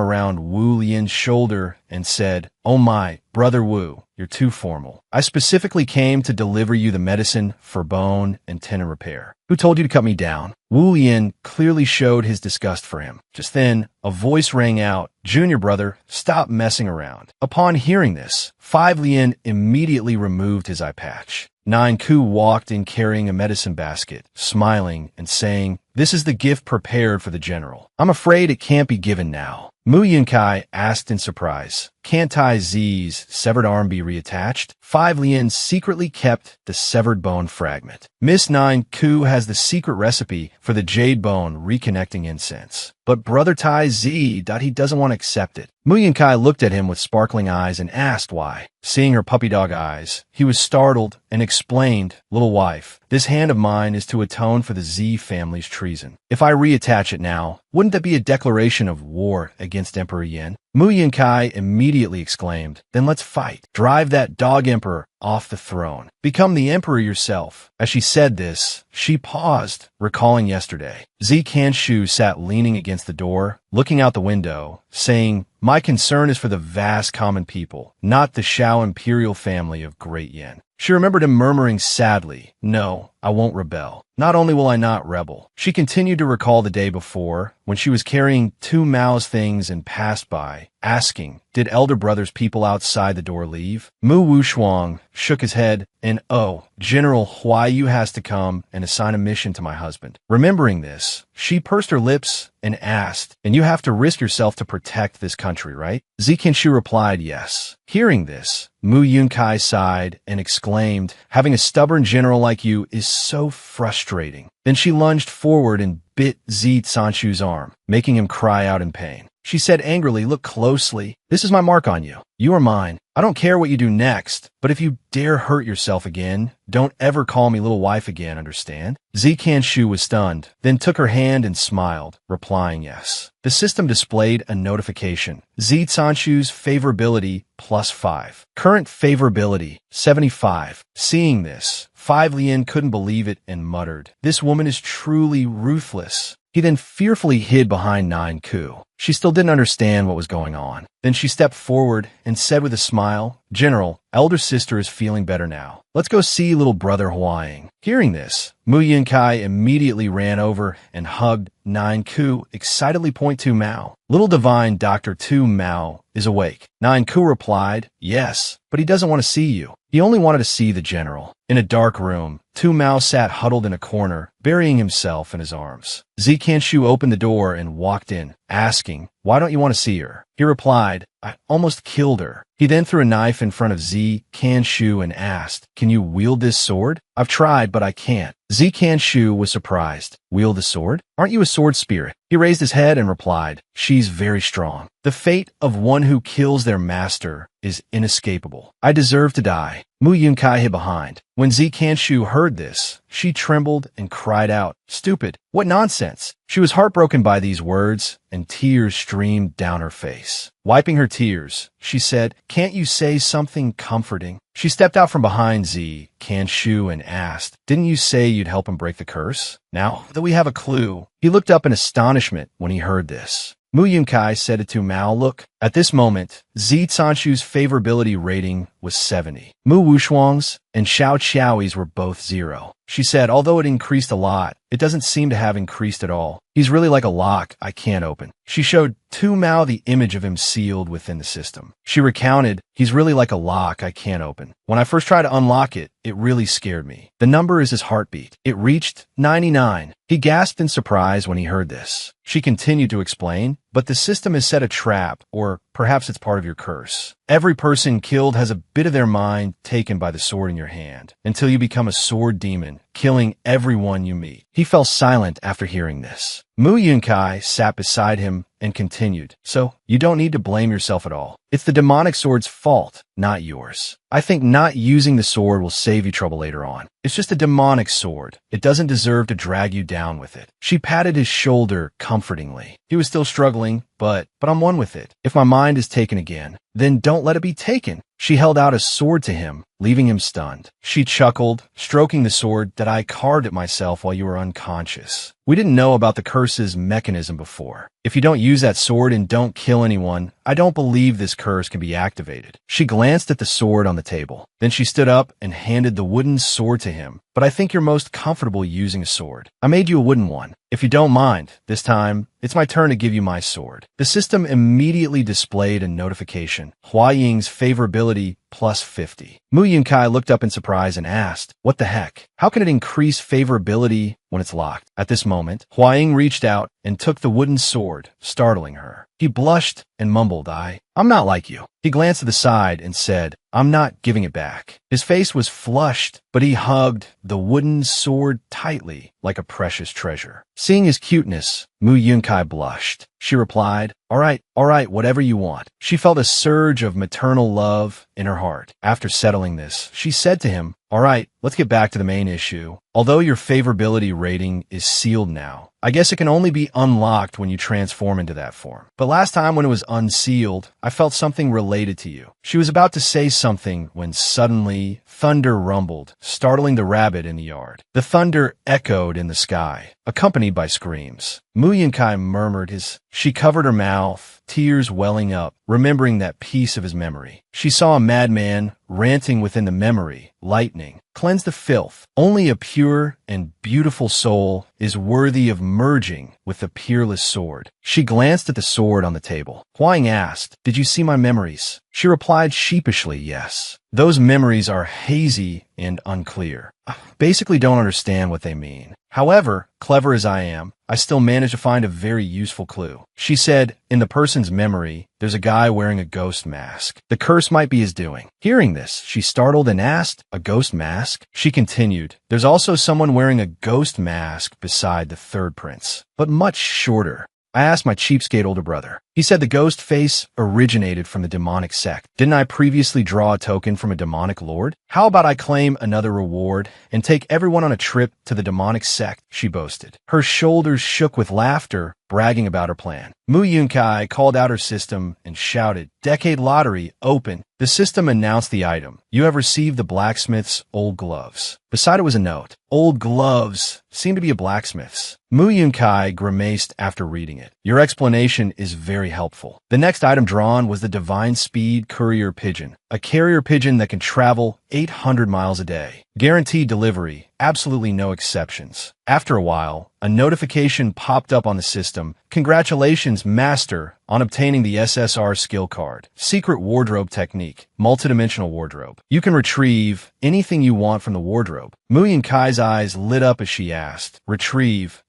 around Wu Lian's shoulder and said, "Oh my, brother Wu, you're too formal. I specifically came to deliver you the medicine for bone and tendon repair. Who told you to cut me down?" Wu Lian clearly showed his disgust for him. Just then, a voice rang out, "Junior brother, stop messing around." Upon hearing this, 5 Lien immediately removed his eye patch. 9 Ku walked in carrying a medicine basket, smiling and saying, "This is the gift prepared for the general. I'm afraid it can't be given now." Mu Yunkai asked in surprise, "Can't Tai Zi's severed arm be reattached?" 5 Lien secretly kept the severed bone fragment. Miss 9 Ku has the secret recipe for the jade bone reconnecting incense. But Brother Tai Z, he doesn't want to accept it. Mu Yunkai looked at him with sparkling eyes and asked why. Seeing her puppy dog eyes, he was startled and explained, "Little wife, this hand of mine is to atone for the Z family's treason. If I reattach it now, wouldn't that be a declaration of war against Emperor Yin?" Mu Yunkai immediately exclaimed, "Then let's fight. Drive that dog emperor off the throne. Become the emperor yourself." As she said this, she paused, recalling yesterday. Z Kanshu sat leaning against the door, looking out the window, saying, "My concern is for the vast common people, not the Shao imperial family of Great Yin." She remembered him murmuring sadly, "No, I won't rebel. Not only will I not rebel." She continued to recall the day before, when she was carrying 2 Mao's things and passed by, asking, "Did elder brother's people outside the door leave?" Mu Wushuang shook his head and, "Oh, General Huayu has to come and assign a mission to my husband." Remembering this, she pursed her lips and asked, "And you have to risk yourself to protect this country, right?" Zikinshu replied, "Yes." Hearing this, Mu Yunkai sighed and exclaimed, "Having a stubborn general like you is so frustrating." Then she lunged forward and bit Zi Sanshu's arm, making him cry out in pain. She said angrily, "Look closely. This is my mark on you. You are mine. I don't care what you do next, but if you dare hurt yourself again, don't ever call me little wife again, understand?" Zi Kanshu was stunned, then took her hand and smiled, replying yes. The system displayed a notification. Zi Sanshu's favorability +5. Current favorability 75. Seeing this, 5 Lien couldn't believe it and muttered, "This woman is truly ruthless." He then fearfully hid behind 9 Ku. She still didn't understand what was going on. Then she stepped forward and said with a smile, "General, elder sister is feeling better now. Let's go see little brother Huaying." Hearing this, Mu Yunkai immediately ran over and hugged 9 Ku, excitedly point to Mao. "Little divine Dr. Tu Mao is awake." 9 Ku replied, "Yes, but he doesn't want to see you. He only wanted to see the general." In a dark room, Tu Mao sat huddled in a corner, burying himself in his arms. Zi Kanshu opened the door and walked in, asking, "Why don't you want to see her?" He replied, "I almost killed her." He then threw a knife in front of Zi Kanshu and asked, "Can you wield this sword?" "I've tried, but I can't." Zi Kanshu was surprised. "Wield the sword? Aren't you a sword spirit?" He raised his head and replied, "She's very strong. The fate of one who kills their master is inescapable. I deserve to die." Mu Yunkai hid behind. When Zi Kanshu heard this, she trembled and cried out, "Stupid! What nonsense!" She was heartbroken by these words, and tears streamed down her face. Wiping her tears, she said, "Can't you say something comforting?" She stepped out from behind Zi Kanshu and asked, "Didn't you say you'd help him break the curse? Now that we have a clue." He looked up in astonishment when he heard this. Mu Yunkai said to Mao, "Look, At this moment, Zi Canshu's favorability rating was 70. Mu Wushuang's and Xiao Qiao's were both 0. She said, although it increased a lot, it doesn't seem to have increased at all. He's really like a lock I can't open. She showed Tu Mao the image of him sealed within the system. She recounted, he's really like a lock I can't open. When I first tried to unlock it, it really scared me. The number is his heartbeat. It reached 99. He gasped in surprise when he heard this. She continued to explain, but the system has set a trap, or perhaps it's part of your curse. Every person killed has a bit of their mind taken by the sword in your hand, until you become a sword demon, killing everyone you meet. He fell silent after hearing this. Mu Yunkai sat beside him and continued, so you don't need to blame yourself at all. It's the demonic sword's fault, not yours. I think not using the sword will save you trouble later on. It's just a demonic sword. It doesn't deserve to drag you down with it. She patted his shoulder comfortingly. He was still struggling, but I'm one with it. If my mind is taken again, then don't let it be taken. She held out a sword to him, leaving him stunned. She chuckled, stroking the sword that I carved it myself while you were unconscious. We didn't know about the curse's mechanism before. If you don't use that sword and don't kill anyone, I don't believe this curse can be activated. She glanced at the sword on the table. Then she stood up and handed the wooden sword to him. But I think you're most comfortable using a sword. I made you a wooden one. If you don't mind, this time, it's my turn to give you my sword. The system immediately displayed a notification. Hua Ying's favorability plus 50. Mu Yunkai looked up in surprise and asked, what the heck? How can it increase favorability when it's locked? At this moment, Hua Ying reached out and took the wooden sword, startling her. He blushed and mumbled, I'm not like you. He glanced to the side and said, I'm not giving it back. His face was flushed, but he hugged the wooden sword tightly like a precious treasure. Seeing his cuteness, Mu Yunkai blushed. She replied, all right, whatever you want. She felt a surge of maternal love in her heart. After settling this, she said to him, all right, let's get back to the main issue. Although your favorability rating is sealed now, I guess it can only be unlocked when you transform into that form. But last time when it was unsealed, I felt something related to you. She was about to say something when suddenly thunder rumbled, startling the rabbit in the yard. The thunder echoed in the sky, accompanied by screams. Mu Yunkai murmured she covered her mouth, tears welling up, remembering that piece of his memory. She saw a madman ranting within the memory, lightning. Cleanse the filth. Only a pure and beautiful soul is worthy of merging with the peerless sword. She glanced at the sword on the table. Huang asked, did you see my memories? She replied sheepishly, yes. Those memories are hazy and unclear. I basically don't understand what they mean. However, clever as I am, I still managed to find a very useful clue. She said, in the person's memory, there's a guy wearing a ghost mask. The curse might be his doing. Hearing this, she startled and asked, a ghost mask? She continued, there's also someone wearing a ghost mask beside the third prince, but much shorter. I asked my cheapskate older brother. He said the ghost face originated from the demonic sect. Didn't I previously draw a token from a demonic lord? How about I claim another reward and take everyone on a trip to the demonic sect, she boasted. Her shoulders shook with laughter, bragging about her plan. Mu Yunkai called out her system and shouted, Decade Lottery, open. The system announced the item. You have received the blacksmith's old gloves. Beside it was a note. Old gloves seem to be a blacksmith's. Mu Yunkai grimaced after reading it. Your explanation is very helpful. The next item drawn was the Divine Speed Courier Pigeon, a carrier pigeon that can travel 800 miles a day. Guaranteed delivery, absolutely no exceptions. After a while, a notification popped up on the system. Congratulations, Master, on obtaining the SSR skill card. Secret wardrobe technique, multidimensional wardrobe. You can retrieve anything you want from the wardrobe. Mu Yunkai's eyes lit up as she asked, retrieve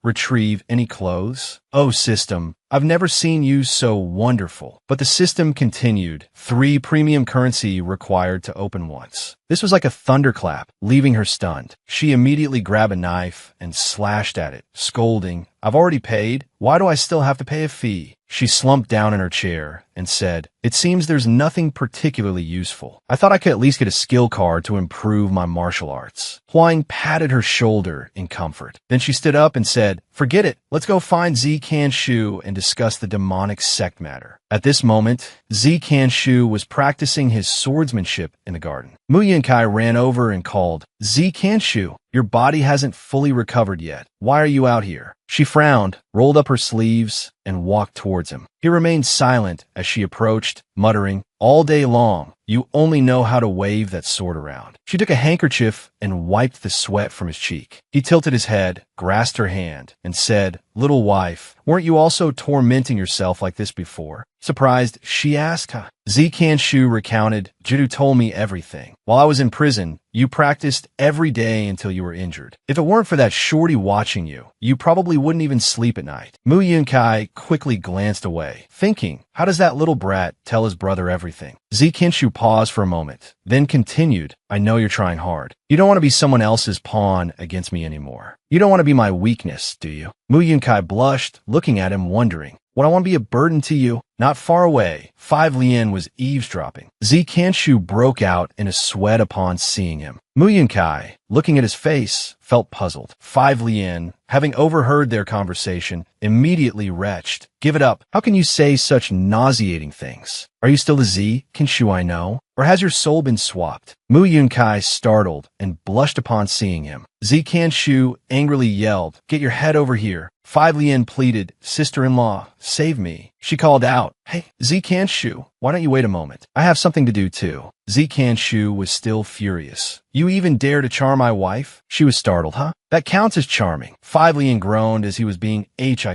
any clothes? Oh, system, I've never seen you so wonderful. But the system continued. 3 premium currency required to open once. This was like a thunderclap, leaving her stunned. She immediately grabbed a knife and slashed at it, scolding, I've already paid. Why do I still have to pay a fee? She slumped down in her chair and said, It seems there's nothing particularly useful. I thought I could at least get a skill card to improve my martial arts. Huang patted her shoulder in comfort. Then she stood up and said, Forget it. Let's go find Zi Canshu and discuss the demonic sect matter. At this moment, Zi Canshu was practicing his swordsmanship in the garden. Mu Yunkai ran over and called, Zi Canshu, your body hasn't fully recovered yet. Why are you out here? She frowned, rolled up her sleeves, and walked towards him. He remained silent as she approached, muttering, "All day long, you only know how to wave that sword around." She took a handkerchief and wiped the sweat from his cheek. He tilted his head, grasped her hand, and said, "Little wife, weren't you also tormenting yourself like this before?" Surprised, she asked, "Huh?" Shu recounted, "Jiddu told me everything. While I was in prison, you practiced every day until you were injured. If it weren't for that shorty watching you, you probably wouldn't even sleep at night." Mu Yunkai quickly glanced away, thinking, how does that little brat tell his brother everything? Shu paused for a moment, then continued, "I know you're trying hard. You don't want to be someone else's pawn against me anymore. You don't want to be my weakness, do you?" Mu Yunkai blushed, looking at him, wondering, "Would I want to be a burden to you?" Not far away, 5 Lien was eavesdropping. Shu broke out in a sweat upon seeing him. Mu Yunkai, looking at his face, felt puzzled. 5 Lien, having overheard their conversation, immediately retched. "Give it up. How can you say such nauseating things? Are you still the Shu I know? Or has your soul been swapped?" Mu Yunkai startled and blushed upon seeing him. Shu angrily yelled, "Get your head over here." 5 Lien pleaded, "Sister-in-law, save me." She called out, "Hey, Shu, why don't you wait a moment? I have something to do too." Shu was still furious. "You even dare to charm my wife?" She was startled. "Huh? That counts as charming." 5 Lien groaned as he was being hit,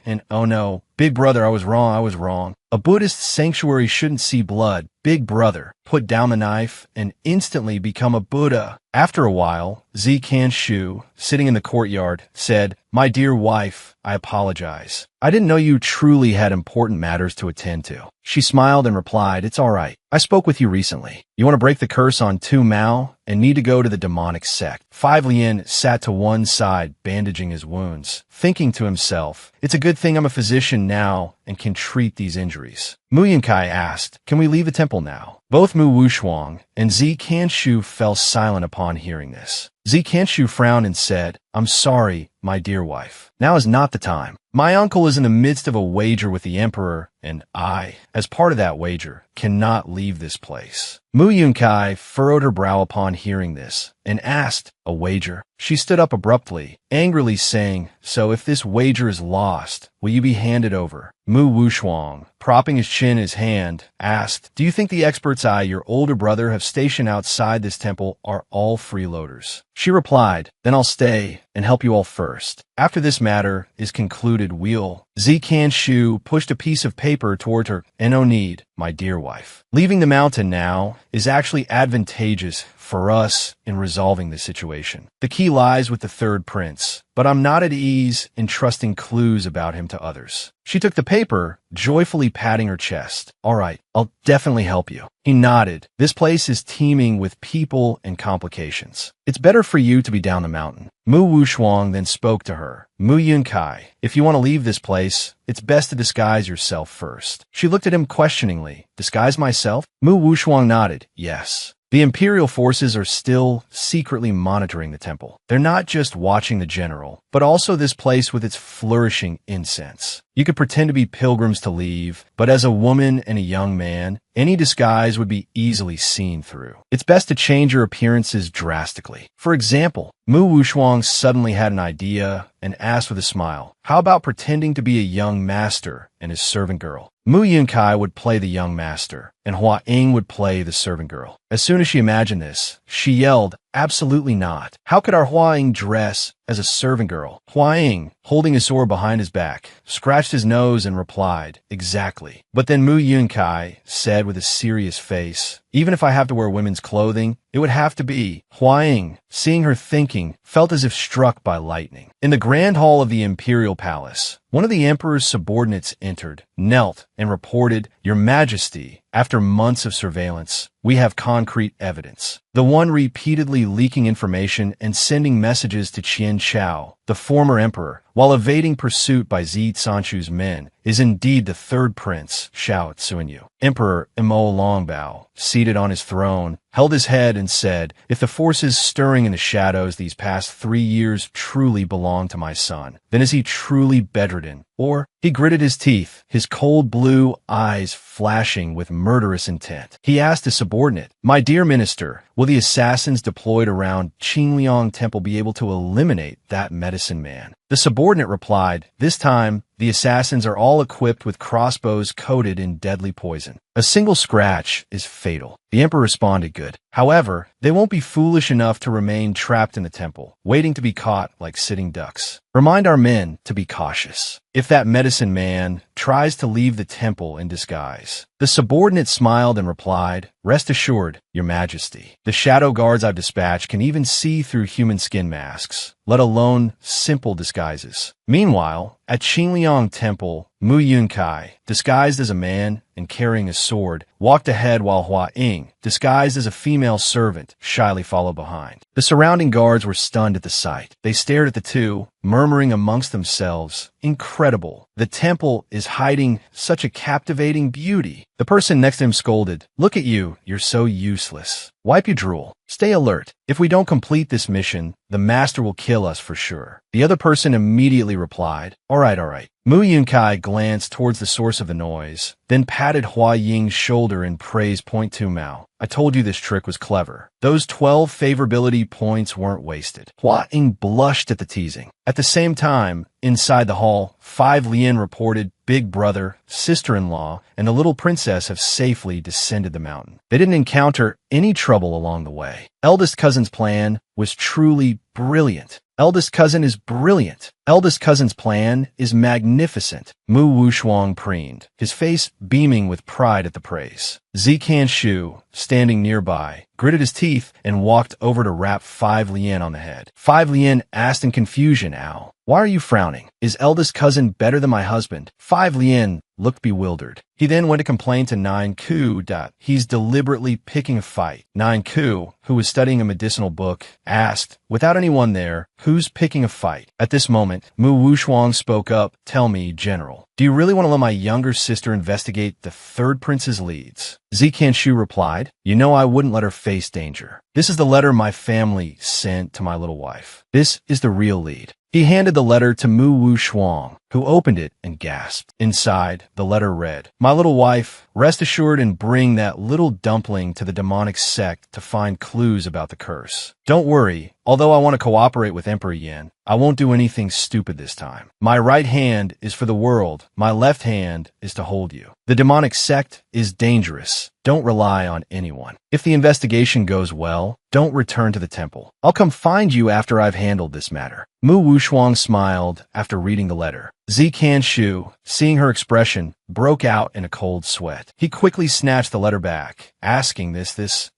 and "Oh no, big brother, I was wrong. A Buddhist sanctuary shouldn't see blood. Big brother, put down the knife and instantly become a Buddha." After a while, Shu, sitting in the courtyard, said, "My dear wife, I apologize. I didn't know you truly had important matters to attend to." She smiled and replied, "It's all right. I spoke with you recently. You want to break the curse on Tu Mao and need to go to the demonic sect." 5 Lien sat to one side, bandaging his wounds, thinking to himself, "It's a good thing I'm a physician now and can treat these injuries." Mu Yunkai asked, "Can we leave the temple now?" Both Mu Wushuang and Shu fell silent upon hearing this. Shu frowned and said, "I'm sorry, my dear wife. Now is not the time. My uncle is in the midst of a wager with the emperor, and I, as part of that wager, cannot leave this place." Mu Yunkai furrowed her brow upon hearing this and asked, "A wager?" She stood up abruptly, angrily saying, "So if this wager is lost, will you be handed over?" Mu Wushuang, propping his chin in his hand, asked, "Do you think the experts I, your older brother, have stationed outside this temple are all freeloaders?" She replied, "Then I'll stay and help you all first. After this matter is concluded, we'll..." Shu pushed a piece of paper toward her. "And no need, my dear wife. Leaving the mountain now is actually advantageous for us in resolving the situation. The key lies with the third prince, but I'm not at ease in trusting clues about him to others." She took the paper, joyfully patting her chest. "All right, I'll definitely help you." He nodded. "This place is teeming with people and complications. It's better for you to be down the mountain." Mu Wushuang then spoke to her. "Mu Yunkai, if you want to leave this place, it's best to disguise yourself first." She looked at him questioningly. "Disguise myself?" Mu Wushuang nodded. "Yes. The imperial forces are still secretly monitoring the temple. They're not just watching the general, but also this place with its flourishing incense. You could pretend to be pilgrims to leave, but as a woman and a young man, any disguise would be easily seen through. It's best to change your appearances drastically. For example, Mu Wushuang suddenly had an idea and asked with a smile, "How about pretending to be a young master and his servant girl?" Mu Yunkai would play the young master, and Hua Ying would play the servant girl. As soon as she imagined this, she yelled, "Absolutely not. How could our Hua Ying dress as a servant girl?" Hua Ying, holding his sword behind his back, scratched his nose and replied, "Exactly." But then Mu Yunkai said with a serious face, "Even if I have to wear women's clothing, it would have to be." Hua Ying, seeing her thinking, felt as if struck by lightning. In the grand hall of the imperial palace, one of the emperor's subordinates entered, knelt, and reported, "Your Majesty, after months of surveillance, we have concrete evidence. The one repeatedly leaking information and sending messages to Qian Chao, the former emperor, while evading pursuit by Sanshu's men, is indeed the third prince, Shao Tsunyu." Emperor Imo Longbao, seated on his throne, held his head and said, "If the forces stirring in the shadows these past 3 years truly belong to my son, then is he truly bedridden?" Or, he gritted his teeth, his cold blue eyes flashing with murderous intent. He asked his subordinate, "My dear minister, will the assassins deployed around Qingliang Temple be able to eliminate that medicine man?" The subordinate replied, "This time, The assassins are all equipped with crossbows coated in deadly poison. A single scratch is fatal. The emperor responded good. However, they won't be foolish enough to remain trapped in the temple, waiting to be caught like sitting ducks. Remind our men to be cautious. If that medicine man tries to leave the temple in disguise. The subordinate smiled and replied, "Rest assured, Your Majesty. The shadow guards I've dispatched can even see through human skin masks, let alone simple disguises." Meanwhile, at Qingliang Temple, Mu Yunkai, disguised as a man and carrying a sword, walked ahead while Hua Ying, disguised as a female servant, shyly followed behind. The surrounding guards were stunned at the sight. They stared at the two, murmuring amongst themselves, "Incredible. The temple is hiding such a captivating beauty." The person next to him scolded, "Look at you, you're so useless. Wipe your drool. Stay alert. If we don't complete this mission, the master will kill us for sure." The other person immediately replied, all right. Mu Yunkai glanced towards the source of the noise, then patted Hua Ying's shoulder and praised Point Two Mao. "I told you this trick was clever. Those 12 favorability points weren't wasted." Hua Ying blushed at the teasing. At the same time, inside the hall, 5 Lien reported Big Brother, sister-in-law, and the little princess have safely descended the mountain. They didn't encounter any trouble along the way. Eldest cousin's plan was truly brilliant. Eldest cousin is brilliant. Eldest cousin's plan is magnificent. Mu Wushuang preened, his face beaming with pride at the praise. Zikan Shu, standing nearby, gritted his teeth and walked over to rap 5 Lien on the head. 5 Lien asked in confusion, "Ow, why are you frowning? Is eldest cousin better than my husband?" 5 Lien looked bewildered. He then went to complain to 9 Ku that he's deliberately picking a fight. 9 Ku, who was studying a medicinal book, asked, without anyone there, "Who's picking a fight?" At this moment, Mu Wushuang spoke up, "Tell me, General, do you really want to let my younger sister investigate the third prince's leads?" Zikan Shu replied, "You know I wouldn't let her face danger. This is the letter my family sent to my little wife. This is the real lead." He handed the letter to Mu Wushuang, who opened it and gasped. Inside, the letter read, "My little wife, rest assured and bring that little dumpling to the demonic sect to find clues about the curse. Don't worry, although I want to cooperate with Emperor Yin, I won't do anything stupid this time. My right hand is for the world, my left hand is to hold you. The demonic sect is dangerous. Don't rely on anyone. If the investigation goes well, don't return to the temple. I'll come find you after I've handled this matter." Mu Wushuang smiled after reading the letter. Zikan Shu, seeing her expression, broke out in a cold sweat. He quickly snatched the letter back, asking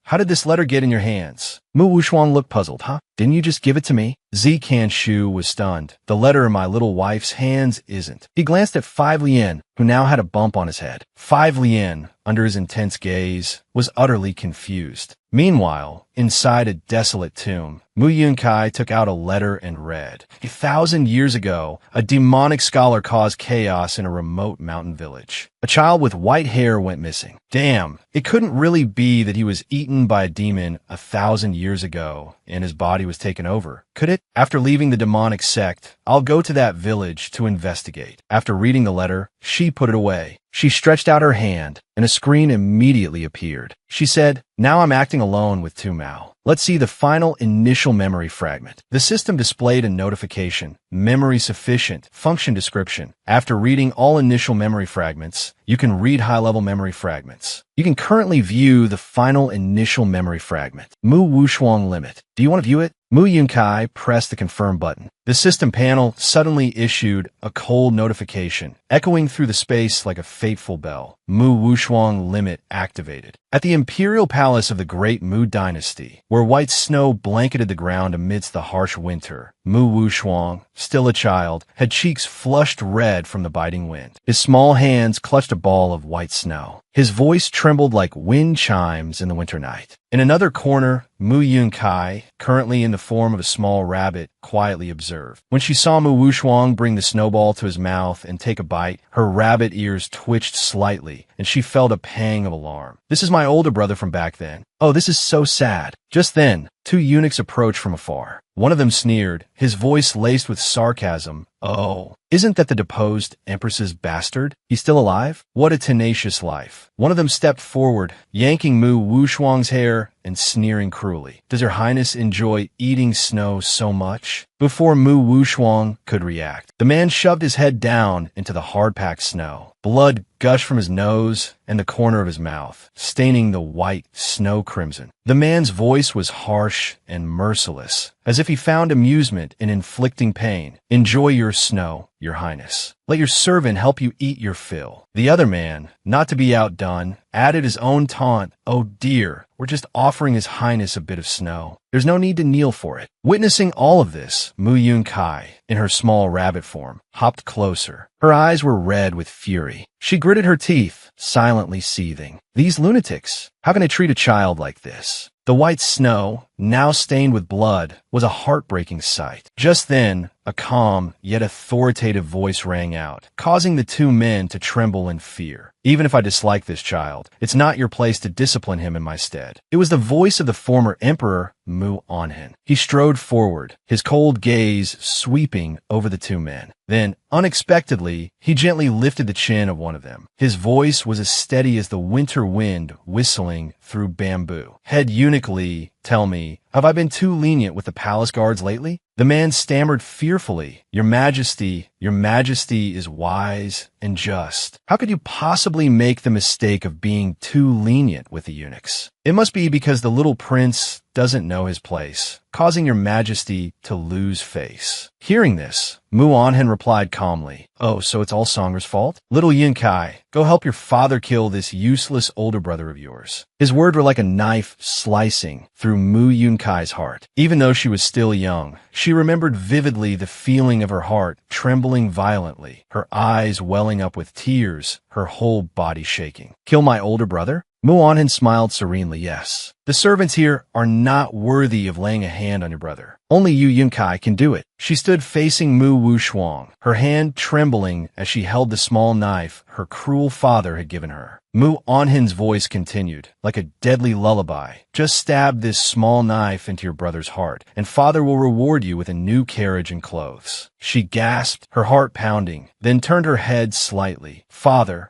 how did this letter get in your hands? Mu Wushuang looked puzzled. "Huh? Didn't you just give it to me?" Zikan Shu was stunned. "The letter in my little wife's hands isn't." He glanced at 5 Lien, who now had a bump on his head. 5 Lien, under his intense gaze, was utterly confused. Meanwhile, inside a desolate tomb, Mu Yunkai took out a letter and read, 1,000 years ago, a demonic scholar caused chaos in a remote mountain village. A child with white hair went missing. Damn, it couldn't really be that he was eaten by a demon 1,000 years ago and his body was taken over, could it? After leaving the demonic sect, I'll go to that village to investigate. After reading the letter, she put it away. She stretched out her hand, and a screen immediately appeared. She said, "Now I'm acting alone with Tu Mao. Let's see the final initial memory fragment." The system displayed a notification, "Memory sufficient, function description." After reading all initial memory fragments, you can read high-level memory fragments. You can currently view the final initial memory fragment. Mu Wushuang limit. Do you want to view it? Mu Yunkai pressed the confirm button. The system panel suddenly issued a cold notification, echoing through the space like a fateful bell. Mu Wushuang limit activated. At the imperial palace of the Great Mu Dynasty, where white snow blanketed the ground amidst the harsh winter, Mu Wushuang, still a child, had cheeks flushed red from the biting wind. His small hands clutched a ball of white snow. His voice trembled like wind chimes in the winter night. In another corner, Mu Yunkai, currently in the form of a small rabbit, quietly observed. When she saw Mu Wushuang bring the snowball to his mouth and take a bite, her rabbit ears twitched slightly, and she felt a pang of alarm. "This is my older brother from back then. Oh, this is so sad." Just then, 2 eunuchs approached from afar. One of them sneered, his voice laced with sarcasm, Oh, isn't that the deposed empress's bastard? He's still alive? What a tenacious life. One of them stepped forward, yanking Mu Wushuang's hair and sneering cruelly. Does Your Highness enjoy eating snow so much? Before Mu Wushuang could react, the man shoved his head down into the hard-packed snow. Blood gushed from his nose and the corner of his mouth, staining the white snow crimson. The man's voice was harsh and merciless, as if he found amusement in inflicting pain. Enjoy your snow, Your Highness. Let your servant help you eat your fill. The other man, not to be outdone, added his own taunt. Oh dear, we're just offering His Highness a bit of snow. There's no need to kneel for it. Witnessing all of this, Mu Yunkai, in her small rabbit form, hopped closer. Her eyes were red with fury. She gritted her teeth, silently seething. These lunatics, how can I treat a child like this? The white snow, now stained with blood, was a heartbreaking sight. Just then, a calm yet authoritative voice rang out, causing the two men to tremble in fear. Even if I dislike this child, it's not your place to discipline him in my stead. It was the voice of the former emperor, Mu Onhen. He strode forward, his cold gaze sweeping over the two men. Then, unexpectedly, he gently lifted the chin of one of them. His voice was as steady as the winter wind whistling through bamboo. Head eunuch Li, tell me, have I been too lenient with the palace guards lately? The man stammered fearfully, Your Majesty is wise and just. How could you possibly make the mistake of being too lenient with the eunuchs? It must be because the little prince doesn't know his place, causing Your Majesty to lose face. Hearing this, Mu Onhen replied calmly, Oh, so it's all Songer's fault? Little Yunkai, go help your father kill this useless older brother of yours. His words were like a knife slicing through Mu Yunkai's heart. Even though she was still young, she remembered vividly the feeling of her heart trembling violently, her eyes welling up with tears, her whole body shaking. Kill my older brother? Mu Onhen smiled serenely, yes. The servants here are not worthy of laying a hand on your brother. Only you, Yunkai, can do it. She stood facing Mu Wushuang, her hand trembling as she held the small knife her cruel father had given her. Mu Onhen's voice continued, like a deadly lullaby. Just stab this small knife into your brother's heart, and father will reward you with a new carriage and clothes. She gasped, her heart pounding, then turned her head slightly. Father,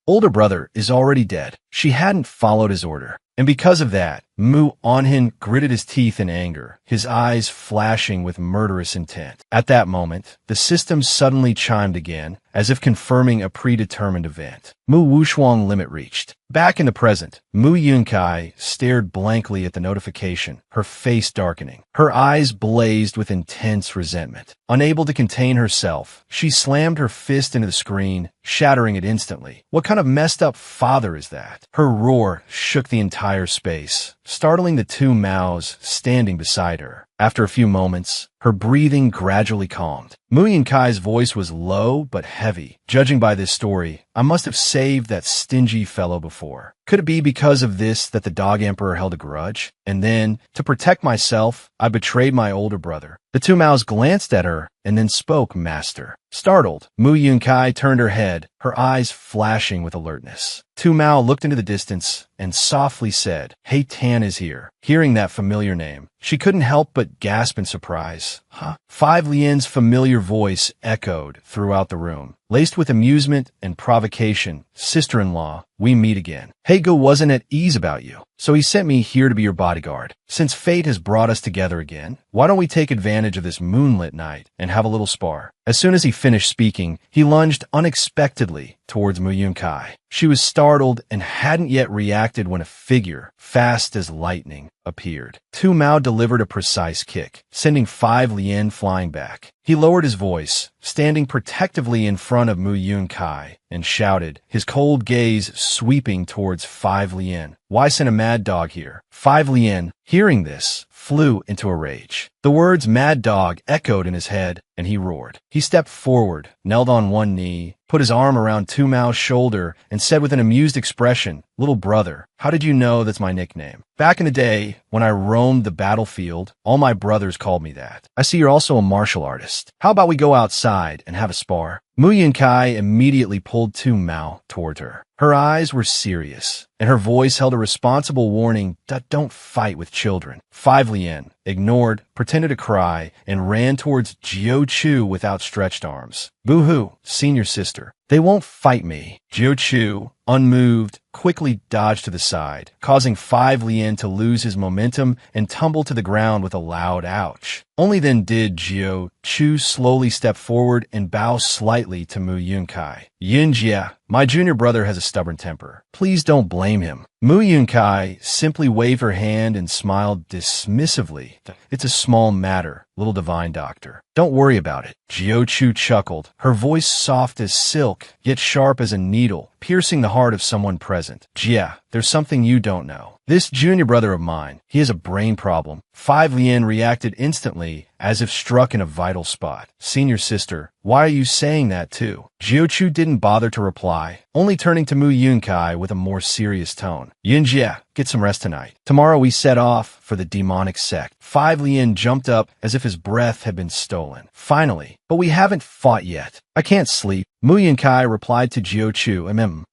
older brother is already dead. She hadn't followed his order. And because of that, Mu Onhen gritted his teeth in anger, his eyes flashing with murderous intent. At that moment, the system suddenly chimed again, as if confirming a predetermined event. Mu Wushuang limit reached. Back in the present, Mu Yunkai stared blankly at the notification, her face darkening. Her eyes blazed with intense resentment. Unable to contain herself, she slammed her fist into the screen, shattering it instantly. What kind of messed up father is that? Her roar shook the entire space, startling the two Maos standing beside her. After a few moments, her breathing gradually calmed. Mu Yunkai's voice was low but heavy. Judging by this story, I must have saved that stingy fellow before. Could it be because of this that the Dog Emperor held a grudge? And then, to protect myself, I betrayed my older brother. The two Maos glanced at her and then spoke, Master. Startled, Mu Yunkai turned her head, her eyes flashing with alertness. Tu Mao looked into the distance and softly said, Hey, Tan is here. Hearing that familiar name, she couldn't help but gasp in surprise. Huh? Five Lian's familiar voice echoed throughout the room. Laced with amusement and provocation, sister-in-law, we meet again. Heigo wasn't at ease about you, so he sent me here to be your bodyguard. Since fate has brought us together again, why don't we take advantage of this moonlit night and have a little spar? As soon as he finished speaking, he lunged unexpectedly towards Mu Yunkai. She was startled and hadn't yet reacted when a figure, fast as lightning, appeared. Tu Mao delivered a precise kick, sending Five Lian flying back. He lowered his voice, standing protectively in front of Mu Yunkai, and shouted, his cold gaze sweeping towards Five Lian. Why send a mad dog here? Five Lian, hearing this, flew into a rage. The words mad dog echoed in his head, and he roared. He stepped forward, knelt on one knee, put his arm around Tu Mao's shoulder, and said with an amused expression, Little brother, how did you know that's my nickname? Back in the day, when I roamed the battlefield, all my brothers called me that. I see you're also a martial artist. How about we go outside and have a spar? Mu Yunkai immediately pulled Tu Mao toward her. Her eyes were serious, and her voice held a responsible warning that don't fight with children. 5 Lien ignored, pretended to cry, and ran towards Jiu Chu with outstretched arms. Boo-hoo, senior sister. They won't fight me. Jiu Chu, unmoved, quickly dodged to the side, causing 5 Lien to lose his momentum and tumble to the ground with a loud ouch. Only then did Jiu Chu slowly step forward and bow slightly to Mu Yunkai. Yunjia, my junior brother has a stubborn temper. Please don't blame him. Mu Yunkai simply waved her hand and smiled dismissively. It's a small matter, little divine doctor. Don't worry about it. Jiu Chu chuckled, her voice soft as silk, yet sharp as a needle, piercing the heart of someone present. Jia, there's something you don't know. This junior brother of mine, he has a brain problem. 5 Lien reacted instantly, as if struck in a vital spot. Senior sister, why are you saying that too? Jiu Chu didn't bother to reply, only turning to Mu Yunkai with a more serious tone. Yunjia, get some rest tonight. Tomorrow we set off for the demonic sect. 5 Lien jumped up as if his breath had been stolen. Finally, but we haven't fought yet. I can't sleep. Mu Yunkai replied to Jiu Chu,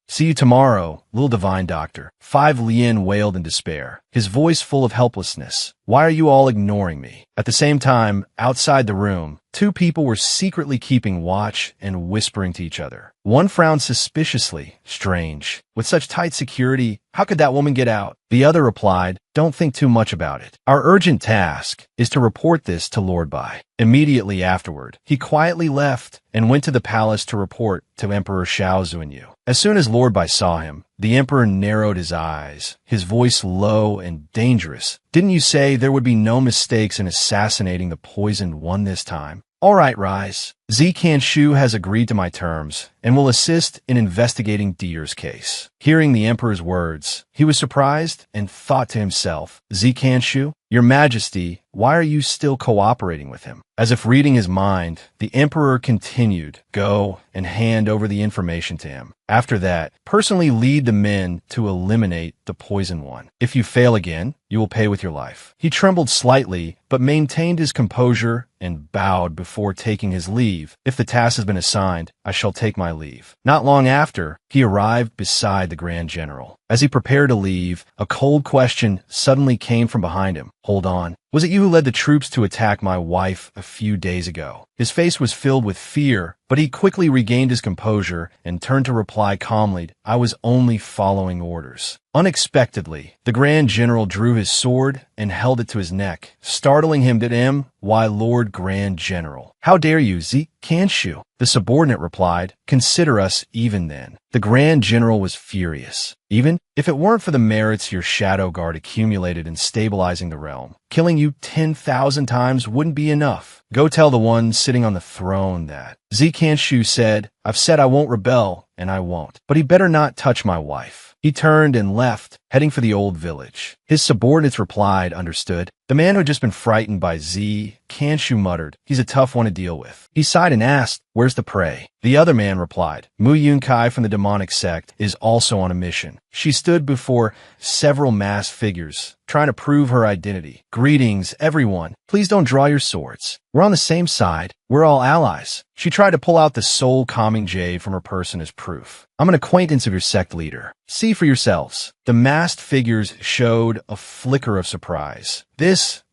See you tomorrow, little divine doctor. 5 Lien wailed in despair, his voice full of helplessness. Why are you all ignoring me? At the same time, outside the room, 2 people were secretly keeping watch and whispering to each other. One frowned suspiciously. Strange. With such tight security, how could that woman get out? The other replied, don't think too much about it. Our urgent task is to report this to Lord Bai. Immediately afterward, he quietly left and went to the palace to report to Emperor Xiao Zuanyu. As soon as Lord Bai saw him, the emperor narrowed his eyes, his voice low and dangerous. Didn't you say there would be no mistakes in assassinating the poisoned one this time? All right, Rise. Zikan Shu has agreed to my terms and will assist in investigating Dier's case. Hearing the emperor's words, he was surprised and thought to himself, Zikan Shu, Your Majesty, why are you still cooperating with him? As if reading his mind, the emperor continued, go and hand over the information to him. After that, personally lead the men to eliminate the poison one. If you fail again, you will pay with your life. He trembled slightly, but maintained his composure and bowed before taking his leave. If the task has been assigned, I shall take my leave. Not long after, he arrived beside the Grand General. As he prepared to leave, a cold question suddenly came from behind him. Hold on. Was it you who led the troops to attack my wife a few days ago? His face was filled with fear, but he quickly regained his composure and turned to reply calmly, I was only following orders. Unexpectedly, the Grand General drew his sword and held it to his neck, startling him to him, why Lord Grand General? How dare you, Kanshu? The subordinate replied, consider us even then. The Grand General was furious. Even if it weren't for the merits your shadow guard accumulated in stabilizing the realm, killing you 10,000 times wouldn't be enough. Go tell the one sitting on the throne that. Kanshu said, I've said I won't rebel, and I won't. But he better not touch my wife. He turned and left, heading for the old village. His subordinates replied, understood. The man who had just been frightened by Kanshu muttered, he's a tough one to deal with. He sighed and asked, where's the prey? The other man replied, Mu Yunkai from the demonic sect is also on a mission. She stood before several masked figures, trying to prove her identity. Greetings, everyone. Please don't draw your swords. We're on the same side. We're all allies. She tried to pull out the soul-calming jade from her person as proof. I'm an acquaintance of your sect leader. See for yourselves. The masked figures showed a flicker of surprise.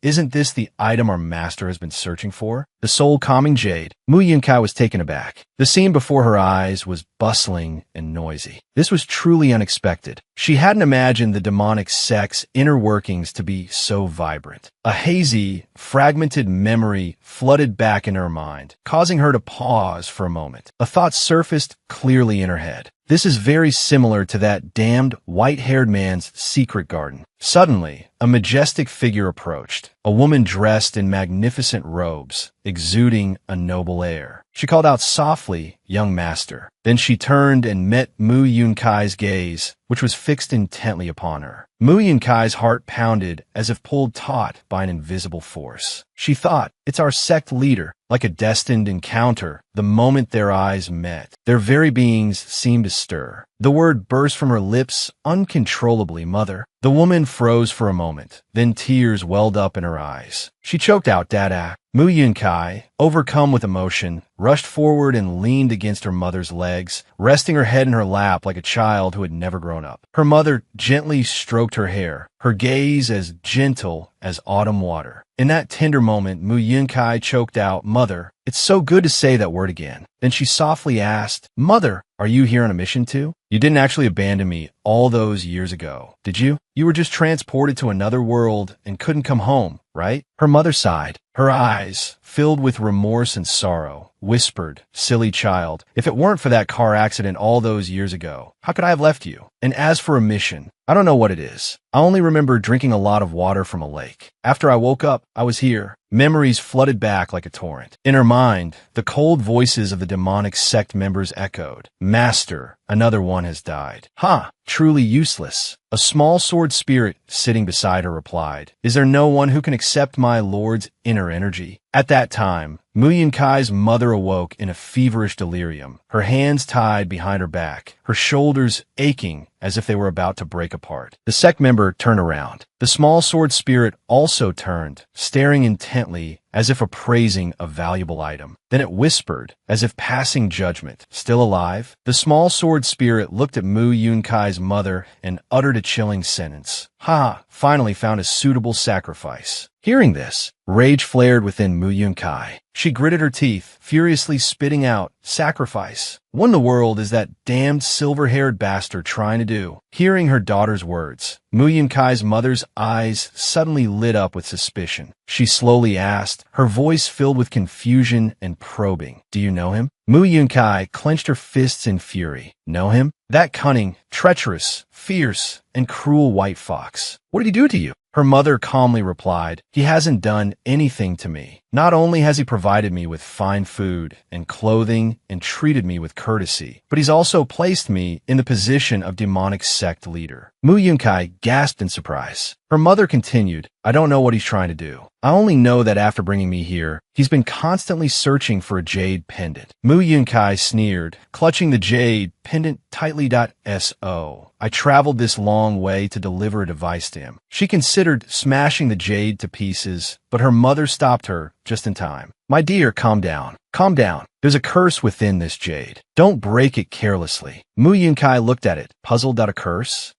Isn't this the item our master has been searching for? The soul-calming jade. Mu Yunkai was taken aback. The scene before her eyes was bustling and noisy. This was truly unexpected. She hadn't imagined the demonic sect's inner workings to be so vibrant. A hazy, fragmented memory flooded back in her mind, causing her to pause for a moment. A thought surfaced clearly in her head. This is very similar to that damned white-haired man's secret garden. Suddenly, a majestic figure approached, a woman dressed in magnificent robes, exuding a noble air. She called out softly, young master. Then she turned and met Mu Yunkai's gaze, which was fixed intently upon her. Mu Yunkai's heart pounded as if pulled taut by an invisible force. She thought, it's our sect leader. Like a destined encounter, the moment their eyes met, their very beings seemed to stir. The word burst from her lips uncontrollably, mother. The woman froze for a moment, then tears welled up in her eyes. She choked out, Dada. Mu Yunkai, overcome with emotion, rushed forward and leaned against her mother's legs, resting her head in her lap like a child who had never grown up. Her mother gently stroked her hair, her gaze as gentle as autumn water. In that tender moment, Mu Yunkai choked out, "Mother, it's so good to say that word again." Then she softly asked, "Mother, are you here on a mission too? You didn't actually abandon me all those years ago, did you? You were just transported to another world and couldn't come home, right?" Her mother sighed. Her eyes, filled with remorse and sorrow, whispered, "Silly child, if it weren't for that car accident all those years ago, how could I have left you? And as for a mission, I don't know what it is. I only remember drinking a lot of water from a lake. After I woke up, I was here." Memories flooded back like a torrent. In her mind, the cold voices of the demonic sect members echoed. "Master, another one has died." "Ha! Truly useless." A small sword spirit sitting beside her replied, "Is there no one who can accept my lord's inner energy?" At that time, Mu Yunkai's mother awoke in a feverish delirium, her hands tied behind her back, her shoulders aching as if they were about to break apart. The sect member turned around. The small sword spirit also turned, staring intently as if appraising a valuable item. Then it whispered, as if passing judgment, "Still alive?" The small sword spirit looked at Mu Yunkai's mother and uttered a chilling sentence. "Ha! Finally found a suitable sacrifice." Hearing this, rage flared within Mu Yunkai. She gritted her teeth, furiously spitting out, "Sacrifice? What in the world is that damned silver-haired bastard trying to do?" Hearing her daughter's words, Mu Yunkai's mother's eyes suddenly lit up with suspicion. She slowly asked, her voice filled with confusion and probing, "Do you know him?" Mu Yunkai clenched her fists in fury. "Know him? That cunning, treacherous, fierce, and cruel white fox. What did he do to you?" Her mother calmly replied, "He hasn't done anything to me. Not only has he provided me with fine food and clothing and treated me with courtesy, but he's also placed me in the position of demonic sect leader." Mu Yunkai gasped in surprise. Her mother continued, "I don't know what he's trying to do. I only know that after bringing me here, he's been constantly searching for a jade pendant." Mu Yunkai sneered, clutching the jade pendant tightly. "So, I traveled this long way to deliver a device to him." She considered smashing the jade to pieces, but her mother stopped her just in time. "My dear, calm down. Calm down. There's a curse within this jade. Don't break it carelessly." Mu Yunkai looked at it, puzzled. "A curse?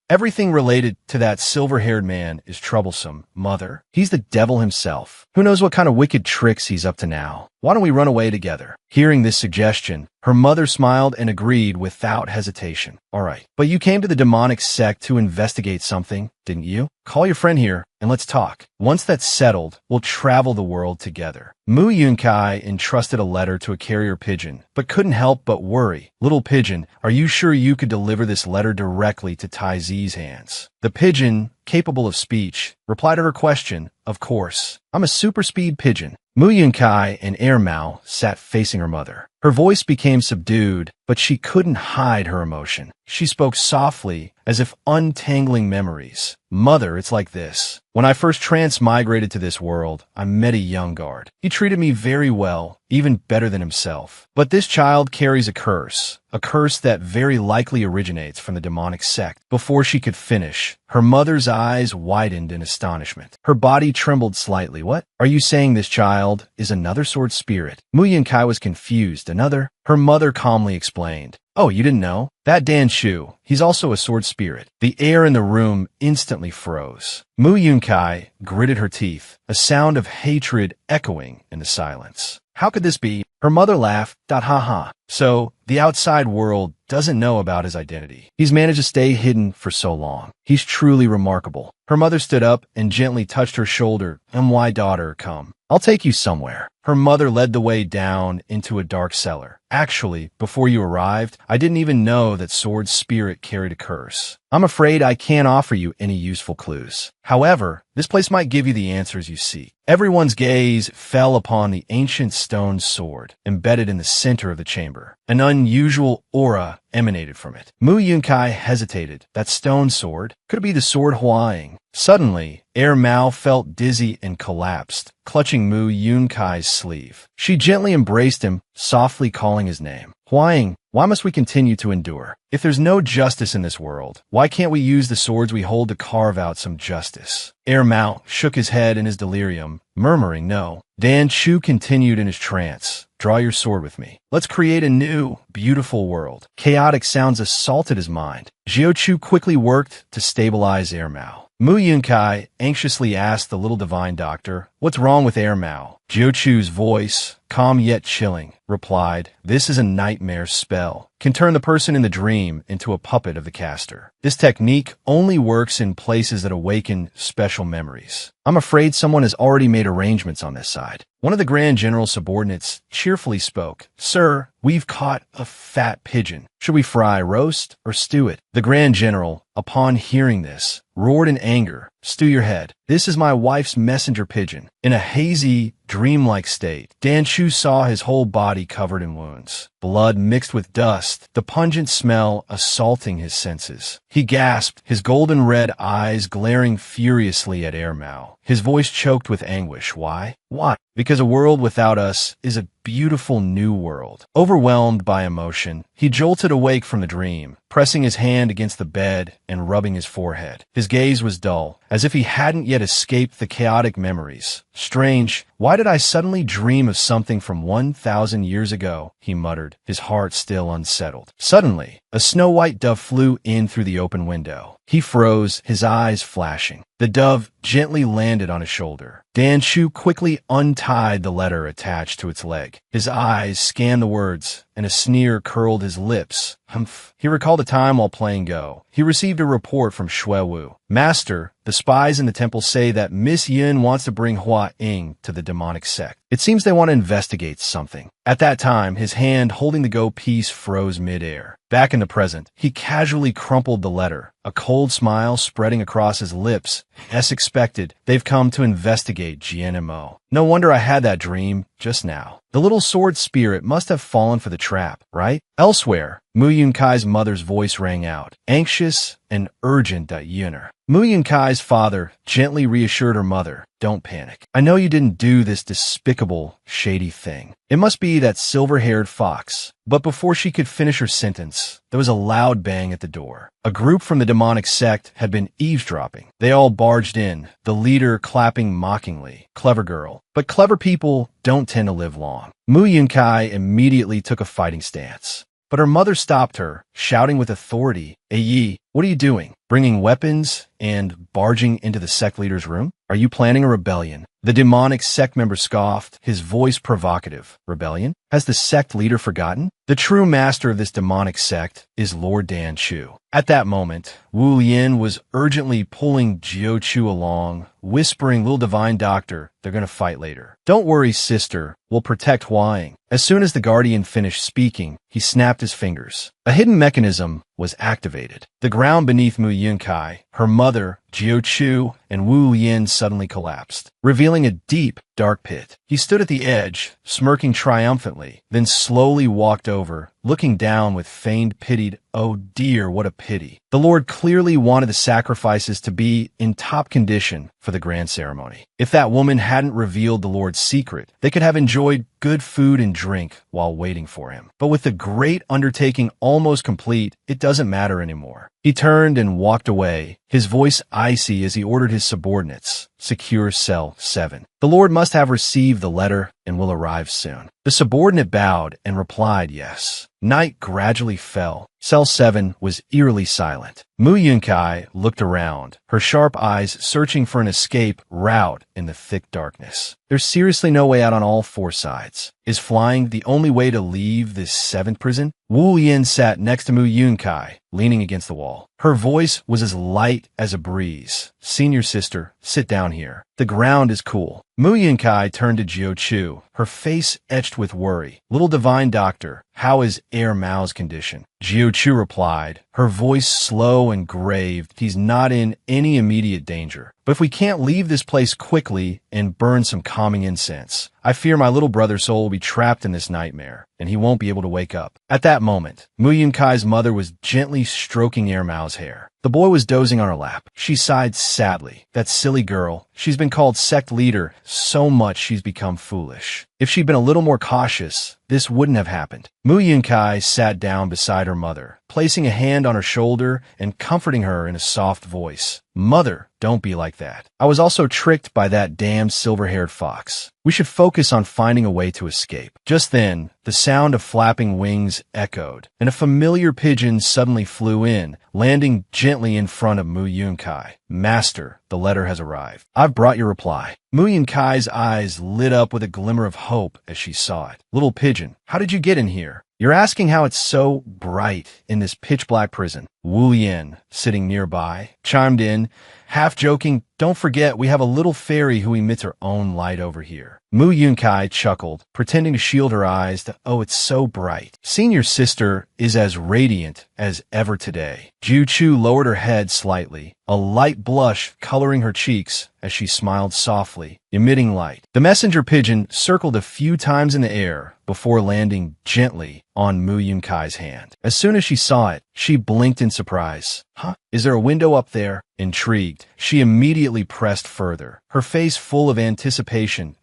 Everything related to that silver-haired man is troublesome, mother. He's the devil himself. Who knows what kind of wicked tricks he's up to now? Why don't we run away together?" Hearing this suggestion, her mother smiled and agreed without hesitation. "All right, but you came to the demonic sect to investigate something, didn't you? Call your friend here and let's talk. Once that's settled, we'll travel the world together." Mu Yunkai entrusted a letter to a carrier pigeon, but couldn't help but worry. "Little pigeon, are you sure you could deliver this letter directly to Tai Zi's hands?" The pigeon, capable of speech, replied to her question, "Of course. I'm a super speed pigeon." Mu Yunkai and Air Mao sat facing her mother. Her voice became subdued, but she couldn't hide her emotion. She spoke softly, as if untangling memories. "Mother, it's like this. When I first transmigrated to this world, I met a young guard. He treated me very well, even better than himself. But this child carries a curse that very likely originates from the demonic sect." Before she could finish, her mother's eyes widened in astonishment. Her body trembled slightly. "What? Are you saying this child is another sword spirit?" Mu Yunkai was confused. "Another?" Her mother calmly explained. "Oh, you didn't know? That Dan Shu, he's also a sword spirit." The air in the room instantly froze. Mu Yunkai gritted her teeth, a sound of hatred echoing in the silence. "How could this be?" Her mother laughed. "Ha ha. So, the outside world doesn't know about his identity. He's managed to stay hidden for so long. He's truly remarkable." Her mother stood up and gently touched her shoulder. "My daughter, come. I'll take you somewhere." Her mother led the way down into a dark cellar. "Actually, before you arrived, I didn't even know that Sword Spirit carried a curse. I'm afraid I can't offer you any useful clues. However, this place might give you the answers you seek." Everyone's gaze fell upon the ancient stone sword, embedded in the center of the chamber. An unusual aura emanated from it. Mu Yunkai hesitated. That stone sword? Could it be the sword Huaying? Suddenly, Mao felt dizzy and collapsed, clutching Mu Yunkai's sleeve. She gently embraced him, softly calling his name. Huaying, why must we continue to endure? If there's no justice in this world, why can't we use the swords we hold to carve out some justice? Mao shook his head in his delirium, murmuring no. Dan Chu continued in his trance. Draw your sword with me. Let's create a new, beautiful world. Chaotic sounds assaulted his mind. Jiao Chu quickly worked to stabilize Mao. Mu Yunkai anxiously asked the little divine doctor, "What's wrong with Mao?" Jiao Chu's voice, calm yet chilling, replied, "This is a nightmare spell. Can turn the person in the dream into a puppet of the caster. This technique only works in places that awaken special memories. I'm afraid someone has already made arrangements on this side." One of the Grand General's subordinates cheerfully spoke, "Sir, we've caught a fat pigeon. Should we fry, roast, or stew it?" The Grand General, upon hearing this, roared in anger, "Stew your head. This is my wife's messenger pigeon." In a hazy, dreamlike state, Dan Chu saw his whole body covered in wounds, blood mixed with dust, the pungent smell assaulting his senses. He gasped, his golden red eyes glaring furiously at Mao. His voice choked with anguish. Why? Why? Because a world without us is a beautiful new world. Overwhelmed by emotion, he jolted awake from the dream, pressing his hand against the bed and rubbing his forehead. His gaze was dull, as if he hadn't yet escaped the chaotic memories. "Strange, why did I suddenly dream of something from 1,000 years ago?" he muttered, his heart still unsettled. Suddenly, a snow-white dove flew in through the open window. He froze, his eyes flashing. The dove gently landed on his shoulder. Dan Chu quickly untied the letter attached to its leg. His eyes scanned the words, and a sneer curled his lips. Humph. He recalled a time while playing Go. He received a report from Shui Wu. "Master, the spies in the temple say that Miss Yin wants to bring Hua Ying to the demonic sect. It seems they want to investigate something." At that time, his hand holding the Go piece froze midair. Back in the present, he casually crumpled the letter, a cold smile spreading across his lips. As expected, they've come to investigate GNMO. No wonder I had that dream just now. The little sword spirit must have fallen for the trap, right? Elsewhere, Mu Yunkai's mother's voice rang out, anxious and urgent. Yuner. Mu Yunkai's father gently reassured her mother, "Don't panic. I know you didn't do this despicable, shady thing. It must be that silver-haired fox." But before she could finish her sentence, there was a loud bang at the door. A group from the demonic sect had been eavesdropping. They all barged in, the leader clapping mockingly. "Clever girl." But clever people don't tend to live long. Mu Yunkai immediately took a fighting stance. But her mother stopped her, shouting with authority, "Yi, what are you doing? Bringing weapons and barging into the sect leader's room? Are you planning a rebellion?" The demonic sect member scoffed, his voice provocative. "Rebellion? Has the sect leader forgotten? The true master of this demonic sect is Lord Dan Chu." At that moment, Wu Yin was urgently pulling Jiao Chu along, whispering, "Little divine doctor, they're going to fight later. Don't worry, sister, we'll protect Huaying." As soon as the guardian finished speaking, he snapped his fingers. A hidden mechanism was activated. The ground beneath Mu Yunkai, her mother, Jiao Chu, and Wu Yin suddenly collapsed, revealing a deep, dark pit. He stood at the edge, smirking triumphantly, then slowly walked over, looking down with feigned pity. "Oh dear, what a pity." The Lord clearly wanted the sacrifices to be in top condition for the grand ceremony. If that woman hadn't revealed the Lord's secret, they could have enjoyed good food and drink while waiting for him. But with the great undertaking almost complete, it doesn't matter anymore. He turned and walked away, his voice icy as he ordered his subordinates, "Secure cell 7. The Lord must have received the letter and will arrive soon." The subordinate bowed and replied yes. Night gradually fell. Cell 7 was eerily silent. Mu Yunkai looked around, her sharp eyes searching for an escape route in the thick darkness. There's seriously no way out on all four sides. Is flying the only way to leave this seventh prison? Wu Yin sat next to Mu Yunkai, leaning against the wall. Her voice was as light as a breeze, Senior sister, sit down here. The ground is cool. Mu Yunkai turned to Jiu-Chu, her face etched with worry. Little divine doctor, how is Air Mao's condition? Jiu-Chu replied, her voice slow and grave, he's not in any immediate danger. But if we can't leave this place quickly and burn some calming incense, I fear my little brother's soul will be trapped in this nightmare, and he won't be able to wake up. At that moment, Mu Yunkai's mother was gently stroking Air Mao's hair. The boy was dozing on her lap. She sighed sadly. That silly girl. She's been called sect leader so much she's become foolish. If she'd been a little more cautious, this wouldn't have happened. Mu Yunkai sat down beside her mother, placing a hand on her shoulder and comforting her in a soft voice. Mother, don't be like that. I was also tricked by that damned silver-haired fox. We should focus on finding a way to escape. Just then, the sound of flapping wings echoed, and a familiar pigeon suddenly flew in, landing gently in front of Mu Yunkai. Master, the letter has arrived. I've brought your reply. Mu Yunkai's eyes lit up with a glimmer of hope as she saw it. Little pigeon, how did you get in here? You're asking how it's so bright in this pitch-black prison. Wu Yin, sitting nearby, chimed in, half joking, don't forget we have a little fairy who emits her own light over here. Mu Yunkai chuckled, pretending to shield her eyes to, oh, it's so bright. Senior sister is as radiant as ever today. Jiu-Chu lowered her head slightly, a light blush coloring her cheeks as she smiled softly, emitting light. The messenger pigeon circled a few times in the air before landing gently on Mu Yunkai's hand. As soon as she saw it, she blinked in surprise. Huh? Is there a window up there? Intrigued, she immediately pressed further, her face full of anticipation.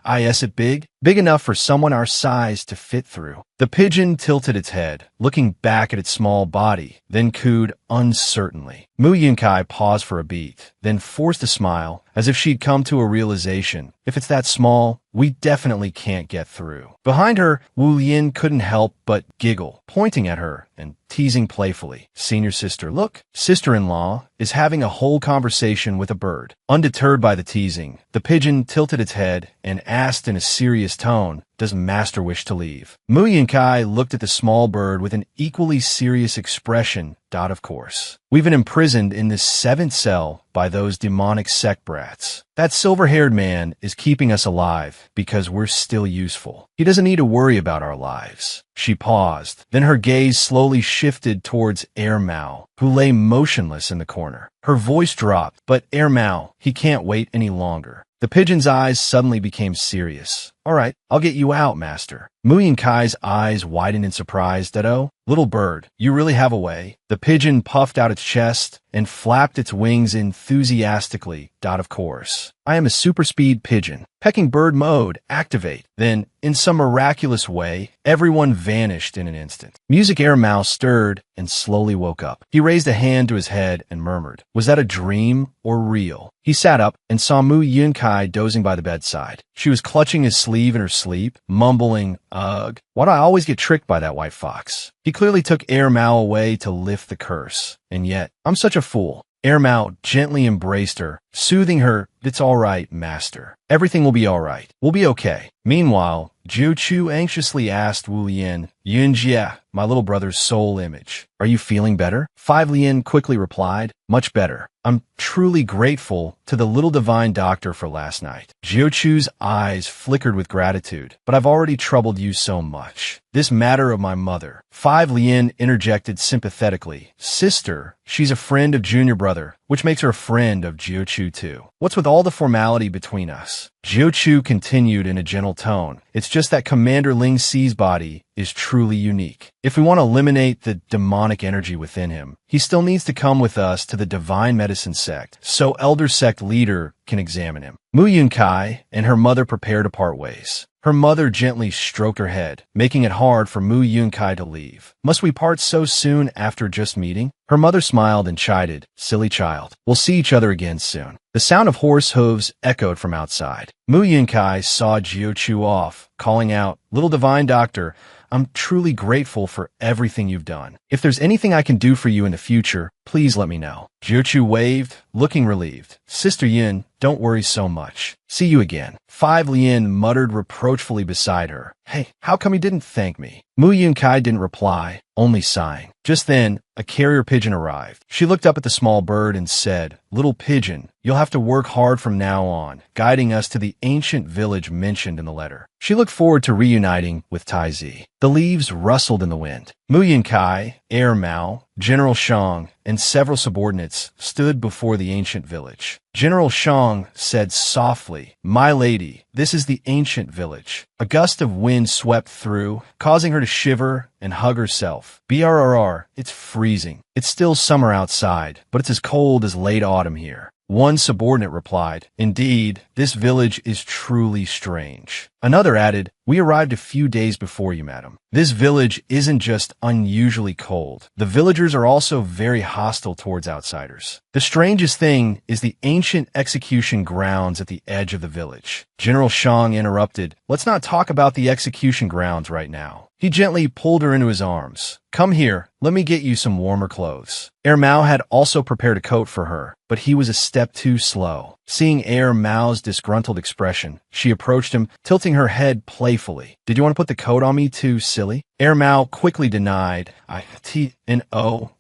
Is it big? Big enough for someone our size to fit through. The pigeon tilted its head, looking back at its small body, then cooed uncertainly. Mu Yunkai paused for a beat, then forced a smile, as if she'd come to a realization. If it's that small, we definitely can't get through. Behind her, Wu Yin couldn't help but giggle, pointing at her and teasing playfully. Senior sister, look. Sister-in-law is having a whole conversation with a bird. Undeterred by the teasing, the pigeon tilted its head and asked in a serious tone, does Master wish to leave? Mu Yunkai looked at the small bird with an equally serious expression. Of course. We've been imprisoned in this 7th cell by those demonic sect brats. That silver-haired man is keeping us alive because we're still useful. He doesn't need to worry about our lives. She paused. Then her gaze slowly shifted towards Air Mao, who lay motionless in the corner. Her voice dropped, but Air Mao, he can't wait any longer. The pigeon's eyes suddenly became serious. All right, I'll get you out, Master. Mu Yunkai's eyes widened in surprise. Oh, little bird, you really have a way? The pigeon puffed out its chest and flapped its wings enthusiastically. Of course. I am a super-speed pigeon. Pecking bird mode, activate. Then, in some miraculous way, everyone vanished in an instant. Music Air Mouse stirred and slowly woke up. He raised a hand to his head and murmured, was that a dream or real? He sat up and saw Mu Yunkai dozing by the bedside. She was clutching his sleeve in her sleep, mumbling, ugh. Why do I always get tricked by that white fox? He clearly took Air Mao away to lift the curse. And yet, I'm such a fool. Air Mao gently embraced her, soothing her, it's all right, Master. Everything will be all right. We'll be okay. Meanwhile, Jiu-Chu anxiously asked Wu Lien, Yunjia, my little brother's soul image, are you feeling better? 5 Lien quickly replied, much better. I'm truly grateful to the little divine doctor for last night. Jiu-Chu's eyes flickered with gratitude, but I've already troubled you so much. This matter of my mother. 5 Lien interjected sympathetically, sister, she's a friend of junior brother, which makes her a friend of Jiu-Chu too. What's with all the formality between us? Jiu-Chu continued in a gentle tone. It's just that Commander Ling Xi's body is truly unique. If we want to eliminate the demonic energy within him, he still needs to come with us to the Divine Medicine Sect, so Elder Sect Leader can examine him. Mu Yunkai and her mother prepared to part ways. Her mother gently stroked her head, making it hard for Mu Yunkai to leave. Must we part so soon after just meeting? Her mother smiled and chided, silly child. We'll see each other again soon. The sound of horse hooves echoed from outside. Mu Yunkai saw Jiu-Chu off, calling out, little divine doctor, I'm truly grateful for everything you've done. If there's anything I can do for you in the future, please let me know. Jiuchu waved, looking relieved. Sister Yin, don't worry so much. See you again. 5 Lien muttered reproachfully beside her. Hey, how come you didn't thank me? Mu Yunkai didn't reply, only sighing. Just then, a carrier pigeon arrived. She looked up at the small bird and said, Little pigeon, you'll have to work hard from now on, guiding us to the ancient village mentioned in the letter. She looked forward to reuniting with Taizi. The leaves rustled in the wind. Mu Yunkai, Heir Mao, General Shang, and several subordinates stood before the ancient village. General Shang said softly, My lady, this is the ancient village. A gust of wind swept through, causing her to shiver and hug herself. BRRR, it's freezing. It's still summer outside, but it's as cold as late autumn here. One subordinate replied, Indeed, this village is truly strange. Another added, We arrived a few days before you, madam. This village isn't just unusually cold. The villagers are also very hostile towards outsiders. The strangest thing is the ancient execution grounds at the edge of the village. General Shang interrupted, Let's not talk about the execution grounds right now. He gently pulled her into his arms. Come here, let me get you some warmer clothes. Heir Mao had also prepared a coat for her, but he was a step too slow. Seeing Heir Mao's disgruntled expression, she approached him, tilting her head playfully. Did you want to put the coat on me too, silly? Heir Mao quickly denied.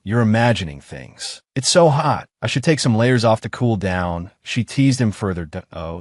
You're imagining things. It's so hot. I should take some layers off to cool down. She teased him further.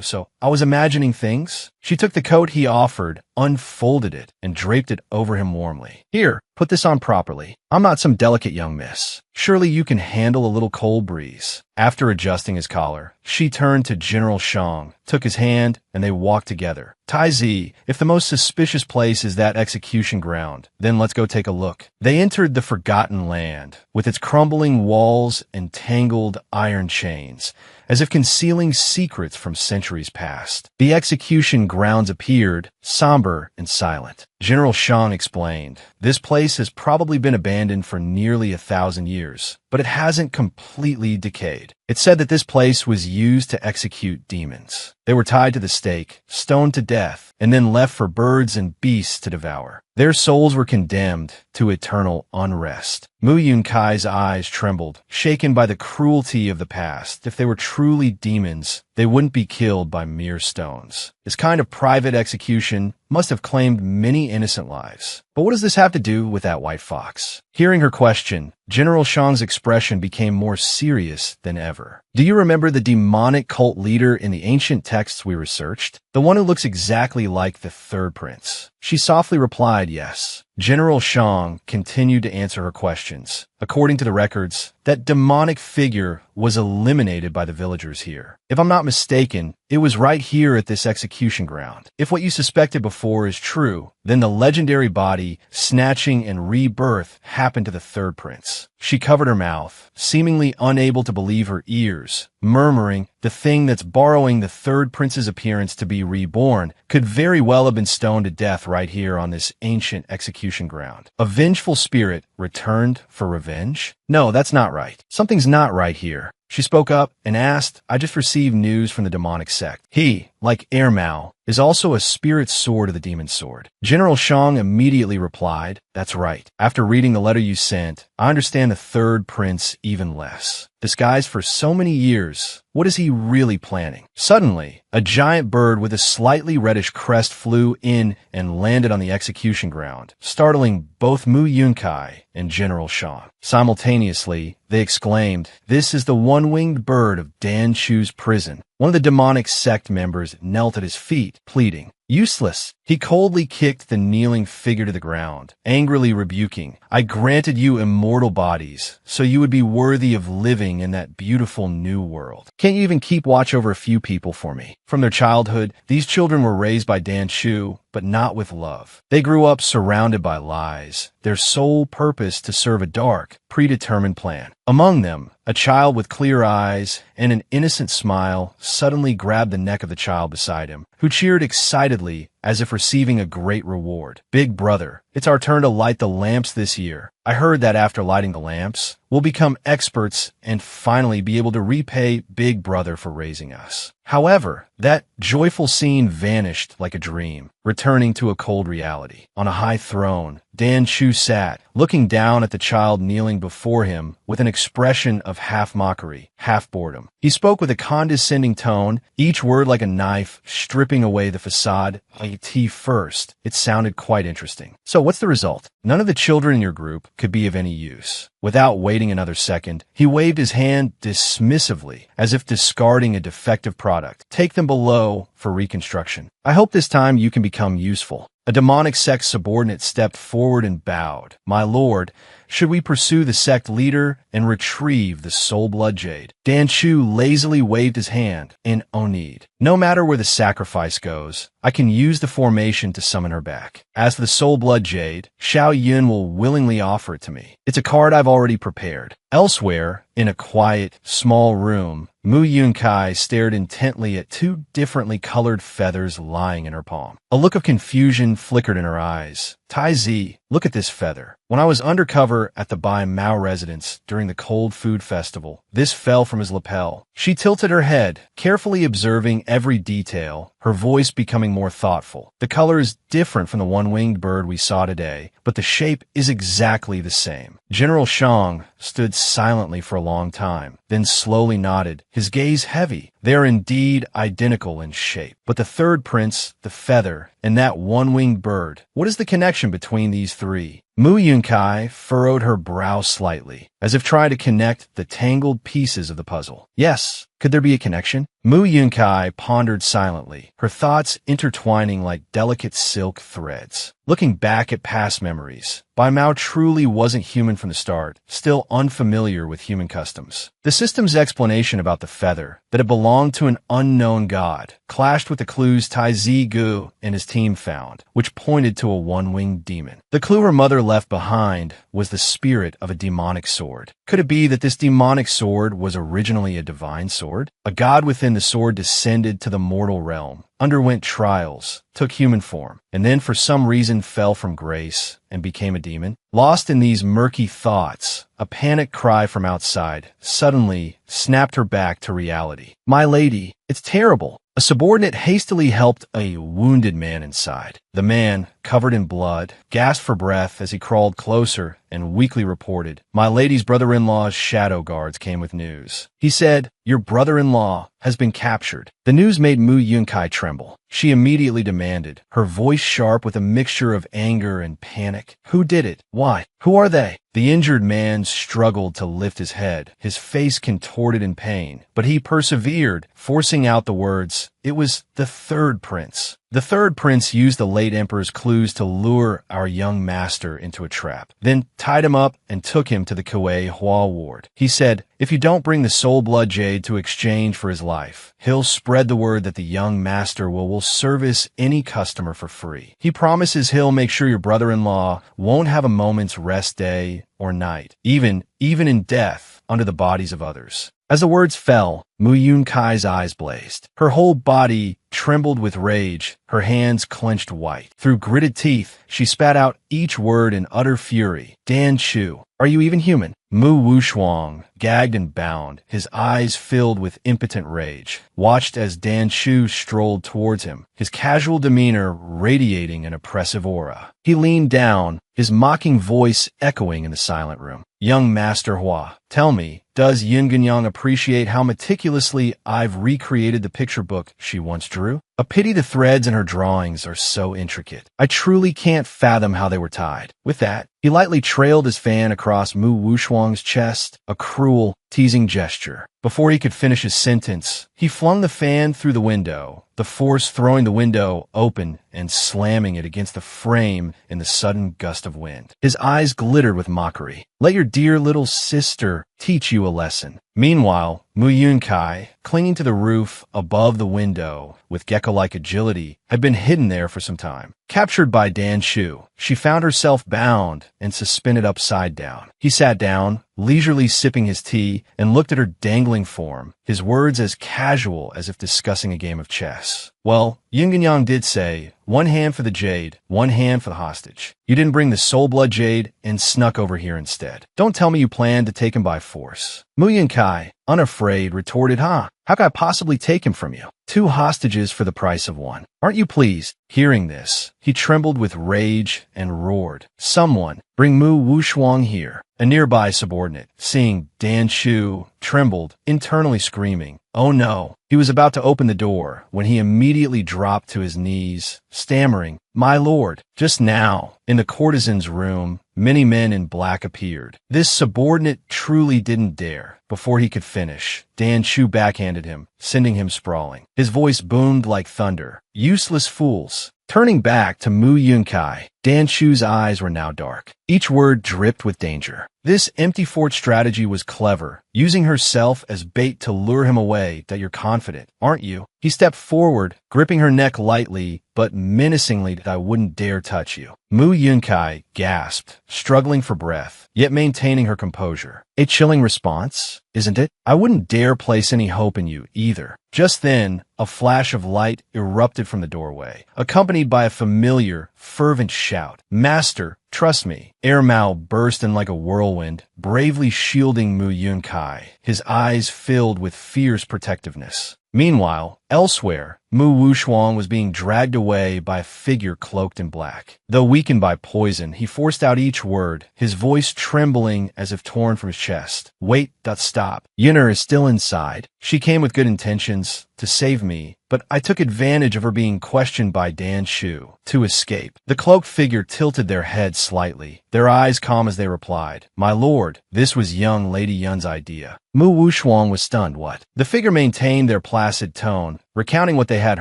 So I was imagining things? She took the coat he offered, unfolded it, and draped it over him warmly. Here, put this on properly. I'm not some delicate young miss. Surely you can handle a little cold breeze. After adjusting his collar, she turned to General Shang, took his hand, and they walked together. Taizi, if the most suspicious place is that execution ground, then let's go take a look. They entered the Forgotten Land, with its crumbling walls and tangled iron chains, as if concealing secrets from centuries past. The execution grounds appeared, somber and silent. General Shang explained, This place has probably been abandoned for nearly 1,000 years, but it hasn't completely decayed. It said that this place was used to execute demons. They were tied to the stake, stoned to death, and then left for birds and beasts to devour. Their souls were condemned to eternal unrest. Mu Yunkai's eyes trembled, shaken by the cruelty of the past. If they were truly demons, they wouldn't be killed by mere stones. This kind of private execution must have claimed many innocent lives. But what does this have to do with that white fox? Hearing her question, General Shang's expression became more serious than ever. Do you remember the demonic cult leader in the ancient texts we researched? The one who looks exactly like the third prince. She softly replied, yes. General Shang continued to answer her questions. According to the records, that demonic figure was eliminated by the villagers here. If I'm not mistaken, it was right here at this execution ground. If what you suspected before is true, then the legendary body, snatching and rebirth happened to the third prince. She covered her mouth, seemingly unable to believe her ears, murmuring, the thing that's borrowing the third prince's appearance to be reborn could very well have been stoned to death right here on this ancient execution ground. A vengeful spirit returned for revenge? No, that's not right. Something's not right here. She spoke up and asked, I just received news from the demonic sect. He, like Heir Mao, is also a spirit sword of the demon sword. General Shang immediately replied, that's right. After reading the letter you sent, I understand the third prince even less. Disguised for so many years, what is he really planning? Suddenly, a giant bird with a slightly reddish crest flew in and landed on the execution ground, startling both Mu Yunkai and General Shang. Simultaneously, they exclaimed, This is the one-winged bird of Dan Chu's prison. One of the demonic sect members knelt at his feet, pleading. Useless. He coldly kicked the kneeling figure to the ground, angrily rebuking, I granted you immortal bodies, so you would be worthy of living in that beautiful new world. Can't you even keep watch over a few people for me? From their childhood, these children were raised by Dan Chu, but not with love. They grew up surrounded by lies, their sole purpose to serve a dark, predetermined plan. Among them, a child with clear eyes and an innocent smile suddenly grabbed the neck of the child beside him, who cheered excitedly as if receiving a great reward. "Big brother, it's our turn to light the lamps this year. I heard that after lighting the lamps, we'll become experts and finally be able to repay Big Brother for raising us." However, that joyful scene vanished like a dream, returning to a cold reality. On a high throne, Dan Chu sat, looking down at the child kneeling before him with an expression of half mockery, half boredom. He spoke with a condescending tone, each word like a knife, stripping away the facade. "IT first." It sounded quite interesting. "So what's the result? None of the children in your group could be of any use." Without waiting another second, he waved his hand dismissively, as if discarding a defective product. "Take them below for reconstruction. I hope this time you can become useful." A demonic sect subordinate stepped forward and bowed. "My lord, should we pursue the sect leader and retrieve the soul blood jade?" Dan Chu lazily waved his hand. "In no need. No matter where the sacrifice goes, I can use the formation to summon her back. As for the soul blood jade, Xiao Yun will willingly offer it to me. It's a card I've already prepared." Elsewhere, in a quiet, small room, Mu Yunkai stared intently at two differently colored feathers lying in her palm. A look of confusion flickered in her eyes. "Tai Zi, look at this feather. When I was undercover at the Bai Mao residence during the Cold Food Festival, this fell from his lapel." She tilted her head, carefully observing every detail, her voice becoming more thoughtful. "The color is different from the one-winged bird we saw today, but the shape is exactly the same." General Shang stood silently for a long time, then slowly nodded, his gaze heavy. "They are indeed identical in shape. But the third prince, the feather, and that one-winged bird, what is the connection between these three?" Mu Yunkai furrowed her brow slightly, as if trying to connect the tangled pieces of the puzzle. "Yes, could there be a connection?" Mu Yunkai pondered silently, her thoughts intertwining like delicate silk threads. Looking back at past memories, Bai Mao truly wasn't human from the start, still unfamiliar with human customs. The system's explanation about the feather, that it belonged to an unknown god, clashed with the clues Tai Zi Gu and his team found, which pointed to a one-winged demon. The clue her mother left behind was the spirit of a demonic sword. Could it be that this demonic sword was originally a divine sword? A god within the sword descended to the mortal realm, underwent trials, took human form, and then for some reason fell from grace and became a demon? Lost in these murky thoughts, a panic cry from outside suddenly snapped her back to reality. "My lady, it's terrible." A subordinate hastily helped a wounded man inside. The man, covered in blood, gasped for breath as he crawled closer and weakly reported, "My lady's brother-in-law's shadow guards came with news. He said, your brother-in-law has been captured." The news made Mu Yunkai tremble. She immediately demanded, her voice sharp with a mixture of anger and panic. "Who did it? Why? Who are they?" The injured man struggled to lift his head, his face contorted in pain, but he persevered, forcing out the words, "It was the third prince. The third prince used the late emperor's clues to lure our young master into a trap, then tied him up and took him to the Kuei Hua ward. He said, if you don't bring the soul blood jade to exchange for his life, he'll spread the word that the young master will service any customer for free. He promises he'll make sure your brother-in-law won't have a moment's rest day or night, even in death, under the bodies of others." As the words fell, Mu Yunkai's eyes blazed. Her whole body trembled with rage, her hands clenched white. Through gritted teeth, she spat out each word in utter fury. "Dan Chu, are you even human?" Mu Wushuang, gagged and bound, his eyes filled with impotent rage, watched as Dan Chu strolled towards him, his casual demeanor radiating an oppressive aura. He leaned down, his mocking voice echoing in the silent room. "Young Master Hua, tell me, does Yin Gunyang appreciate how meticulously I've recreated the picture book she once drew? A pity the threads in her drawings are so intricate. I truly can't fathom how they were tied." With that, he lightly trailed his fan across Mu Wushuang's chest, a cruel, teasing gesture. Before he could finish his sentence, he flung the fan through the window, the force throwing the window open and slamming it against the frame in the sudden gust of wind. His eyes glittered with mockery. "Let your dear little sister teach you a lesson." Meanwhile, Mu Yunkai, clinging to the roof above the window with gecko-like agility, had been hidden there for some time. Captured by Dan Shu, she found herself bound and suspended upside down. He sat down, leisurely sipping his tea, and looked at her dangling form, his words as casual as if discussing a game of chess. Well, Yin and Yang did say, one hand for the jade, one hand for the hostage. You didn't bring the soul blood jade and snuck over here instead. Don't tell me you planned to take him by force. Mu Yunkai, unafraid, retorted, How could I possibly take him from you? 2 hostages for the price of 1. Aren't you pleased? Hearing this, he trembled with rage and roared, Someone, bring Mu Wushuang here. A nearby subordinate, seeing Dan Shu, trembled, internally screaming, Oh no! He was about to open the door when he immediately dropped to his knees, stammering, My lord, just now, in the courtesan's room, many men in black appeared. This subordinate truly didn't dare. Before he could finish, Dan Shu backhanded him, sending him sprawling. His voice boomed like thunder. Useless fools. Turning back to Mu Yunkai, Dan Shu's eyes were now dark. Each word dripped with danger. This empty fort strategy was clever, using herself as bait to lure him away. That you're confident, aren't you? He stepped forward, gripping her neck lightly, but menacingly that I wouldn't dare touch you. Mu Yunkai gasped, struggling for breath, yet maintaining her composure. A chilling response, isn't it? I wouldn't dare place any hope in you either. Just then, a flash of light erupted from the doorway, accompanied by a familiar, fervent shout. Master, trust me. Air Mao burst in like a whirlwind, bravely shielding Mu Yunkai, his eyes filled with fierce protectiveness. Meanwhile, elsewhere, Mu Wushuang was being dragged away by a figure cloaked in black. Though weakened by poison, he forced out each word, his voice trembling as if torn from his chest. Wait, stop. Yun'er is still inside. She came with good intentions, to save me, but I took advantage of her being questioned by Dan Shu, to escape. The cloaked figure tilted their heads slightly, their eyes calm as they replied, My lord, this was young Lady Yun's idea. Mu Wushuang was stunned. What? The figure maintained their placid tone, recounting what they had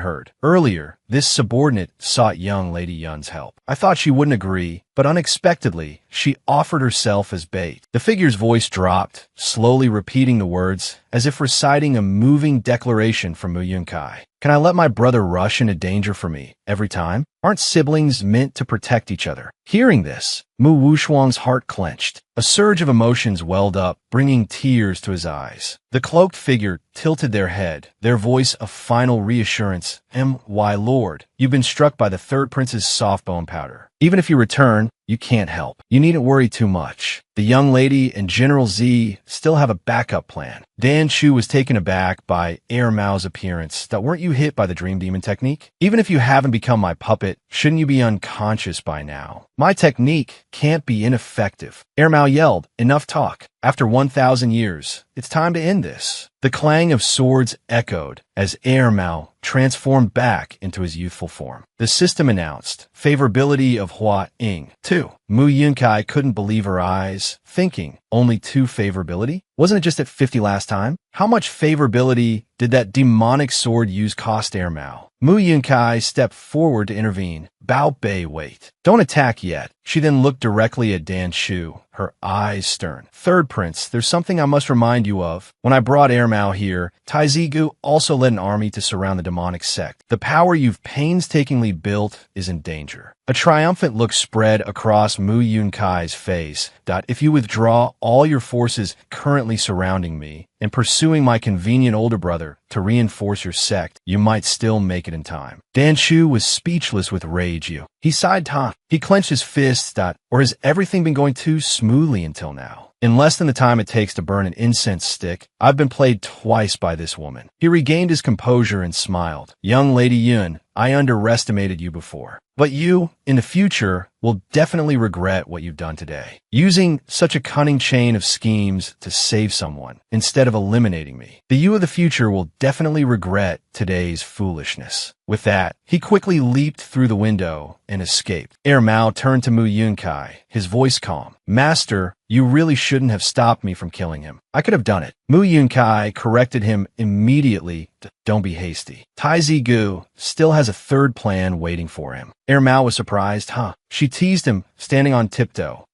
heard. Earlier, this subordinate sought young Lady Yun's help. I thought she wouldn't agree, but unexpectedly, she offered herself as bait. The figure's voice dropped, slowly repeating the words, as if reciting a moving declaration from Mu Yunkai. Can I let my brother rush into danger for me every time? Aren't siblings meant to protect each other? Hearing this, Mu Wushuang's heart clenched. A surge of emotions welled up, bringing tears to his eyes. The cloaked figure tilted their head, their voice a final reassurance. Why, lord, you've been struck by the third prince's soft bone powder. Even if you return, you can't help. You needn't worry too much. The young lady and General Z still have a backup plan. Dan Shu was taken aback by Air Mao's appearance. That weren't you hit by the Dream Demon technique? Even if you haven't become my puppet, shouldn't you be unconscious by now? My technique can't be ineffective. Air Mao yelled, Enough talk. After 1,000 years, it's time to end this. The clang of swords echoed as Air Mao transformed back into his youthful form. The system announced favorability of Hua Ying. 2. Mu Yunkai couldn't believe her eyes, thinking, only 2 favorability? Wasn't it just at 50 last time? How much favorability did that demonic sword use cost Air Mao? Mu Yunkai stepped forward to intervene. Bao Bei, wait. Don't attack yet. She then looked directly at Dan Shu, her eyes stern. Third prince, there's something I must remind you of. When I brought Air Mao here, Tai Zigu also led an army to surround the demonic sect. The power you've painstakingly built is in danger. A triumphant look spread across Mu Yunkai's face. If you withdraw all your forces currently surrounding me and pursuing my convenient older brother to reinforce your sect, you might still make it in time. Dan Shu was speechless with rage. He sighed. He clenched his fists. Or has everything been going too smoothly until now? In less than the time it takes to burn an incense stick, I've been played twice by this woman. He regained his composure and smiled. Young Lady Yun, I underestimated you before. But you, in the future, will definitely regret what you've done today. Using such a cunning chain of schemes to save someone, instead of eliminating me. The you of the future will definitely regret today's foolishness. With that, he quickly leaped through the window and escaped. Air Mao turned to Mu Yunkai, his voice calm. Master, you really shouldn't have stopped me from killing him. I could have done it. Mu Yunkai corrected him immediately. Don't be hasty. Tai Zigu still has a third plan waiting for him. Air Mao was surprised. She teased him, standing on tiptoe.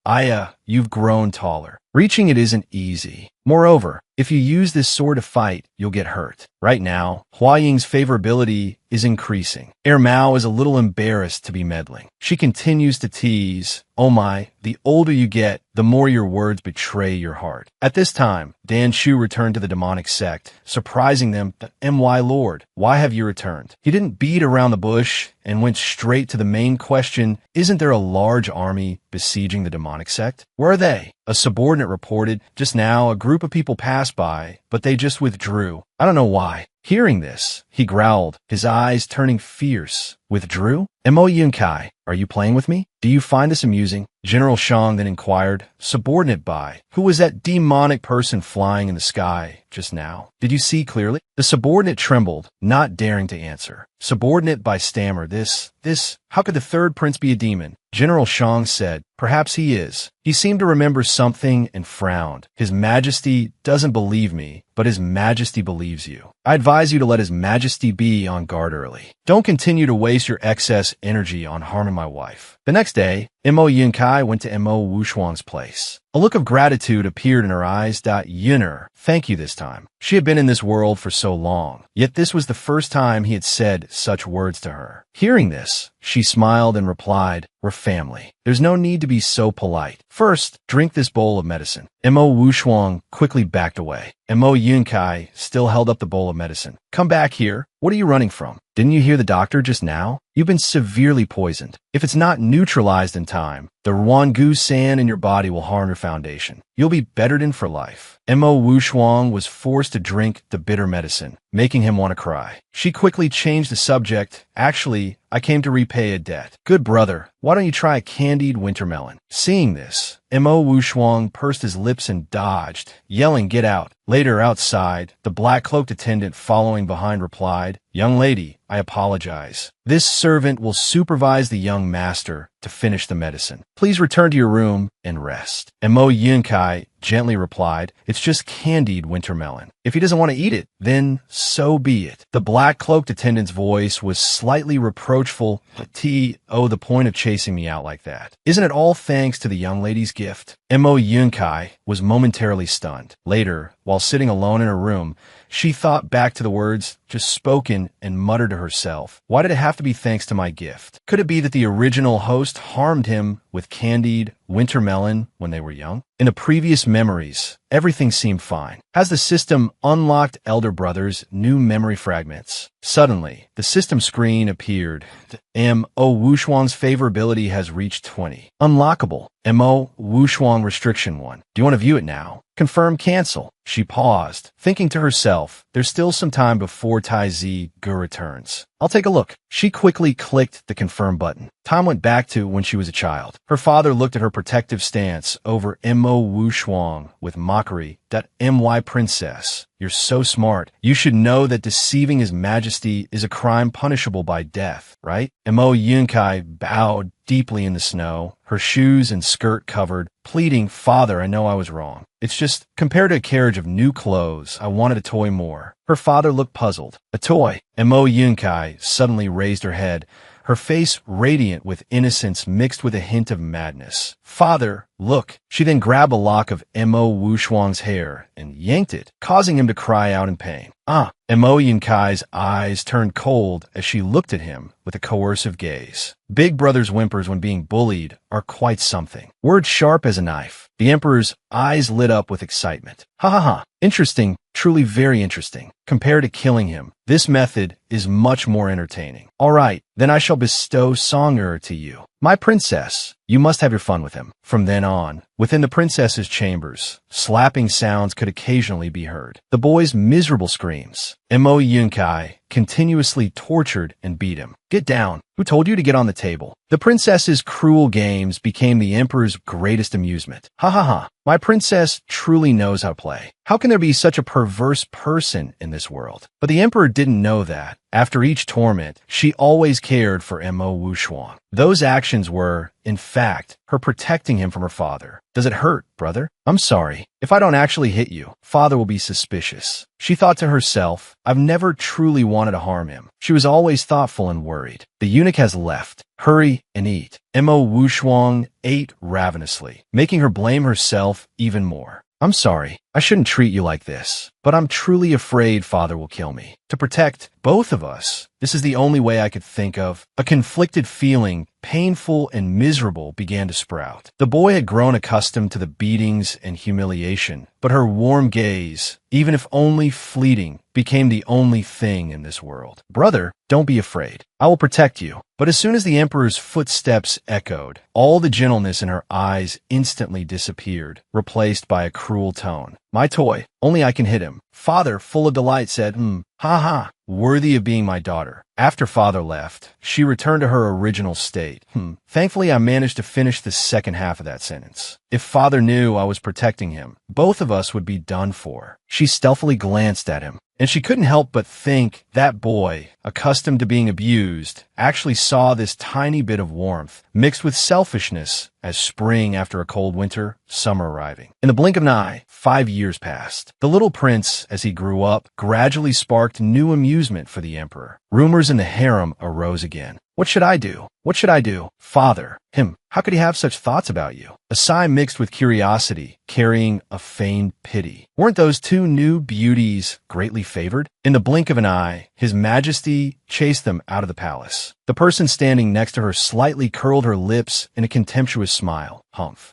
You've grown taller. Reaching it isn't easy. Moreover, if you use this sword to fight, you'll get hurt. Right now, Hua Ying's favorability is increasing. Mao is a little embarrassed to be meddling. She continues to tease, "Oh my, the older you get, the more your words betray your heart." At this time, Dan Shu returned to the demonic sect, surprising them that, "My lord, why have you returned?" He didn't beat around the bush and went straight to the main question, "Isn't there a large army besieging the demonic sect? Where are they?" A subordinate reported, "Just now, a group of people passed by, but they just withdrew. I don't know why." Hearing this, he growled, his eyes turning fierce. "Withdrew? Yunkai, are you playing with me? Do you find this amusing?" General Shang then inquired, "Subordinate by, who was that demonic person flying in the sky just now? Did you see clearly?" The subordinate trembled, not daring to answer. Subordinate by stammered, how could the third prince be a demon?" General Shang said, "Perhaps he is." He seemed to remember something and frowned. "His Majesty doesn't believe me, but His Majesty believes you. I advise you to let His Majesty be on guard early. Don't continue to waste your excess energy on harming my wife." The next day, Mo Yunkai went to Mo Wushuang's place. A look of gratitude appeared in her eyes. Yun'er, thank you this time. She had been in this world for so long, yet this was the first time he had said such words to her. Hearing this, she smiled and replied, "We're family. There's no need to be so polite. First, drink this bowl of medicine." Mo Wushuang quickly backed away. Mo Yunkai still held up the bowl of medicine. "Come back here. What are you running from? Didn't you hear the doctor just now? You've been severely poisoned. If it's not neutralized in time, the Ruangu sand in your body will harm your foundation. You'll be bettered in for life." Mo Wushuang was forced to drink the bitter medicine, making him want to cry. She quickly changed the subject. "Actually, I came to repay a debt." "Good brother, why don't you try a candied winter melon?" Seeing this, Mo Wushuang pursed his lips and dodged, yelling, "Get out." Later, outside, the black-cloaked attendant following behind replied, "Young lady, I apologize. This servant will supervise the young master to finish the medicine. Please return to your room and rest." Mo Yunkai gently replied, "It's just candied winter melon. If he doesn't want to eat it, then so be it." The black-cloaked attendant's voice was slightly reproachful. The point of chasing me out like that? Isn't it all thanks to the young lady's gift?" Mo Yunkai was momentarily stunned. Later, while sitting alone in her room, she thought back to the words just spoken and muttered to herself, "Why did it have to be thanks to my gift? Could it be that the original host harmed him with candied winter melon when they were young?" In the previous memories, everything seemed fine. Has the system unlocked Elder Brother's new memory fragments? Suddenly, the system screen appeared. Mo Wushuang's favorability has reached 20. Unlockable. Mo Wushuang restriction 1. Do you want to view it now? Confirm cancel. She paused, thinking to herself, there's still some time before Tai Zi Gu returns. I'll take a look. She quickly clicked the confirm button. Time went back to when she was a child. Her father looked at her protective stance over Mo Wushuang with mockery. "My princess, you're so smart. You should know that deceiving His Majesty is a crime punishable by death, right?" Mo Yunkai bowed deeply in the snow, her shoes and skirt covered, pleading, "Father, I know I was wrong. It's just, compared to a carriage of new clothes, I wanted a toy more." Her father looked puzzled. "A toy?" Mo Yunkai suddenly raised her head, her face radiant with innocence mixed with a hint of madness. "Father, look." She then grabbed a lock of Mo Wushuang's hair and yanked it, causing him to cry out in pain. Mo Yunkai's eyes turned cold as she looked at him with a coercive gaze. Big brother's whimpers when being bullied are quite something. Words sharp as a knife. The Emperor's eyes lit up with excitement. "Ha ha ha. Interesting, truly very interesting. Compared to killing him, this method is much more entertaining. All right, then I shall bestow Song-er to you. My princess, you must have your fun with him." From then on, within the princess's chambers, slapping sounds could occasionally be heard. The boy's miserable screams. Mo Yunkai continuously tortured and beat him. "Get down. Who told you to get on the table?" The princess's cruel games became the Emperor's greatest amusement. "Ha ha ha. My princess truly knows how to play. How can there be such a perverse person in this world?" But the Emperor didn't know that. After each torment, she always cared for Mo Wushuang. Those actions were, in fact, her protecting him from her father. Does it hurt, brother? I'm sorry. If I don't actually hit you, father will be suspicious. She thought to herself, I've never truly wanted to harm him. She was always thoughtful and worried. The eunuch has left. Hurry and eat. Mo Wushuang ate ravenously, making her blame herself even more. I'm sorry. I shouldn't treat you like this, but I'm truly afraid father will kill me. To protect both of us, this is the only way I could think of. A conflicted feeling, painful and miserable, began to sprout. The boy had grown accustomed to the beatings and humiliation, but her warm gaze, even if only fleeting, became the only thing in this world. Brother, don't be afraid. I will protect you. But as soon as the emperor's footsteps echoed, all the gentleness in her eyes instantly disappeared, replaced by a cruel tone. My toy, only I can hit him. Father, full of delight, said, ha ha, worthy of being my daughter. After father left, she returned to her original state. Thankfully, I managed to finish the second half of that sentence. If father knew I was protecting him, both of us would be done for. She stealthily glanced at him, and she couldn't help but think that boy, accustomed to being abused, actually saw this tiny bit of warmth mixed with selfishness as spring after a cold winter, summer arriving. In the blink of an eye, 5 years passed. The little prince, as he grew up, gradually sparked new amusement for the emperor. Rumors in the harem arose again. What should I do? What should I do? Father, how could he have such thoughts about you? A sigh mixed with curiosity, carrying a feigned pity. Weren't those two new beauties greatly favored? In the blink of an eye, His Majesty chased them out of the palace. The person standing next to her slightly curled her lips in a contemptuous smile.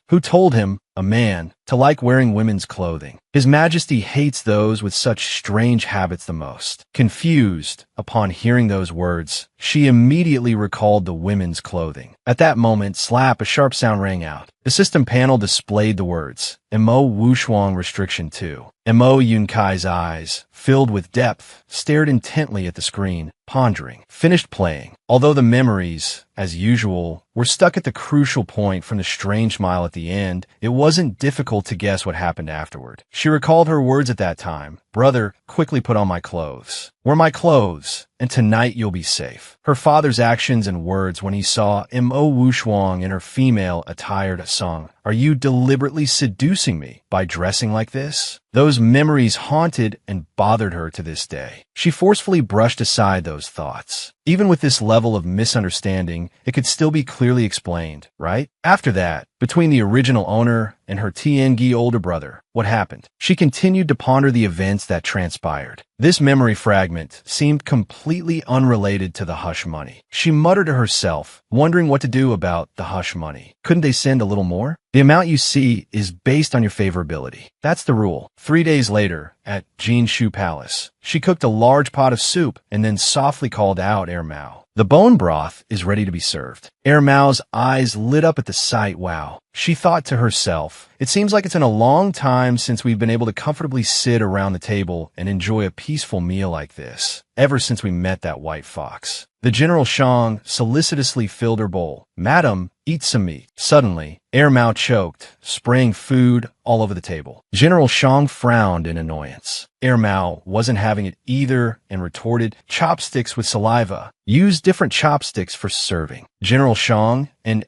Who told him, a man, to like wearing women's clothing? His Majesty hates those with such strange habits the most. Confused, upon hearing those words, she immediately recalled the women's clothing. At that moment, slap, a sharp sound rang out. The system panel displayed the words, Mo Wushuang Restriction 2. Mo Yunkai's eyes, filled with depth, stared intently at the screen, pondering. Finished playing. Although the memories, as usual, were stuck at the crucial point from the strange smile at the end, it wasn't difficult to guess what happened afterward. She recalled her words at that time. Brother, quickly put on my clothes. Wear my clothes, and tonight you'll be safe. Her father's actions and words when he saw Mo Wushuang in her female attired song. Are you deliberately seducing me by dressing like this? Those memories haunted and bothered her to this day. She forcefully brushed aside those thoughts. Even with this level of misunderstanding, it could still be clearly explained, right? After that, between the original owner and her Tiangi older brother, what happened? She continued to ponder the events that transpired. This memory fragment seemed completely unrelated to the hush money. She muttered to herself, wondering what to do about the hush money. Couldn't they send a little more? The amount you see is based on your favorability. That's the rule. 3 days later, at Jinshu Palace, she cooked a large pot of soup and then softly called out Mao. The bone broth is ready to be served. Mao's eyes lit up at the sight. Wow. She thought to herself, it seems like it's been a long time since we've been able to comfortably sit around the table and enjoy a peaceful meal like this, ever since we met that white fox. The General Shang solicitously filled her bowl. Madam, eat some meat. Suddenly, Mao choked, spraying food all over the table. General Shang frowned in annoyance. Mao wasn't having it either and retorted, chopsticks with saliva. Use different chopsticks for serving. General Shang and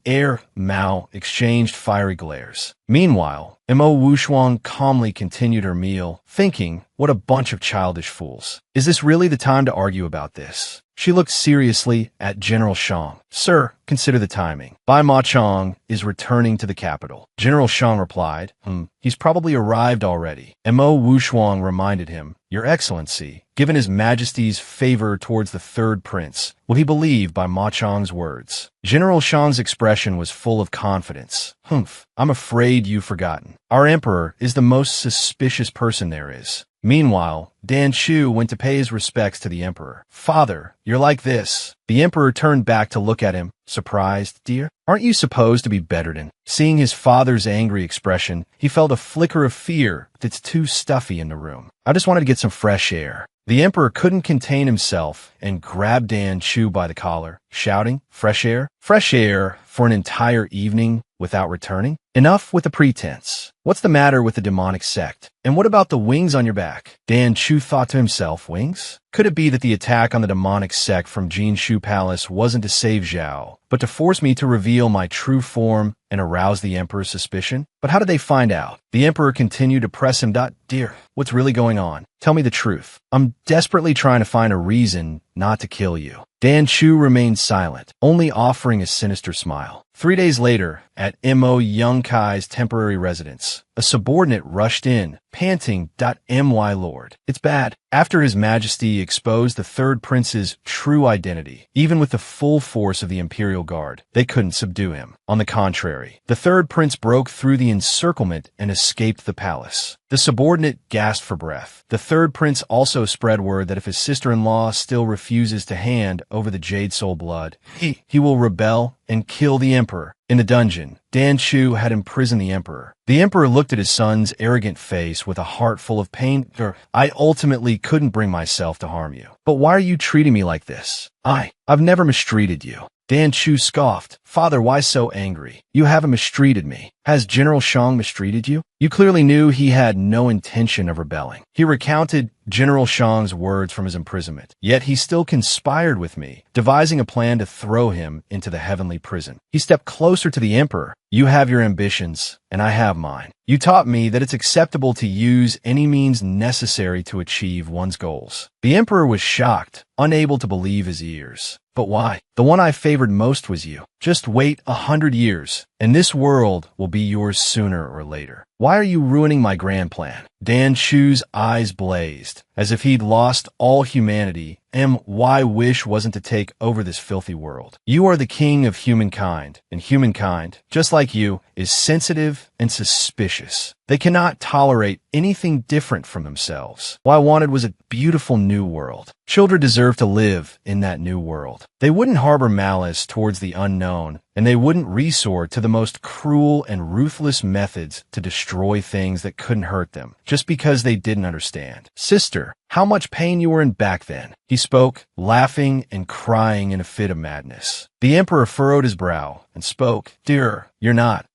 Mao exchanged fiery glares. Meanwhile, Mo Wushuang calmly continued her meal, thinking, what a bunch of childish fools. Is this really the time to argue about this? She looked seriously at General Shang. Sir, consider the timing. Bai Ma Chong is returning to the capital. General Shang replied, he's probably arrived already. Mo Wushuang reminded him, Your Excellency, given His Majesty's favor towards the third prince, will he believe Bai Ma Chong's words? General Shang's expression was full of confidence. I'm afraid you've forgotten. Our emperor is the most suspicious person there is. Meanwhile, Dan Chu went to pay his respects to the emperor. Father, you're like this. The emperor turned back to look at him, surprised. Dear, aren't you supposed to be better than? Seeing his father's angry expression, he felt a flicker of fear, but it's too stuffy in the room. I just wanted to get some fresh air. The emperor couldn't contain himself and grabbed Dan Chu by the collar, shouting, fresh air? Fresh air for an entire evening without returning? Enough with the pretense. What's the matter with the demonic sect? And what about the wings on your back? Dan Chu thought to himself, wings? Could it be that the attack on the demonic sect from Jinshu Palace wasn't to save Zhao, but to force me to reveal my true form and arouse the Emperor's suspicion? But how did they find out? The Emperor continued to press him. Dear, what's really going on? Tell me the truth. I'm desperately trying to find a reason not to kill you. Dan Chu remained silent, only offering a sinister smile. 3 days later, at NAMA-MANGAI's temporary residence, a subordinate rushed in, panting, "My lord, it's bad." After His Majesty exposed the third prince's true identity, even with the full force of the Imperial Guard, they couldn't subdue him. On the contrary, the third prince broke through the encirclement and escaped the palace. The subordinate gasped for breath. The third prince also spread word that if his sister-in-law still refuses to hand over the Jade Soul blood, he will rebel and kill the Emperor. In the dungeon, Dan Chu had imprisoned the Emperor. The Emperor looked at his son's arrogant face with a heart full of pain. I ultimately couldn't bring myself to harm you. But why are you treating me like this? I've never mistreated you. Dan Chu scoffed. Father, why so angry? You haven't mistreated me. Has General Shang mistreated you? You clearly knew he had no intention of rebelling. He recounted General Shang's words from his imprisonment. Yet he still conspired with me, devising a plan to throw him into the heavenly prison. He stepped closer to the Emperor. You have your ambitions, and I have mine. You taught me that it's acceptable to use any means necessary to achieve one's goals. The Emperor was shocked, unable to believe his ears. But why? The one I favored most was you. Just wait 100 years, and this world will be yours sooner or later. Why are you ruining my grand plan? Dan Chu's eyes blazed, as if he'd lost all humanity. My wish wasn't to take over this filthy world. You are the king of humankind, and humankind, just like you, is sensitive and suspicious. They cannot tolerate anything different from themselves. What I wanted was a beautiful new world. Children deserve to live in that new world. They wouldn't harbor malice towards the unknown, and they wouldn't resort to the most cruel and ruthless methods to destroy things that couldn't hurt them, just because they didn't understand. Sister, how much pain you were in back then. He spoke, laughing and crying in a fit of madness. The Emperor furrowed his brow and spoke, Dear, you're not,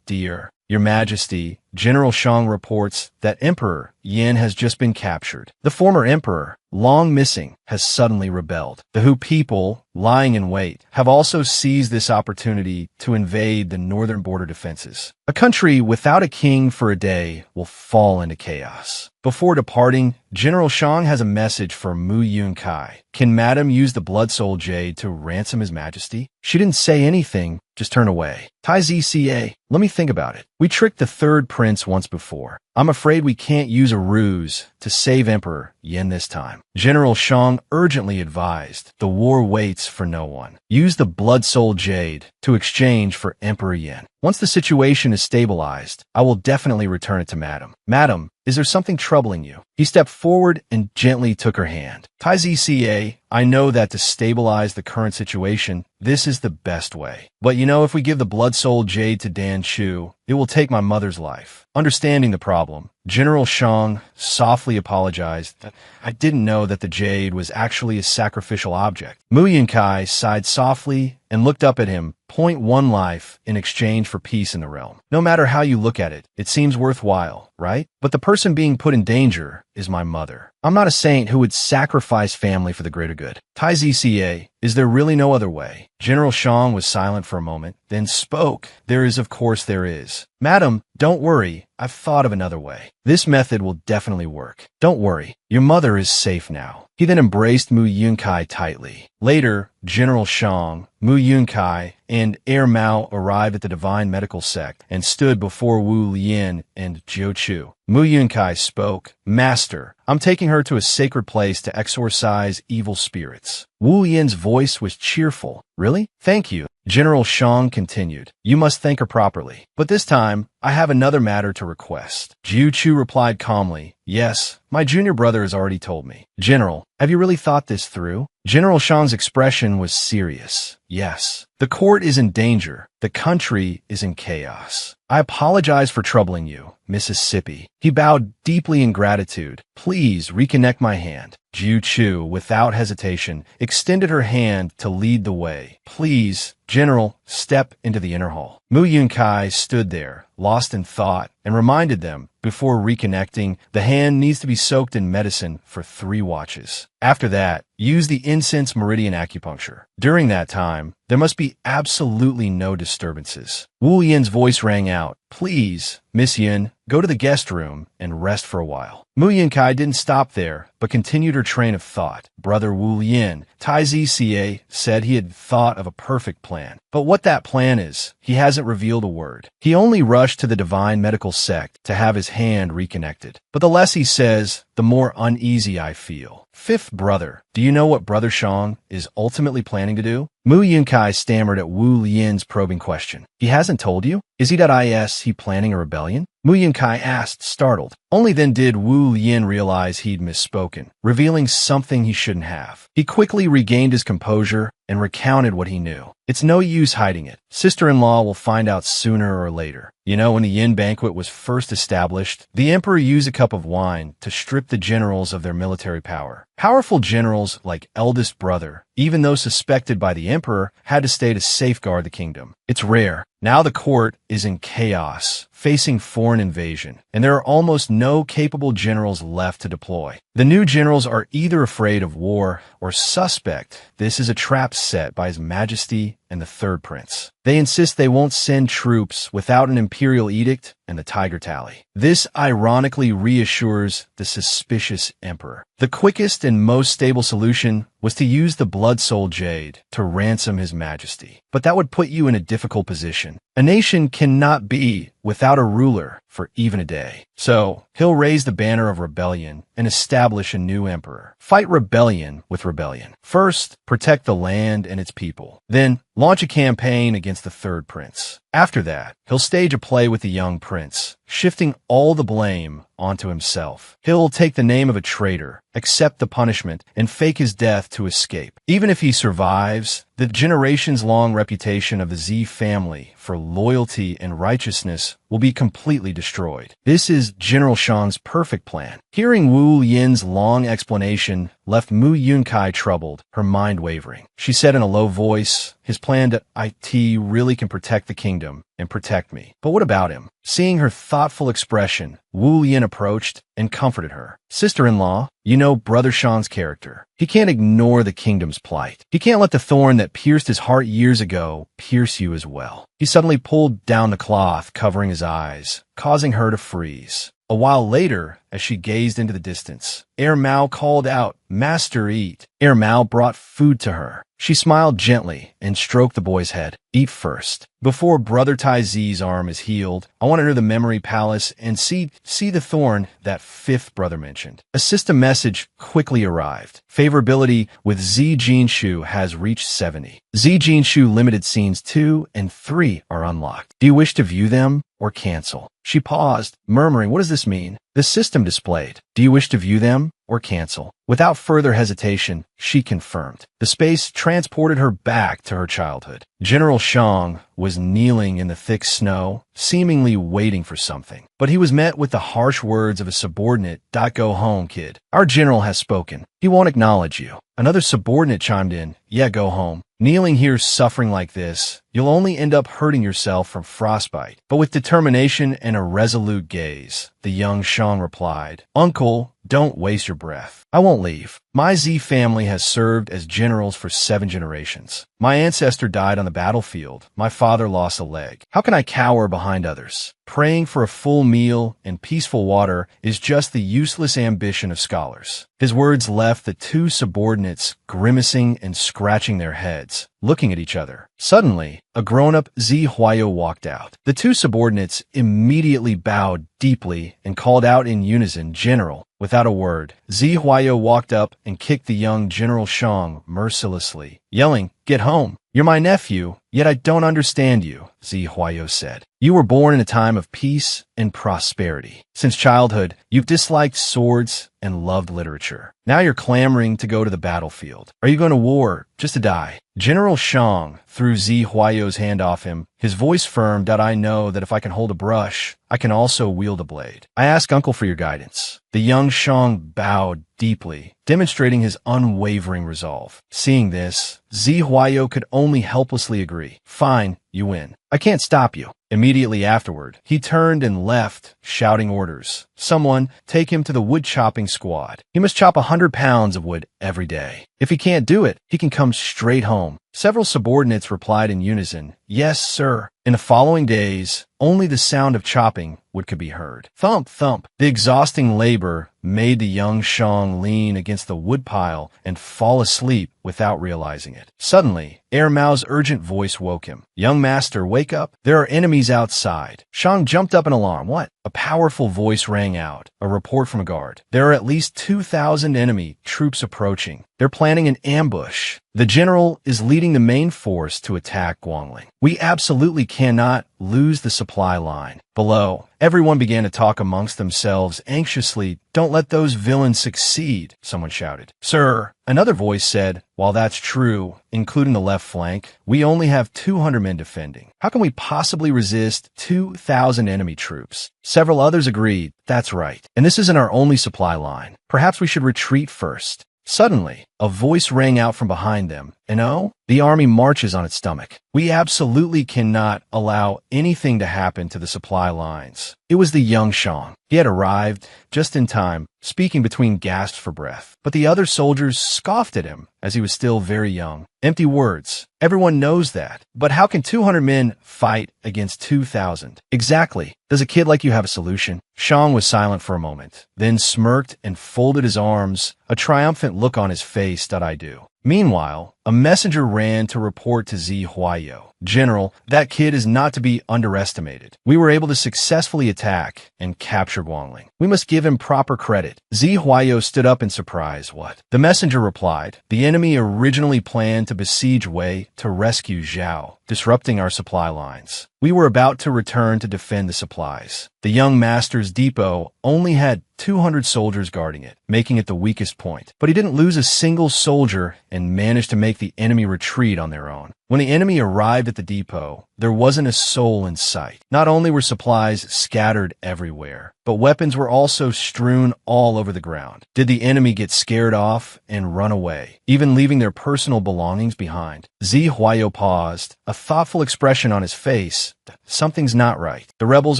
dear. Your Majesty, General Shang reports that Emperor Yin has just been captured. The former emperor, long missing, has suddenly rebelled. The Hu people, lying in wait, have also seized this opportunity to invade the northern border defenses. A country without a king for a day will fall into chaos. Before departing, General Shang has a message for Mu Yunkai. Can Madam use the Blood Soul Jade to ransom His Majesty? She didn't say anything, just turn away. Tai ZCA, let me think about it. We tricked the third prince once before. I'm afraid we can't use a ruse to save Emperor Yin this time. General Shang urgently advised, the war waits for no one. Use the Blood Soul Jade to exchange for Emperor Yin. Once the situation is stabilized, I will definitely return it to Madam. Madam, is there something troubling you? He stepped forward and gently took her hand. Tai ZCA, I know that to stabilize the current situation, this is the best way. But if we give the Blood Soul Jade to Dan Chu, it will take my mother's life. Understanding the problem, General Shang softly apologized. I didn't know that the jade was actually a sacrificial object. Mu Yunkai sighed softly and looked up at him. 0.1 life in exchange for peace in the realm. No matter how you look at it, it seems worthwhile, right? But the person being put in danger is my mother. I'm not a saint who would sacrifice family for the greater good. Tai ZCA, is there really no other way? General Shang was silent for a moment, then spoke. There is, of course there is. Madam, don't worry. I've thought of another way. This method will definitely work. Don't worry. Your mother is safe now. He then embraced Mu Yunkai tightly. Later, General Shang, Mu Yunkai, and Heir Mao arrived at the Divine Medical Sect and stood before Wu Lian and Jiu Chu. Mu Yunkai spoke, Master, I'm taking her to a sacred place to exorcise evil spirits. Wu Lian's voice was cheerful. Really? Thank you. General Shang continued, You must thank her properly. But this time, I have another matter to request. Jiu Chu replied calmly, Yes, my junior brother has already told me. General, have you really thought this through? General Shang's expression was serious. Yes. The court is in danger. The country is in chaos. I apologize for troubling you, Mississippi. He bowed deeply in gratitude. Please reconnect my hand. Jiu Chu, without hesitation, extended her hand to lead the way. Please, General, step into the inner hall. Mu Yunkai stood there, lost in thought, and reminded them, before reconnecting, the hand needs to be soaked in medicine for 3 watches. After that, use the incense meridian acupuncture. During that time, there must be absolutely no disturbances. Wu Yin's voice rang out. Please, Miss Yin, go to the guest room and rest for a while. Mu Yunkai didn't stop there, but continued her train of thought. Brother Wu Yin, Tai Zca, said he had thought of a perfect plan. But what that plan is, he hasn't revealed a word. He only rushed to the divine medical sect to have his hand reconnected. But the less he says, the more uneasy I feel. Fifth brother, do you know what Brother Shang is ultimately planning to do? Mu Yunkai stammered at Wu Yin's probing question. He hasn't told you? Is he planning a rebellion? Mu Yunkai asked, startled. Only then did Wu Yin realize he'd misspoken, revealing something he shouldn't have. He quickly regained his composure and recounted what he knew. It's no use hiding it. Sister-in-law will find out sooner or later. You know, when the Yin banquet was first established, the emperor used a cup of wine to strip the generals of their military power. Powerful generals like eldest brother, even though suspected by the emperor, had to stay to safeguard the kingdom. It's rare. Now the court is in chaos, facing foreign invasion, and there are almost no capable generals left to deploy. The new generals are either afraid of war or suspect this is a trap set by His Majesty and the Third Prince. They insist they won't send troops without an imperial edict and the tiger tally. This ironically reassures the suspicious emperor. The quickest and most stable solution was to use the Blood Soul Jade to ransom His Majesty. But that would put you in a difficult position. A nation cannot be without a ruler for even a day. So, he'll raise the banner of rebellion and establish a new emperor. Fight rebellion with rebellion. First, protect the land and its people. Then, launch a campaign against the Third Prince. After that, he'll stage a play with the young prince, shifting all the blame onto himself. He'll take the name of a traitor, accept the punishment, and fake his death to escape. Even if he survives, the generations-long reputation of the Z family for loyalty and righteousness will be completely destroyed. This is General Shang's perfect plan. Hearing Wu Yin's long explanation left Mu Yunkai troubled, her mind wavering. She said in a low voice, his plan to IT really can protect the kingdom and protect me. But what about him? Seeing her thoughtful expression, Wu Yin approached and comforted her. Sister-in-law, you know Brother Shang's character. He can't ignore the kingdom's plight. He can't let the thorn that pierced his heart years ago pierce you as well. He suddenly pulled down the cloth covering his eyes, causing her to freeze. A while later, as she gazed into the distance, Mao called out, Master, eat. Mao brought food to her. She smiled gently and stroked the boy's head. Eat first. Before Brother Tai Zi's arm is healed, I want to enter the memory palace and see the thorn that fifth brother mentioned. A system message quickly arrived. Favorability with Z Jinshu has reached 70. Z Jinshu limited scenes 2 and 3 are unlocked. Do you wish to view them or cancel? She paused, murmuring, what does this mean? The system displayed. Do you wish to view them or cancel? Without further hesitation, she confirmed. The space transported her back to her childhood. General Shang was kneeling in the thick snow, seemingly waiting for something. But he was met with the harsh words of a subordinate, Go home, kid. Our general has spoken. He won't acknowledge you. Another subordinate chimed in, yeah, go home. Kneeling here suffering like this, you'll only end up hurting yourself from frostbite. But with determination and a resolute gaze, the young Shang replied, Uncle, don't waste your breath. I won't leave. My Z family has served as generals for 7 generations. My ancestor died on the battlefield. My father lost a leg. How can I cower behind others? Praying for a full meal and peaceful water is just the useless ambition of scholars. His words left the 2 subordinates grimacing and scratching their heads, looking at each other. Suddenly, a grown-up Zi Huayo walked out. The 2 subordinates immediately bowed deeply and called out in unison, General. Without a word, Zi Huayo walked up and kicked the young General Shang mercilessly, yelling, Get home. You're my nephew, Yet I don't understand you, Zi Huayo said. You were born in a time of peace and prosperity. Since childhood, you've disliked swords and loved literature. Now you're clamoring to go to the battlefield. Are you going to war just to die? General Shang threw Zi Huayo's hand off him, his voice firm. I know that if I can hold a brush, I can also wield a blade. I ask uncle for your guidance. The young Shang bowed deeply, demonstrating his unwavering resolve. Seeing this, Zi Huayo could only helplessly agree. Fine, you win. I can't stop you. Immediately afterward, he turned and left, shouting orders. Someone, take him to the wood chopping squad. He must chop 100 pounds of wood every day. If he can't do it, he can come straight home. Several subordinates replied in unison, yes, sir. In the following days, only the sound of chopping wood could be heard. Thump, thump. The exhausting labor made the young Shang lean against the woodpile and fall asleep without realizing it. Suddenly, Mao's urgent voice woke him. Young master, wake up. There are enemies outside. Shang jumped up in alarm. What? A powerful voice rang out. A report from a guard. There are at least 2,000 enemy troops approaching. They're planning an ambush. The general is leading the main force to attack Guangling. We absolutely cannot lose the supply line. Below, everyone began to talk amongst themselves anxiously. Don't let those villains succeed, someone shouted. Sir, another voice said, while that's true, including the left flank, we only have 200 men defending. How can we possibly resist 2,000 enemy troops? Several others agreed, that's right. And this isn't our only supply line. Perhaps we should retreat first. Suddenly, a voice rang out from behind them. No, the army marches on its stomach. We absolutely cannot allow anything to happen to the supply lines. It was the young Shang. He had arrived just in time, speaking between gasps for breath. But the other soldiers scoffed at him, as he was still very young. Empty words. Everyone knows that. But how can 200 men fight against 2,000? Exactly. Does a kid like you have a solution? Shang was silent for a moment, then smirked and folded his arms, a triumphant look on his face. I do. Meanwhile, a messenger ran to report to Zi Huayo. General, that kid is not to be underestimated. We were able to successfully attack and capture Guangling. We must give him proper credit. Zi Huayo stood up in surprise. What? The messenger replied, the enemy originally planned to besiege Wei to rescue Zhao, disrupting our supply lines. We were about to return to defend the supplies. The young master's depot only had 200 soldiers guarding it, making it the weakest point. But he didn't lose a single soldier and managed to make the enemy retreat on their own. When the enemy arrived at the depot, there wasn't a soul in sight. Not only were supplies scattered everywhere, but weapons were also strewn all over the ground. Did the enemy get scared off and run away, even leaving their personal belongings behind? Zi Huayo paused, a thoughtful expression on his face. Something's not right. The rebels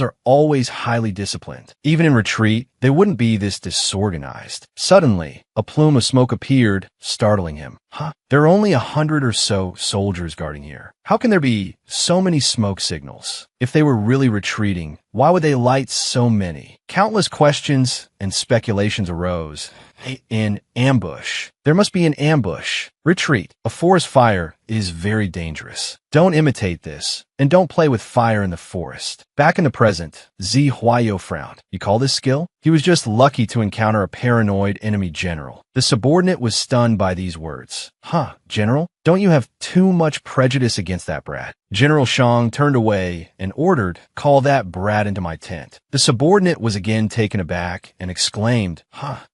are always highly disciplined. Even in retreat, they wouldn't be this disorganized. Suddenly, a plume of smoke appeared, startling him. There are only 100 or so soldiers guarding here. How can there be so many smoke signals? If they were really retreating, why would they light so many? Countless questions and speculations arose. An ambush. There must be an ambush. Retreat. A forest fire is very dangerous. Don't imitate this, and don't play with fire in the forest. Back in the present, Zi Huayo frowned. You call this skill? He was just lucky to encounter a paranoid enemy general. The subordinate was stunned by these words. General? Don't you have too much prejudice against that brat? General Shang turned away and ordered, call that brat into my tent. The subordinate was again taken aback and exclaimed,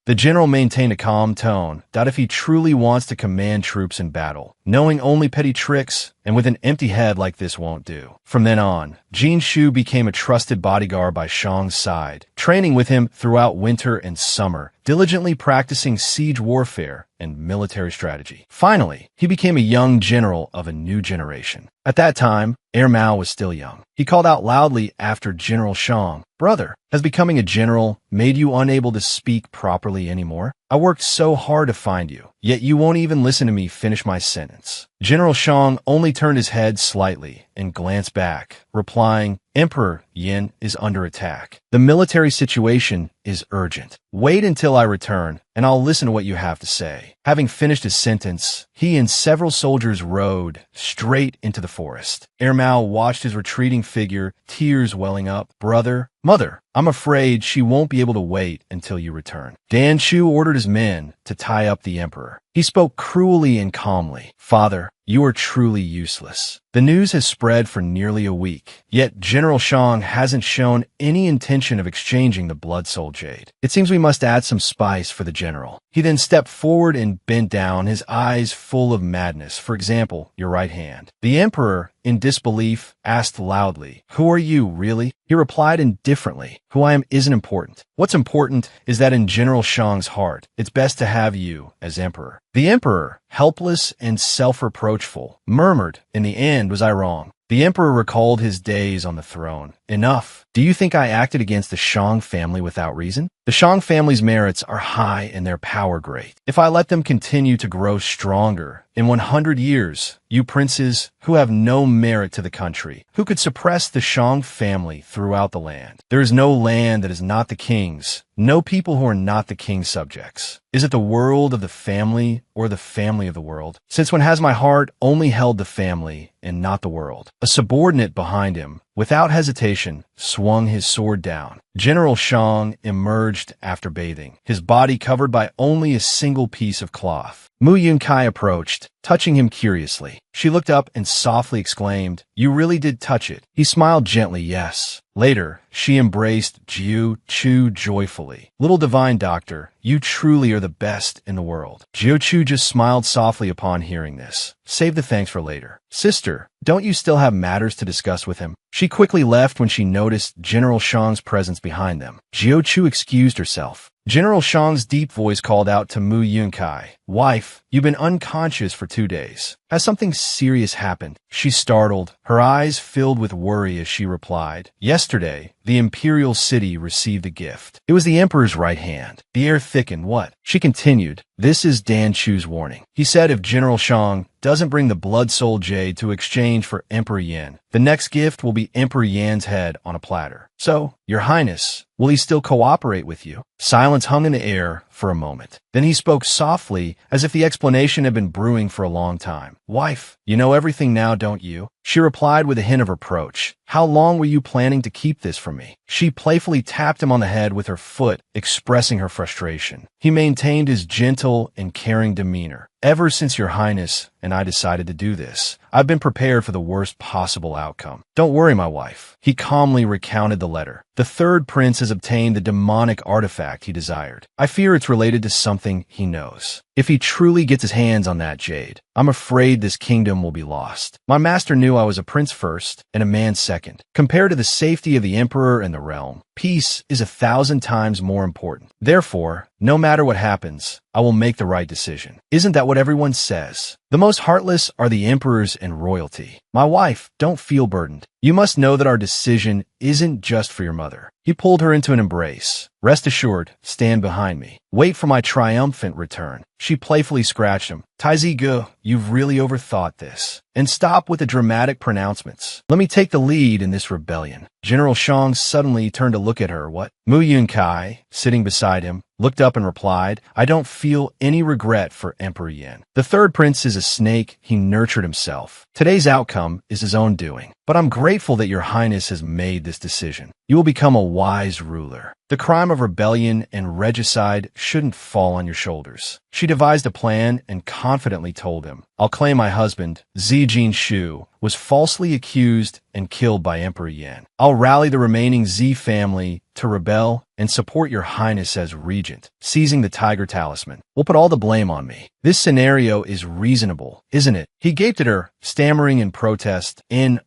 The general maintained a calm tone, that if he truly wants to command troops in battle, knowing only petty tricks and with an empty head like this won't do. From then on, Jin Shu became a trusted bodyguard by Shang's side, training with him throughout winter and summer, diligently practicing siege warfare and military strategy. Finally, he became a young general of a new generation. At that time, Mao was still young. He called out loudly after General Shang, Brother, has becoming a general made you unable to speak properly anymore? I worked so hard to find you, yet you won't even listen to me finish my sentence. General Shang only turned his head slightly and glanced back, replying, Emperor Yin is under attack. The military situation is urgent. Wait until I return, and I'll listen to what you have to say. Having finished his sentence, he and several soldiers rode straight into the forest. Mao watched his retreating figure, tears welling up. Brother, Mother, I'm afraid she won't be able to wait until you return. Dan Chu ordered his men to tie up the emperor. He spoke cruelly and calmly. Father, you are truly useless. The news has spread for nearly a week, yet General Shang hasn't shown any intention of exchanging the Blood Soul Jade. It seems we must add some spice for the general. He then stepped forward and bent down, his eyes full of madness. For example, your right hand. The Emperor, in disbelief, asked loudly, "Who are you, really?" He replied indifferently, "Who I am isn't important. What's important is that in General Shang's heart, it's best to have you as Emperor." The Emperor, helpless and self-reproachful, murmured, "In the end, was I wrong?" The Emperor recalled his days on the throne. "Enough. Do you think I acted against the Shang family without reason? The Shang family's merits are high and their power great. If I let them continue to grow stronger, in 100 years, you princes who have no merit to the country, who could suppress the Shang family throughout the land. There is no land that is not the king's, no people who are not the king's subjects. Is it the world of the family or the family of the world? Since when has my heart only held the family and not the world?" A subordinate behind him, without hesitation, swung his sword down. General Shang emerged after bathing, his body covered by only a single piece of cloth. Mu Yunkai approached, touching him curiously. She looked up and softly exclaimed, "You really did touch it." He smiled gently, "Yes." Later, she embraced Jiu Chu joyfully. "Little divine doctor, you truly are the best in the world." Jiu Chu just smiled softly upon hearing this. "Save the thanks for later. Sister, don't you still have matters to discuss with him?" She quickly left when she noticed General Shang's presence behind them. Jiu Chu excused herself. General Shang's deep voice called out to Mu Yunkai, "Wife, you've been unconscious for 2 days. Has something serious happened?" She startled, her eyes filled with worry as she replied, "Yesterday, the imperial city received a gift. It was the emperor's right hand." The air thickened. "What?" She continued, "This is Dan Chu's warning. He said if General Shang doesn't bring the Blood Soul Jade to exchange for Emperor Yan, the next gift will be Emperor Yan's head on a platter. So, Your Highness, will he still cooperate with you?" Silence hung in the air for a moment. Then he spoke softly, as if the explanation had been brewing for a long time. "Wife, you know everything now, don't you?" She replied with a hint of reproach. "How long were you planning to keep this from me?" She playfully tapped him on the head with her foot, expressing her frustration. He maintained his gentle and caring demeanor. "Ever since Your Highness and I decided to do this, I've been prepared for the worst possible outcome. Don't worry, my wife." He calmly recounted the letter. "The third prince has obtained the demonic artifact he desired. I fear it's related to something he knows. If he truly gets his hands on that jade, I'm afraid this kingdom will be lost. My master knew I was a prince first and a man second. Compared to the safety of the emperor and the realm, peace is 1,000 times more important. Therefore, no matter what happens, I will make the right decision. Isn't that what everyone says? The most heartless are the emperors and royalty. My wife, don't feel burdened. You must know that our decision isn't just for your mother." He pulled her into an embrace. "Rest assured, stand behind me. Wait for my triumphant return." She playfully scratched him. "Taizigu, you've really overthought this. And stop with the dramatic pronouncements. Let me take the lead in this rebellion." General Shang suddenly turned to look at her. "What?" Mu Yunkai, sitting beside him, looked up and replied, "I don't feel any regret for Emperor Yan. The third prince is a snake. He nurtured himself. Today's outcome is his own doing. But I'm grateful that Your Highness has made this decision. You will become a wise ruler. The crime of rebellion and regicide shouldn't fall on your shoulders." She devised a plan and confidently told him, "I'll claim my husband, Zijin Shu, was falsely accused and killed by Emperor Yan. I'll rally the remaining Z family to rebel and support Your Highness as regent, seizing the tiger talisman. We'll put all the blame on me. This scenario is reasonable, isn't it?" He gaped at her, stammering in protest,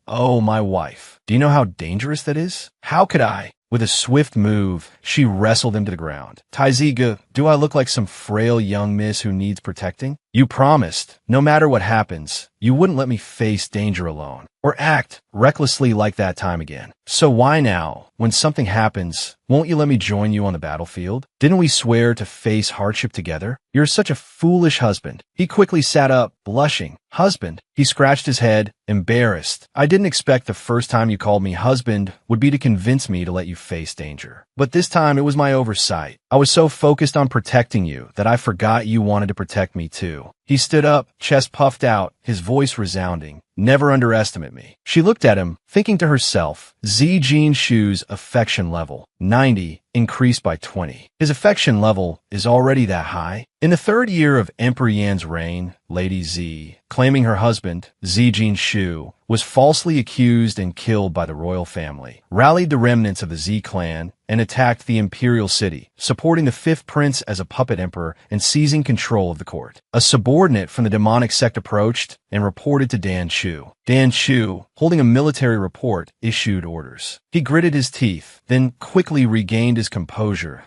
"Oh, my wife, do you know how dangerous that is? How could I?" With a swift move, she wrestled him to the ground. "Taizigu, do I look like some frail young miss who needs protecting? You promised, no matter what happens, you wouldn't let me face danger alone, or act recklessly like that time again. So why now, when something happens, won't you let me join you on the battlefield? Didn't we swear to face hardship together? You're such a foolish husband." He quickly sat up, blushing. "Husband?" He scratched his head, embarrassed. "I didn't expect the first time you called me husband would be to convince me to let you face danger. But this time it was my oversight. I was so focused on protecting you that I forgot you wanted to protect me too." He stood up, chest puffed out, his voice resounding. Never underestimate me. She looked at him, thinking to herself, Zi Jinshu's affection level, 90, increased by 20. His affection level is already that high. In the third year of Emperor Yan's reign, Lady Zi, claiming her husband, Zi Jinshu, was falsely accused and killed by the royal family, rallied the remnants of the Zi clan, and attacked the imperial city, supporting the fifth prince as a puppet emperor and seizing control of the court. A subordinate from the demonic sect approached and reported to Dan Chu. Dan Chu, holding a military report, issued orders. He gritted his teeth, then quickly regained his composure.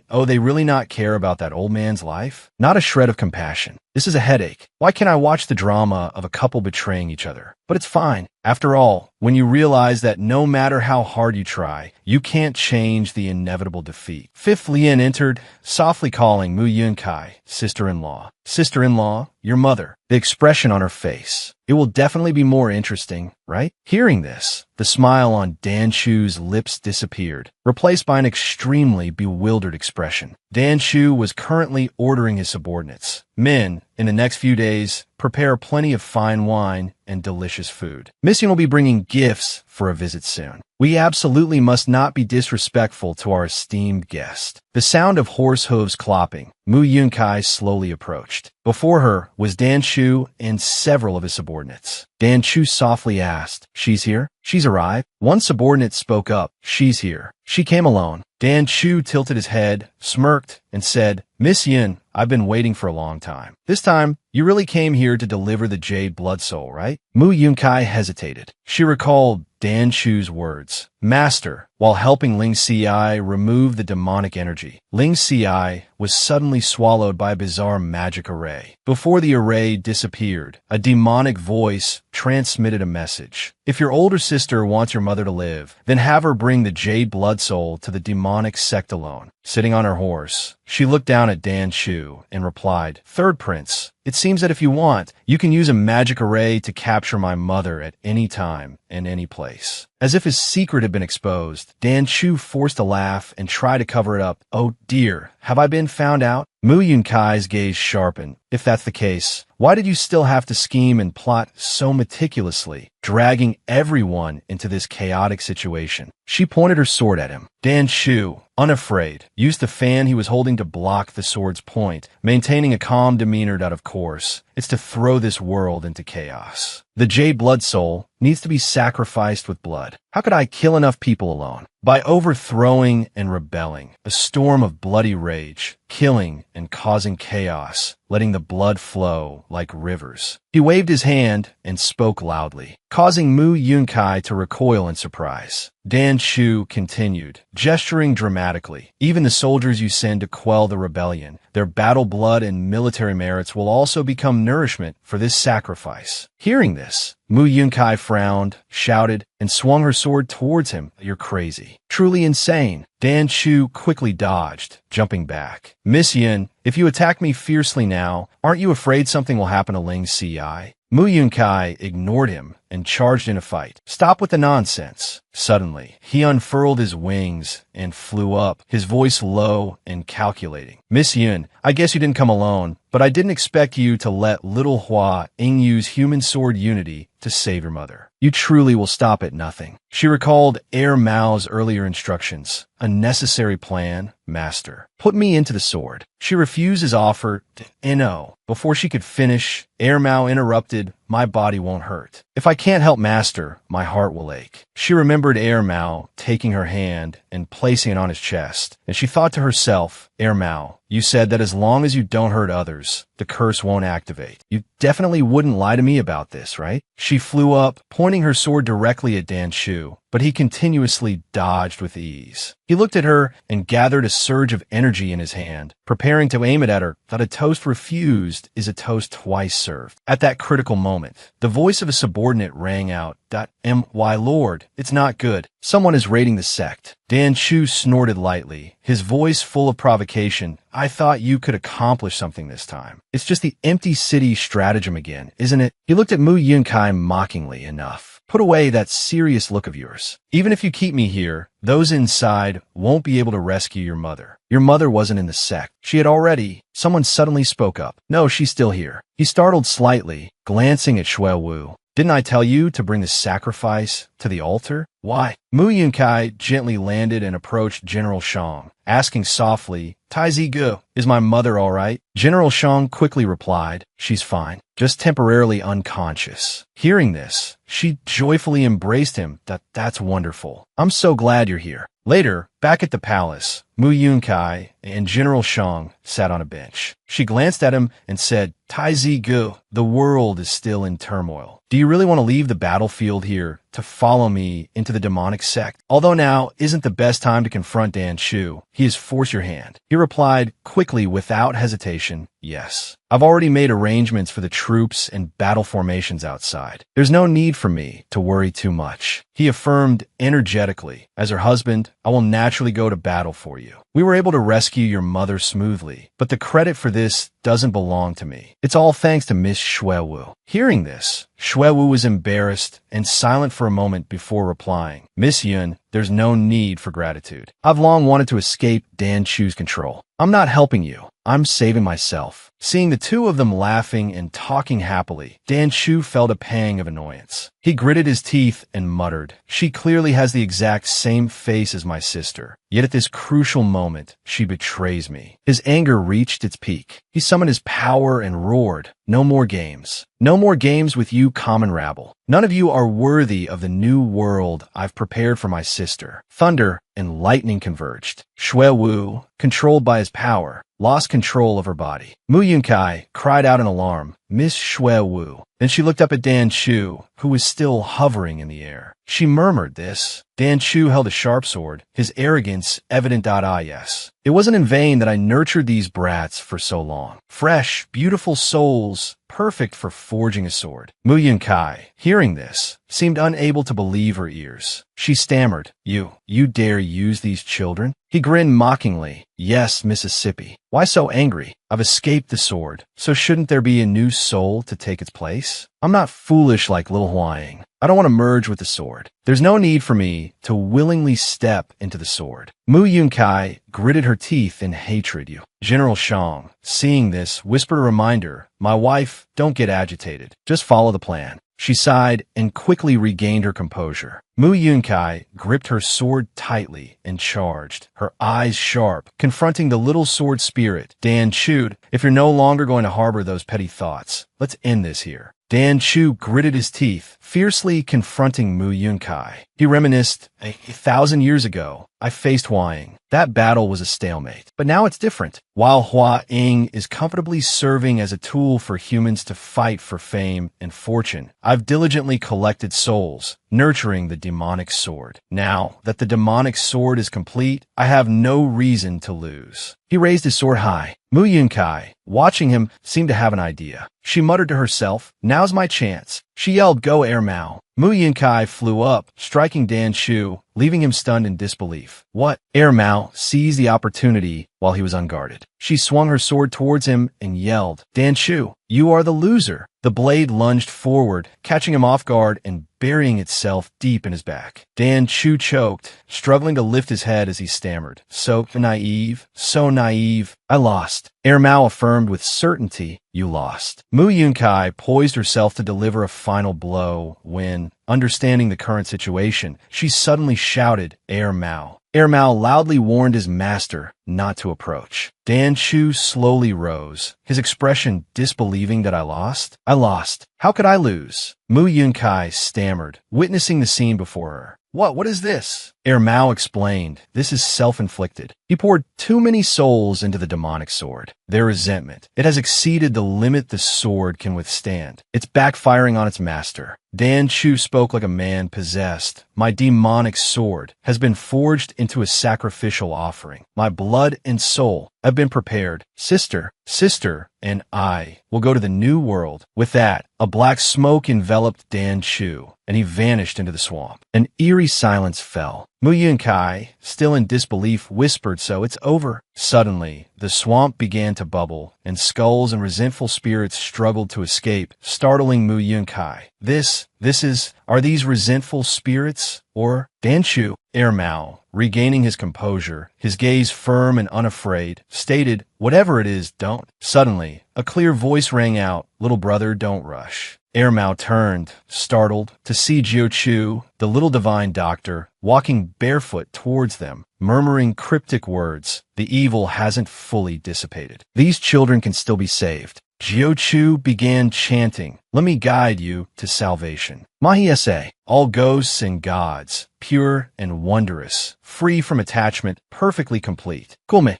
Oh, they really not care about that old man's life? Not a shred of compassion. This is a headache. Why can't I watch the drama of a couple betraying each other? But it's fine. After all, when you realize that no matter how hard you try, you can't change the inevitable defeat. Fifth Lian entered, softly calling Mu Yunkai, sister-in-law. Sister-in-law, your mother. The expression on her face. It will definitely be more interesting, right? Hearing this, the smile on Dan Chu's lips disappeared, replaced by an extremely bewildered expression. Dan Chu was currently ordering his subordinates. Men, in the next few days, prepare plenty of fine wine and delicious food. Mission will be bringing gifts for a visit soon. We absolutely must not be disrespectful to our esteemed guest. The sound of horse hooves clopping, Mu Yunkai slowly approached. Before her was Dan Chu and several of his subordinates. Dan Chu softly asked, "She's here?" "She's arrived." One subordinate spoke up, "She's here." "She came alone." Dan Chu tilted his head, smirked, and said, "Miss Yin, I've been waiting for a long time. This time, you really came here to deliver the Jade Blood Soul, right?" Mu Yunkai hesitated. She recalled Dan Chu's words. Master, while helping Ling Ci remove the demonic energy, Ling Ci was suddenly swallowed by a bizarre magic array. Before the array disappeared, a demonic voice transmitted a message. If your older sister wants your mother to live, then have her bring the Jade Blood Soul to the demonic sect alone. Sitting on her horse, she looked down at Dan Chu and replied, "Third Prince, it seems that if you want, you can use a magic array to capture my mother at any time and any place." As if his secret had been exposed, Dan Chu forced a laugh and tried to cover it up. "Oh dear, have I been found out?" Mu Yunkai's gaze sharpened. "If that's the case, why did you still have to scheme and plot so meticulously, dragging everyone into this chaotic situation?" She pointed her sword at him. Dan Chu, unafraid, used the fan he was holding to block the sword's point, maintaining a calm demeanor that, of course, it's to throw this world into chaos. The Jade Blood Soul needs to be sacrificed with blood. How could I kill enough people alone? By overthrowing and rebelling, a storm of bloody rage, killing and causing chaos, letting the blood flow like rivers. He waved his hand and spoke loudly, causing Mu Yunkai to recoil in surprise. Dan Chu continued, gesturing dramatically. "Even the soldiers you send to quell the rebellion, their battle blood and military merits will also become nourishment for this sacrifice." Hearing this, Mu Yunkai frowned, shouted, and swung her sword towards him. "You're crazy. Truly insane." Dan Chu quickly dodged, jumping back. "Miss Yin, if you attack me fiercely now, aren't you afraid something will happen to Ling Ci?" Mu Yunkai ignored him and charged in a fight. "Stop with the nonsense." Suddenly, he unfurled his wings and flew up, his voice low and calculating. "Miss Yun, I guess you didn't come alone, but I didn't expect you to let little Hua Ying use human sword unity to save your mother. You truly will stop at nothing." She recalled Heir Mao's earlier instructions. "A necessary plan, master. Put me into the sword." She refused his offer to NO. Before she could finish, Heir Mao interrupted, "My body won't hurt. If I can't help master, my heart will ache." She remembered Heir Mao taking her hand and placing it on his chest, and she thought to herself, "Heir Mao, you said that as long as you don't hurt others, the curse won't activate. You definitely wouldn't lie to me about this, right?" She flew up, pointing her sword directly at Dan Chu, but he continuously dodged with ease. He looked at her and gathered a surge of energy in his hand, preparing to aim it at her. That a toast refused is a toast twice served. At that critical moment, the voice of a subordinate rang out. "My lord, it's not good. Someone is raiding the sect." Dan Chu snorted lightly, his voice full of provocation. "I thought you could accomplish something this time. It's just the empty city stratagem again, isn't it?" He looked at Mu Yunkai mockingly. "Enough. Put away that serious look of yours. Even if you keep me here, those inside won't be able to rescue your mother. Your mother wasn't in the sect. She had already. Someone suddenly spoke up. No, she's still here. He startled slightly, glancing at Shui Wu. Didn't I tell you to bring the sacrifice to the altar? Why? Mu Yunkai gently landed and approached General Shang, asking softly, Tai Zigu, is my mother all right? General Shang quickly replied, she's fine, just temporarily unconscious. Hearing this, she joyfully embraced him. That's wonderful. I'm so glad you're here. Later, back at the palace, Mu Yunkai and General Shang sat on a bench. She glanced at him and said, Tai Zigu, the world is still in turmoil. Do you really want to leave the battlefield here to follow me into the demonic sect? Although now isn't the best time to confront Dan Shu, he has forced your hand. He replied quickly without hesitation, yes. I've already made arrangements for the troops and battle formations outside. There's no need for me to worry too much. He affirmed energetically, as her husband, I will naturally go to battle for you. We were able to rescue your mother smoothly, but the credit for this doesn't belong to me. It's all thanks to Miss Shui Wu. Hearing this, Shui Wu was embarrassed and silent for a moment before replying. Miss Yun, there's no need for gratitude. I've long wanted to escape Dan Chu's control. I'm not helping you. I'm saving myself. Seeing the two of them laughing and talking happily, Dan Chu felt a pang of annoyance. He gritted his teeth and muttered, she clearly has the exact same face as my sister. Yet at this crucial moment, she betrays me. His anger reached its peak. He summoned his power and roared, no more games. No more games with you common rabble. None of you are worthy of the new world I've prepared for my sister. Thunder and lightning converged. Shui Wu, controlled by his power, lost control of her body. Mu Yunkai cried out in alarm, Miss Shui Wu. Then she looked up at Dan Chu, who was still hovering in the air. She murmured this. Dan Chu held a sharp sword, his arrogance evident. Yes. It wasn't in vain that I nurtured these brats for so long. Fresh, beautiful souls, perfect for forging a sword. Mu Yunkai, hearing this, seemed unable to believe her ears. She stammered, You dare use these children? He grinned mockingly. Yes, Mississippi. Why so angry? I've escaped the sword, so shouldn't there be a new soul to take its place? I'm not foolish like Little Huaying. I don't want to merge with the sword. There's no need for me to willingly step into the sword. Mu Yunkai gritted her teeth in hatred. General Shang, seeing this, whispered a reminder, my wife, don't get agitated. Just follow the plan. She sighed and quickly regained her composure. Mu Yunkai gripped her sword tightly and charged, her eyes sharp, confronting the little sword spirit. Dan Chu, if you're no longer going to harbor those petty thoughts, let's end this here. Dan Chu gritted his teeth, fiercely confronting Mu Yunkai. He reminisced, 1,000 years ago, I faced Huaying. That battle was a stalemate. But now it's different. While Huaying is comfortably serving as a tool for humans to fight for fame and fortune, I've diligently collected souls, nurturing the demonic sword. Now that the demonic sword is complete, I have no reason to lose. He raised his sword high. Mu Yunkai, watching him, seemed to have an idea. She muttered to herself, now's my chance. She yelled, go Air Mao. Mu Yunkai flew up, striking Dan Chu, leaving him stunned in disbelief. What? Air Mao seized the opportunity while he was unguarded. She swung her sword towards him and yelled, Dan Chu, you are the loser. The blade lunged forward, catching him off guard and burying itself deep in his back. Dan Chu choked, struggling to lift his head as he stammered. So naive. I lost. Air Mao affirmed with certainty, you lost. Mu Yunkai poised herself to deliver a final blow when, understanding the current situation, she suddenly shouted, Air Mao. Air Mao loudly warned his master not to approach. Dan Chu slowly rose, his expression disbelieving that I lost. I lost. How could I lose? Mu Yunkai stammered, witnessing the scene before her. What is this? Air Mao explained, this is self-inflicted. He poured too many souls into the demonic sword. Their resentment. It has exceeded the limit the sword can withstand. It's backfiring on its master. Dan Chu spoke like a man possessed. My demonic sword has been forged into a sacrificial offering. My blood and soul have been prepared. Sister, and I will go to the new world. With that, a black smoke enveloped Dan Chu, and he vanished into the swamp. An eerie silence fell. Mu Yunkai, still in disbelief, whispered, so it's over. Suddenly, the swamp began to bubble, and skulls and resentful spirits struggled to escape, startling Mu Yunkai. This Are these resentful spirits? Or Dan Chu, Mao, regaining his composure, his gaze firm and unafraid, stated, "Whatever it is, don't." Suddenly, a clear voice rang out, "Little brother, don't rush." Mao turned, startled, to see Jiu Chu, the little divine doctor, walking barefoot towards them, murmuring cryptic words. "The evil hasn't fully dissipated. These children can still be saved." Jiu Chu began chanting, "Let me guide you to salvation. Mahi se, all ghosts and gods, pure and wondrous, free from attachment, perfectly complete. Kulme,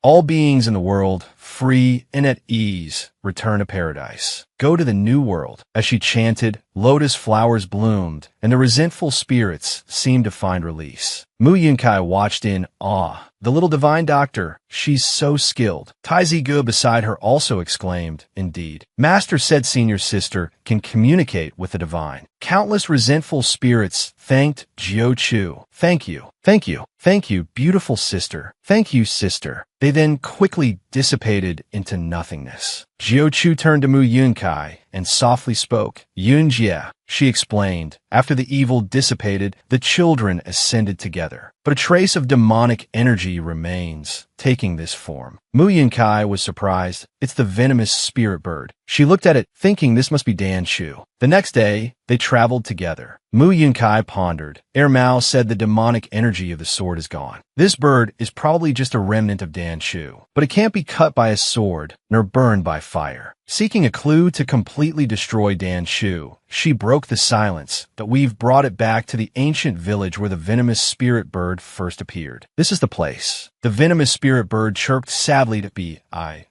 all beings in the world, free and at ease, return to paradise. Go to the new world." As she chanted, lotus flowers bloomed, and the resentful spirits seemed to find release. Mu Yunkai watched in awe. The little divine doctor, she's so skilled. Tai Zigu beside her also exclaimed, "Indeed. Master said senior sister can communicate with the divine." Countless resentful spirits thanked Jiu Chu. "Thank you. Thank you. Thank you, beautiful sister. Thank you, sister." They then quickly dissipated into nothingness. Jiu Chu turned to Mu Yunkai and softly spoke. "Yunjie," she explained. "After the evil dissipated, the children ascended together. But a trace of demonic energy remains, taking this form." Mu Yunkai was surprised. "It's the venomous spirit bird." She looked at it, thinking this must be Dan Chu. The next day, they traveled together. Mu Yunkai pondered. Mao said the demonic energy of the sword is gone. This bird is probably just a remnant of Dan Chu, but it can't be cut by a sword, nor burned by fire. Seeking a clue to completely destroy Dan Chu, she broke the silence, but we've brought it back to the ancient village where the venomous spirit bird first appeared. This is the place. The venomous spirit bird chirped sadly to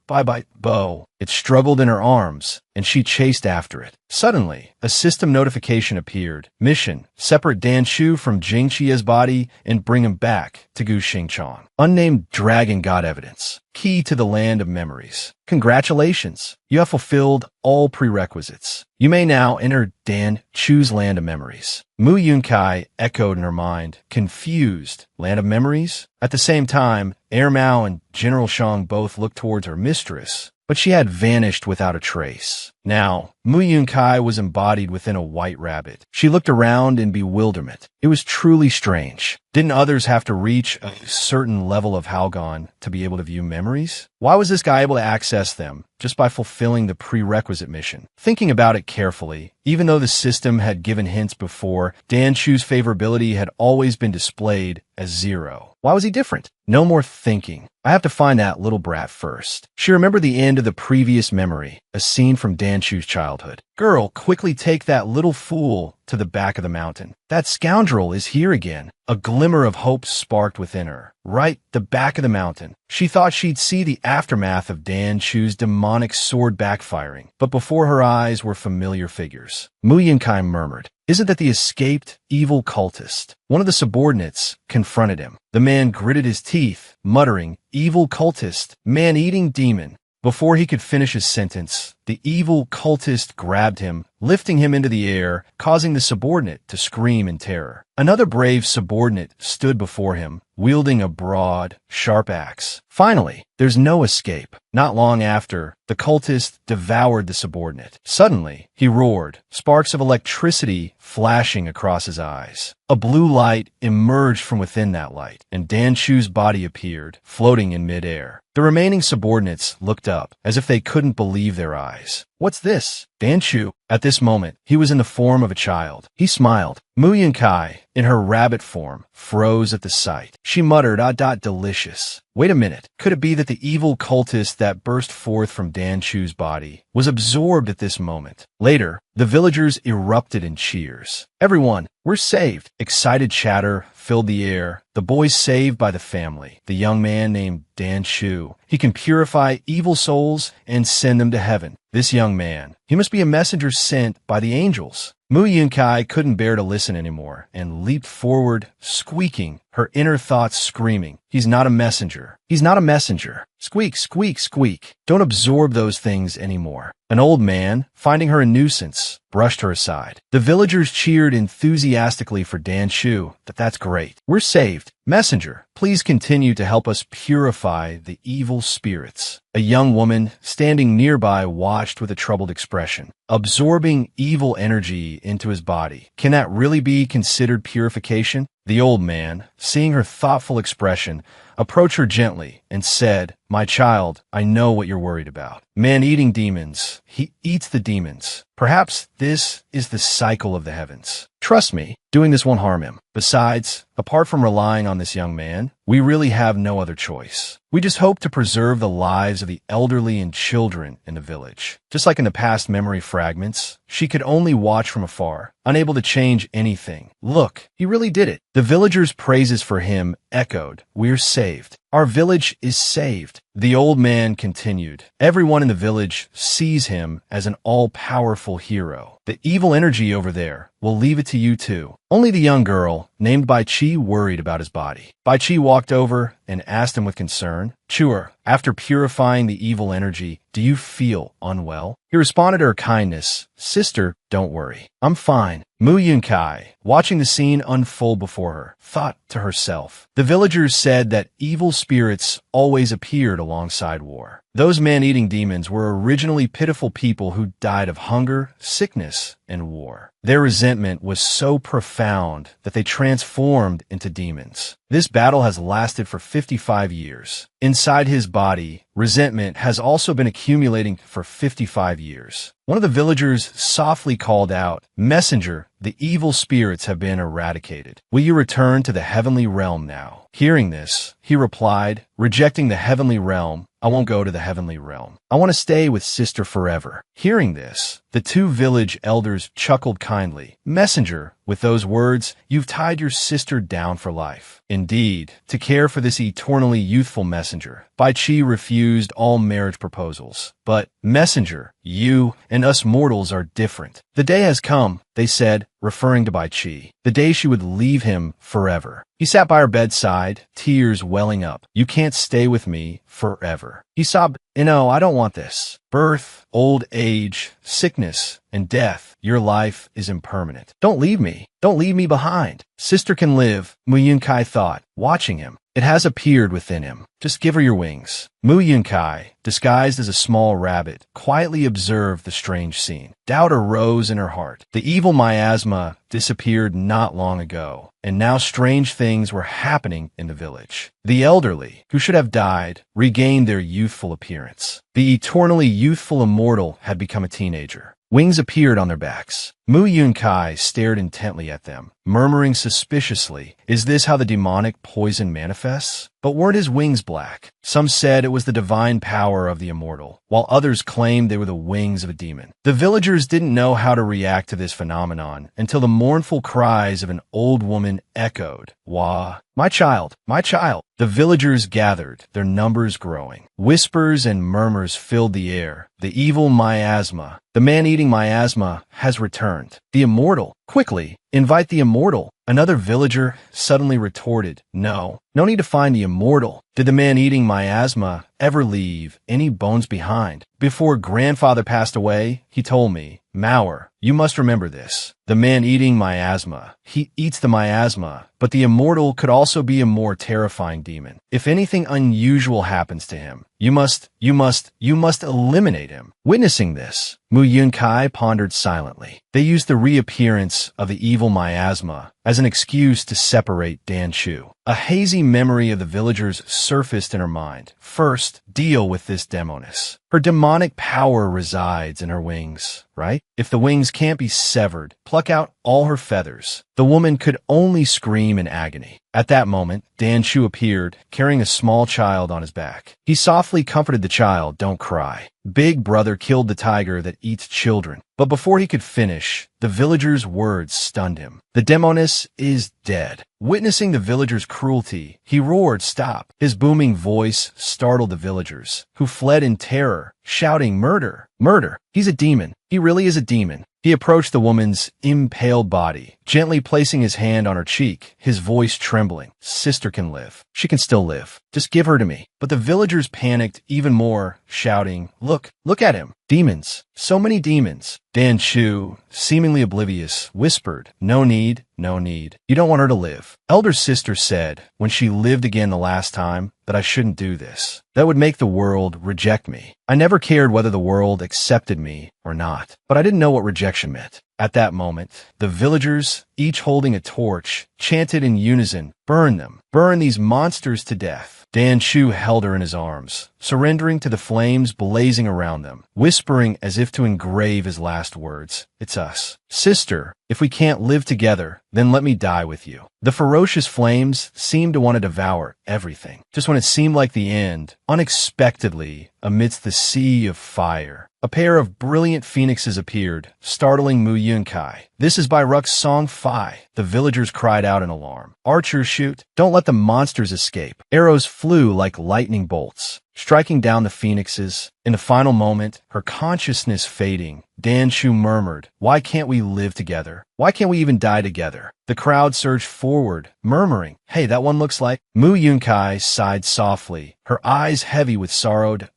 bye-bye, Bo. It struggled in her arms, and she chased after it. Suddenly, a system notification appeared. Mission: separate Dan Chu from Jing Qia's body and bring him back to Gu Xingchang. Unnamed dragon god evidence. Key to the land of memories. Congratulations! You have fulfilled all prerequisites. You may now enter Dan Chu's land of memories. Mu Yunkai echoed in her mind, confused. Land of memories? At the same time, Mao and General Shang both looked towards her mistress, but she had vanished without a trace. Now, Mu Yunkai was embodied within a white rabbit. She looked around in bewilderment. It was truly strange. Didn't others have to reach a certain level of Halgon to be able to view memories? Why was this guy able to access them just by fulfilling the prerequisite mission? Thinking about it carefully, even though the system had given hints before, Dan Chu's favorability had always been displayed as 0. Why was he different? No more thinking. I have to find that little brat first. She remembered the end of the previous memory, a scene from Dan Chu's childhood. Girl, quickly take that little fool to the back of the mountain. That scoundrel is here again. A glimmer of hope sparked within her. Right, the back of the mountain. She thought she'd see the aftermath of Dan Chu's demonic sword backfiring, but before her eyes were familiar figures. Mu Yunkai murmured, "Isn't that the escaped evil cultist?" One of the subordinates confronted him. The man gritted his teeth, muttering, "Evil cultist, man-eating demon." Before he could finish his sentence, the evil cultist grabbed him, lifting him into the air, causing the subordinate to scream in terror. Another brave subordinate stood before him, wielding a broad, sharp axe. Finally, there's no escape. Not long after, the cultist devoured the subordinate. Suddenly, he roared, sparks of electricity flashing across his eyes. A blue light emerged from within that light, and Dan Chu's body appeared, floating in midair. The remaining subordinates looked up, as if they couldn't believe their eyes. What's this? Dan Chu. At this moment, he was in the form of a child. He smiled. Mu Yunkai, in her rabbit form, froze at the sight. She muttered, delicious. Wait a minute. Could it be that the evil cultist that burst forth from Dan Chu's body was absorbed at this moment? Later, the villagers erupted in cheers. Everyone, we're saved. Excited chatter filled the air. The boys saved by the family. The young man named Dan Chu. He can purify evil souls and send them to heaven. This young man, he must be a messenger sent by the angels. Mu Yunkai couldn't bear to listen anymore and leaped forward, squeaking, her inner thoughts screaming, "He's not a messenger. He's not a messenger." Squeak, squeak, squeak. Don't absorb those things anymore. An old man, finding her a nuisance, brushed her aside. The villagers cheered enthusiastically for Dan Shu. That's great. We're saved. Messenger, please continue to help us purify the evil spirits. A young woman standing nearby watched with a troubled expression. Absorbing evil energy into his body. Can that really be considered purification? The old man, seeing her thoughtful expression, approached her gently and said, "My child, I know what you're worried about. Man-eating demons. He eats the demons. Perhaps this is the cycle of the heavens. Trust me, doing this won't harm him. Besides, apart from relying on this young man, we really have no other choice. We just hope to preserve the lives of the elderly and children in the village." Just like in the past memory fragments, she could only watch from afar, unable to change anything. Look, he really did it. The villagers' praises for him echoed, "We're saved. Our village is saved." The old man continued, "Everyone in the village sees him as an all-powerful hero. The evil energy over there will leave it to you too." Only the young girl, named Bai Chi, worried about his body. Bai Chi walked over and asked him with concern, "Chuer, after purifying the evil energy, do you feel unwell?" He responded to her kindness, "Sister, don't worry. I'm fine." Mu Yunkai, watching the scene unfold before her, thought to herself, the villagers said that evil spirits always appeared alongside war. Those man-eating demons were originally pitiful people who died of hunger, sickness, and war. Their resentment was so profound that they transformed into demons. This battle has lasted for 55 years. Inside his body, resentment has also been accumulating for 55 years. One of the villagers softly called out, "Messenger, the evil spirits have been eradicated. Will you return to the heavenly realm now?" Hearing this, he replied, "Rejecting the heavenly realm, I won't go to the heavenly realm. I want to stay with sister forever." Hearing this, the two village elders chuckled kindly. "Messenger, with those words, you've tied your sister down for life." Indeed, to care for this eternally youthful messenger, Bai Chi refused all marriage proposals. "But, messenger, you and us mortals are different. The day has come," they said, referring to Bai Chi. The day she would leave him forever. He sat by her bedside, tears welling up. "You can't stay with me forever." He sobbed, "No, I don't want this. Birth, old age, sickness, and death. Your life is impermanent. Don't leave me. Don't leave me behind. Sister can live," Mu Yunkai thought, watching him. "It has appeared within him. Just give her your wings." Mu Yunkai, disguised as a small rabbit, quietly observed the strange scene. Doubt arose in her heart. The evil miasma disappeared not long ago, and now strange things were happening in the village. The elderly, who should have died, regained their youthful appearance. The eternally youthful immortal had become a teenager. Wings appeared on their backs. Mu Yunkai stared intently at them, murmuring suspiciously, "Is this how the demonic poison manifests?" But weren't his wings black? Some said it was the divine power of the immortal, while others claimed they were the wings of a demon. The villagers didn't know how to react to this phenomenon until the mournful cries of an old woman echoed, "Wah, my child, my child." The villagers gathered, their numbers growing. Whispers and murmurs filled the air. The evil miasma, the man-eating miasma, has returned. The immortal, quickly, invite the immortal. Another villager suddenly retorted, no need to find the immortal. Did the man-eating miasma ever leave any bones behind? Before grandfather passed away, he told me, "Mauer, you must remember this. The man-eating miasma, he eats the miasma, but the immortal could also be a more terrifying demon. If anything unusual happens to him, you must eliminate him." Witnessing this, Mu Yunkai pondered silently. They used the reappearance of the evil miasma as an excuse to separate Dan Shu. A hazy memory of the villagers surfaced in her mind. First, deal with this demoness. Her demonic power resides in her wings, right? If the wings can't be severed, pluck out all her feathers. The woman could only scream in agony. At that moment, Dan Shu appeared, carrying a small child on his back. He softly comforted the child, "Don't cry. Big brother killed the tiger that eats children." But before he could finish, the villager's words stunned him. The demoness is dead. Witnessing the villager's cruelty, he roared, "Stop." His booming voice startled the villagers, who fled in terror, shouting, "Murder! Murder! He's a demon. He really is a demon. He approached the woman's impaled body, gently placing his hand on her cheek, his voice trembling. Sister can live. She can still live. Just give her to me. But the villagers panicked even more, shouting, look at him. Demons. So many demons. Dan Chu, seemingly oblivious, whispered, no need, no need. You don't want her to live. Elder sister said, when she lived again the last time, that I shouldn't do this. That would make the world reject me. I never cared whether the world accepted me or not, but I didn't know what rejection meant. At that moment, the villagers, each holding a torch, chanted in unison, burn them, burn these monsters to death. Dan Chu held her in his arms, surrendering to the flames blazing around them, whispering as if to engrave his last words, it's us. Sister, if we can't live together, then let me die with you. The ferocious flames seemed to want to devour everything. Just when it seemed like the end, unexpectedly, amidst the sea of fire, a pair of brilliant phoenixes appeared, startling Mu Yunkai. This is by Ruck's Song Fi. The villagers cried out in alarm. Archers shoot. Don't let the monsters escape. Arrows flew like lightning bolts, striking down the phoenixes. In the final moment, her consciousness fading, Dan Chu murmured, why can't we live together? Why can't we even die together? The crowd surged forward, murmuring, hey, that one looks like... Mu Yunkai sighed softly, her eyes heavy with sorrowed,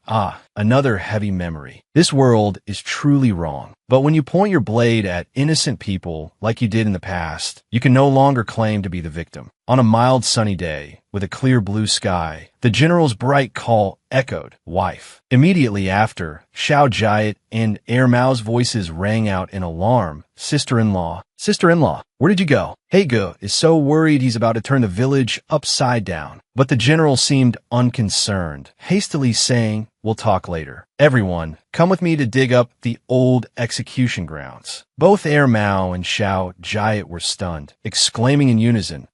another heavy memory. This world is truly wrong. But when you point your blade at innocent people like you did in the past, you can no longer claim to be the victim. On a mild sunny day, with a clear blue sky, the general's bright call echoed, wife. Immediately after, Xiao Jiat and Air Mao's voices rang out in alarm, sister-in-law. Sister-in-law, where did you go? Hege is so worried he's about to turn the village upside down. But the general seemed unconcerned, hastily saying, we'll talk later. Everyone, come with me to dig up the old execution grounds. Both Air Mao and Xiao Jiat were stunned, exclaiming in unison,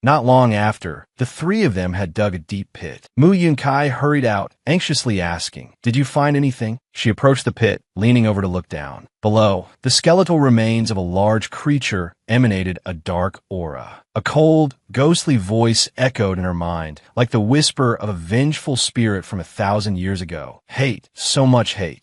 Not long after, the three of them had dug a deep pit. Mu Yunkai hurried out, anxiously asking, did you find anything? She approached the pit, leaning over to look down. Below, the skeletal remains of a large creature emanated a dark aura. A cold, ghostly voice echoed in her mind, like the whisper of a vengeful spirit from 1,000 years ago. Hate, so much hate.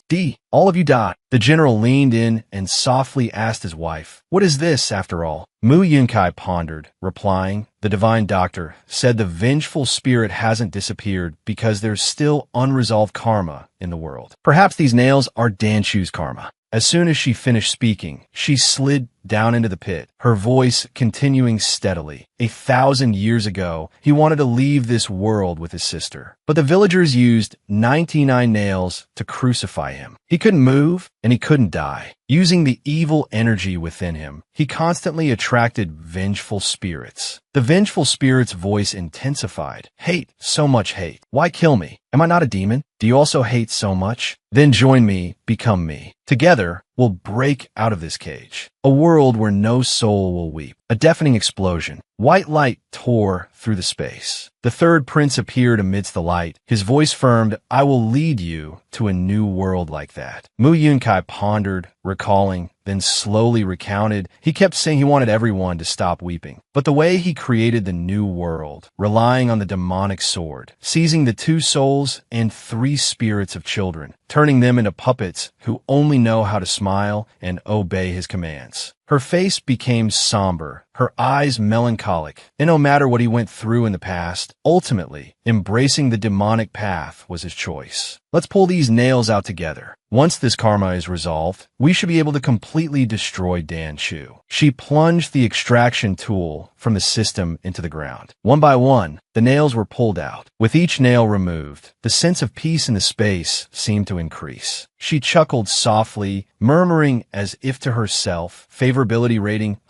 All of you die. The general leaned in and softly asked his wife, what is this, after all? Mu Yunkai pondered, replying, the divine doctor said the vengeful spirit hasn't disappeared because there's still unresolved karma in the world. Perhaps these nails are Dan Chu's karma. As soon as she finished speaking, she slid down into the pit, her voice continuing steadily. 1,000 years ago, he wanted to leave this world with his sister. But the villagers used 99 nails to crucify him. He couldn't move, and he couldn't die. Using the evil energy within him, he constantly attracted vengeful spirits. The vengeful spirit's voice intensified. Hate, so much hate. Why kill me? Am I not a demon? Do you also hate so much? Then join me, become me. Together, we'll break out of this cage. A world where no soul will weep. A deafening explosion. White light tore through the space. The third prince appeared amidst the light. His voice firmed, I will lead you to a new world like that. Mu Yunkai pondered, recalling, then slowly recounted. He kept saying he wanted everyone to stop weeping. But the way he created the new world, relying on the demonic sword, seizing the 2 souls and 3 spirits of children, turning them into puppets who only know how to smile and obey his commands. Her face became somber, her eyes melancholic, and no matter what he went through in the past, ultimately, embracing the demonic path was his choice. Let's pull these nails out together. Once this karma is resolved, we should be able to completely destroy Dan Chu. She plunged the extraction tool from the system into the ground. One by one, the nails were pulled out. With each nail removed, the sense of peace in the space seemed to increase. She chuckled softly, murmuring as if to herself, favorability rating,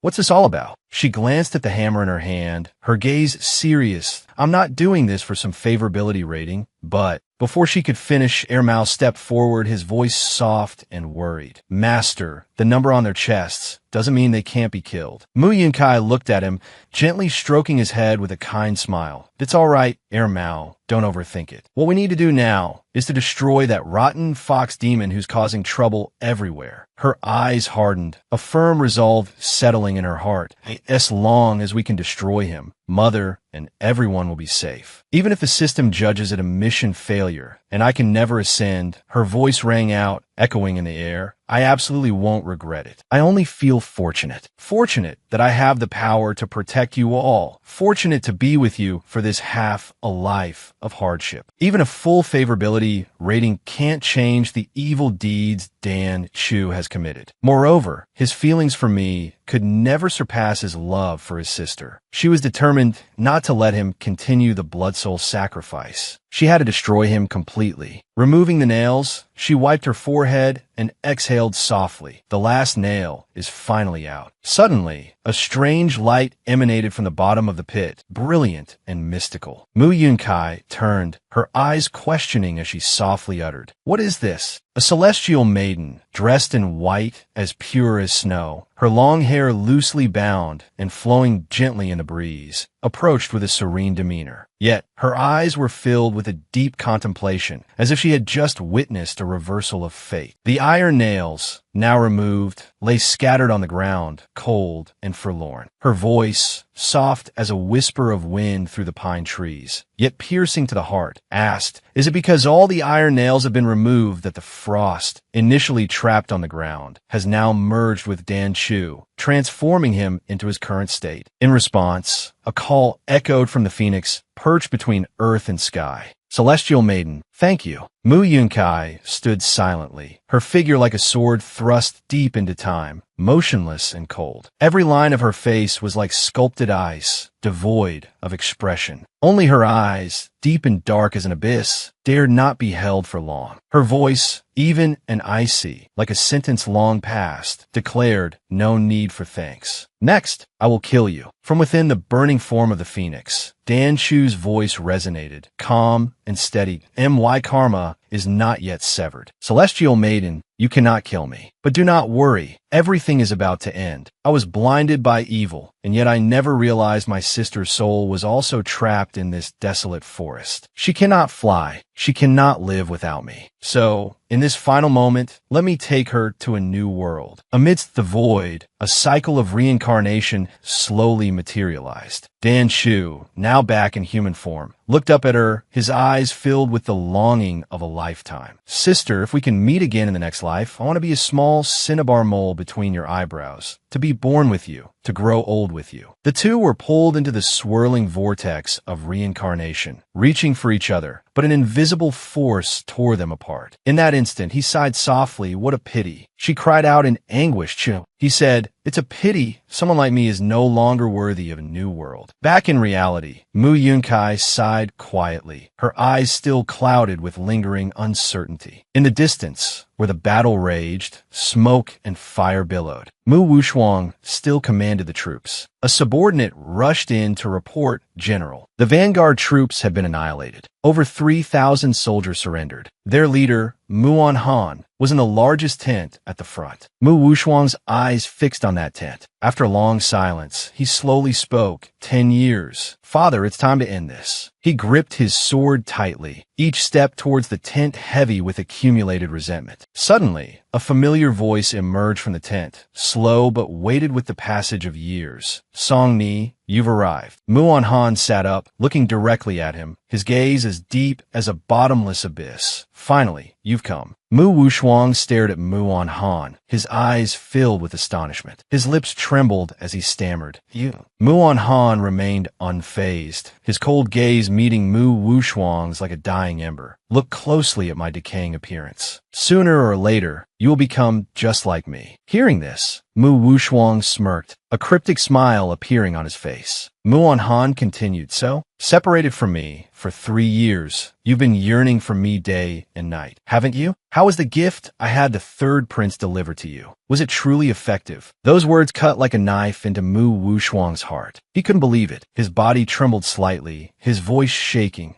what's this all about? She glanced at the hammer in her hand, her gaze serious. I'm not doing this for some favorability rating, but... Before she could finish, Air Mao stepped forward, his voice soft and worried. Master, the number on their chests doesn't mean they can't be killed. Mu Yunkai looked at him, gently stroking his head with a kind smile. It's all right, Air Mao. Don't overthink it. What we need to do now is to destroy that rotten fox demon who's causing trouble everywhere. Her eyes hardened, a firm resolve settling in her heart. As long as we can destroy him, Mother and everyone will be safe. Even if the system judges it a mission failure and I can never ascend, her voice rang out echoing in the air. I absolutely won't regret it. I only feel fortunate. Fortunate that I have the power to protect you all. Fortunate to be with you for this half a life of hardship. Even a full favorability rating can't change the evil deeds Dan Chu has committed. Moreover, his feelings for me could never surpass his love for his sister. She was determined not to let him continue the blood soul sacrifice. She had to destroy him completely. Removing the nails, she wiped her forehead and exhaled softly. The last nail is finally out. Suddenly, a strange light emanated from the bottom of the pit, brilliant and mystical. Mu Yunkai turned, her eyes questioning as she softly uttered, "What is this?" A celestial maiden, dressed in white as pure as snow, her long hair loosely bound and flowing gently in the breeze, approached with a serene demeanor. Yet her eyes were filled with a deep contemplation, as if she had just witnessed a reversal of fate. The iron nails, now removed, lay scattered on the ground, cold and forlorn. Her voice, soft as a whisper of wind through the pine trees, yet piercing to the heart, asked, "Is it because all the iron nails have been removed that the frost, initially trapped on the ground, has now merged with Dan Chu, transforming him into his current state?" In response, a call echoed from the phoenix perched between earth and sky. "Celestial maiden, thank you." Mu Yunkai stood silently, her figure like a sword thrust deep into time, motionless and cold. Every line of her face was like sculpted ice, devoid of expression. Only her eyes, deep and dark as an abyss, dared not be held for long. Her voice, even and icy, like a sentence long past, declared no need for thanks. "Next, I will kill you." From within the burning form of the phoenix, Dan Chu's voice resonated, calm and steady. "My karma is not yet severed. Celestial maiden, you cannot kill me. But do not worry, everything is about to end. I was blinded by evil, and yet I never realized my sister's soul was also trapped in this desolate forest. She cannot fly. She cannot live without me. So, in this final moment, let me take her to a new world." Amidst the void, a cycle of reincarnation slowly materialized. Dan Chu, now back in human form, looked up at her, his eyes filled with the longing of a lifetime. "Sister, if we can meet again in the next life, I want to be a small cinnabar mole between your eyebrows, to be born with you, to grow old with you." The two were pulled into the swirling vortex of reincarnation, reaching for each other, but an invisible force tore them apart. In that instant, he sighed softly, "What a pity." She cried out in anguish, "Chill." He said, "It's a pity someone like me is no longer worthy of a new world." Back in reality, Mu Yunkai sighed quietly, her eyes still clouded with lingering uncertainty. In the distance, where the battle raged, smoke and fire billowed, Mu Wushuang still commanded the troops. A subordinate rushed in to report, "General, the vanguard troops have been annihilated. Over 3,000 soldiers surrendered. Their leader, Muon Han, was in the largest tent at the front." Mu Wushuang's eyes fixed on that tent. After a long silence, he slowly spoke, 10 years. "Father, it's time to end this." He gripped his sword tightly, each step towards the tent heavy with accumulated resentment. Suddenly, a familiar voice emerged from the tent, slow but weighted with the passage of years. "Song Ni, you've arrived." Muon Han sat up, looking directly at him, his gaze as deep as a bottomless abyss. "Finally, you've come." Mu Wushuang stared at Muon Han, his eyes filled with astonishment. His lips trembled as he stammered, "You." Muon Han remained unfazed, his cold gaze meeting Mu Wushuang's like a dying ember. "Look closely at my decaying appearance. Sooner or later, you will become just like me." Hearing this, Mu Wushuang smirked, a cryptic smile appearing on his face. Muon Han continued, "So, separated from me for 3 years, you've been yearning for me day and night, haven't you? How was the gift I had the third prince deliver to you? Was it truly effective?" Those words cut like a knife into Mu Wushuang's heart. He couldn't believe it. His body trembled slightly, his voice shaking.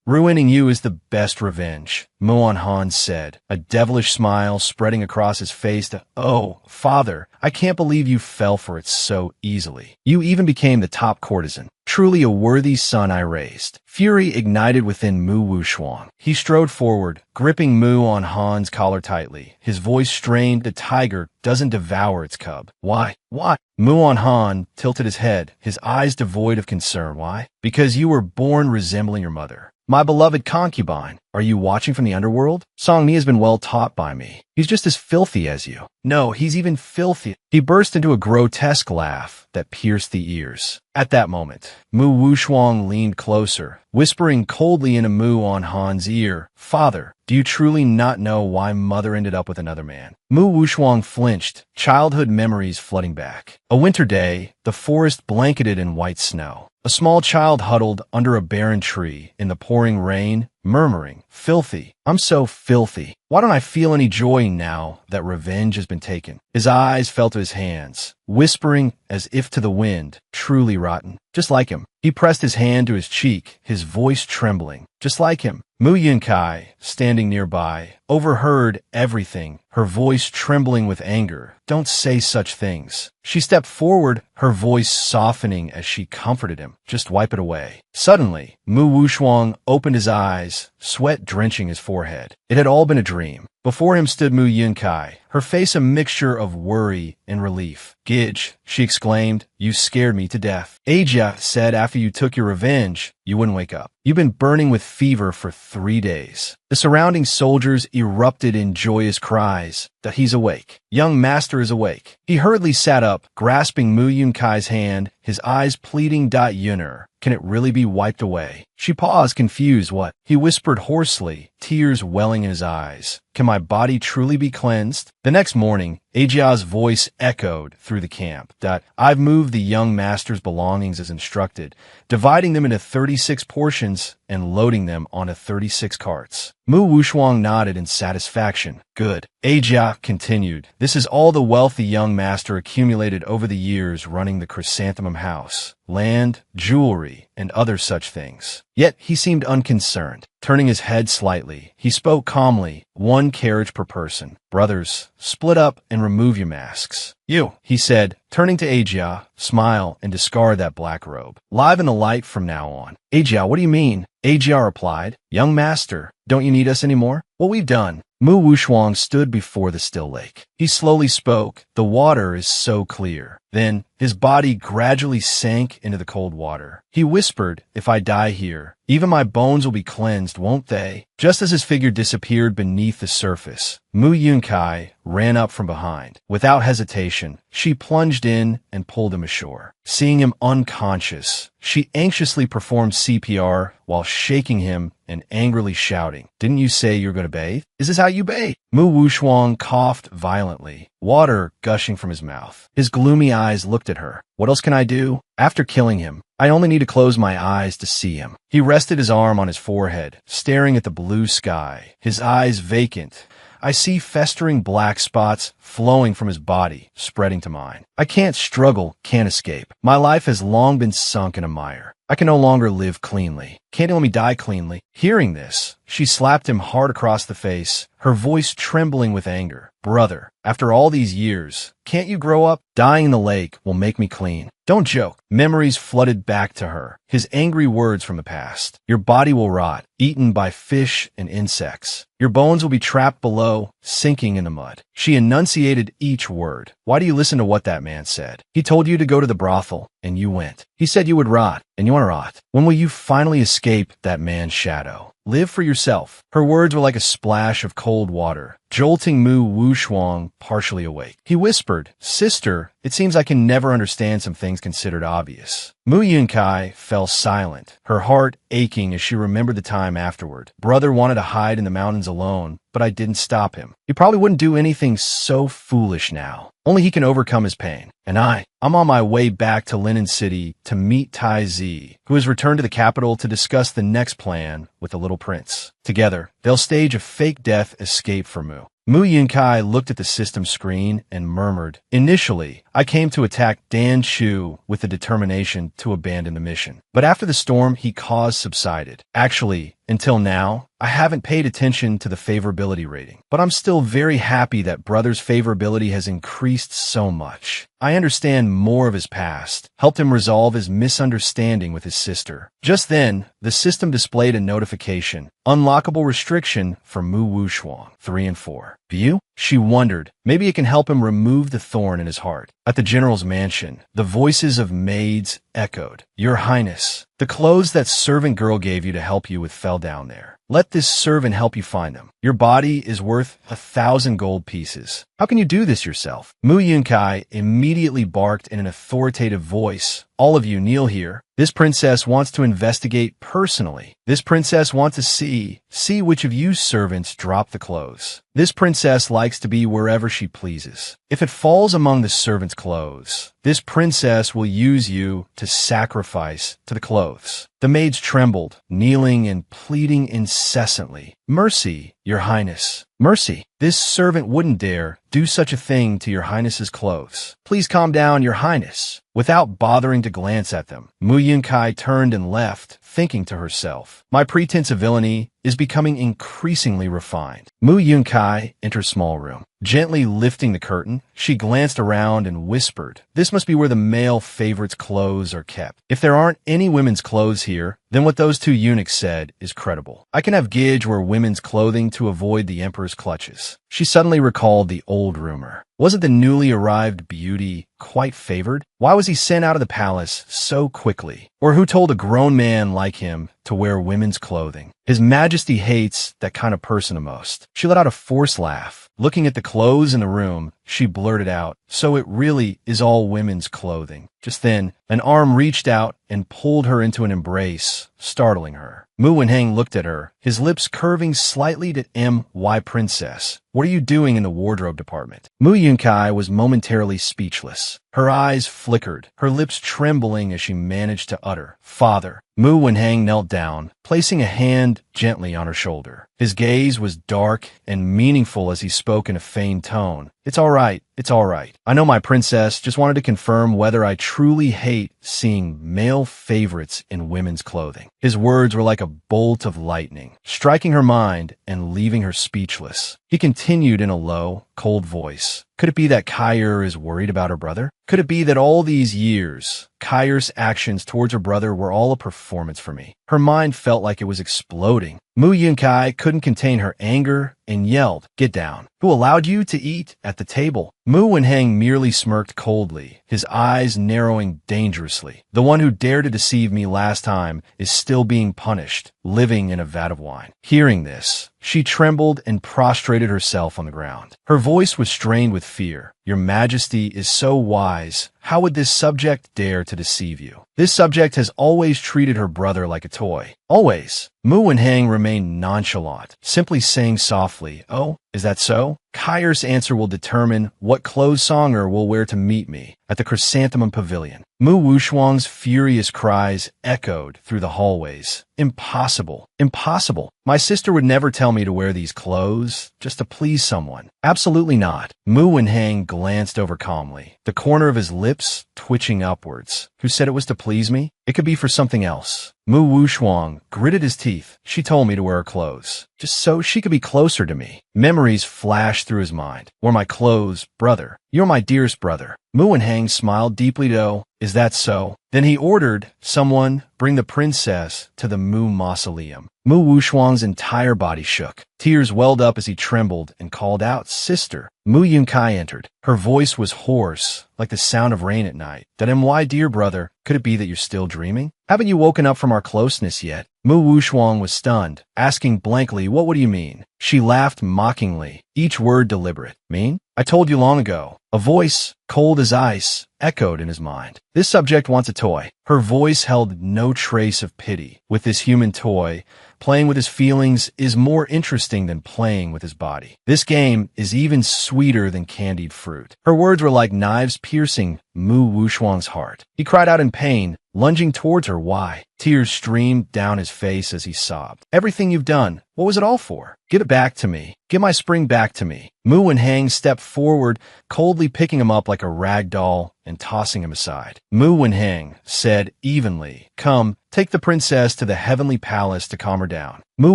Ruining you is the best revenge," Muon Han said, a devilish smile spreading across his face. "Oh, father, I can't believe you fell for it so easily. You even became the top courtesan. Truly a worthy son I raised." Fury ignited within Mu Wushuang. He strode forward, gripping Muon Han's collar tightly, his voice strained. "The tiger doesn't devour its cub." "Why? Why?" Muon Han tilted his head, his eyes devoid of concern. "Why? Because you were born resembling your mother, my beloved concubine." Are you watching from the underworld? Song Mi has been well taught by me. He's just as filthy as you. No, he's even filthy. He burst into a grotesque laugh that pierced the ears. At that moment, Mu Wushuang leaned closer, whispering coldly into Mu on Han's ear, "Father, do you truly not know why Mother ended up with another man?" Mu Wushuang flinched, childhood memories flooding back. A winter day, the forest blanketed in white snow. A small child huddled under a barren tree in the pouring rain, murmuring, "Filthy. I'm so filthy. Why don't I feel any joy now that revenge has been taken?" His eyes fell to his hands, whispering as if to the wind, "Truly rotten. Just like him." He pressed his hand to his cheek, his voice trembling. Just like him. Mu Yunkai, standing nearby, overheard everything, her voice trembling with anger. "Don't say such things." She stepped forward, her voice softening as she comforted him. "Just wipe it away." Suddenly, Mu Wushuang opened his eyes, sweat drenching his forehead. It had all been a dream. Before him stood Mu Yunkai, her face a mixture of worry and relief. "Gidge," she exclaimed, "you scared me to death. Ajia said after you took your revenge, you wouldn't wake up. You've been burning with fever for 3 days." The surrounding soldiers erupted in joyous cries. "That he's awake. Young master is awake." He hurriedly sat up, grasping Mu Yunkai's hand, his eyes pleading. "Yuner, can it really be wiped away?" She paused, confused. "What?" He whispered hoarsely, tears welling in his eyes. "Can my body truly be cleansed?" The next morning, Ajia's voice echoed through the camp. "I've moved the young master's belongings as instructed, dividing them into 36 portions and loading them onto 36 carts." Mu Wushuang nodded in satisfaction. "Good." Ajia continued, "This is all the wealth the young master accumulated over the years running the Chrysanthemum House, land, jewelry, and other such things." Yet he seemed unconcerned. Turning his head slightly, he spoke calmly, "1 carriage per person. Brothers, split up and remove your masks. You," he said, turning to Ajia, "smile and discard that black robe. Live in the light from now on." "Ajia, what do you mean?" Ajia replied, "Young master, don't you need us anymore? What we've done." Mu Wushuang stood before the still lake. He slowly spoke, "The water is so clear." Then his body gradually sank into the cold water. He whispered, "If I die here, even my bones will be cleansed, won't they?" Just as his figure disappeared beneath the surface, Mu Yunkai ran up from behind. Without hesitation, she plunged in and pulled him ashore. Seeing him unconscious, she anxiously performed CPR while shaking him and angrily shouting, "Didn't you say you're going to bathe? Is this how you bathe?" Mu Wushuang coughed violently, water gushing from his mouth. His gloomy eyes looked at her. "What else can I do? After killing him, I only need to close my eyes to see him." He rested his arm on his forehead, staring at the blue sky, his eyes vacant. "I see festering black spots flowing from his body, spreading to mine. I can't struggle, can't escape. My life has long been sunk in a mire. I can no longer live cleanly. Can't you let me die cleanly?" Hearing this, she slapped him hard across the face, her voice trembling with anger. "Brother, after all these years, can't you grow up? Dying in the lake will make me clean. Don't joke." Memories flooded back to her, his angry words from the past. "Your body will rot, eaten by fish and insects. Your bones will be trapped below, sinking in the mud." She enunciated each word. "Why do you listen to what that man said? He told you to go to the brothel, and you went. He said you would rot, and you want to rot. When will you finally escape that man's shadow? Live for yourself." Her words were like a splash of cold water, jolting Mu Wushuang partially awake. He whispered, "Sister, it seems I can never understand some things considered obvious." Mu Yunkai fell silent, her heart aching as she remembered the time afterward. "Brother wanted to hide in the mountains alone, but I didn't stop him. He probably wouldn't do anything so foolish now. Only he can overcome his pain. And I'm on my way back to Linen City to meet Tai Zi, who has returned to the capital to discuss the next plan with the little prince. Together, they'll stage a fake death escape for Mu." Mu Yunkai looked at the system screen and murmured, "Initially, I came to attack Dan Chu with the determination to abandon the mission. But after the storm he caused subsided. Actually, until now, I haven't paid attention to the favorability rating. But I'm still very happy that Brother's favorability has increased so much. I understand more of his past, helped him resolve his misunderstanding with his sister." Just then, the system displayed a notification. Unlockable restriction for Mu Wushuang, 3 and 4. View? She wondered, maybe it can help him remove the thorn in his heart. At the general's mansion, the voices of maids echoed. "Your Highness, the clothes that servant girl gave you to help you with fell down there. Let this servant help you find them. Your body is worth 1,000 gold pieces. How can you do this yourself? Mu Yunkai immediately barked in an authoritative voice. All of you kneel here. This princess wants to investigate personally. This princess wants to see which of you servants drop the clothes. This princess likes to be wherever she pleases. If it falls among the servants' clothes, this princess will use you to sacrifice to the clothes. The maids trembled, kneeling and pleading incessantly. Mercy, your highness. Mercy. This servant wouldn't dare do such a thing to your highness's clothes. Please calm down, your highness. Without bothering to glance at them, Mu Yunkai turned and left, thinking to herself, my pretense of villainy is becoming increasingly refined. Mu Yunkai enters small room. Gently lifting the curtain, she glanced around and whispered, this must be where the male favorite's clothes are kept. If there aren't any women's clothes here, then what those two eunuchs said is credible. I can have Gidge wear women's clothing to avoid the emperor's clutches. She suddenly recalled the old rumor. Wasn't the newly arrived beauty quite favored? Why was he sent out of the palace so quickly? Or who told a grown man like him to wear women's clothing? His Majesty hates that kind of person the most. She let out a forced laugh. Looking at the clothes in the room, she blurted out, so it really is all women's clothing. Just then, an arm reached out and pulled her into an embrace, startling her. Mu Wenheng looked at her, his lips curving slightly to "Why princess? What are you doing in the wardrobe department?" Mu Yunkai was momentarily speechless. Her eyes flickered, her lips trembling as she managed to utter, "Father." Mu Wenheng knelt down, placing a hand gently on her shoulder. His gaze was dark and meaningful as he spoke in a feigned tone. It's all right. It's all right. I know my princess just wanted to confirm whether I truly hate seeing male favorites in women's clothing. His words were like a bolt of lightning, striking her mind and leaving her speechless. He continued in a low, cold voice. Could it be that Kair is worried about her brother? Could it be that all these years, Kair's actions towards her brother were all a performance for me? Her mind felt like it was exploding. Mu Yunkai couldn't contain her anger and yelled, "Get down. Who allowed you to eat at the table?" Mu Wenheng merely smirked coldly, his eyes narrowing dangerously. The one who dared to deceive me last time is still being punished, living in a vat of wine. Hearing this, she trembled and prostrated herself on the ground. Her voice was strained with fear. Your Majesty is so wise. How would this subject dare to deceive you? This subject has always treated her brother like a toy. Always. Mu Wenheng remained nonchalant, simply saying softly, "Oh, is that so? Kair's answer will determine what clothes Songer will wear to meet me at the Chrysanthemum Pavilion." Mu Wushuang's furious cries echoed through the hallways. Impossible. Impossible. My sister would never tell me to wear these clothes just to please someone. Absolutely not. Mu Wenheng glanced over calmly, the corner of his lips twitching upwards. Who said it was to please me? It could be for something else. Mu Wushuang gritted his teeth. She told me to wear her clothes, just so she could be closer to me. Memories flashed through his mind. Were my clothes, brother? You're my dearest brother. Mu Wenheng smiled deeply though. Is that so? Then he ordered someone bring the princess to the Mu Mausoleum. Mu Wushuang's entire body shook. Tears welled up as he trembled and called out, "Sister." Mu Yunkai entered. Her voice was hoarse, like the sound of rain at night. "Why, dear brother, could it be that you're still dreaming? Haven't you woken up from our closeness yet?" Mu Wushuang was stunned, asking blankly, what do you mean?" She laughed mockingly, each word deliberate. "Mean? I told you long ago." A voice, cold as ice, echoed in his mind. This subject wants a toy. Her voice held no trace of pity. With this human toy, playing with his feelings is more interesting than playing with his body. This game is even sweeter than candied fruit. Her words were like knives piercing Mu Wushuang's heart. He cried out in pain, lunging towards her. Why? Tears streamed down his face as he sobbed. "Everything you've done, what was it all for? Give it back to me. Give my spring back to me." Mu Wenheng stepped forward, coldly picking him up like a rag doll and tossing him aside. Mu Wenheng said evenly, "Come, take the princess to the heavenly palace to calm her down." Mu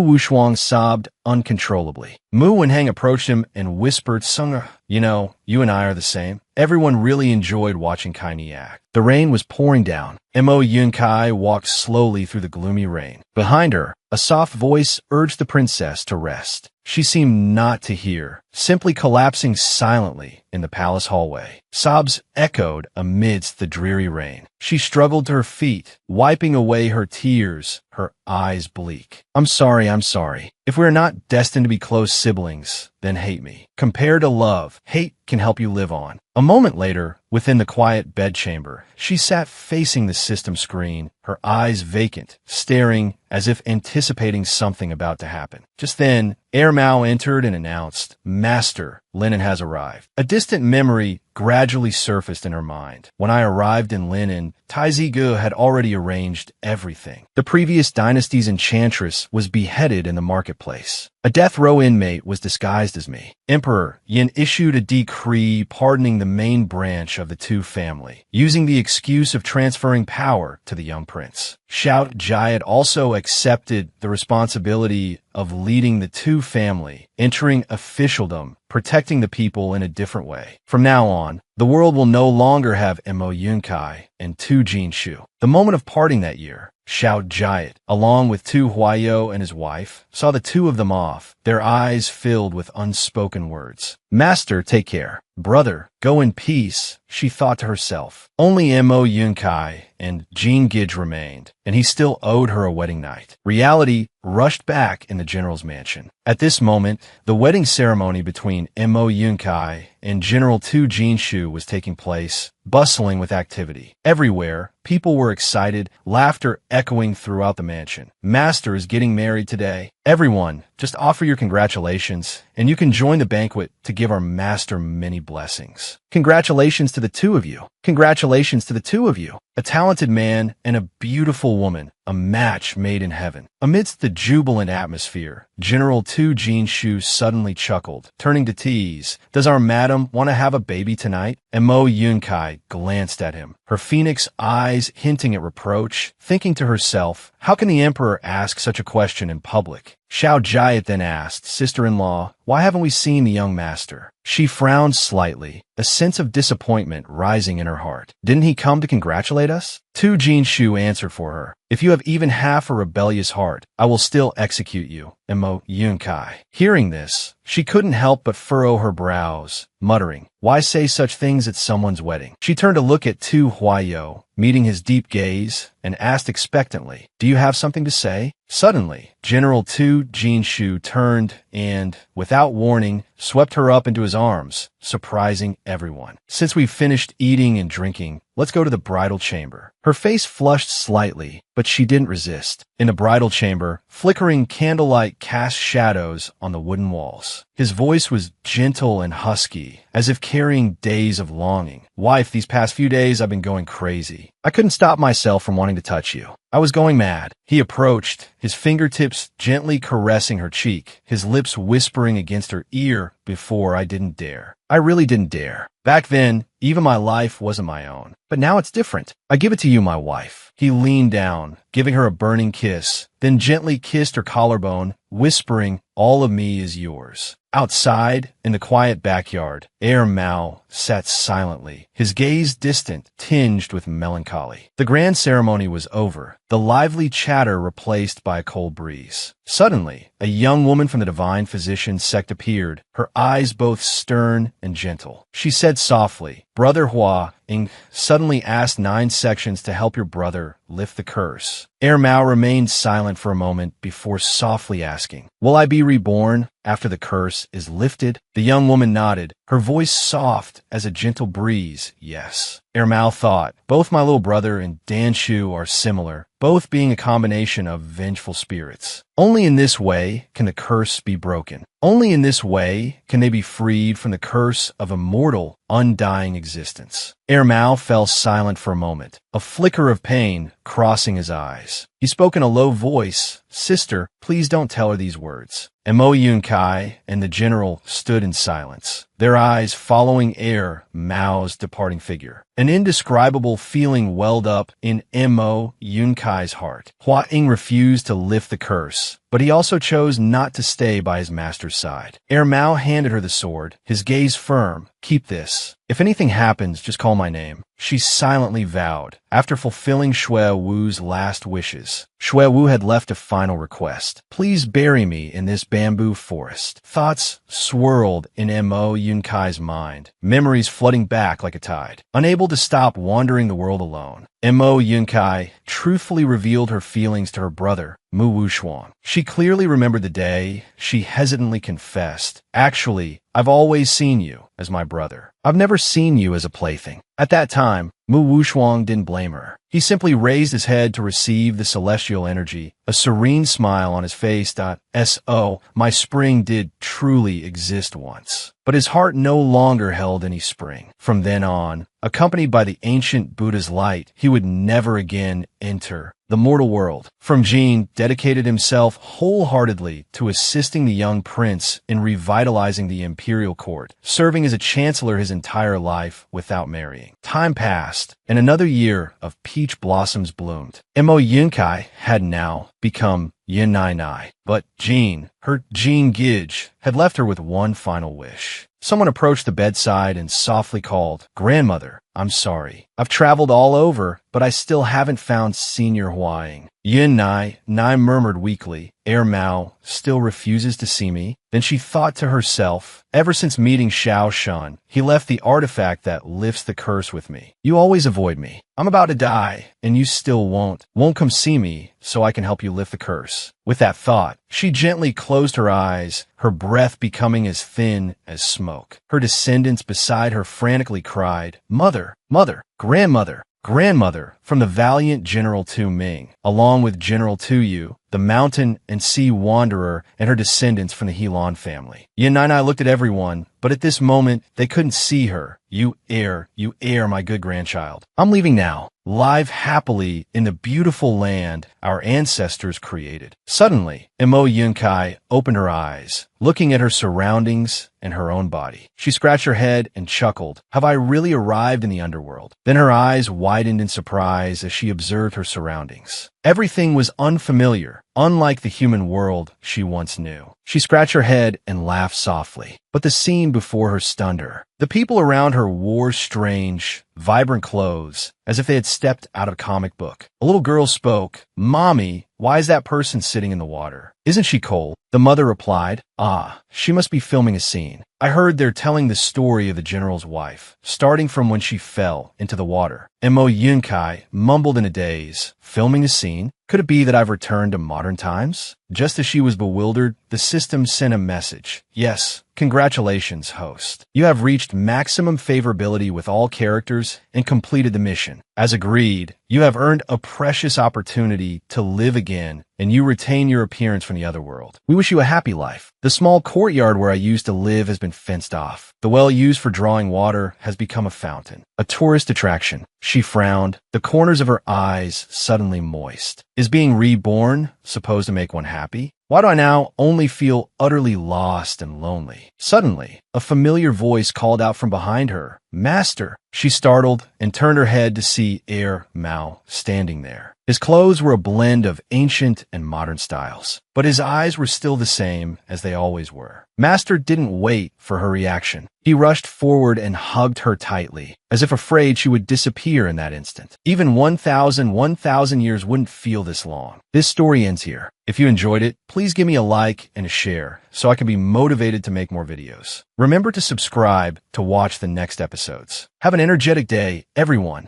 Wushuang sobbed uncontrollably. Mu Wenheng approached him and whispered, "Songer, you know, you and I are the same." Everyone really enjoyed watching Kaini act. The rain was pouring down. Mo Yunkai walked slowly through the gloomy rain. Behind her, a soft voice urged the princess to rest. She seemed not to hear, simply collapsing silently in the palace hallway. Sobs echoed amidst the dreary rain. She struggled to her feet, wiping away her tears, her eyes bleak. I'm sorry. If we are not destined to be close siblings, then hate me. Compared to love, hate can help you live on. A moment later, within the quiet bedchamber, she sat facing the system screen, her eyes vacant, staring as if anticipating something about to happen. Just then, Mao entered and announced, "Master, Linen has arrived." A distant memory gradually surfaced in her mind. When I arrived in Linen, Taizigu had already arranged everything. The previous dynasty's enchantress was beheaded in the marketplace. A death row inmate was disguised as me. Emperor Yin issued a decree pardoning the main branch of the Tu family, using the excuse of transferring power to the young prince. Xiao Jia also accepted the responsibility of leading the Tu family, entering officialdom, protecting the people in a different way. From now on, the world will no longer have Mo-Yunkai and Tu Jinshu. The moment of parting that year, Xiao Jia, along with Tu Huayo and his wife, saw the two of them off, their eyes filled with unspoken words. "Master, take care. Brother, go in peace," she thought to herself. Only Mo-Yunkai and Jean Gidge remained, and he still owed her a wedding night. Reality rushed back in the general's mansion. At this moment, the wedding ceremony between Mo-Yunkai and General Tu Jinshu was taking place, bustling with activity. Everywhere, people were excited, laughter echoing throughout the mansion. "Master is getting married today. Everyone, just offer your congratulations, and you can join the banquet to give our master many blessings." Congratulations to the two of you. Congratulations to the two of you. A talented man and a beautiful woman, a match made in heaven. Amidst the jubilant atmosphere, General Tu Jinshu suddenly chuckled, turning to tease, "Does our madam want to have a baby tonight?" And Mo-Yunkai glanced at him, her phoenix eyes hinting at reproach, thinking to herself, how can the emperor ask such a question in public? Xiao Jia then asked, "Sister-in-law, why haven't we seen the young master?" She frowned slightly, a sense of disappointment rising in her heart. "Didn't he come to congratulate us?" Tu Jinshu answered for her, "If you have even half a rebellious heart, I will still execute you." And Mo-Yunkai, hearing this, she couldn't help but furrow her brows, muttering, "Why say such things at someone's wedding?" She turned to look at Tu Huayo, meeting his deep gaze, and asked expectantly, "Do you have something to say?" Suddenly, General Tu Jinshu turned and, without warning, swept her up into his arms, surprising everyone. "Since we've finished eating and drinking, let's go to the bridal chamber." Her face flushed slightly, but she didn't resist. In the bridal chamber, flickering candlelight cast shadows on the wooden walls. His voice was gentle and husky, as if carrying days of longing. "Wife, these past few days I've been going crazy. I couldn't stop myself from wanting to touch you. I was going mad." He approached, his fingertips gently caressing her cheek, his lips whispering against her ear before I didn't dare. I really didn't dare. Back then, even my life wasn't my own. But now it's different. I give it to you, my wife. He leaned down, giving her a burning kiss, then gently kissed her collarbone, whispering, "All of me is yours." Outside, in the quiet backyard, Mao sat silently, his gaze distant, tinged with melancholy. The grand ceremony was over, the lively chatter replaced by a cold breeze. Suddenly, a young woman from the divine physician sect appeared, her eyes both stern and gentle. She said softly, "Brother Hua, Ing suddenly asked 9 sections to help your brother lift the curse." Mao remained silent for a moment before softly asking, "Will I be reborn after the curse is lifted?" The young woman nodded, her voice soft as a gentle breeze. "Yes." Mao thought, both my little brother and Danshu are similar, both being a combination of vengeful spirits. Only in this way can the curse be broken. Only in this way can they be freed from the curse of immortal, undying existence. Mao fell silent for a moment, a flicker of pain crossing his eyes. He spoke in a low voice, "Sister, please don't tell her these words." Mo-Yunkai and the general stood in silence, their eyes following Mao's departing figure. An indescribable feeling welled up in Mo-Yunkai's heart. Hua Ying refused to lift the curse, but he also chose not to stay by his master's side. Mao handed her the sword, his gaze firm. "Keep this. If anything happens, just call my name." She silently vowed, after fulfilling Shui Wu's last wishes. Shui Wu had left a final request. "Please bury me in this bamboo forest." Thoughts swirled in Mo-Yunkai's mind, memories flooding back like a tide. Unable to stop wandering the world alone, Mo-Yunkai truthfully revealed her feelings to her brother, Mu Wushuang. She clearly remembered the day. She hesitantly confessed, "Actually, I've always seen you as my brother. I've never seen you as a plaything." At that time, Mu Wushuang didn't blame her. He simply raised his head to receive the celestial energy, a serene smile on his face. So, my spring did truly exist once. But his heart no longer held any spring. From then on, accompanied by the ancient Buddha's light, he would never again enter the mortal world. From Jin dedicated himself wholeheartedly to assisting the young prince in revitalizing the imperial court, serving as a chancellor his entire life without marrying. Time passed, and another year of peach blossoms bloomed. Mo Yunkai had now become Yin Nai Nai, but Jean, her Jean Gidge, had left her with one final wish. Someone approached the bedside and softly called, "Grandmother, I'm sorry. I've traveled all over, but I still haven't found Senior Huaying." Yin Nai murmured weakly, Mao still refuses to see me." Then she thought to herself, "Ever since meeting Xiao Shun, he left the artifact that lifts the curse with me. You always avoid me. I'm about to die, and you still won't come see me so I can help you lift the curse." With that thought, she gently closed her eyes, her breath becoming as thin as smoke. Her descendants beside her frantically cried, "Mother, mother, grandmother, grandmother," from the valiant General Tu Ming, along with General Tu Yu, the mountain and sea wanderer, and her descendants from the Helan family. Yin Nai looked at everyone, but at this moment, they couldn't see her. You err, my good grandchild. I'm leaving now. Live happily in the beautiful land our ancestors created." Suddenly, Mo Yunkai opened her eyes, looking at her surroundings and her own body. She scratched her head and chuckled. "Have I really arrived in the underworld?" Then her eyes widened in surprise as she observed her surroundings. Everything was unfamiliar, unlike the human world she once knew. She scratched her head and laughed softly, but the scene before her stunned her. The people around her wore strange, vibrant clothes, as if they had stepped out of a comic book. A little girl spoke, "Mommy, why is that person sitting in the water? Isn't she cold?" The mother replied, "Ah, she must be filming a scene. I heard they're telling the story of the general's wife, starting from when she fell into the water." Mo Yunkai mumbled in a daze, "Filming a scene? Could it be that I've returned to modern times?" Just as she was bewildered, the system sent a message. "Yes, congratulations, host. You have reached maximum favorability with all characters and completed the mission. As agreed, you have earned a precious opportunity to live again, and you retain your appearance from the other world. We wish you a happy life. The small courtyard where I used to live has been fenced off. The well used for drawing water has become a fountain, a tourist attraction." She frowned, the corners of her eyes suddenly moist. Is being reborn supposed to make one happy? Why do I now only feel utterly lost and lonely? Suddenly, a familiar voice called out from behind her, "Master!" She startled and turned her head to see Mao standing there. His clothes were a blend of ancient and modern styles, but his eyes were still the same as they always were. Master didn't wait for her reaction. He rushed forward and hugged her tightly, as if afraid she would disappear in that instant. Even 1,000 years wouldn't feel this long. This story ends here. If you enjoyed it, please give me a like and a share so I can be motivated to make more videos. Remember to subscribe to watch the next episodes. Have an energetic day, everyone.